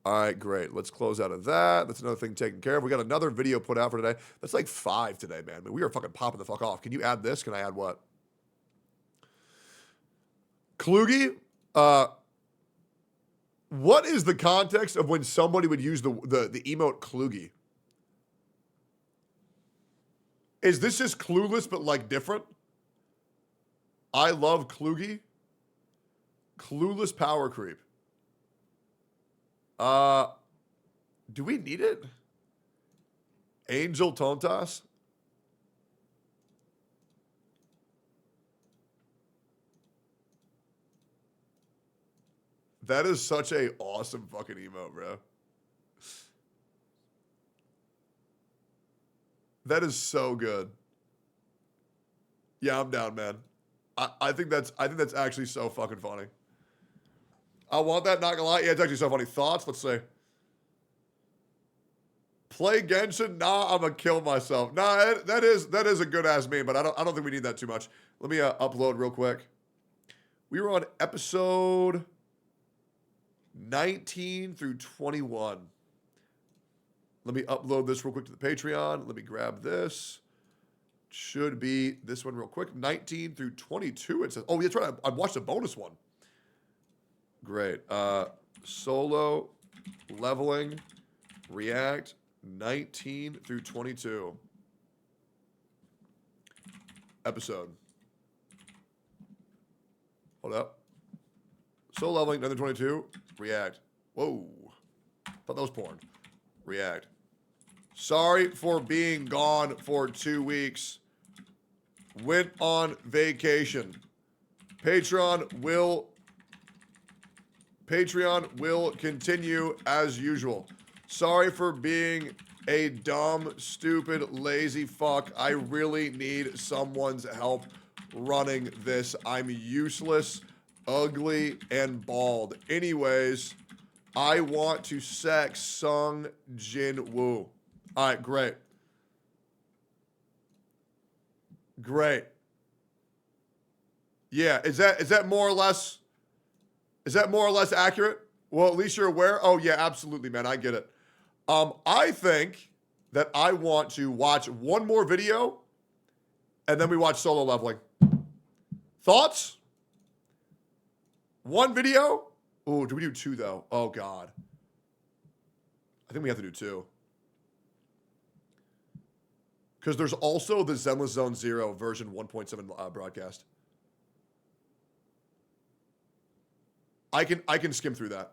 [SPEAKER 6] All right, great. Let's close out of that. That's another thing taken care of. We got another video put out for today. That's like 5 today, man. I mean, we are fucking popping the fuck off. Can you add this? Can I add what? Klugi, what is the context of when somebody would use the emote Klugi? Is this just clueless but like different? I love Klugi. Clueless power creep. Do we need it? Angel Tontas? That is such a awesome fucking emote, bro. That is so good. Yeah, I'm down, man. I think that's actually so fucking funny. I want that, not gonna lie. Yeah, it's actually so funny. Thoughts? Let's see. Play Genshin? Nah, I'm gonna kill myself. Nah, that is a good ass meme, but I don't think we need that too much. Let me upload real quick. We were on episode 19 through 21. Let me upload this real quick to the Patreon. Let me grab this. Should be this one real quick. 19 through 22. It says, oh, that's right. I watched a bonus one. Great. Solo leveling React 19 through 22 episode. Hold up. Solo leveling 19 through 22 React. Whoa. Thought that was porn. React. Sorry for being gone for 2 weeks. Went on vacation. Patreon will continue as usual. Sorry for being a dumb, stupid, lazy fuck. I really need someone's help running this. I'm useless, ugly, and bald. Anyways, I want to sex Sung Jin Woo. All right, great. Great. Yeah, is that more or less accurate? Well, at least you're aware. Oh yeah, absolutely, man. I get it. I think that I want to watch one more video and then we watch solo leveling. Thoughts? One video? Oh, do we do 2 though? Oh god. I think we have to do 2. Because there's also the Zenless Zone 0 version 1.7 broadcast. I can skim through that.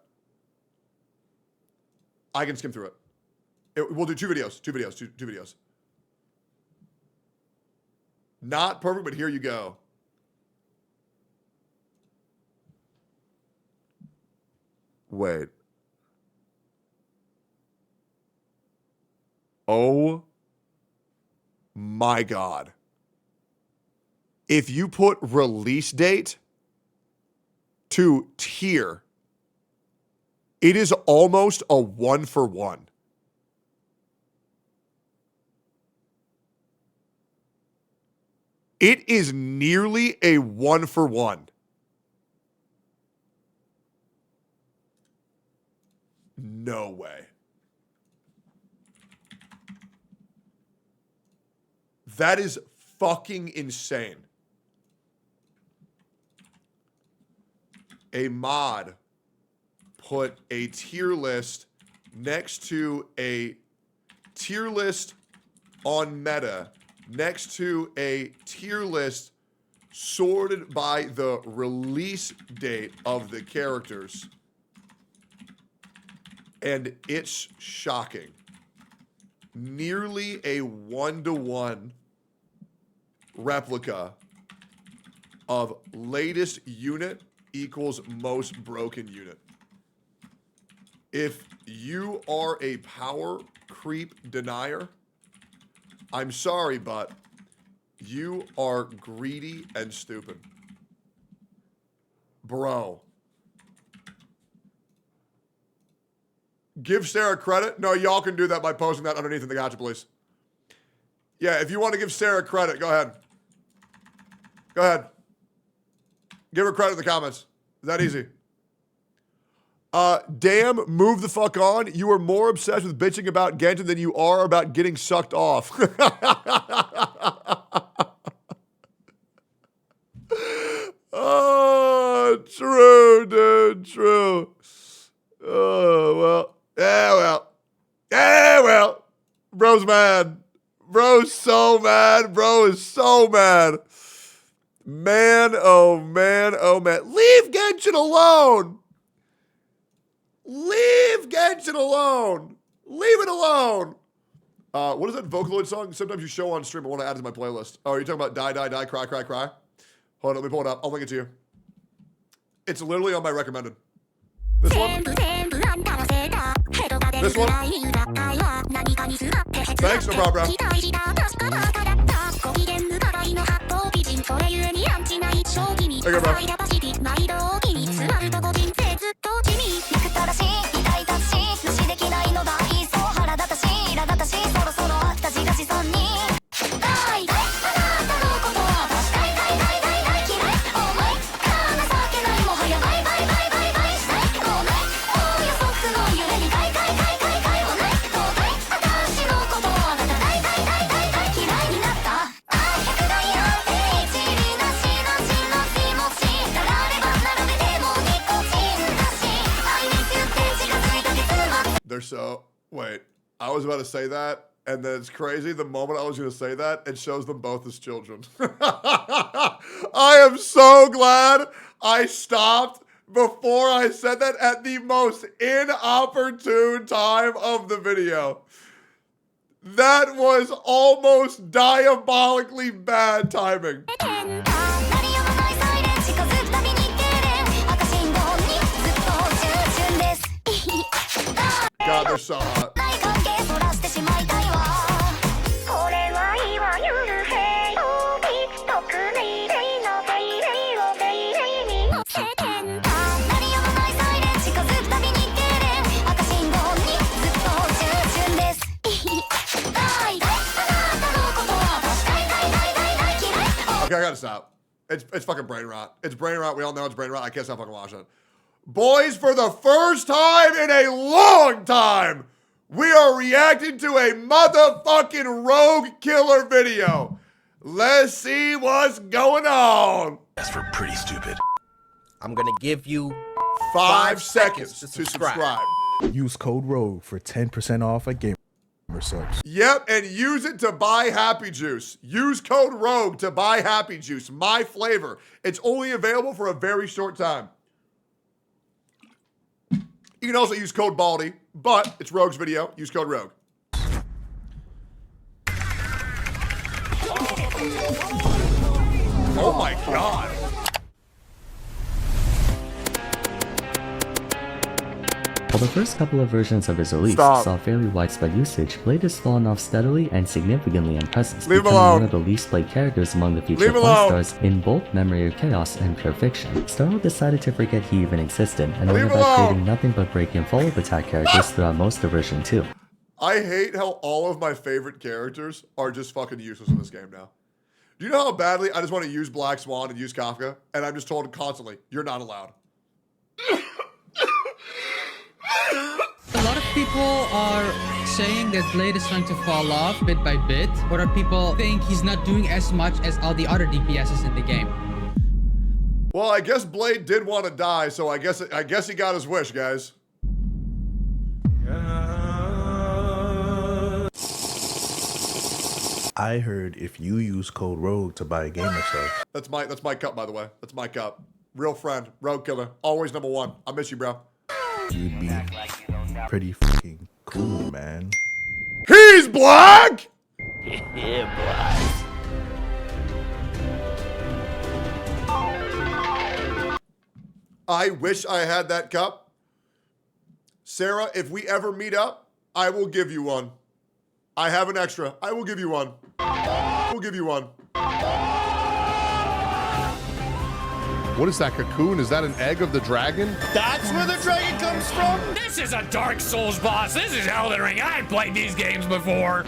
[SPEAKER 6] I can skim through it. We'll do 2 videos. Not perfect, but here you go. Wait. Oh my god. If you put release date to tier, it is almost a 1-for-1. It is nearly a 1-for-1. No way. That is fucking insane. A mod put a tier list next to a tier list on meta, next to a tier list sorted by the release date of the characters. And it's shocking. Nearly a 1-to-1 replica of latest unit equals most broken unit. If you are a power creep denier, I'm sorry, but you are greedy and stupid. Bro. Give Sarah credit? No, y'all can do that by posting that underneath in the Gacha, please. Yeah, if you want to give Sarah credit, go ahead. Go ahead. Give her credit in the comments. Is that easy? Damn, move the fuck on. You are more obsessed with bitching about Genshin than you are about getting sucked off. Oh, true, dude, true. Oh, well. Yeah, well. Bro's mad. Bro's so mad. Bro is so mad. Man, oh man, oh man. Leave Genshin alone. Leave Genshin alone. Leave it alone. What is that Vocaloid song? Sometimes you show on stream. I want to add it to my playlist. Oh, are you talking about Die, Die, Die, Cry, Cry, Cry? Hold on, let me pull it up. I'll link it to you. It's literally on my recommended. This one? This one? Thanks, no problem, bro. There you go, bro. They're so... Wait. I was about to say that, and then it's crazy. The moment I was going to say that, it shows them both as children. I am so glad I stopped before I said that at the most inopportune time of the video. That was almost diabolically bad timing. God, they're so hot. Okay, I gotta stop. It's fucking brain rot. It's brain rot. We all know it's brain rot. I can't stop fucking watching it. Boys, for the first time in a long time, we are reacting to a motherfucking rogue killer video. Let's see what's going on.
[SPEAKER 4] That's for pretty stupid.
[SPEAKER 8] I'm gonna give you
[SPEAKER 6] 5 seconds to subscribe.
[SPEAKER 15] Use code ROGUE for 10% off at Gamer Subs.
[SPEAKER 6] Yep, and use it to buy Happy Juice. Use code ROGUE to buy Happy Juice, my flavor. It's only available for a very short time. You can also use code BALDY, but it's Rogue's video. Use code ROGUE. Oh my god.
[SPEAKER 21] While the first couple of versions of his release saw fairly widespread usage, Blade has fallen off steadily and significantly in presence, becoming one of the least played characters among the featured porn stars in both Memory of Chaos and Pure Fiction. Star Rail decided to forget he even existed, and went about creating nothing but break and follow-up attack characters throughout most of version 2.
[SPEAKER 6] I hate how all of my favorite characters are just fucking useless in this game now. Do you know how badly I just want to use Black Swan and use Kafka? And I'm just told constantly, you're not allowed.
[SPEAKER 22] A lot of people are saying that Blade is trying to fall off bit by bit. Other people think he's not doing as much as all the other DPSs in the game.
[SPEAKER 6] Well, I guess Blade did want to die, so I guess he got his wish, guys.
[SPEAKER 15] I heard if you use code ROGUE to buy a Gamer Subs.
[SPEAKER 6] That's my cup, by the way. That's my cup. Real friend, Rogue Killer, always #1. I miss you, bro.
[SPEAKER 15] You'd be pretty fucking cool, man.
[SPEAKER 6] He's black!
[SPEAKER 8] Yeah, boy.
[SPEAKER 6] I wish I had that cup. Sarah, if we ever meet up, I will give you one. I have an extra. I will give you one. We'll give you one.
[SPEAKER 23] What is that, cocoon? Is that an egg of the dragon?
[SPEAKER 24] That's where the dragon comes from?
[SPEAKER 27] This is a Dark Souls boss. This is Elden Ring. I've played these games before.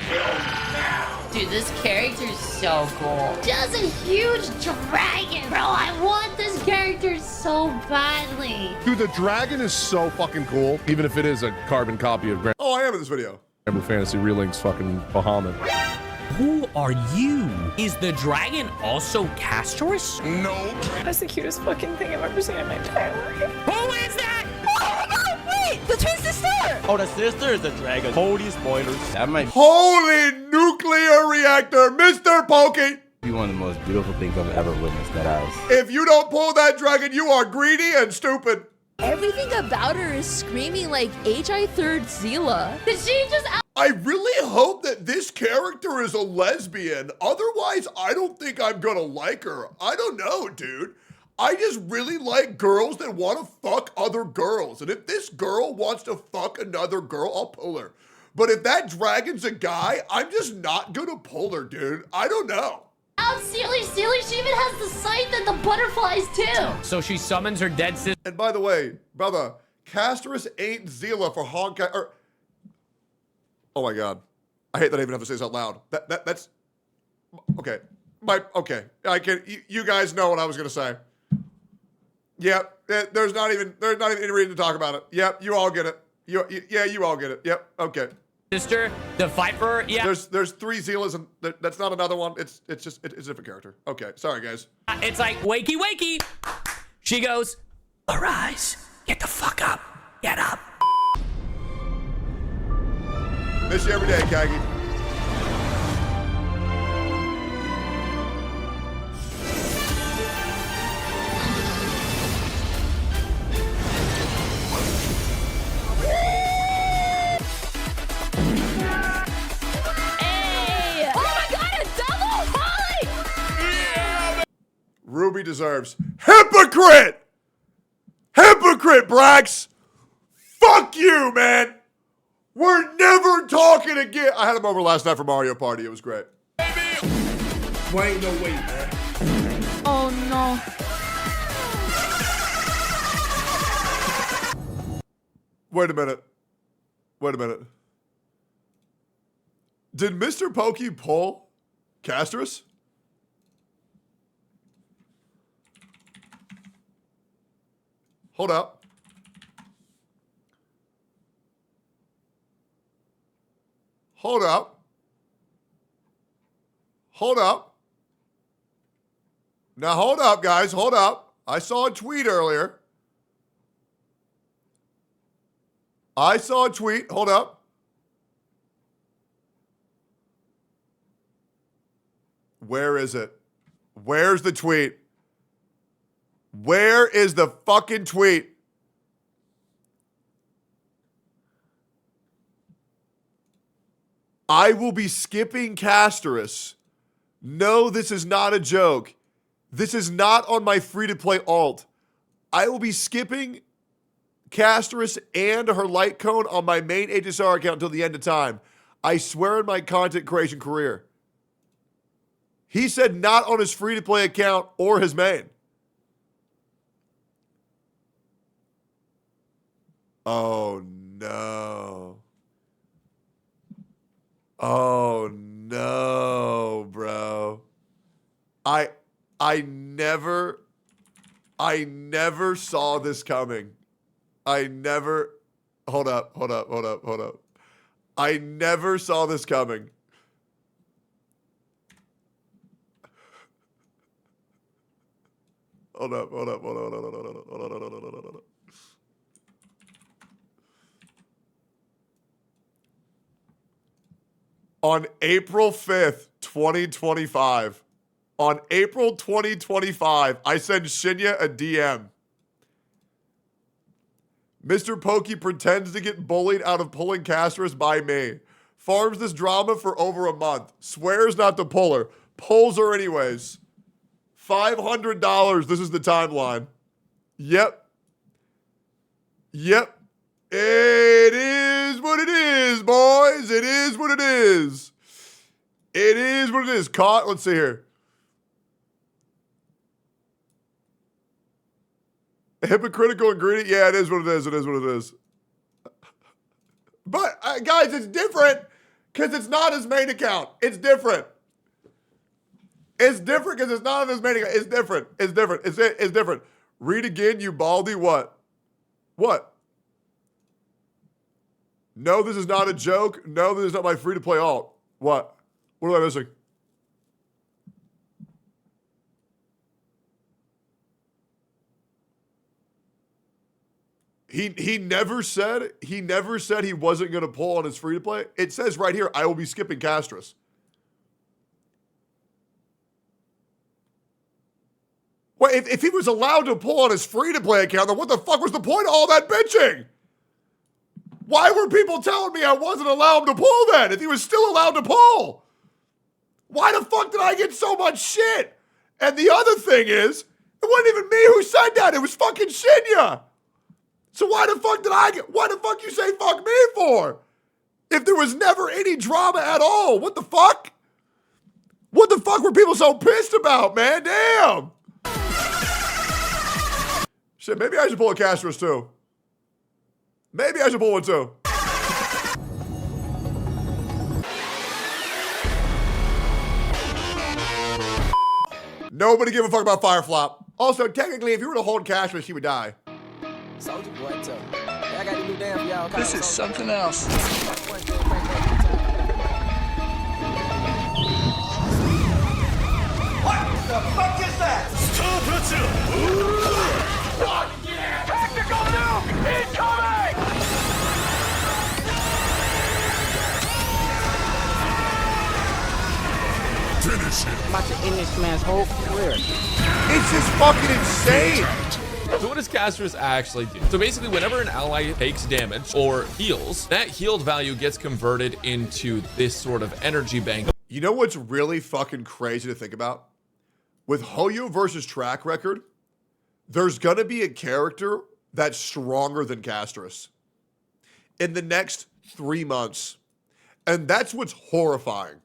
[SPEAKER 28] Dude, this character's so cool. Just a huge dragon. Bro, I want this character so badly.
[SPEAKER 23] Dude, the dragon is so fucking cool, even if it is a carbon copy of Grand
[SPEAKER 6] Oh, I am in this video.
[SPEAKER 23] Fantasy Relink's fucking Bahamut.
[SPEAKER 29] Who are you? Is the dragon also castrous?
[SPEAKER 23] No.
[SPEAKER 28] That's the cutest fucking thing I've ever seen in my entire life.
[SPEAKER 29] Who is that?
[SPEAKER 28] Oh my god, wait! The twin sister!
[SPEAKER 16] Oh, the sister is the dragon. Holy spoilers.
[SPEAKER 8] That might
[SPEAKER 6] Holy nuclear reactor, Mr. Pokey!
[SPEAKER 8] be one of the most beautiful things I've ever witnessed that house.
[SPEAKER 6] If you don't pull that dragon, you are greedy and stupid.
[SPEAKER 28] Everything about her is screaming like HI 3rd Zila. Did she just
[SPEAKER 6] I really hope that this character is a lesbian. Otherwise, I don't think I'm gonna like her. I don't know, dude. I just really like girls that want to fuck other girls. And if this girl wants to fuck another girl, I'll pull her. But if that dragon's a guy, I'm just not gonna pull her, dude. I don't know.
[SPEAKER 28] out Sealy? She even has the sight that the butterflies too.
[SPEAKER 29] So she summons her dead sister.
[SPEAKER 6] And by the way, brother, Castrus ain't Zila for Honkai. Oh my god, I hate that I even have to say this out loud. That's okay. Okay, I can. You guys know what I was gonna say. Yep. There's not even any reason to talk about it. Yep. You all get it. You all get it. Yep. Okay.
[SPEAKER 29] Sister, the Viper. Yeah.
[SPEAKER 6] There's 3 Zilas and that's not another one. It's a different character. Okay. Sorry guys.
[SPEAKER 29] It's like wakey wakey. She goes, arise, get the fuck up, get up.
[SPEAKER 6] Miss you every day, Kagi. deserves. Hypocrite! Hypocrite, Brax! Fuck you, man! We're never talking again. I had him over last night for Mario Party. It was great.
[SPEAKER 1] Why ain't no way, man?
[SPEAKER 2] Oh no.
[SPEAKER 6] Wait a minute. Wait a minute. Did Mr. Pokey pull Castris? Hold up. Hold up. Hold up. Now hold up, guys. Hold up. I saw a tweet earlier. I saw a tweet. Hold up. Where is it? Where's the tweet? Where is the fucking tweet? I will be skipping Castris. No, this is not a joke. This is not on my free-to-play alt. I will be skipping Castris and her light cone on my main HSR account until the end of time. I swear in my content creation career. He said not on his free-to-play account or his main. Oh, no. Oh, no, bro. I never saw this coming. I never... Hold up. I never saw this coming. Hold up. On April 5th, 2025. On April 2025, I send Shinya a DM. Mr. Pokey pretends to get bullied out of pulling Castris by me. Farms this drama for over a month. Swears not to pull her. Pulls her anyways. $500. This is the timeline. Yep. It is what it is, boys. It is what it is. It is what it is. Caught. Let's see here. Hypocritical and greedy. Yeah, it is what it is. It is what it is. But, guys, it's different because it's not his main account. It's different. It's different because it's not on his main account. It's different. It's different. It's different. Read again, you baldy. What? What? No, this is not a joke. No, this is not my free-to-play alt. What? What am I missing? He never said he wasn't going to pull on his free-to-play. It says right here, I will be skipping Castris. Well, if he was allowed to pull on his free-to-play account, then what the fuck was the point of all that bitching? Why were people telling me I wasn't allowed to pull then if he was still allowed to pull? Why the fuck did I get so much shit? And the other thing is, it wasn't even me who said that. It was fucking Shinya. So why the fuck you say fuck me for? If there was never any drama at all, what the fuck? What the fuck were people so pissed about, man? Damn. Shit, maybe I should pull a Castris too. Maybe I should pull one too. Nobody give a fuck about Fireflop. Also, technically, if you were to hold Castris, he would die.
[SPEAKER 5] Soldier boy, too. I got a new damn for y'all.
[SPEAKER 9] This is something else.
[SPEAKER 25] What the fuck is that? Fuck yeah! Tactical nuke incoming!
[SPEAKER 9] Finish him.
[SPEAKER 5] I'm about to end this man's whole career.
[SPEAKER 6] It's just fucking insane.
[SPEAKER 10] So what does Castris actually do? So basically, whenever an ally takes damage or heals, that healed value gets converted into this sort of energy bank.
[SPEAKER 6] You know what's really fucking crazy to think about? with Hoyo versus track record, there's going to be a character that's stronger than Castris in the next 3 months. And that's what's horrifying,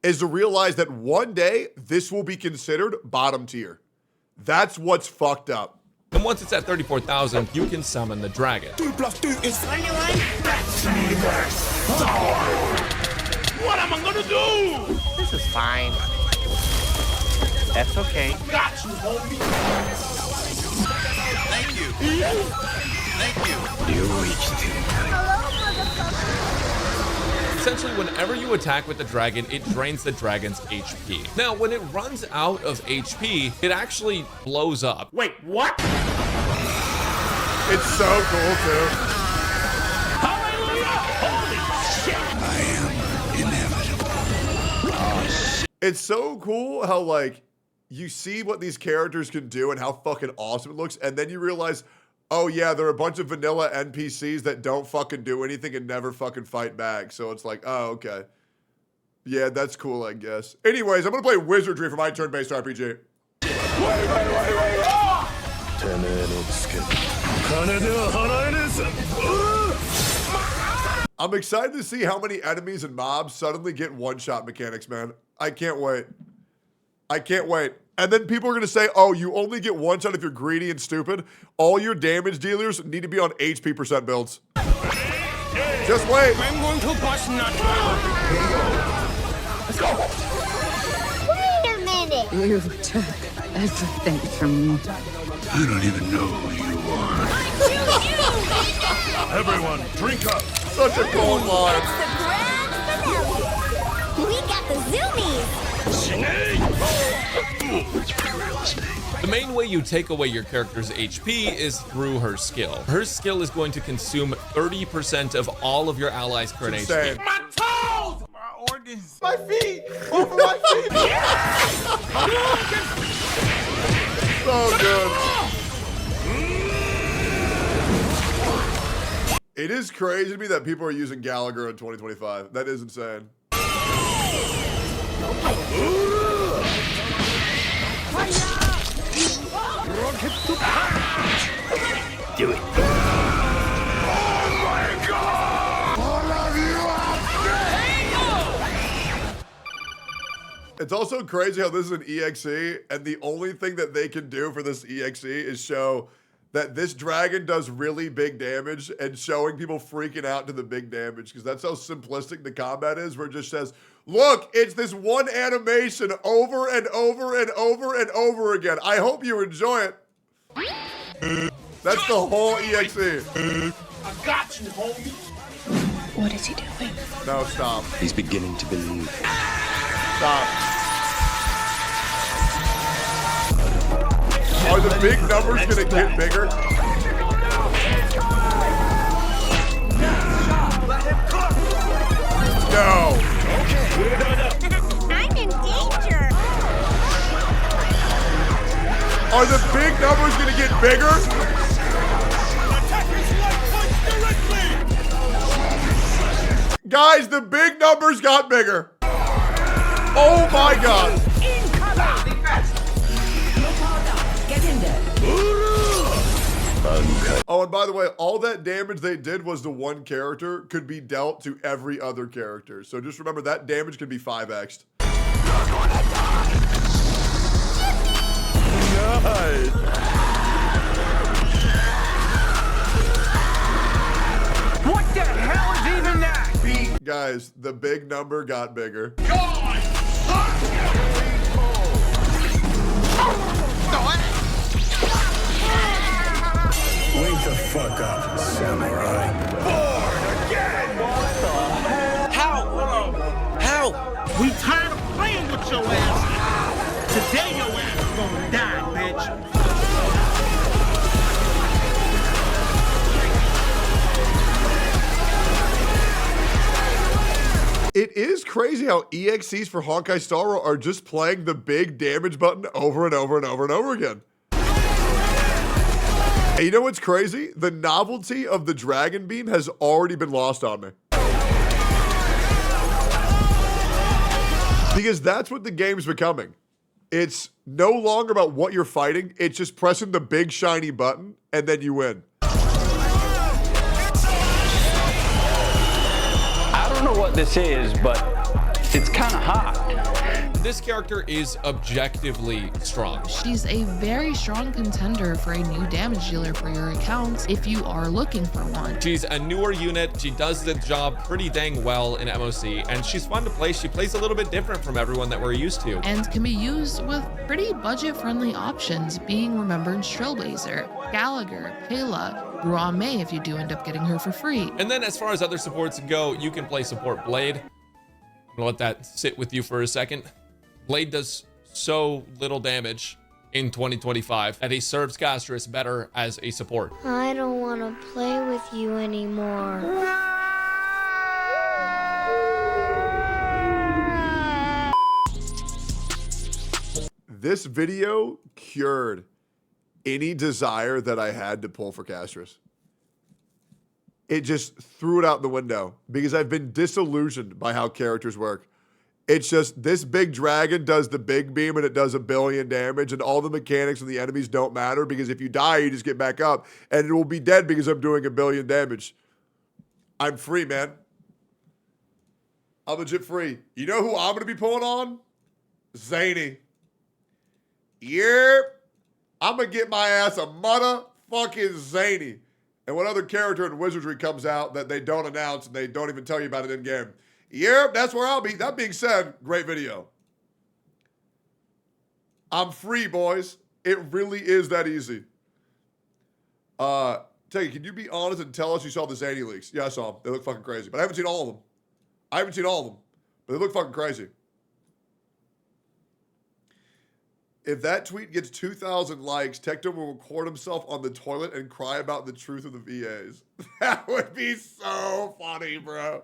[SPEAKER 6] is to realize that one day this will be considered bottom tier. That's what's fucked up.
[SPEAKER 10] And once it's at 34,000, you can summon the dragon.
[SPEAKER 29] 2 + 2 is 21. What am I gonna do?
[SPEAKER 7] This is fine. That's okay.
[SPEAKER 29] Got you, homie.
[SPEAKER 7] Thank you. Thank you.
[SPEAKER 29] You reached it.
[SPEAKER 10] Essentially, whenever you attack with the dragon, it drains the dragon's HP. Now, when it runs out of HP, it actually blows up.
[SPEAKER 29] Wait, what?
[SPEAKER 6] It's so cool, too.
[SPEAKER 29] Hallelujah! Holy shit!
[SPEAKER 9] I am inevitable.
[SPEAKER 29] Oh, shit.
[SPEAKER 6] It's so cool how, like, you see what these characters can do and how fucking awesome it looks, and then you realize, oh yeah, there are a bunch of vanilla NPCs that don't fucking do anything and never fucking fight back. So it's like, oh, okay. Yeah, that's cool, I guess. Anyways, I'm gonna play Wizardry for my turn-based RPG.
[SPEAKER 29] Wait.
[SPEAKER 6] I'm excited to see how many enemies and mobs suddenly get one-shot mechanics, man. I can't wait. I can't wait. And then people are going to say, oh, you only get one shot if you're greedy and stupid. All your damage dealers need to be on HP % builds. Just wait.
[SPEAKER 29] I'm going to bust nut. Let's go.
[SPEAKER 11] Wait a minute.
[SPEAKER 12] You took everything from me.
[SPEAKER 9] You don't even know who you are.
[SPEAKER 25] Everyone, drink up.
[SPEAKER 6] Such a cold line.
[SPEAKER 11] It's the grand finale. We got the zoomies.
[SPEAKER 9] It's free real estate.
[SPEAKER 10] The main way you take away your character's HP is through her skill. Her skill is going to consume 30% of all of your allies' current HP.
[SPEAKER 29] My toes!
[SPEAKER 24] My organs. My feet. Over my feet.
[SPEAKER 6] So good. It is crazy to me that people are using Gallagher in 2025. That is insane.
[SPEAKER 29] Do it.
[SPEAKER 25] Oh my God! All of you are
[SPEAKER 6] It's also crazy how this is an EXE, and the only thing that they can do for this EXE is show that this dragon does really big damage and showing people freaking out to the big damage, because that's how simplistic the combat is, where it just says, look, it's this one animation over and over and over and over again. I hope you enjoy it. That's the whole EXE.
[SPEAKER 29] I got you, homie.
[SPEAKER 12] What is he doing?
[SPEAKER 6] No, stop.
[SPEAKER 9] He's beginning to believe.
[SPEAKER 6] Stop. Are the big numbers gonna get bigger? No.
[SPEAKER 11] I'm in danger.
[SPEAKER 6] Are the big numbers gonna get bigger? Guys, the big numbers got bigger. Oh my God. Oh, and by the way, all that damage they did was to one character could be dealt to every other character. So just remember that damage can be 5x'd.
[SPEAKER 29] Nice. What the hell is even that?
[SPEAKER 6] Guys, the big number got bigger.
[SPEAKER 9] Wake the fuck up, samurai.
[SPEAKER 29] Born again! What the hell? How? We tired of playing with your ass. Today your ass is gonna die, bitch.
[SPEAKER 6] It is crazy how EXCs for Honkai Star Rail are just playing the big damage button over and over and over and over again. And you know what's crazy? The novelty of the Dragon Beam has already been lost on me. Because that's what the game's becoming. It's no longer about what you're fighting. It's just pressing the big shiny button and then you win.
[SPEAKER 3] I don't know what this is, but it's kind of hot.
[SPEAKER 10] This character is objectively strong.
[SPEAKER 2] She's a very strong contender for a new damage dealer for your account if you are looking for one.
[SPEAKER 10] She's a newer unit. She does the job pretty dang well in MOC, and she's fun to play. She plays a little bit different from everyone that we're used to.
[SPEAKER 2] And can be used with pretty budget-friendly options, being Remembered Trailblazer, Gallagher, Pela, Ruan Mei if you do end up getting her for free.
[SPEAKER 10] And then as far as other supports go, you can play support Blade. I'm gonna let that sit with you for a second. Blade does so little damage in 2025 that he serves Castris better as a support.
[SPEAKER 11] I don't want to play with you anymore.
[SPEAKER 6] This video cured any desire that I had to pull for Castris. It just threw it out the window because I've been disillusioned by how characters work. It's just this big dragon does the big beam and it does 1 billion damage, and all the mechanics and the enemies don't matter because if you die, you just get back up and it will be dead because I'm doing 1 billion damage. I'm free, man. I'm legit free. You know who I'm going to be pulling on? Zany. Yep. I'm going to get my ass a motherfucking Zany. And what other character in Wizardry comes out that they don't announce and they don't even tell you about it in game? Yep, that's where I'll be. That being said, great video. I'm free, boys. It really is that easy. Tell you, can you be honest and tell us you saw the Zany leaks? Yeah, I saw them. They look fucking crazy. But I haven't seen all of them. But they look fucking crazy. If that tweet gets 2,000 likes, Tectone will record himself on the toilet and cry about the truth of the VAs. That would be so funny, bro.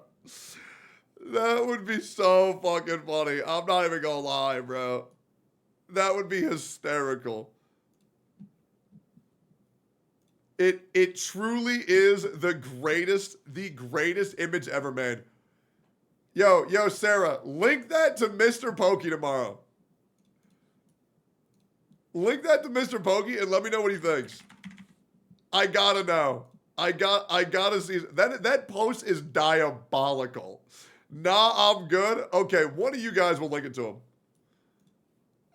[SPEAKER 6] That would be so fucking funny. I'm not even gonna lie, bro. That would be hysterical. It truly is the greatest image ever made. Yo, Sarah, link that to Mr. Pokey tomorrow. Link that to Mr. Pokey and let me know what he thinks. I gotta know. I gotta see. That post is diabolical. Nah, I'm good. Okay, one of you guys will link it to him.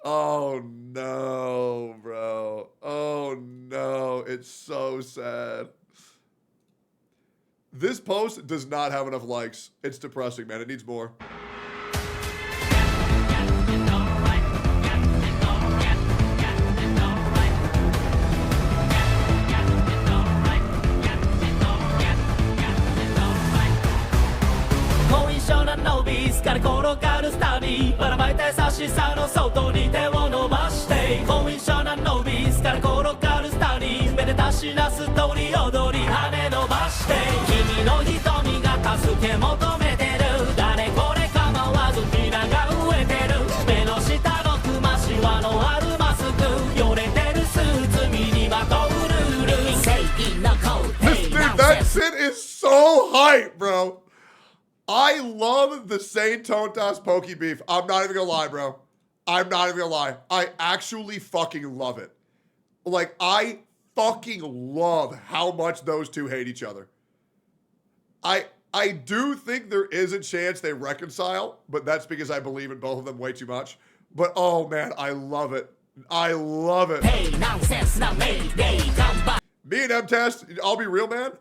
[SPEAKER 6] Oh no, bro. Oh no, it's so sad. This post does not have enough likes. It's depressing, man. It needs more. That shit is so hype, bro. I love the Saint Tontas Pokey beef. I'm not even gonna lie, bro. I'm not even gonna lie. I actually fucking love it. Like, I fucking love how much those two hate each other. I do think there is a chance they reconcile, but that's because I believe in both of them way too much. But oh man, I love it. I love it. Hey, nonsense, not made, me and Mtashed, I'll be real, man.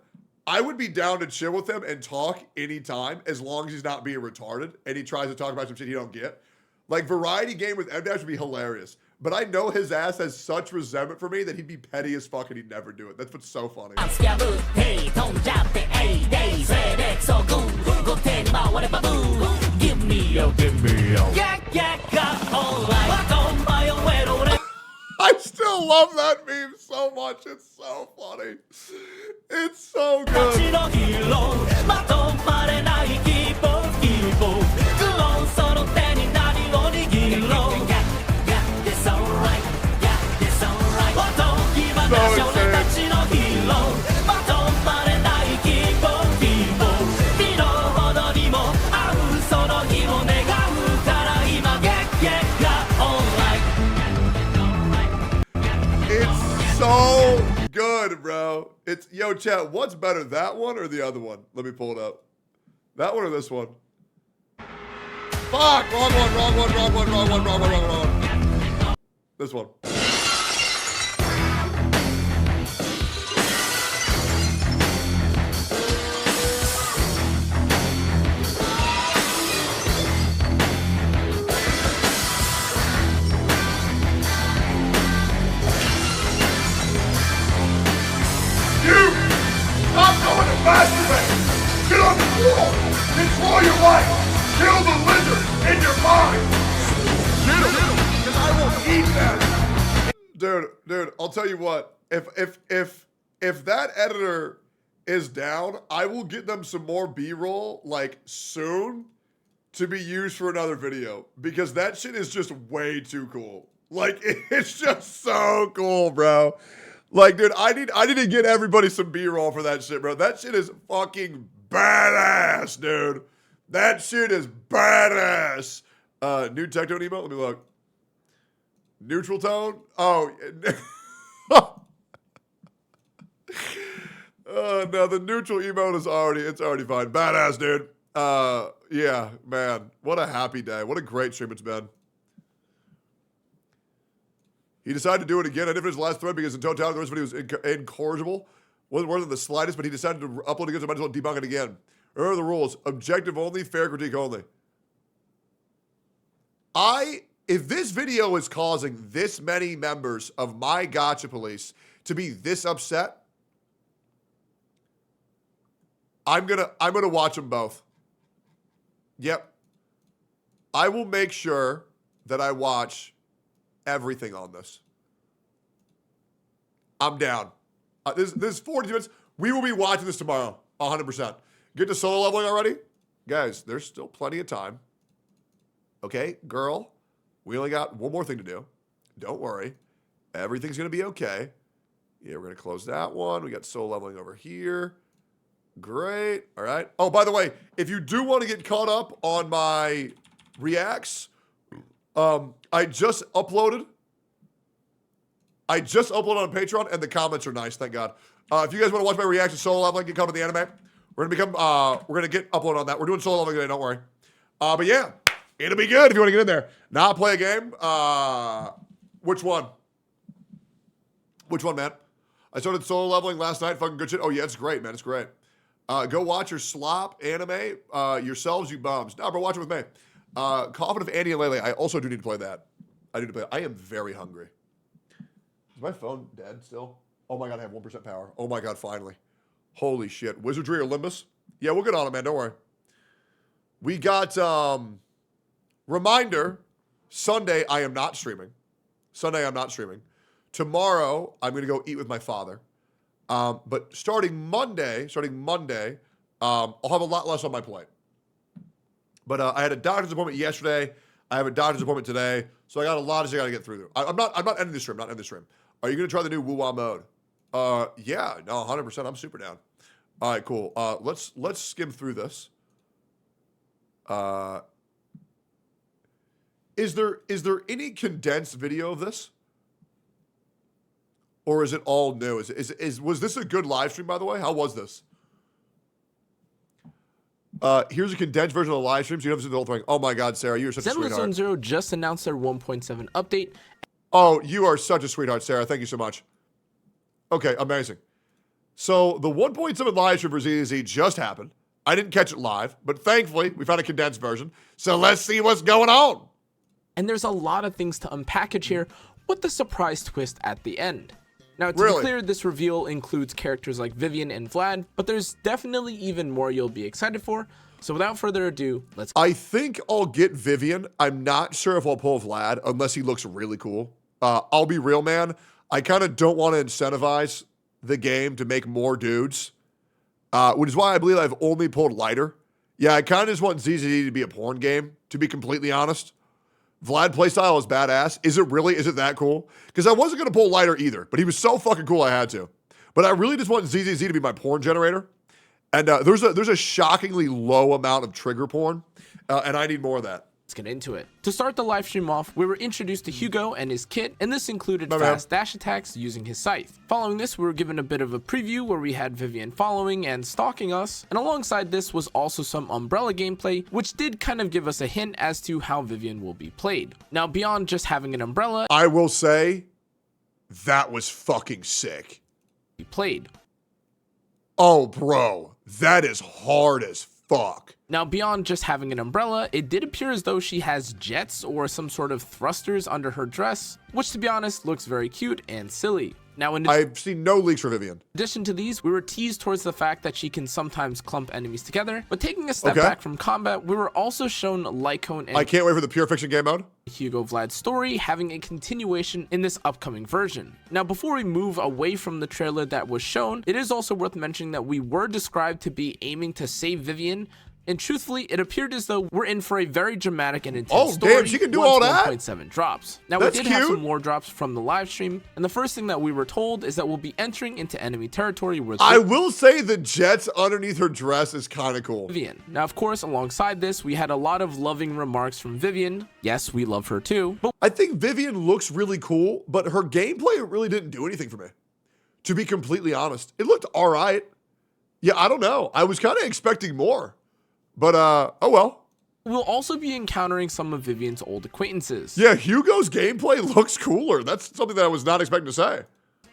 [SPEAKER 6] I would be down to chill with him and talk anytime as long as he's not being retarded and he tries to talk about some shit he don't get. Like, variety game with Mtashed would be hilarious. But I know his ass has such resentment for me that he'd be petty as fuck and he'd never do it. That's what's so funny. Give me yo. I still love that meme so much. It's so funny. It's so good. good, bro. It's yo, chat. What's better, that one or the other one? Let me pull it up. That one or this one? Fuck! Wrong one. This one.
[SPEAKER 25] Stop going to masturbate! Get on the floor! Control your life! Kill the lizard in your mind! Because I will eat them!
[SPEAKER 6] Dude, I'll tell you what. If that editor is down, I will get them some more B-roll, like, soon to be used for another video. Because that shit is just way too cool. Like, it's just so cool, bro. Like, dude, I need to get everybody some B-roll for that shit, bro. That shit is fucking badass, dude. That shit is badass. New Tectone emote? Let me look. Neutral tone? Oh. No, the neutral emote is already fine. Badass, dude. Yeah, man. What a happy day. What a great stream it's been. He decided to do it again. I did his last thread because in totality the rest of it was incorrigible. Wasn't worth it the slightest, but he decided to upload again, so I might as well debunk it again. Remember the rules. Objective only, fair critique only. If this video is causing this many members of my Gacha police to be this upset, I'm gonna watch them both. Yep. I will make sure that I watch everything on this. I'm down. This is 40 minutes. We will be watching this tomorrow, 100%. Get to solo leveling already? Guys, there's still plenty of time. Okay, girl, we only got one more thing to do. Don't worry. Everything's going to be okay. Yeah, we're going to close that one. We got solo leveling over here. Great. All right. Oh, by the way, if you do want to get caught up on my reacts, I just uploaded on Patreon, and the comments are nice, thank God. If you guys want to watch my reaction solo leveling, get caught up with the anime. We're gonna get upload on that. We're doing solo leveling today, don't worry. But yeah, it'll be good if you want to get in there. Now play a game. Which one? Which one, man? I started solo leveling last night. Fucking good shit. Oh yeah, it's great, man. It's great. Go watch your slop anime yourselves, you bums. Nah, bro, watch it with me. Coffin of Andy and Lele. I also do need to play that. I need to play it. I am very hungry. Is my phone dead still? Oh my God, I have 1% power. Oh my God, finally. Holy shit. Wizardry or Limbus? Yeah, we'll get on it, man. Don't worry. We got, reminder, Sunday, I am not streaming. Tomorrow, I'm going to go eat with my father. But starting Monday, I'll have a lot less on my plate. But I had a doctor's appointment yesterday. I have a doctor's appointment today. So I got a lot of shit I got to get through. I'm not ending the stream. Are you going to try the new Woo-Wah mode? Yeah, no, 100%. I'm super down. All right, cool. Let's skim through this. Is there any condensed video of this? Or is it all new? Was this a good live stream, by the way? How was this? Here's a condensed version of the live stream, so you don't have to see the whole thing. Oh my God, Sarah, you're such a sweetheart.
[SPEAKER 4] Zenless Zero just announced their 1.7 update.
[SPEAKER 6] Oh, you are such a sweetheart, Sarah. Thank you so much. Okay, amazing. So the 1.7 live stream for ZZ just happened. I didn't catch it live, but thankfully we found a condensed version. So let's see what's going on.
[SPEAKER 4] And there's a lot of things to unpackage here with the surprise twist at the end. Now, to be clear, this reveal includes characters like Vivian and Vlad, but there's definitely even more you'll be excited for. So without further ado, let's go.
[SPEAKER 6] I think I'll get Vivian. I'm not sure if I'll pull Vlad unless he looks really cool. I'll be real, man. I kind of don't want to incentivize the game to make more dudes, which is why I believe I've only pulled lighter. Yeah, I kind of just want ZZD to be a porn game, to be completely honest. Vlad playstyle is badass. Is it that cool? Because I wasn't going to pull lighter either, but he was so fucking cool I had to. But I really just want ZZZ to be my porn generator. And there's a shockingly low amount of trigger porn, and I need more of that.
[SPEAKER 4] Let's get into it. To start the live stream off, we were introduced to Hugo and his kit, and this included fast dash attacks using his scythe. Following this, we were given a bit of a preview where we had Vivian following and stalking us, and alongside this was also some umbrella gameplay, which did kind of give us a hint as to how Vivian will be played. Now, beyond just having an umbrella,
[SPEAKER 6] I will say that was fucking sick.
[SPEAKER 4] Played.
[SPEAKER 6] Oh, bro, that is hard as fuck.
[SPEAKER 4] Now, beyond just having an umbrella, it did appear as though she has jets or some sort of thrusters under her dress, which to be honest looks very cute and silly. Now,
[SPEAKER 6] I've seen no leaks for Vivian.
[SPEAKER 4] In addition to these, we were teased towards the fact that she can sometimes clump enemies together, but taking a step back from combat, we were also shown Lycone and
[SPEAKER 6] I can't wait for the pure fiction game mode.
[SPEAKER 4] Hugo Vlad's story having a continuation in this upcoming version. Now, before we move away from the trailer that was shown, it is also worth mentioning that we were described to be aiming to save Vivian, and truthfully, it appeared as though we're in for a very dramatic and intense story.
[SPEAKER 6] Damn, she can do all that?
[SPEAKER 4] 1.7 drops. Now, we did have some more drops from the live stream, and the first thing that we were told is that we'll be entering into enemy territory where
[SPEAKER 6] I will say the jets underneath her dress is kind of cool.
[SPEAKER 4] Vivian. Now, of course, alongside this, we had a lot of loving remarks from Vivian. Yes, we love her too. But
[SPEAKER 6] I think Vivian looks really cool, but her gameplay really didn't do anything for me. To be completely honest, it looked all right. Yeah, I don't know. I was kind of expecting more. But, oh well.
[SPEAKER 4] We'll also be encountering some of Vivian's old acquaintances.
[SPEAKER 6] Yeah, Hugo's gameplay looks cooler. That's something that I was not expecting to say.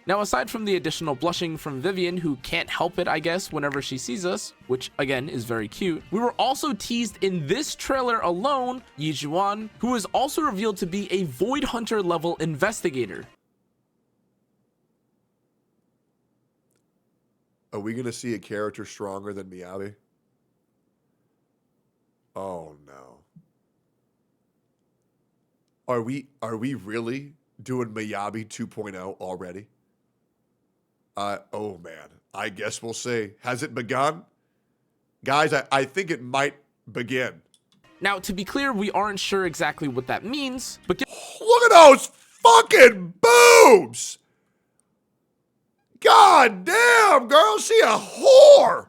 [SPEAKER 4] Now, aside from the additional blushing from Vivian, who can't help it, I guess, whenever she sees us, which, again, is very cute, we were also teased in this trailer alone, Yi Juan, who is also revealed to be a Void Hunter level investigator.
[SPEAKER 6] Are we going to see a character stronger than Miyabi? Oh no. Are we really doing Miyabi 2.0 already? Oh man. I guess we'll see. Has it begun? Guys, I think it might begin.
[SPEAKER 4] Now, to be clear, we aren't sure exactly what that means, but
[SPEAKER 6] look at those fucking boobs! God damn, girl, she a whore!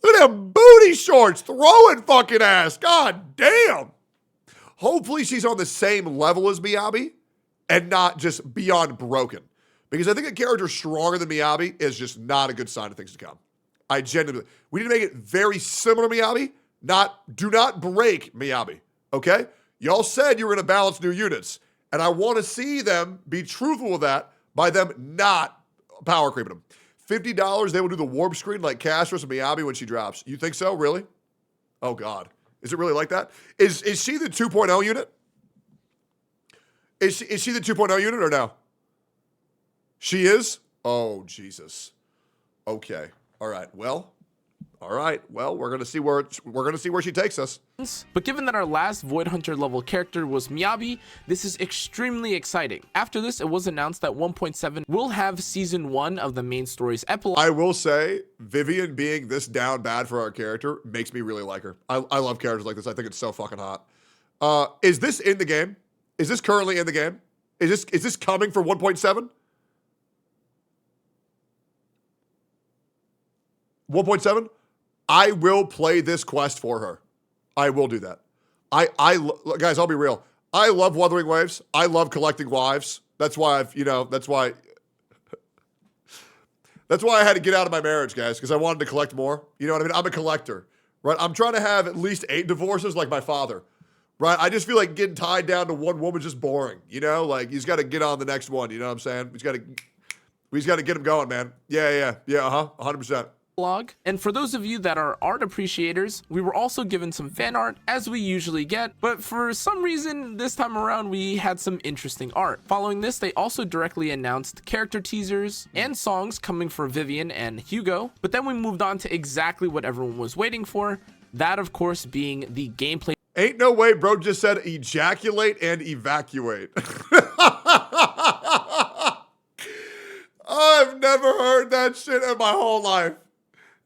[SPEAKER 6] Look at them booty shorts, throwing fucking ass. God damn. Hopefully she's on the same level as Miyabi and not just beyond broken. Because I think a character stronger than Miyabi is just not a good sign of things to come. I genuinely, we need to make it very similar to Miyabi. Do not break Miyabi, okay? Y'all said you were going to balance new units. And I want to see them be truthful with that by them not power creeping them. $50, they will do the warp screen like Castros and Miyabi when she drops. You think so? Really? Oh, God. Is it really like that? Is she the 2.0 unit? Is she the 2.0 unit or no? She is? Oh, Jesus. Okay. All right. Well, we're going to see where she takes us.
[SPEAKER 4] But given that our last Void Hunter level character was Miyabi, this is extremely exciting. After this, it was announced that 1.7 will have season 1 of the main story's epilogue.
[SPEAKER 6] I will say, Vivian being this down bad for our character makes me really like her. I love characters like this. I think it's so fucking hot. Is this in the game? Is this currently in the game? Is this coming for 1.7? 1.7? I will play this quest for her. I will do that. Guys, I'll be real. I love Wuthering Waves. I love collecting wives. That's why that's why I had to get out of my marriage, guys, because I wanted to collect more. You know what I mean? I'm a collector, right? I'm trying to have at least 8 divorces like my father, right? I just feel like getting tied down to one woman's just boring, you know? Like, he's got to get on the next one, you know what I'm saying? We just got to get him going, man. Yeah, 100%.
[SPEAKER 4] And for those of you that are art appreciators, we were also given some fan art, as we usually get, but for some reason this time around we had some interesting art. Following this, they also directly announced character teasers and songs coming for Vivian and Hugo, but then we moved on to exactly what everyone was waiting for, that of course being the gameplay.
[SPEAKER 6] Ain't no way bro just said ejaculate and evacuate. I've never heard that shit in my whole life.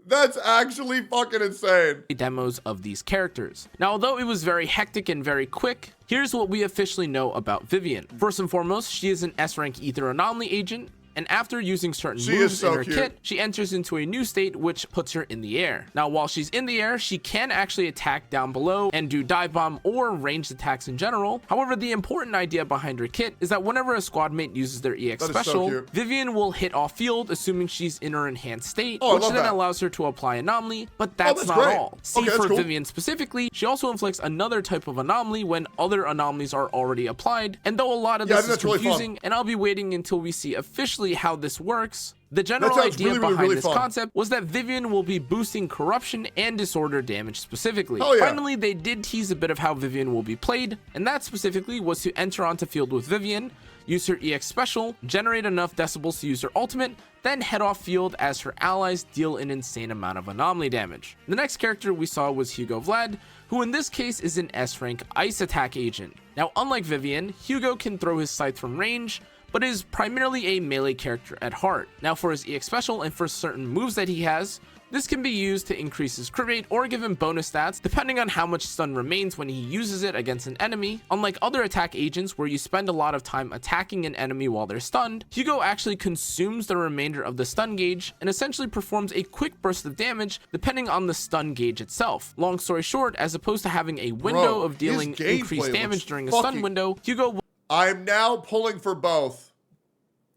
[SPEAKER 6] That's actually fucking insane.
[SPEAKER 4] Demos of these characters. Now, although it was very hectic and very quick, here's what we officially know about Vivian. First and foremost, she is an S-rank Ether Anomaly agent. and after using certain
[SPEAKER 6] She
[SPEAKER 4] moves
[SPEAKER 6] is so
[SPEAKER 4] in her
[SPEAKER 6] cute.
[SPEAKER 4] kit, she enters into a new state which puts her in the air. Now, while she's in the air, she can actually attack down below and do dive bomb or ranged attacks in general. However, the important idea behind her kit is that whenever a squad mate uses their EX
[SPEAKER 6] That is so
[SPEAKER 4] special,
[SPEAKER 6] cute.
[SPEAKER 4] Vivian will hit off field, assuming she's in her enhanced state,
[SPEAKER 6] Oh, I
[SPEAKER 4] which
[SPEAKER 6] love
[SPEAKER 4] then
[SPEAKER 6] that.
[SPEAKER 4] allows her to apply anomaly, but that's,
[SPEAKER 6] that's
[SPEAKER 4] not
[SPEAKER 6] great.
[SPEAKER 4] all. See,
[SPEAKER 6] Okay, that's
[SPEAKER 4] for
[SPEAKER 6] cool.
[SPEAKER 4] Vivian specifically, she also inflicts another type of anomaly when other anomalies are already applied, and though a lot of
[SPEAKER 6] Yeah, I
[SPEAKER 4] this
[SPEAKER 6] think
[SPEAKER 4] is
[SPEAKER 6] that's really fun.
[SPEAKER 4] confusing, and I'll be waiting until we see officially how this works, the general
[SPEAKER 6] sounds
[SPEAKER 4] idea
[SPEAKER 6] really, really,
[SPEAKER 4] behind
[SPEAKER 6] really
[SPEAKER 4] this
[SPEAKER 6] fun.
[SPEAKER 4] concept was that Vivian will be boosting corruption and disorder damage specifically.
[SPEAKER 6] Hell yeah.
[SPEAKER 4] Finally, they did tease a bit of how Vivian will be played, and that specifically was to enter onto field with Vivian, use her EX special, generate enough decibels to use her ultimate, then head off field as her allies deal an insane amount of anomaly damage. The next character we saw was Hugo Vlad, who in this case is an S-rank ice attack agent. Now, unlike Vivian, Hugo can throw his scythe from range, but is primarily a melee character at heart. Now, for his EX special and for certain moves that he has, this can be used to increase his crit rate or give him bonus stats depending on how much stun remains when he uses it against an enemy. Unlike other attack agents where you spend a lot of time attacking an enemy while they're stunned, Hugo actually consumes the remainder of the stun gauge and essentially performs a quick burst of damage depending on the stun gauge itself. Long story short, as opposed to having a window of dealing
[SPEAKER 6] his gameplay
[SPEAKER 4] increased damage
[SPEAKER 6] looks
[SPEAKER 4] during a stun
[SPEAKER 6] fucking-
[SPEAKER 4] window, Hugo will
[SPEAKER 6] I'm now pulling for both.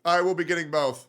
[SPEAKER 6] I will be getting both.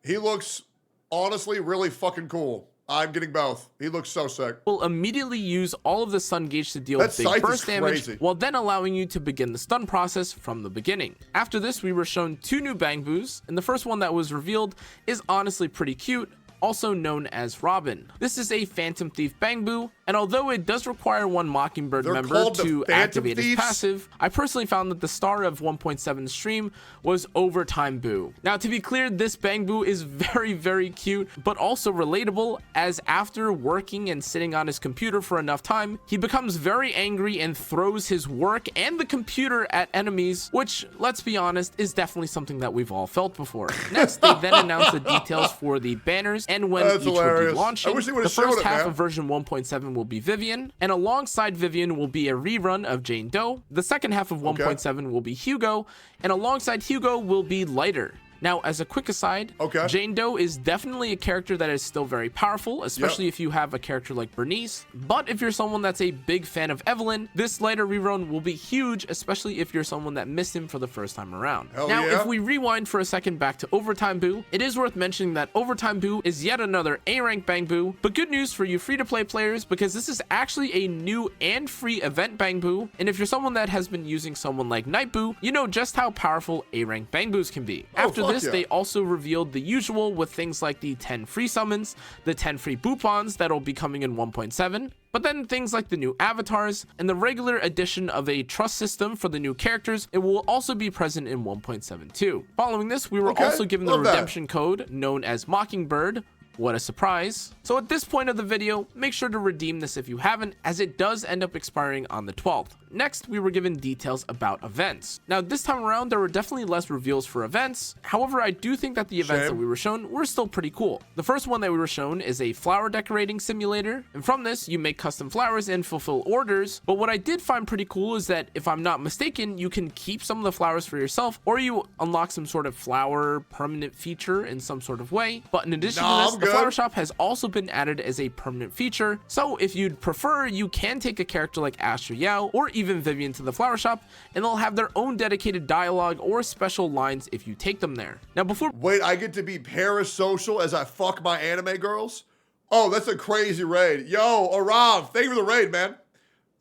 [SPEAKER 6] He looks honestly really fucking cool. I'm getting both. He looks so sick.
[SPEAKER 4] will immediately use all of the stun gauge to deal
[SPEAKER 6] That
[SPEAKER 4] big
[SPEAKER 6] scythe is
[SPEAKER 4] burst damage,
[SPEAKER 6] crazy.
[SPEAKER 4] while then allowing you to begin the stun process from the beginning. After this, we were shown 2 new bang boos, and the first one that was revealed is honestly pretty cute, also known as Robin. This is a Phantom Thief bang boo, and although it does require one Mockingbird
[SPEAKER 6] They're
[SPEAKER 4] member
[SPEAKER 6] called the
[SPEAKER 4] to
[SPEAKER 6] Phantom
[SPEAKER 4] activate his
[SPEAKER 6] Thieves?
[SPEAKER 4] passive, I personally found that the star of 1.7 stream was Overtime Boo. Now, to be clear, this bang boo is very, very cute, but also relatable, as after working and sitting on his computer for enough time, he becomes very angry and throws his work and the computer at enemies, which, let's be honest, is definitely something that we've all felt before. Next, they then announced the details for the banners and when
[SPEAKER 6] That's
[SPEAKER 4] each will
[SPEAKER 6] hilarious.
[SPEAKER 4] be launching.
[SPEAKER 6] I wish they
[SPEAKER 4] The
[SPEAKER 6] would've showed
[SPEAKER 4] first
[SPEAKER 6] it,
[SPEAKER 4] half
[SPEAKER 6] man.
[SPEAKER 4] of version 1.7 will be Vivian, and alongside Vivian will be a rerun of Jane Doe. The second half of 1.7 will be Hugo, and alongside Hugo will be Lighter. Now, as a quick aside, Jane Doe is definitely a character that is still very powerful, especially if you have a character like Bernice. But if you're someone that's a big fan of Evelyn, this Lighter rerun will be huge, especially if you're someone that missed him for the first time around. Now, if we rewind for a second back to Overtime Boo, it is worth mentioning that Overtime Boo is yet another A-rank bang boo, but good news for you free-to-play players because this is actually a new and free event bang boo, and if you're someone that has been using someone like Night Boo, you know just how powerful A-rank bang boos can be. After this, they also revealed the usual with things like the 10 free summons, the 10 free boopons that'll be coming in 1.7, but then things like the new avatars and the regular addition of a trust system for the new characters, it will also be present in 1.7 Following this, we were also given the redemption code known as Mockingbird. What a surprise. So at this point of the video, make sure to redeem this if you haven't, as it does end up expiring on the 12th. Next, we were given details about events. Now, this time around, there were definitely less reveals for events. However, I do think that the events that we were shown were still pretty cool. The first one that we were shown is a flower decorating simulator, and from this, you make custom flowers and fulfill orders. But what I did find pretty cool is that, if I'm not mistaken, you can keep some of the flowers for yourself, or you unlock some sort of flower permanent feature in some sort of way. But in addition to this, the flower shop has also been added as a permanent feature. So if you'd prefer, you can take a character like Astro Yao or even Vivian to the flower shop, and they'll have their own dedicated dialogue or special lines if you take them there. Now, before
[SPEAKER 6] I get to be parasocial as I fuck my anime girls? Oh, that's a crazy raid. Yo, Arav, thank you for the raid, man.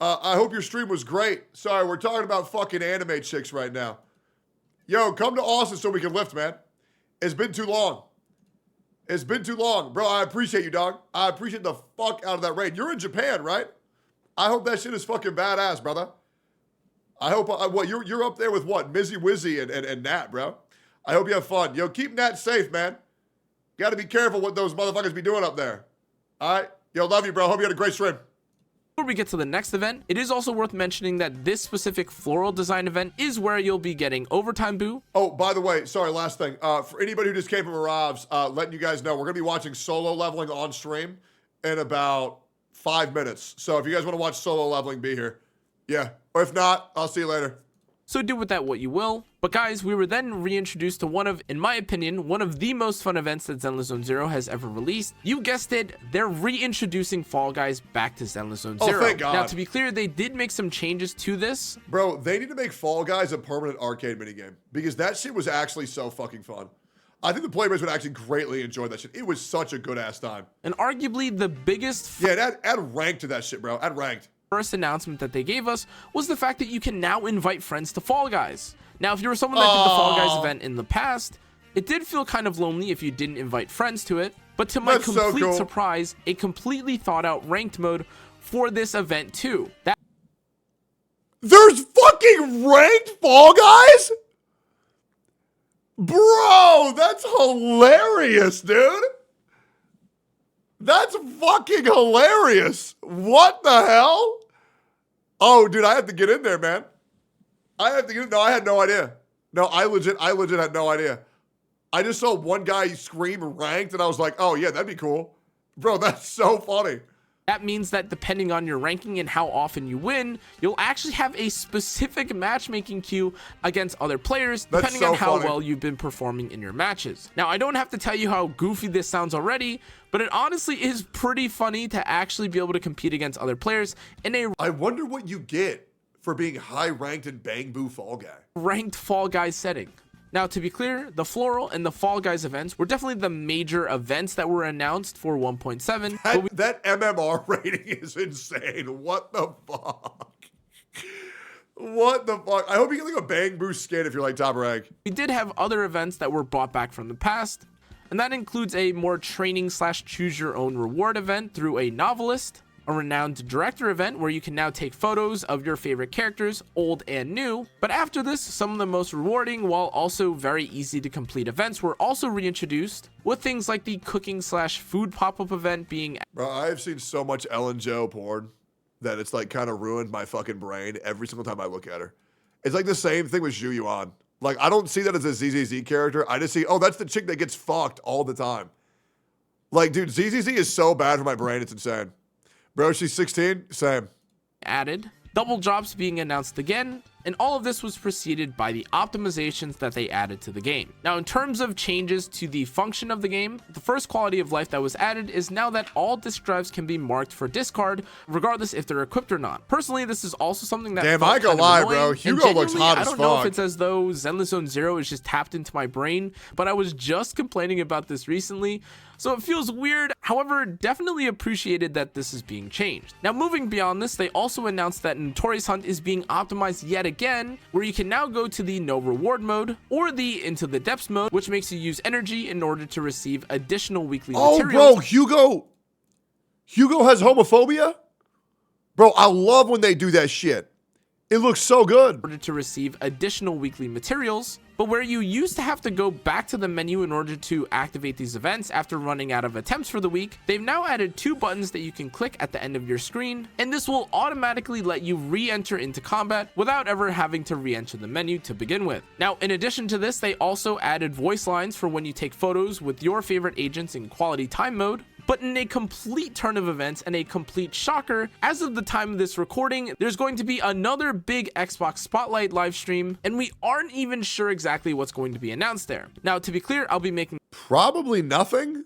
[SPEAKER 6] I hope your stream was great. Sorry, we're talking about fucking anime chicks right now. Yo, come to Austin so we can lift, man. It's been too long. It's been too long. Bro, I appreciate you, dog. I appreciate the fuck out of that raid. You're in Japan, right? I hope that shit is fucking badass, brother. I hope, what, you're up there with what? Mizzy Wizzy and Nat, bro. I hope you have fun. Yo, keep Nat safe, man. Got to be careful what those motherfuckers be doing up there. All right? Yo, love you, bro. Hope you had a great stream.
[SPEAKER 4] Before we get to the next event, it is also worth mentioning that this specific floral design event is where you'll be getting Overtime Boo.
[SPEAKER 6] Oh, by the way, sorry, last thing. For anybody who just came from Arav's, letting you guys know, we're going to be watching solo leveling on stream in about 5 minutes. So if you guys want to watch solo leveling, be here. Yeah. Or if not, I'll see you later.
[SPEAKER 4] so do with that what you will. But guys, we were then reintroduced to one of, in my opinion, one of the most fun events that Zenless Zone Zero has ever released. You guessed it, they're reintroducing Fall Guys back to Zenless Zone Zero.
[SPEAKER 6] Oh, thank God.
[SPEAKER 4] Now, to be clear, they did make some changes to this.
[SPEAKER 6] Bro, they need to make Fall Guys a permanent arcade minigame because that shit was actually so fucking fun. I think the players would actually greatly enjoy that shit. It was such a good ass time.
[SPEAKER 4] And arguably the biggest...
[SPEAKER 6] Yeah, add ranked to that shit, bro. Add ranked.
[SPEAKER 4] First announcement that they gave us was the fact that you can now invite friends to Fall Guys. Now, if you were someone that did the Fall Guys event in the past, it did feel kind of lonely if you didn't invite friends to it. But to my complete surprise, a completely thought out ranked mode for this event too.
[SPEAKER 6] There's fucking ranked Fall Guys? Bro, that's hilarious, dude. That's fucking hilarious. What the hell? Oh, dude, I have to get in there, man. I have to get in. No, I had no idea. No, I legit had no idea. I just saw one guy scream ranked, and I was like, oh, yeah, that'd be cool. Bro, that's so funny.
[SPEAKER 4] That means that depending on your ranking and how often you win, you'll actually have a specific matchmaking queue against other players, depending on how well you've been performing in your matches. Now, I don't have to tell you how goofy this sounds already, but it honestly is pretty funny to actually be able to compete against other players in a...
[SPEAKER 6] I wonder what you get for being high-ranked in Bang Boo Fall Guy.
[SPEAKER 4] Ranked Fall Guys setting. Now, to be clear, the Floral and the Fall Guys events were definitely the major events that were announced for 1.7.
[SPEAKER 6] That MMR rating is insane. What the fuck? What the fuck? I hope you get like a Bang Boost skin if you're like top rank.
[SPEAKER 4] We did have other events that were brought back from the past, and that includes a more training / choose your own reward event through a novelist, a renowned director event where you can now take photos of your favorite characters, old and new. But after this, some of the most rewarding while also very easy to complete events were also reintroduced, with things like the cooking / food pop-up event being...
[SPEAKER 6] Bro, I've seen so much Ellen Joe porn that it's like kind of ruined my fucking brain every single time I look at her. It's like the same thing with Zhu Yuan. Like, I don't see that as a ZZZ character. I just see, oh, that's the chick that gets fucked all the time. Like, dude, ZZZ is so bad for my brain, it's insane. Bro, she's 16? Same.
[SPEAKER 4] Added, double drops being announced again, and all of this was preceded by the optimizations that they added to the game. Now, in terms of changes to the function of the game, the first quality of life that was added is now that all disk drives can be marked for discard, regardless if they're equipped or not. Personally, this is also something that
[SPEAKER 6] damn, I gonna lie, bro. Hugo looks hot as fuck.
[SPEAKER 4] I don't know if it's as though Zenless Zone Zero is just tapped into my brain, but I was just complaining about this recently, so it feels weird. However, definitely appreciated that this is being changed. Now, moving beyond this, they also announced that Notorious Hunt is being optimized yet again, where you can now go to the no reward mode or the into the depths mode, which makes you use energy in order to receive additional weekly materials.
[SPEAKER 6] Bro, Hugo has homophobia? Bro, I love when they do that shit. It looks so good.
[SPEAKER 4] In order to receive additional weekly materials, but where you used to have to go back to the menu in order to activate these events after running out of attempts for the week, they've now added 2 buttons that you can click at the end of your screen, and this will automatically let you re-enter into combat without ever having to re-enter the menu to begin with. Now, in addition to this, they also added voice lines for when you take photos with your favorite agents in quality time mode. But in a complete turn of events and a complete shocker, as of the time of this recording, there's going to be another big Xbox Spotlight live stream, and we aren't even sure exactly what's going to be announced there. Now, to be clear, I'll be making
[SPEAKER 6] probably nothing.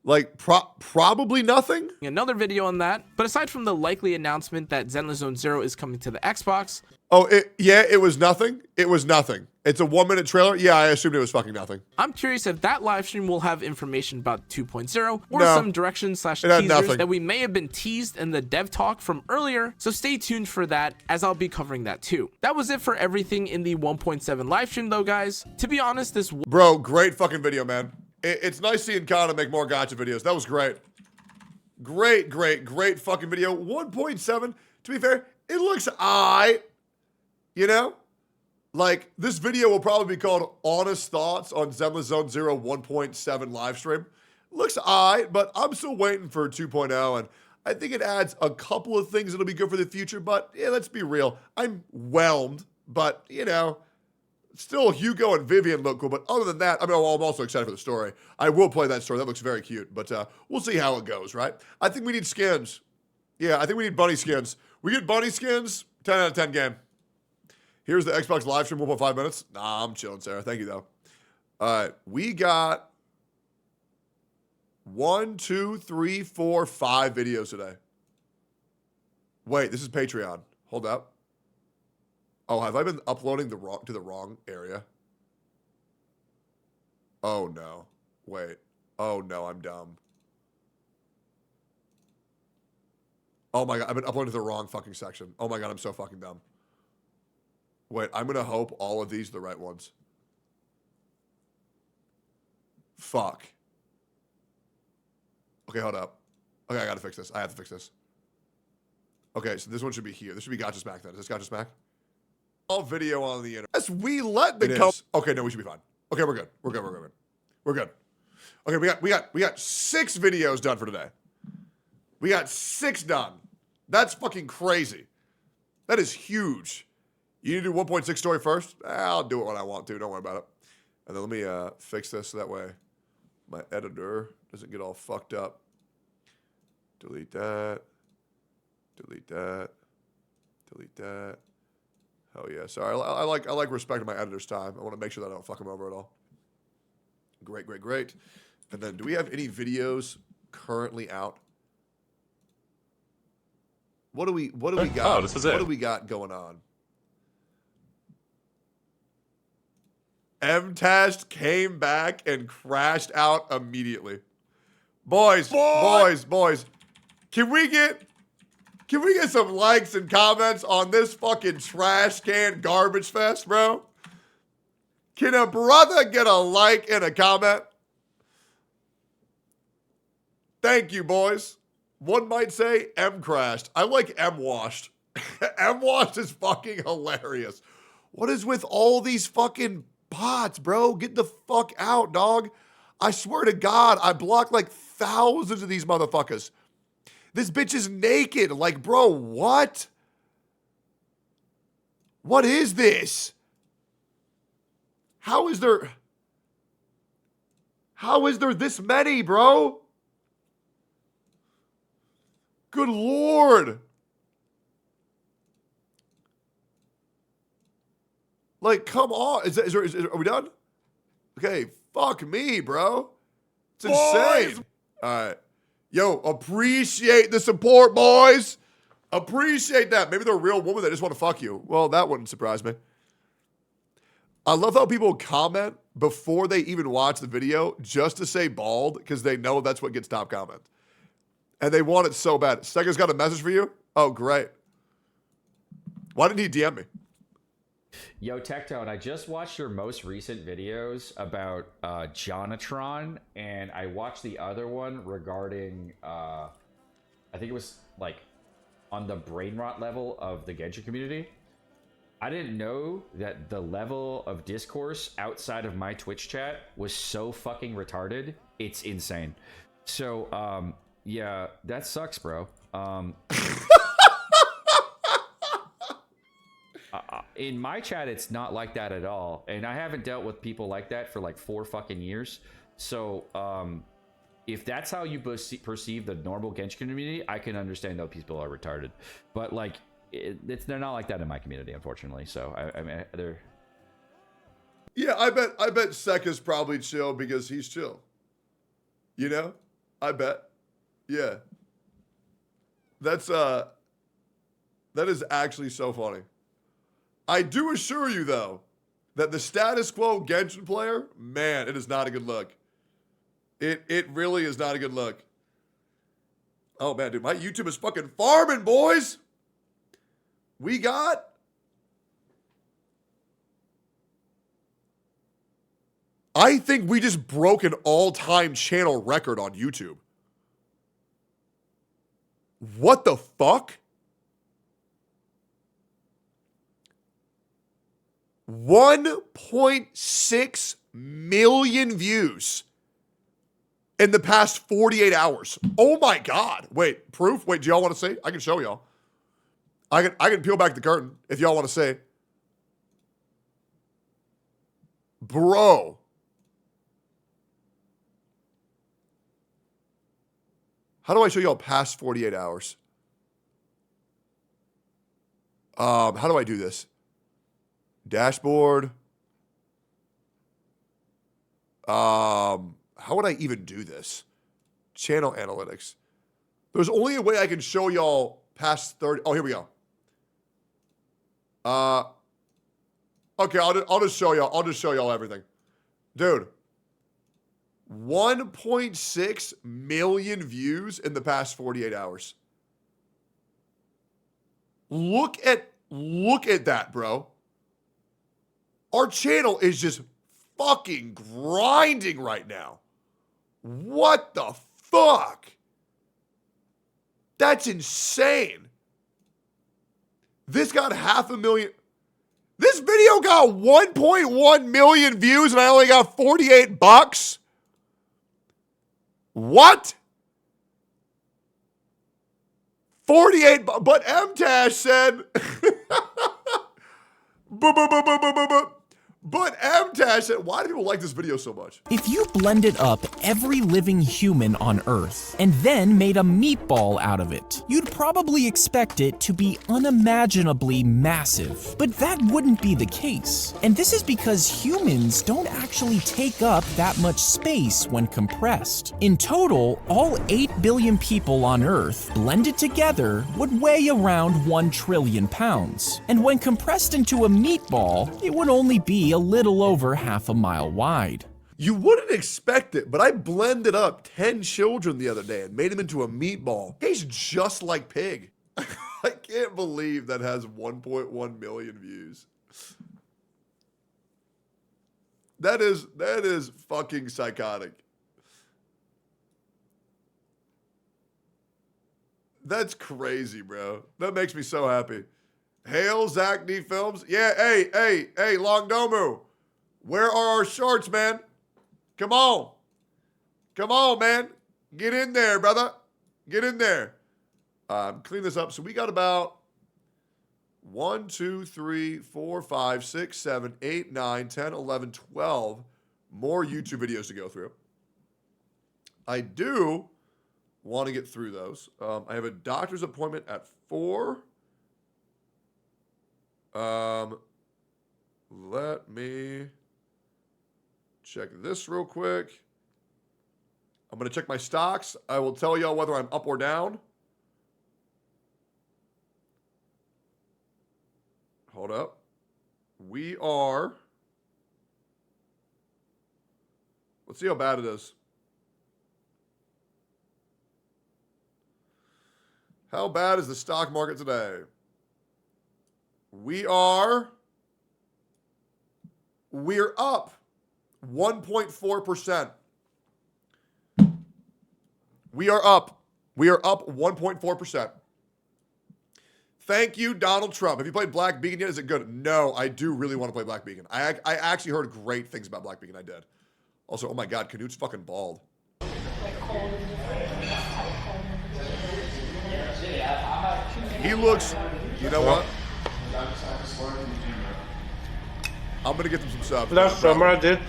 [SPEAKER 6] Like, probably nothing?
[SPEAKER 4] Another video on that. But aside from the likely announcement that Zenless Zone Zero is coming to the Xbox...
[SPEAKER 6] Oh, it was nothing? It was nothing. It's a 1-minute trailer? Yeah, I assumed it was fucking nothing.
[SPEAKER 4] I'm curious if that live stream will have information about 2.0 or some directions / teasers that we may have been teased in the dev talk from earlier, so stay tuned for that, as I'll be covering that too. That was it for everything in the 1.7 live stream though, guys. To be honest, this...
[SPEAKER 6] Bro, great fucking video, man. It's nice seeing Kana make more gacha videos. That was great. Great fucking video. 1.7, to be fair, it looks aight. You know? Like, this video will probably be called Honest Thoughts on Zenless Zone Zero 1.7 live stream. Looks aight, but I'm still waiting for 2.0, and I think it adds a couple of things that'll be good for the future, but yeah, let's be real. I'm whelmed, but, you know, still Hugo and Vivian look cool, but other than that, I mean, I'm also excited for the story. I will play that story. That looks very cute, but we'll see how it goes, right? I think we need skins. Yeah, I think we need bunny skins. We get bunny skins, 10 out of 10 game. Here's the Xbox live stream 1.5 minutes. Nah, I'm chilling, Sarah. Thank you, though. All right. We got 1, 2, 3, 4, 5 videos today. Wait, this is Patreon. Hold up. Oh, have I been uploading to the wrong area? Oh, no. Wait. Oh, no, I'm dumb. Oh, my God. I've been uploading to the wrong fucking section. Oh, my God. I'm so fucking dumb. Wait, I'm going to hope all of these are the right ones. Fuck. Okay, hold up. Okay, I got to fix this. I have to fix this. Okay, so this one should be here. This should be Gacha Smack then. Is this Gacha Smack? All video on the internet. Yes, we let the come. Okay, no, we should be fine. Okay, we're good. We're good. We're good. We're good. Okay, we got 6 videos done for today. We got 6 done. That's fucking crazy. That is huge. You need to do 1.6 story first? I'll do it when I want to. Don't worry about it. And then let me fix this so that way my editor doesn't get all fucked up. Delete that. Delete that. Delete that. Hell yeah. Sorry. I like respecting my editor's time. I want to make sure that I don't fuck him over at all. Great, great, great. And then do we have any videos currently out? What do we got?
[SPEAKER 13] Oh, this is it.
[SPEAKER 6] What do we got going on? Mtashed came back and crashed out immediately. Boys. Can we get some likes and comments on this fucking trash can garbage fest, bro? Can a brother get a like and a comment? Thank you, boys. One might say M crashed. I like M washed. M washed is fucking hilarious. What is with all these fucking bots, bro? Get the fuck out, dog. I swear to God, I blocked like thousands of these motherfuckers. This bitch is naked. Like, bro, what? What is this? How is there this many, bro? Good Lord. Like, come on. Are we done? Okay, fuck me, bro. It's insane. All right. Yo, appreciate the support, boys. Appreciate that. Maybe they're a real woman that just want to fuck you. Well, that wouldn't surprise me. I love how people comment before they even watch the video just to say bald because they know that's what gets top comment. And they want it so bad. Stega's got a message for you? Oh, great. Why didn't he DM me?
[SPEAKER 14] Yo, Tectone, I just watched your most recent videos about Jonatron, and I watched the other one regarding, I think it was like on the brain rot level of the Genshin community. I didn't know that the level of discourse outside of my Twitch chat was so fucking retarded. It's insane. So, yeah, that sucks, bro. In my chat, it's not like that at all. And I haven't dealt with people like that for like 4 fucking years. So, if that's how you perceive the normal Genshin community, I can understand that people are retarded. But like, they're not like that in my community, unfortunately. So, I mean, they're...
[SPEAKER 6] Yeah, I bet Sek is probably chill because he's chill. You know? I bet. Yeah. That is actually so funny. I do assure you, though, that the status quo Genshin player, man, it is not a good look. It really is not a good look. Oh, man, dude, my YouTube is fucking farming, boys. We got... I think we just broke an all-time channel record on YouTube. What the fuck? 1.6 million views in the past 48 hours. Oh my God. Wait, proof? Wait, do y'all want to see? I can show y'all. I can peel back the curtain if y'all want to see. Bro. How do I show y'all past 48 hours? How do I do this? Dashboard. How would I even do this? Channel analytics. There's only a way I can show y'all past 30. Oh, here we go. Okay, I'll just show y'all. I'll just show y'all everything. Dude, 1.6 million views in the past 48 hours. Look at that, bro. Our channel is just fucking grinding right now. What the fuck? That's insane. This got 500,000. This video got 1.1 million views and I only got $48. What? 48, but Mtashed said, but Mtashed said, why do people like this video so much?
[SPEAKER 13] If you blended up every living human on Earth and then made a meatball out of it, you'd probably expect it to be unimaginably massive. But that wouldn't be the case. And this is because humans don't actually take up that much space when compressed. In total, all 8 billion people on Earth blended together would weigh around 1 trillion pounds. And when compressed into a meatball, it would only be a little over half a mile wide.
[SPEAKER 6] You wouldn't expect it, but I blended up 10 children the other day and made them into a meatball. Tastes just like pig. I can't believe that has 1.1 million views. That is fucking psychotic. That's crazy, bro. That makes me so happy. Hail Zach D Films. Yeah, hey, Longdomu. Where are our shorts, man? Come on. Come on, man. Get in there, brother. Get in there. Clean this up. So we got about 1, 2, 3, 4, 5, 6, 7, 8, 9, 10, 11, 12 more YouTube videos to go through. I do want to get through those. I have a doctor's appointment at 4. Let me check this real quick. I'm going to check my stocks. I will tell y'all whether I'm up or down. Hold up. We are... Let's see how bad it is. How bad is the stock market today? We're up 1.4%. We are up 1.4%. Thank you, Donald Trump. Have you played Black Beacon yet? Is it good? No, I do really want to play Black Beacon. I actually heard great things about Black Beacon. I did. Also, oh my God, Canute's fucking bald. He looks, you know what? I'm going to get them some stuff.
[SPEAKER 15] Last summer I did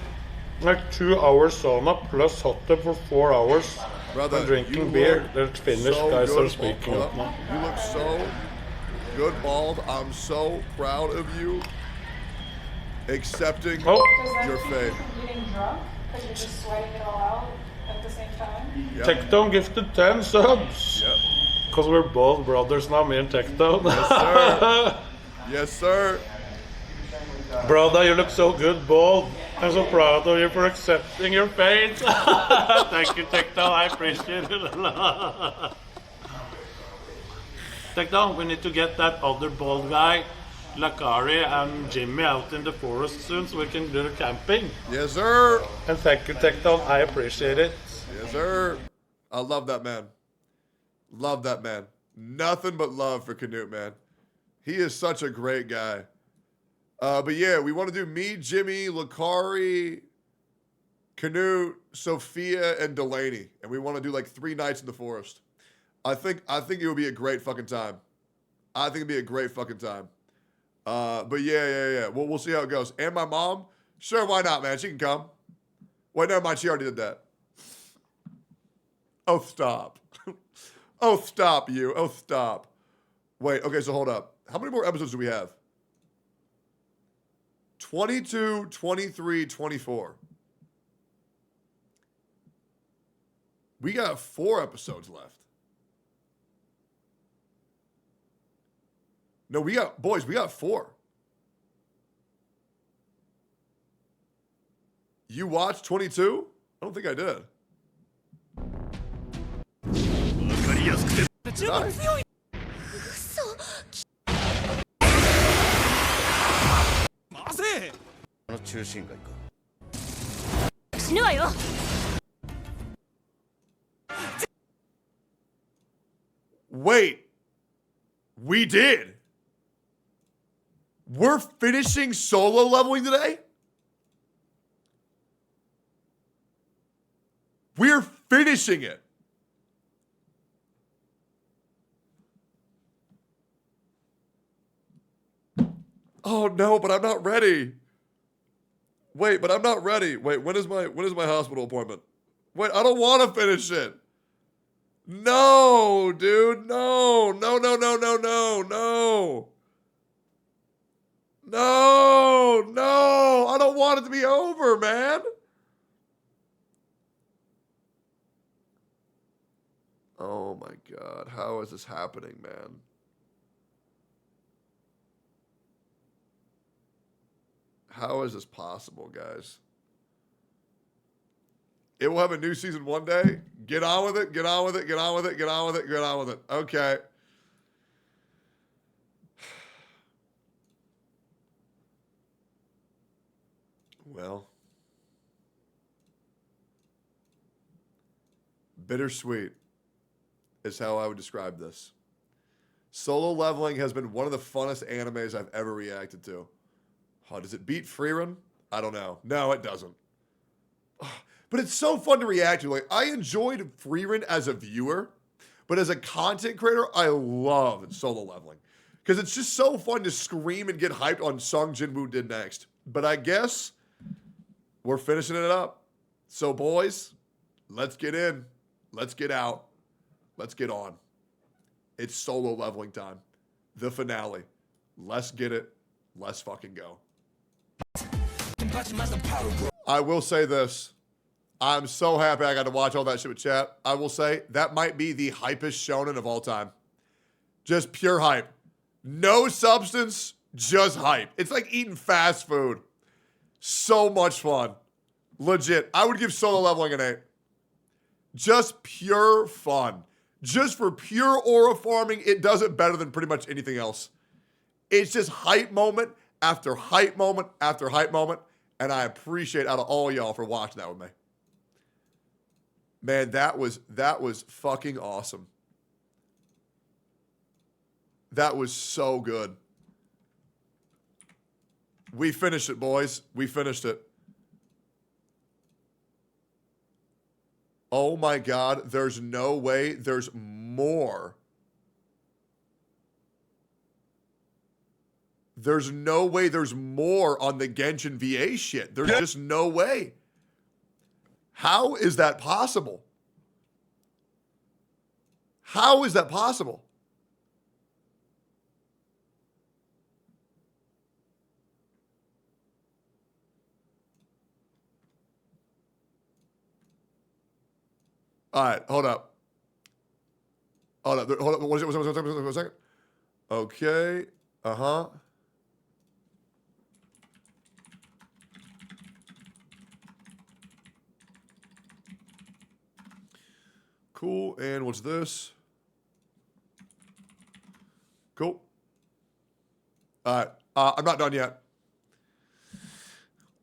[SPEAKER 15] like 2 hours sauna plus hot tub for 4 hours.
[SPEAKER 6] Brother,
[SPEAKER 15] and drinking beer. That's finished,
[SPEAKER 6] so
[SPEAKER 15] guys
[SPEAKER 6] good.
[SPEAKER 15] are speaking up now.
[SPEAKER 6] You look so good, bald. I'm so proud of you accepting your fate.
[SPEAKER 12] Getting drunk because you're just sweating it all out at the same time?
[SPEAKER 15] Yep. Tectone gifted 10 subs.
[SPEAKER 6] Yep.
[SPEAKER 15] Because we're both brothers now, me and Tectone.
[SPEAKER 6] Yes, sir. Yes, sir.
[SPEAKER 15] Brother, you look so good, bald. I'm so proud of you for accepting your fate. Thank you, Tectone. I appreciate it a lot. Tectone, we need to get that other bald guy, Lakari, and Jimmy out in the forest soon so we can do the camping.
[SPEAKER 6] Yes, sir.
[SPEAKER 15] And thank you, Tectone. I appreciate it.
[SPEAKER 6] Yes, sir. I love that man. Love that man. Nothing but love for Canute, man. He is such a great guy. But yeah, we want to do me, Jimmy, Lakari, Canute, Sophia, and Delaney. And we want to do like 3 nights in the forest. I think it would be a great fucking time. I think it'd be a great fucking time. But yeah. We'll see how it goes. And my mom? Sure, why not, man? She can come. Wait, never mind. She already did that. Oh, stop. Oh, stop, you. Oh, stop. Wait, okay, so hold up. How many more episodes do we have? 22, 23, 24. We got 4 episodes left. No, we got 4. You watched 22? I don't think I did. Did I? Wait. We did. We're finishing solo leveling today? We're finishing it. Oh no, but I'm not ready. Wait, but I'm not ready. Wait, when is my hospital appointment? Wait, I don't want to finish it. No, dude, no. No. I don't want it to be over, man. Oh my God, how is this happening, man? How is this possible, guys? It will have a new season one day. Get on with it, get on with it, get on with it, get on with it, get on with it. Okay. Well. Bittersweet is how I would describe this. Solo leveling has been one of the funnest animes I've ever reacted to. Oh, does it beat Freerun? I don't know. No, it doesn't. But it's so fun to react to. Like, I enjoyed Freerun as a viewer, but as a content creator, I love solo leveling. Because it's just so fun to scream and get hyped on Sung Jinwoo did next. But I guess we're finishing it up. So, boys, let's get in. Let's get out. Let's get on. It's solo leveling time. The finale. Let's get it. Let's fucking go. I will say this. I'm so happy I got to watch all that shit with chat. I will say that might be the hypest shonen of all time. Just pure hype. No substance, just hype. It's like eating fast food. So much fun. Legit. I would give solo leveling an 8. Just pure fun. Just for pure aura farming, it does it better than pretty much anything else. It's just hype moment after hype moment after hype moment. And I appreciate out of all y'all for watching that with me. Man, that was fucking awesome. That was so good. We finished it, boys. We finished it. Oh my God, there's no way there's more. There's no way there's more on the Genshin VA shit. There's just no way. How is that possible? How is that possible? All right, hold up. Hold up. One second. Okay. Uh-huh. Cool. And what's this? Cool. All right. I'm not done yet.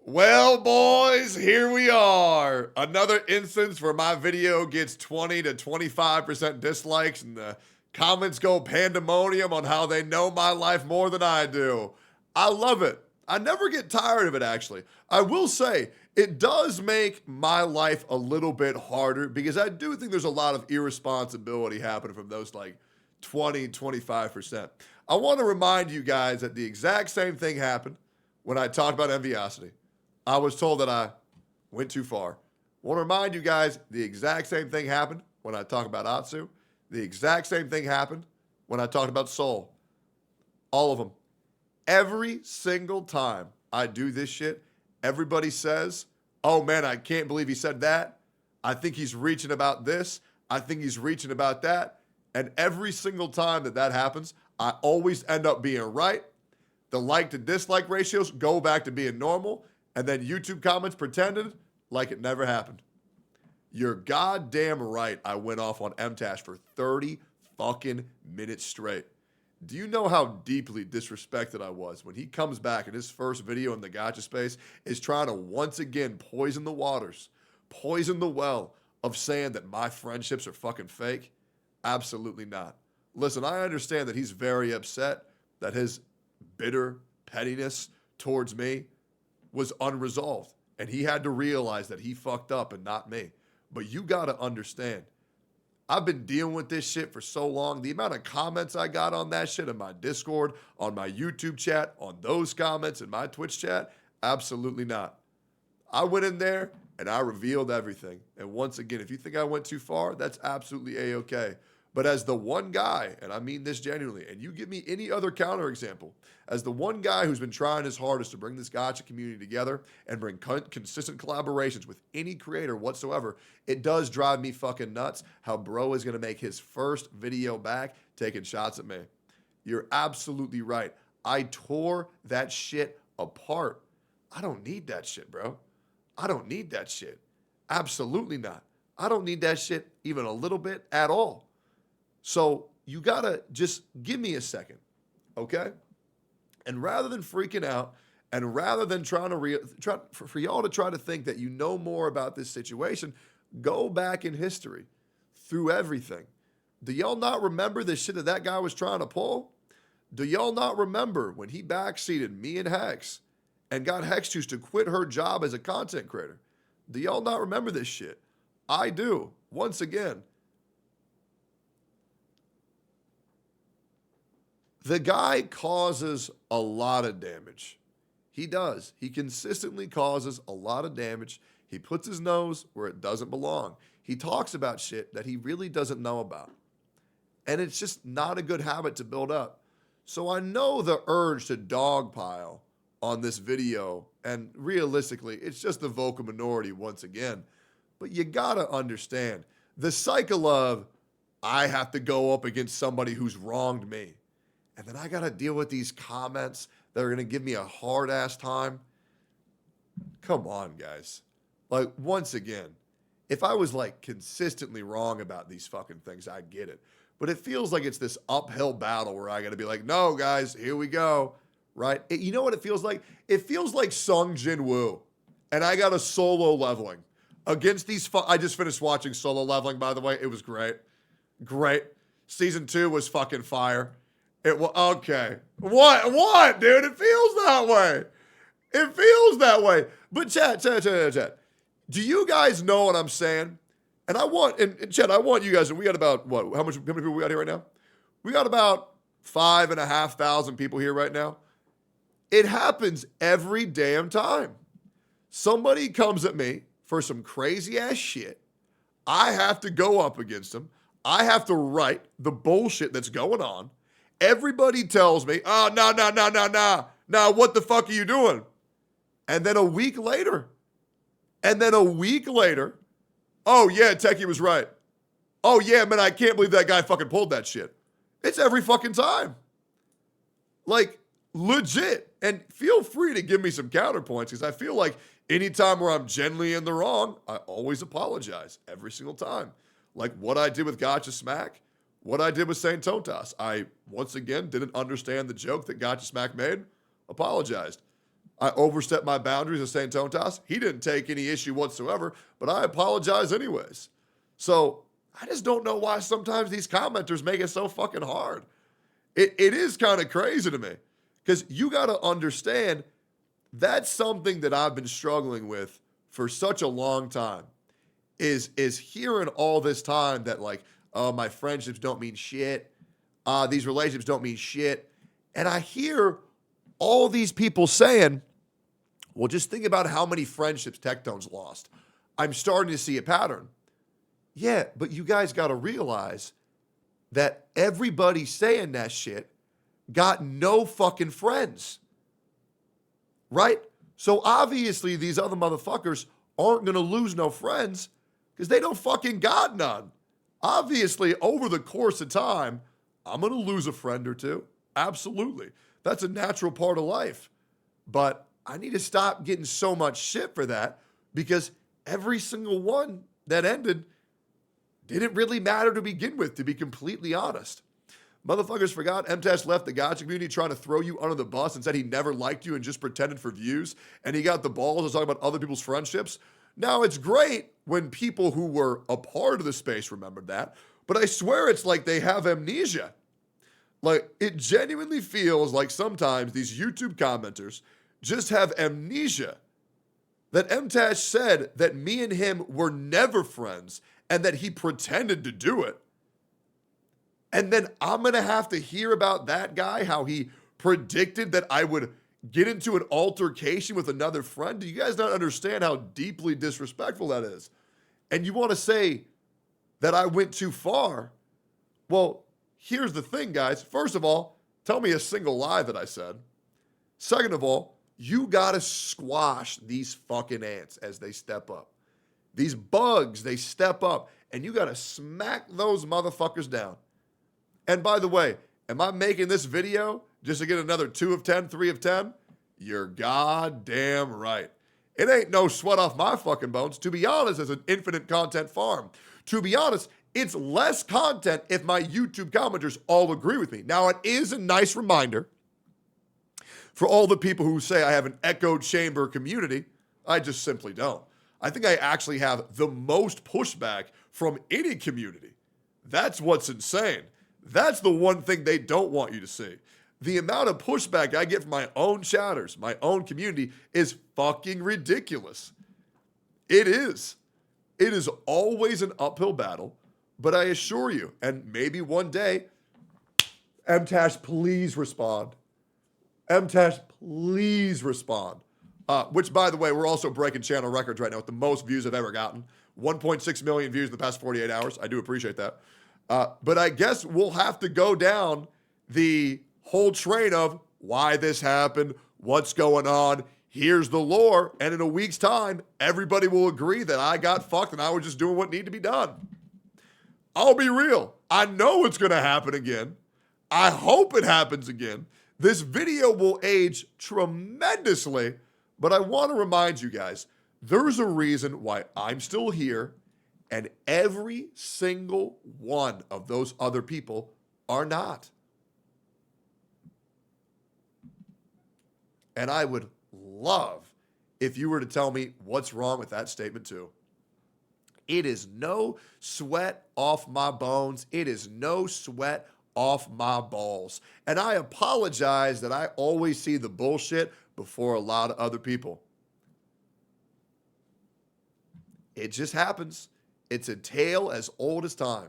[SPEAKER 6] Well, boys, here we are. Another instance where my video gets 20 to 25% dislikes and the comments go pandemonium on how they know my life more than I do. I love it. I never get tired of it, actually. I will say, it does make my life a little bit harder because I do think there's a lot of irresponsibility happening from those like 20, 25%. I want to remind you guys that the exact same thing happened when I talked about enviosity. I was told that I went too far. I want to remind you guys the exact same thing happened when I talked about Atsu. The exact same thing happened when I talked about Soul. All of them. Every single time I do this shit, everybody says, oh man, I can't believe he said that. I think he's reaching about this. I think he's reaching about that. And every single time that happens, I always end up being right. The like to dislike ratios go back to being normal. And then YouTube comments pretended like it never happened. You're goddamn right. I went off on Mtashed for 30 fucking minutes straight. Do you know how deeply disrespected I was when he comes back in his first video in the Gacha space is trying to once again poison the waters, poison the well of saying that my friendships are fucking fake? Absolutely not. Listen, I understand that he's very upset that his bitter pettiness towards me was unresolved, and he had to realize that he fucked up and not me. But you got to understand, I've been dealing with this shit for so long. The amount of comments I got on that shit in my Discord, on my YouTube chat, on those comments in my Twitch chat, absolutely not. I went in there and I revealed everything. And once again, if you think I went too far, that's absolutely A-okay. But as the one guy, and I mean this genuinely, and you give me any other counterexample, as the one guy who's been trying his hardest to bring this Gacha community together and bring consistent collaborations with any creator whatsoever, it does drive me fucking nuts how bro is going to make his first video back taking shots at me. You're absolutely right. I tore that shit apart. I don't need that shit, bro. I don't need that shit. Absolutely not. I don't need that shit even a little bit at all. So you gotta just give me a second, okay? And rather than freaking out, and rather than trying to for y'all to try to think that you know more about this situation, go back in history through everything. Do y'all not remember the shit that guy was trying to pull? Do y'all not remember when he backseated me and Hex and got Hex Juice to quit her job as a content creator? Do y'all not remember this shit? I do. Once again, the guy causes a lot of damage. He does. He consistently causes a lot of damage. He puts his nose where it doesn't belong. He talks about shit that he really doesn't know about. And it's just not a good habit to build up. So I know the urge to dogpile on this video, and realistically, it's just the vocal minority once again. But you gotta understand, the cycle of, I have to go up against somebody who's wronged me, and then I got to deal with these comments that are going to give me a hard-ass time. Come on, guys. Like, once again, if I was, like, consistently wrong about these fucking things, I get it. But it feels like it's this uphill battle where I got to be like, no, guys, here we go, right? You know what it feels like? It feels like Sung Jin Woo, and I got a solo leveling against these I just finished watching Solo Leveling, by the way. It was great. Great. Season 2 was fucking fire. It was okay. What, dude? It feels that way. It feels that way. But chat. Do you guys know what I'm saying? And I want, and chat, I want you guys, and we got about, how many people we got here right now? We got about 5,500 people here right now. It happens every damn time. Somebody comes at me for some crazy ass shit. I have to go up against them. I have to write the bullshit that's going on. Everybody tells me, oh, no, what the fuck are you doing? And then a week later, oh yeah, Techie was right. Oh yeah, man, I can't believe that guy fucking pulled that shit. It's every fucking time. Like, legit. And feel free to give me some counterpoints, because I feel like anytime where I'm generally in the wrong, I always apologize every single time. Like what I did with Gacha Smack, what I did with Saint Tontas. I, once again, didn't understand the joke that Gacha Smack made. Apologized. I overstepped my boundaries with Saint Tontas. He didn't take any issue whatsoever, but I apologize anyways. So I just don't know why sometimes these commenters make it so fucking hard. It is kind of crazy to me, because you got to understand that's something that I've been struggling with for such a long time, is hearing all this time that, like, oh, my friendships don't mean shit. These relationships don't mean shit. And I hear all these people saying, well, just think about how many friendships Tectone's lost. I'm starting to see a pattern. Yeah, but you guys got to realize that everybody saying that shit got no fucking friends. right? So obviously these other motherfuckers aren't going to lose no friends because they don't fucking got none. Obviously, over the course of time, I'm going to lose a friend or two. Absolutely. That's a natural part of life. But I need to stop getting so much shit for that because every single one that ended didn't really matter to begin with, to be completely honest. Motherfuckers forgot Mtashed left the Gacha community trying to throw you under the bus and said he never liked you and just pretended for views, and he got the balls to talk about other people's friendships. Now, it's great when people who were a part of the space remembered that, but I swear it's like they have amnesia. Like, it genuinely feels like sometimes these YouTube commenters just have amnesia that Mtashed said that me and him were never friends and that he pretended to do it. And then I'm going to have to hear about that guy, how he predicted that I would get into an altercation with another friend. Do you guys not understand how deeply disrespectful that is? And you want to say that I went too far? Well, here's the thing, guys. First of all, tell me a single lie that I said. Second of all, you got to squash these fucking ants as they step up. These bugs, they step up, and you got to smack those motherfuckers down. And by the way, am I making this video just to get another 2 of 10, 3 of 10? You're goddamn right. It ain't no sweat off my fucking bones. To be honest, it's an infinite content farm. To be honest, it's less content if my YouTube commenters all agree with me. Now, it is a nice reminder for all the people who say I have an echo chamber community. I just simply don't. I think I actually have the most pushback from any community. That's what's insane. That's the one thing they don't want you to see. The amount of pushback I get from my own chatters, my own community, is fucking ridiculous. It is. It is always an uphill battle, but I assure you, and maybe one day, Mtashed, please respond. Mtashed, please respond. Which, by the way, we're also breaking channel records right now with the most views I've ever gotten. 1.6 million views in the past 48 hours. I do appreciate that. But I guess we'll have to go down the whole train of why this happened, what's going on, here's the lore, and in a week's time, everybody will agree that I got fucked and I was just doing what needed to be done. I'll be real. I know it's going to happen again. I hope it happens again. This video will age tremendously, but I want to remind you guys, there's a reason why I'm still here, and every single one of those other people are not. And I would love if you were to tell me what's wrong with that statement too. It is no sweat off my bones. It is no sweat off my balls. And I apologize that I always see the bullshit before a lot of other people. It just happens. It's a tale as old as time.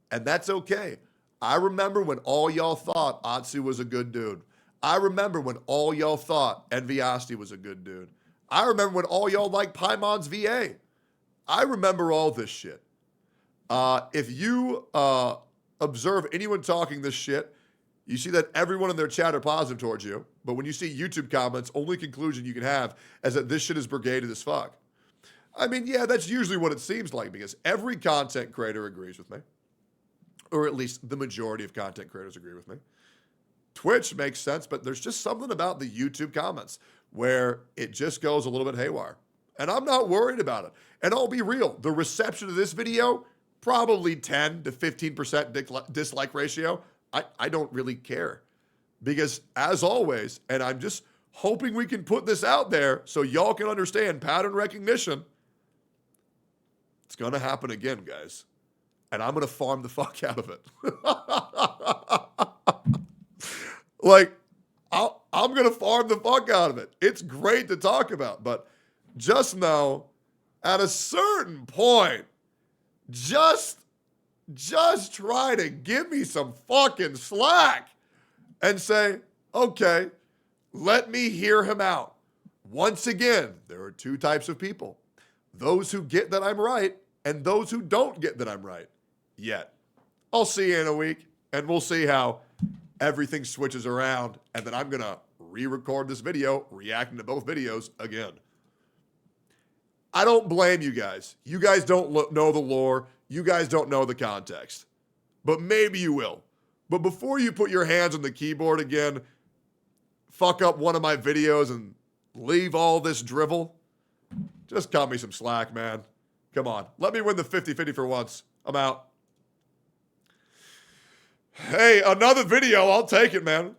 [SPEAKER 6] And that's okay. I remember when all y'all thought Atsu was a good dude. I remember when all y'all thought Enviasti was a good dude. I remember when all y'all liked Paimon's VA. I remember all this shit. If you observe anyone talking this shit, you see that everyone in their chat are positive towards you. But when you see YouTube comments, only conclusion you can have is that this shit is brigaded as fuck. I mean, yeah, that's usually what it seems like because every content creator agrees with me. Or at least the majority of content creators agree with me. Twitch makes sense, but there's just something about the YouTube comments where it just goes a little bit haywire. And I'm not worried about it. And I'll be real, the reception of this video, probably 10 to 15% dislike ratio. I don't really care. Because as always, and I'm just hoping we can put this out there so y'all can understand pattern recognition, it's going to happen again, guys. And I'm going to farm the fuck out of it. Like, I'm going to farm the fuck out of it. It's great to talk about, but just know at a certain point, just try to give me some fucking slack and say, okay, let me hear him out. Once again, there are two types of people. Those who get that I'm right and those who don't get that I'm right yet. I'll see you in a week and we'll see how everything switches around and then I'm going to re-record this video, reacting to both videos again. I don't blame you guys. You guys don't know the lore. You guys don't know the context. But maybe you will. But before you put your hands on the keyboard again, fuck up one of my videos and leave all this drivel, just cut me some slack, man. Come on. Let me win the 50-50 for once. I'm out. Hey, another video. I'll take it, man.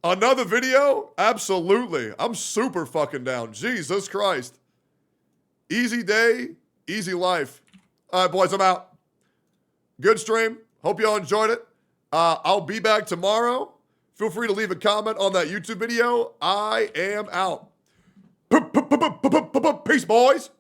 [SPEAKER 6] Another video? Absolutely. I'm super fucking down. Jesus Christ. Easy day, easy life. All right, boys, I'm out. Good stream. Hope y'all enjoyed it. I'll be back tomorrow. Feel free to leave a comment on that YouTube video. I am out. Peace, boys.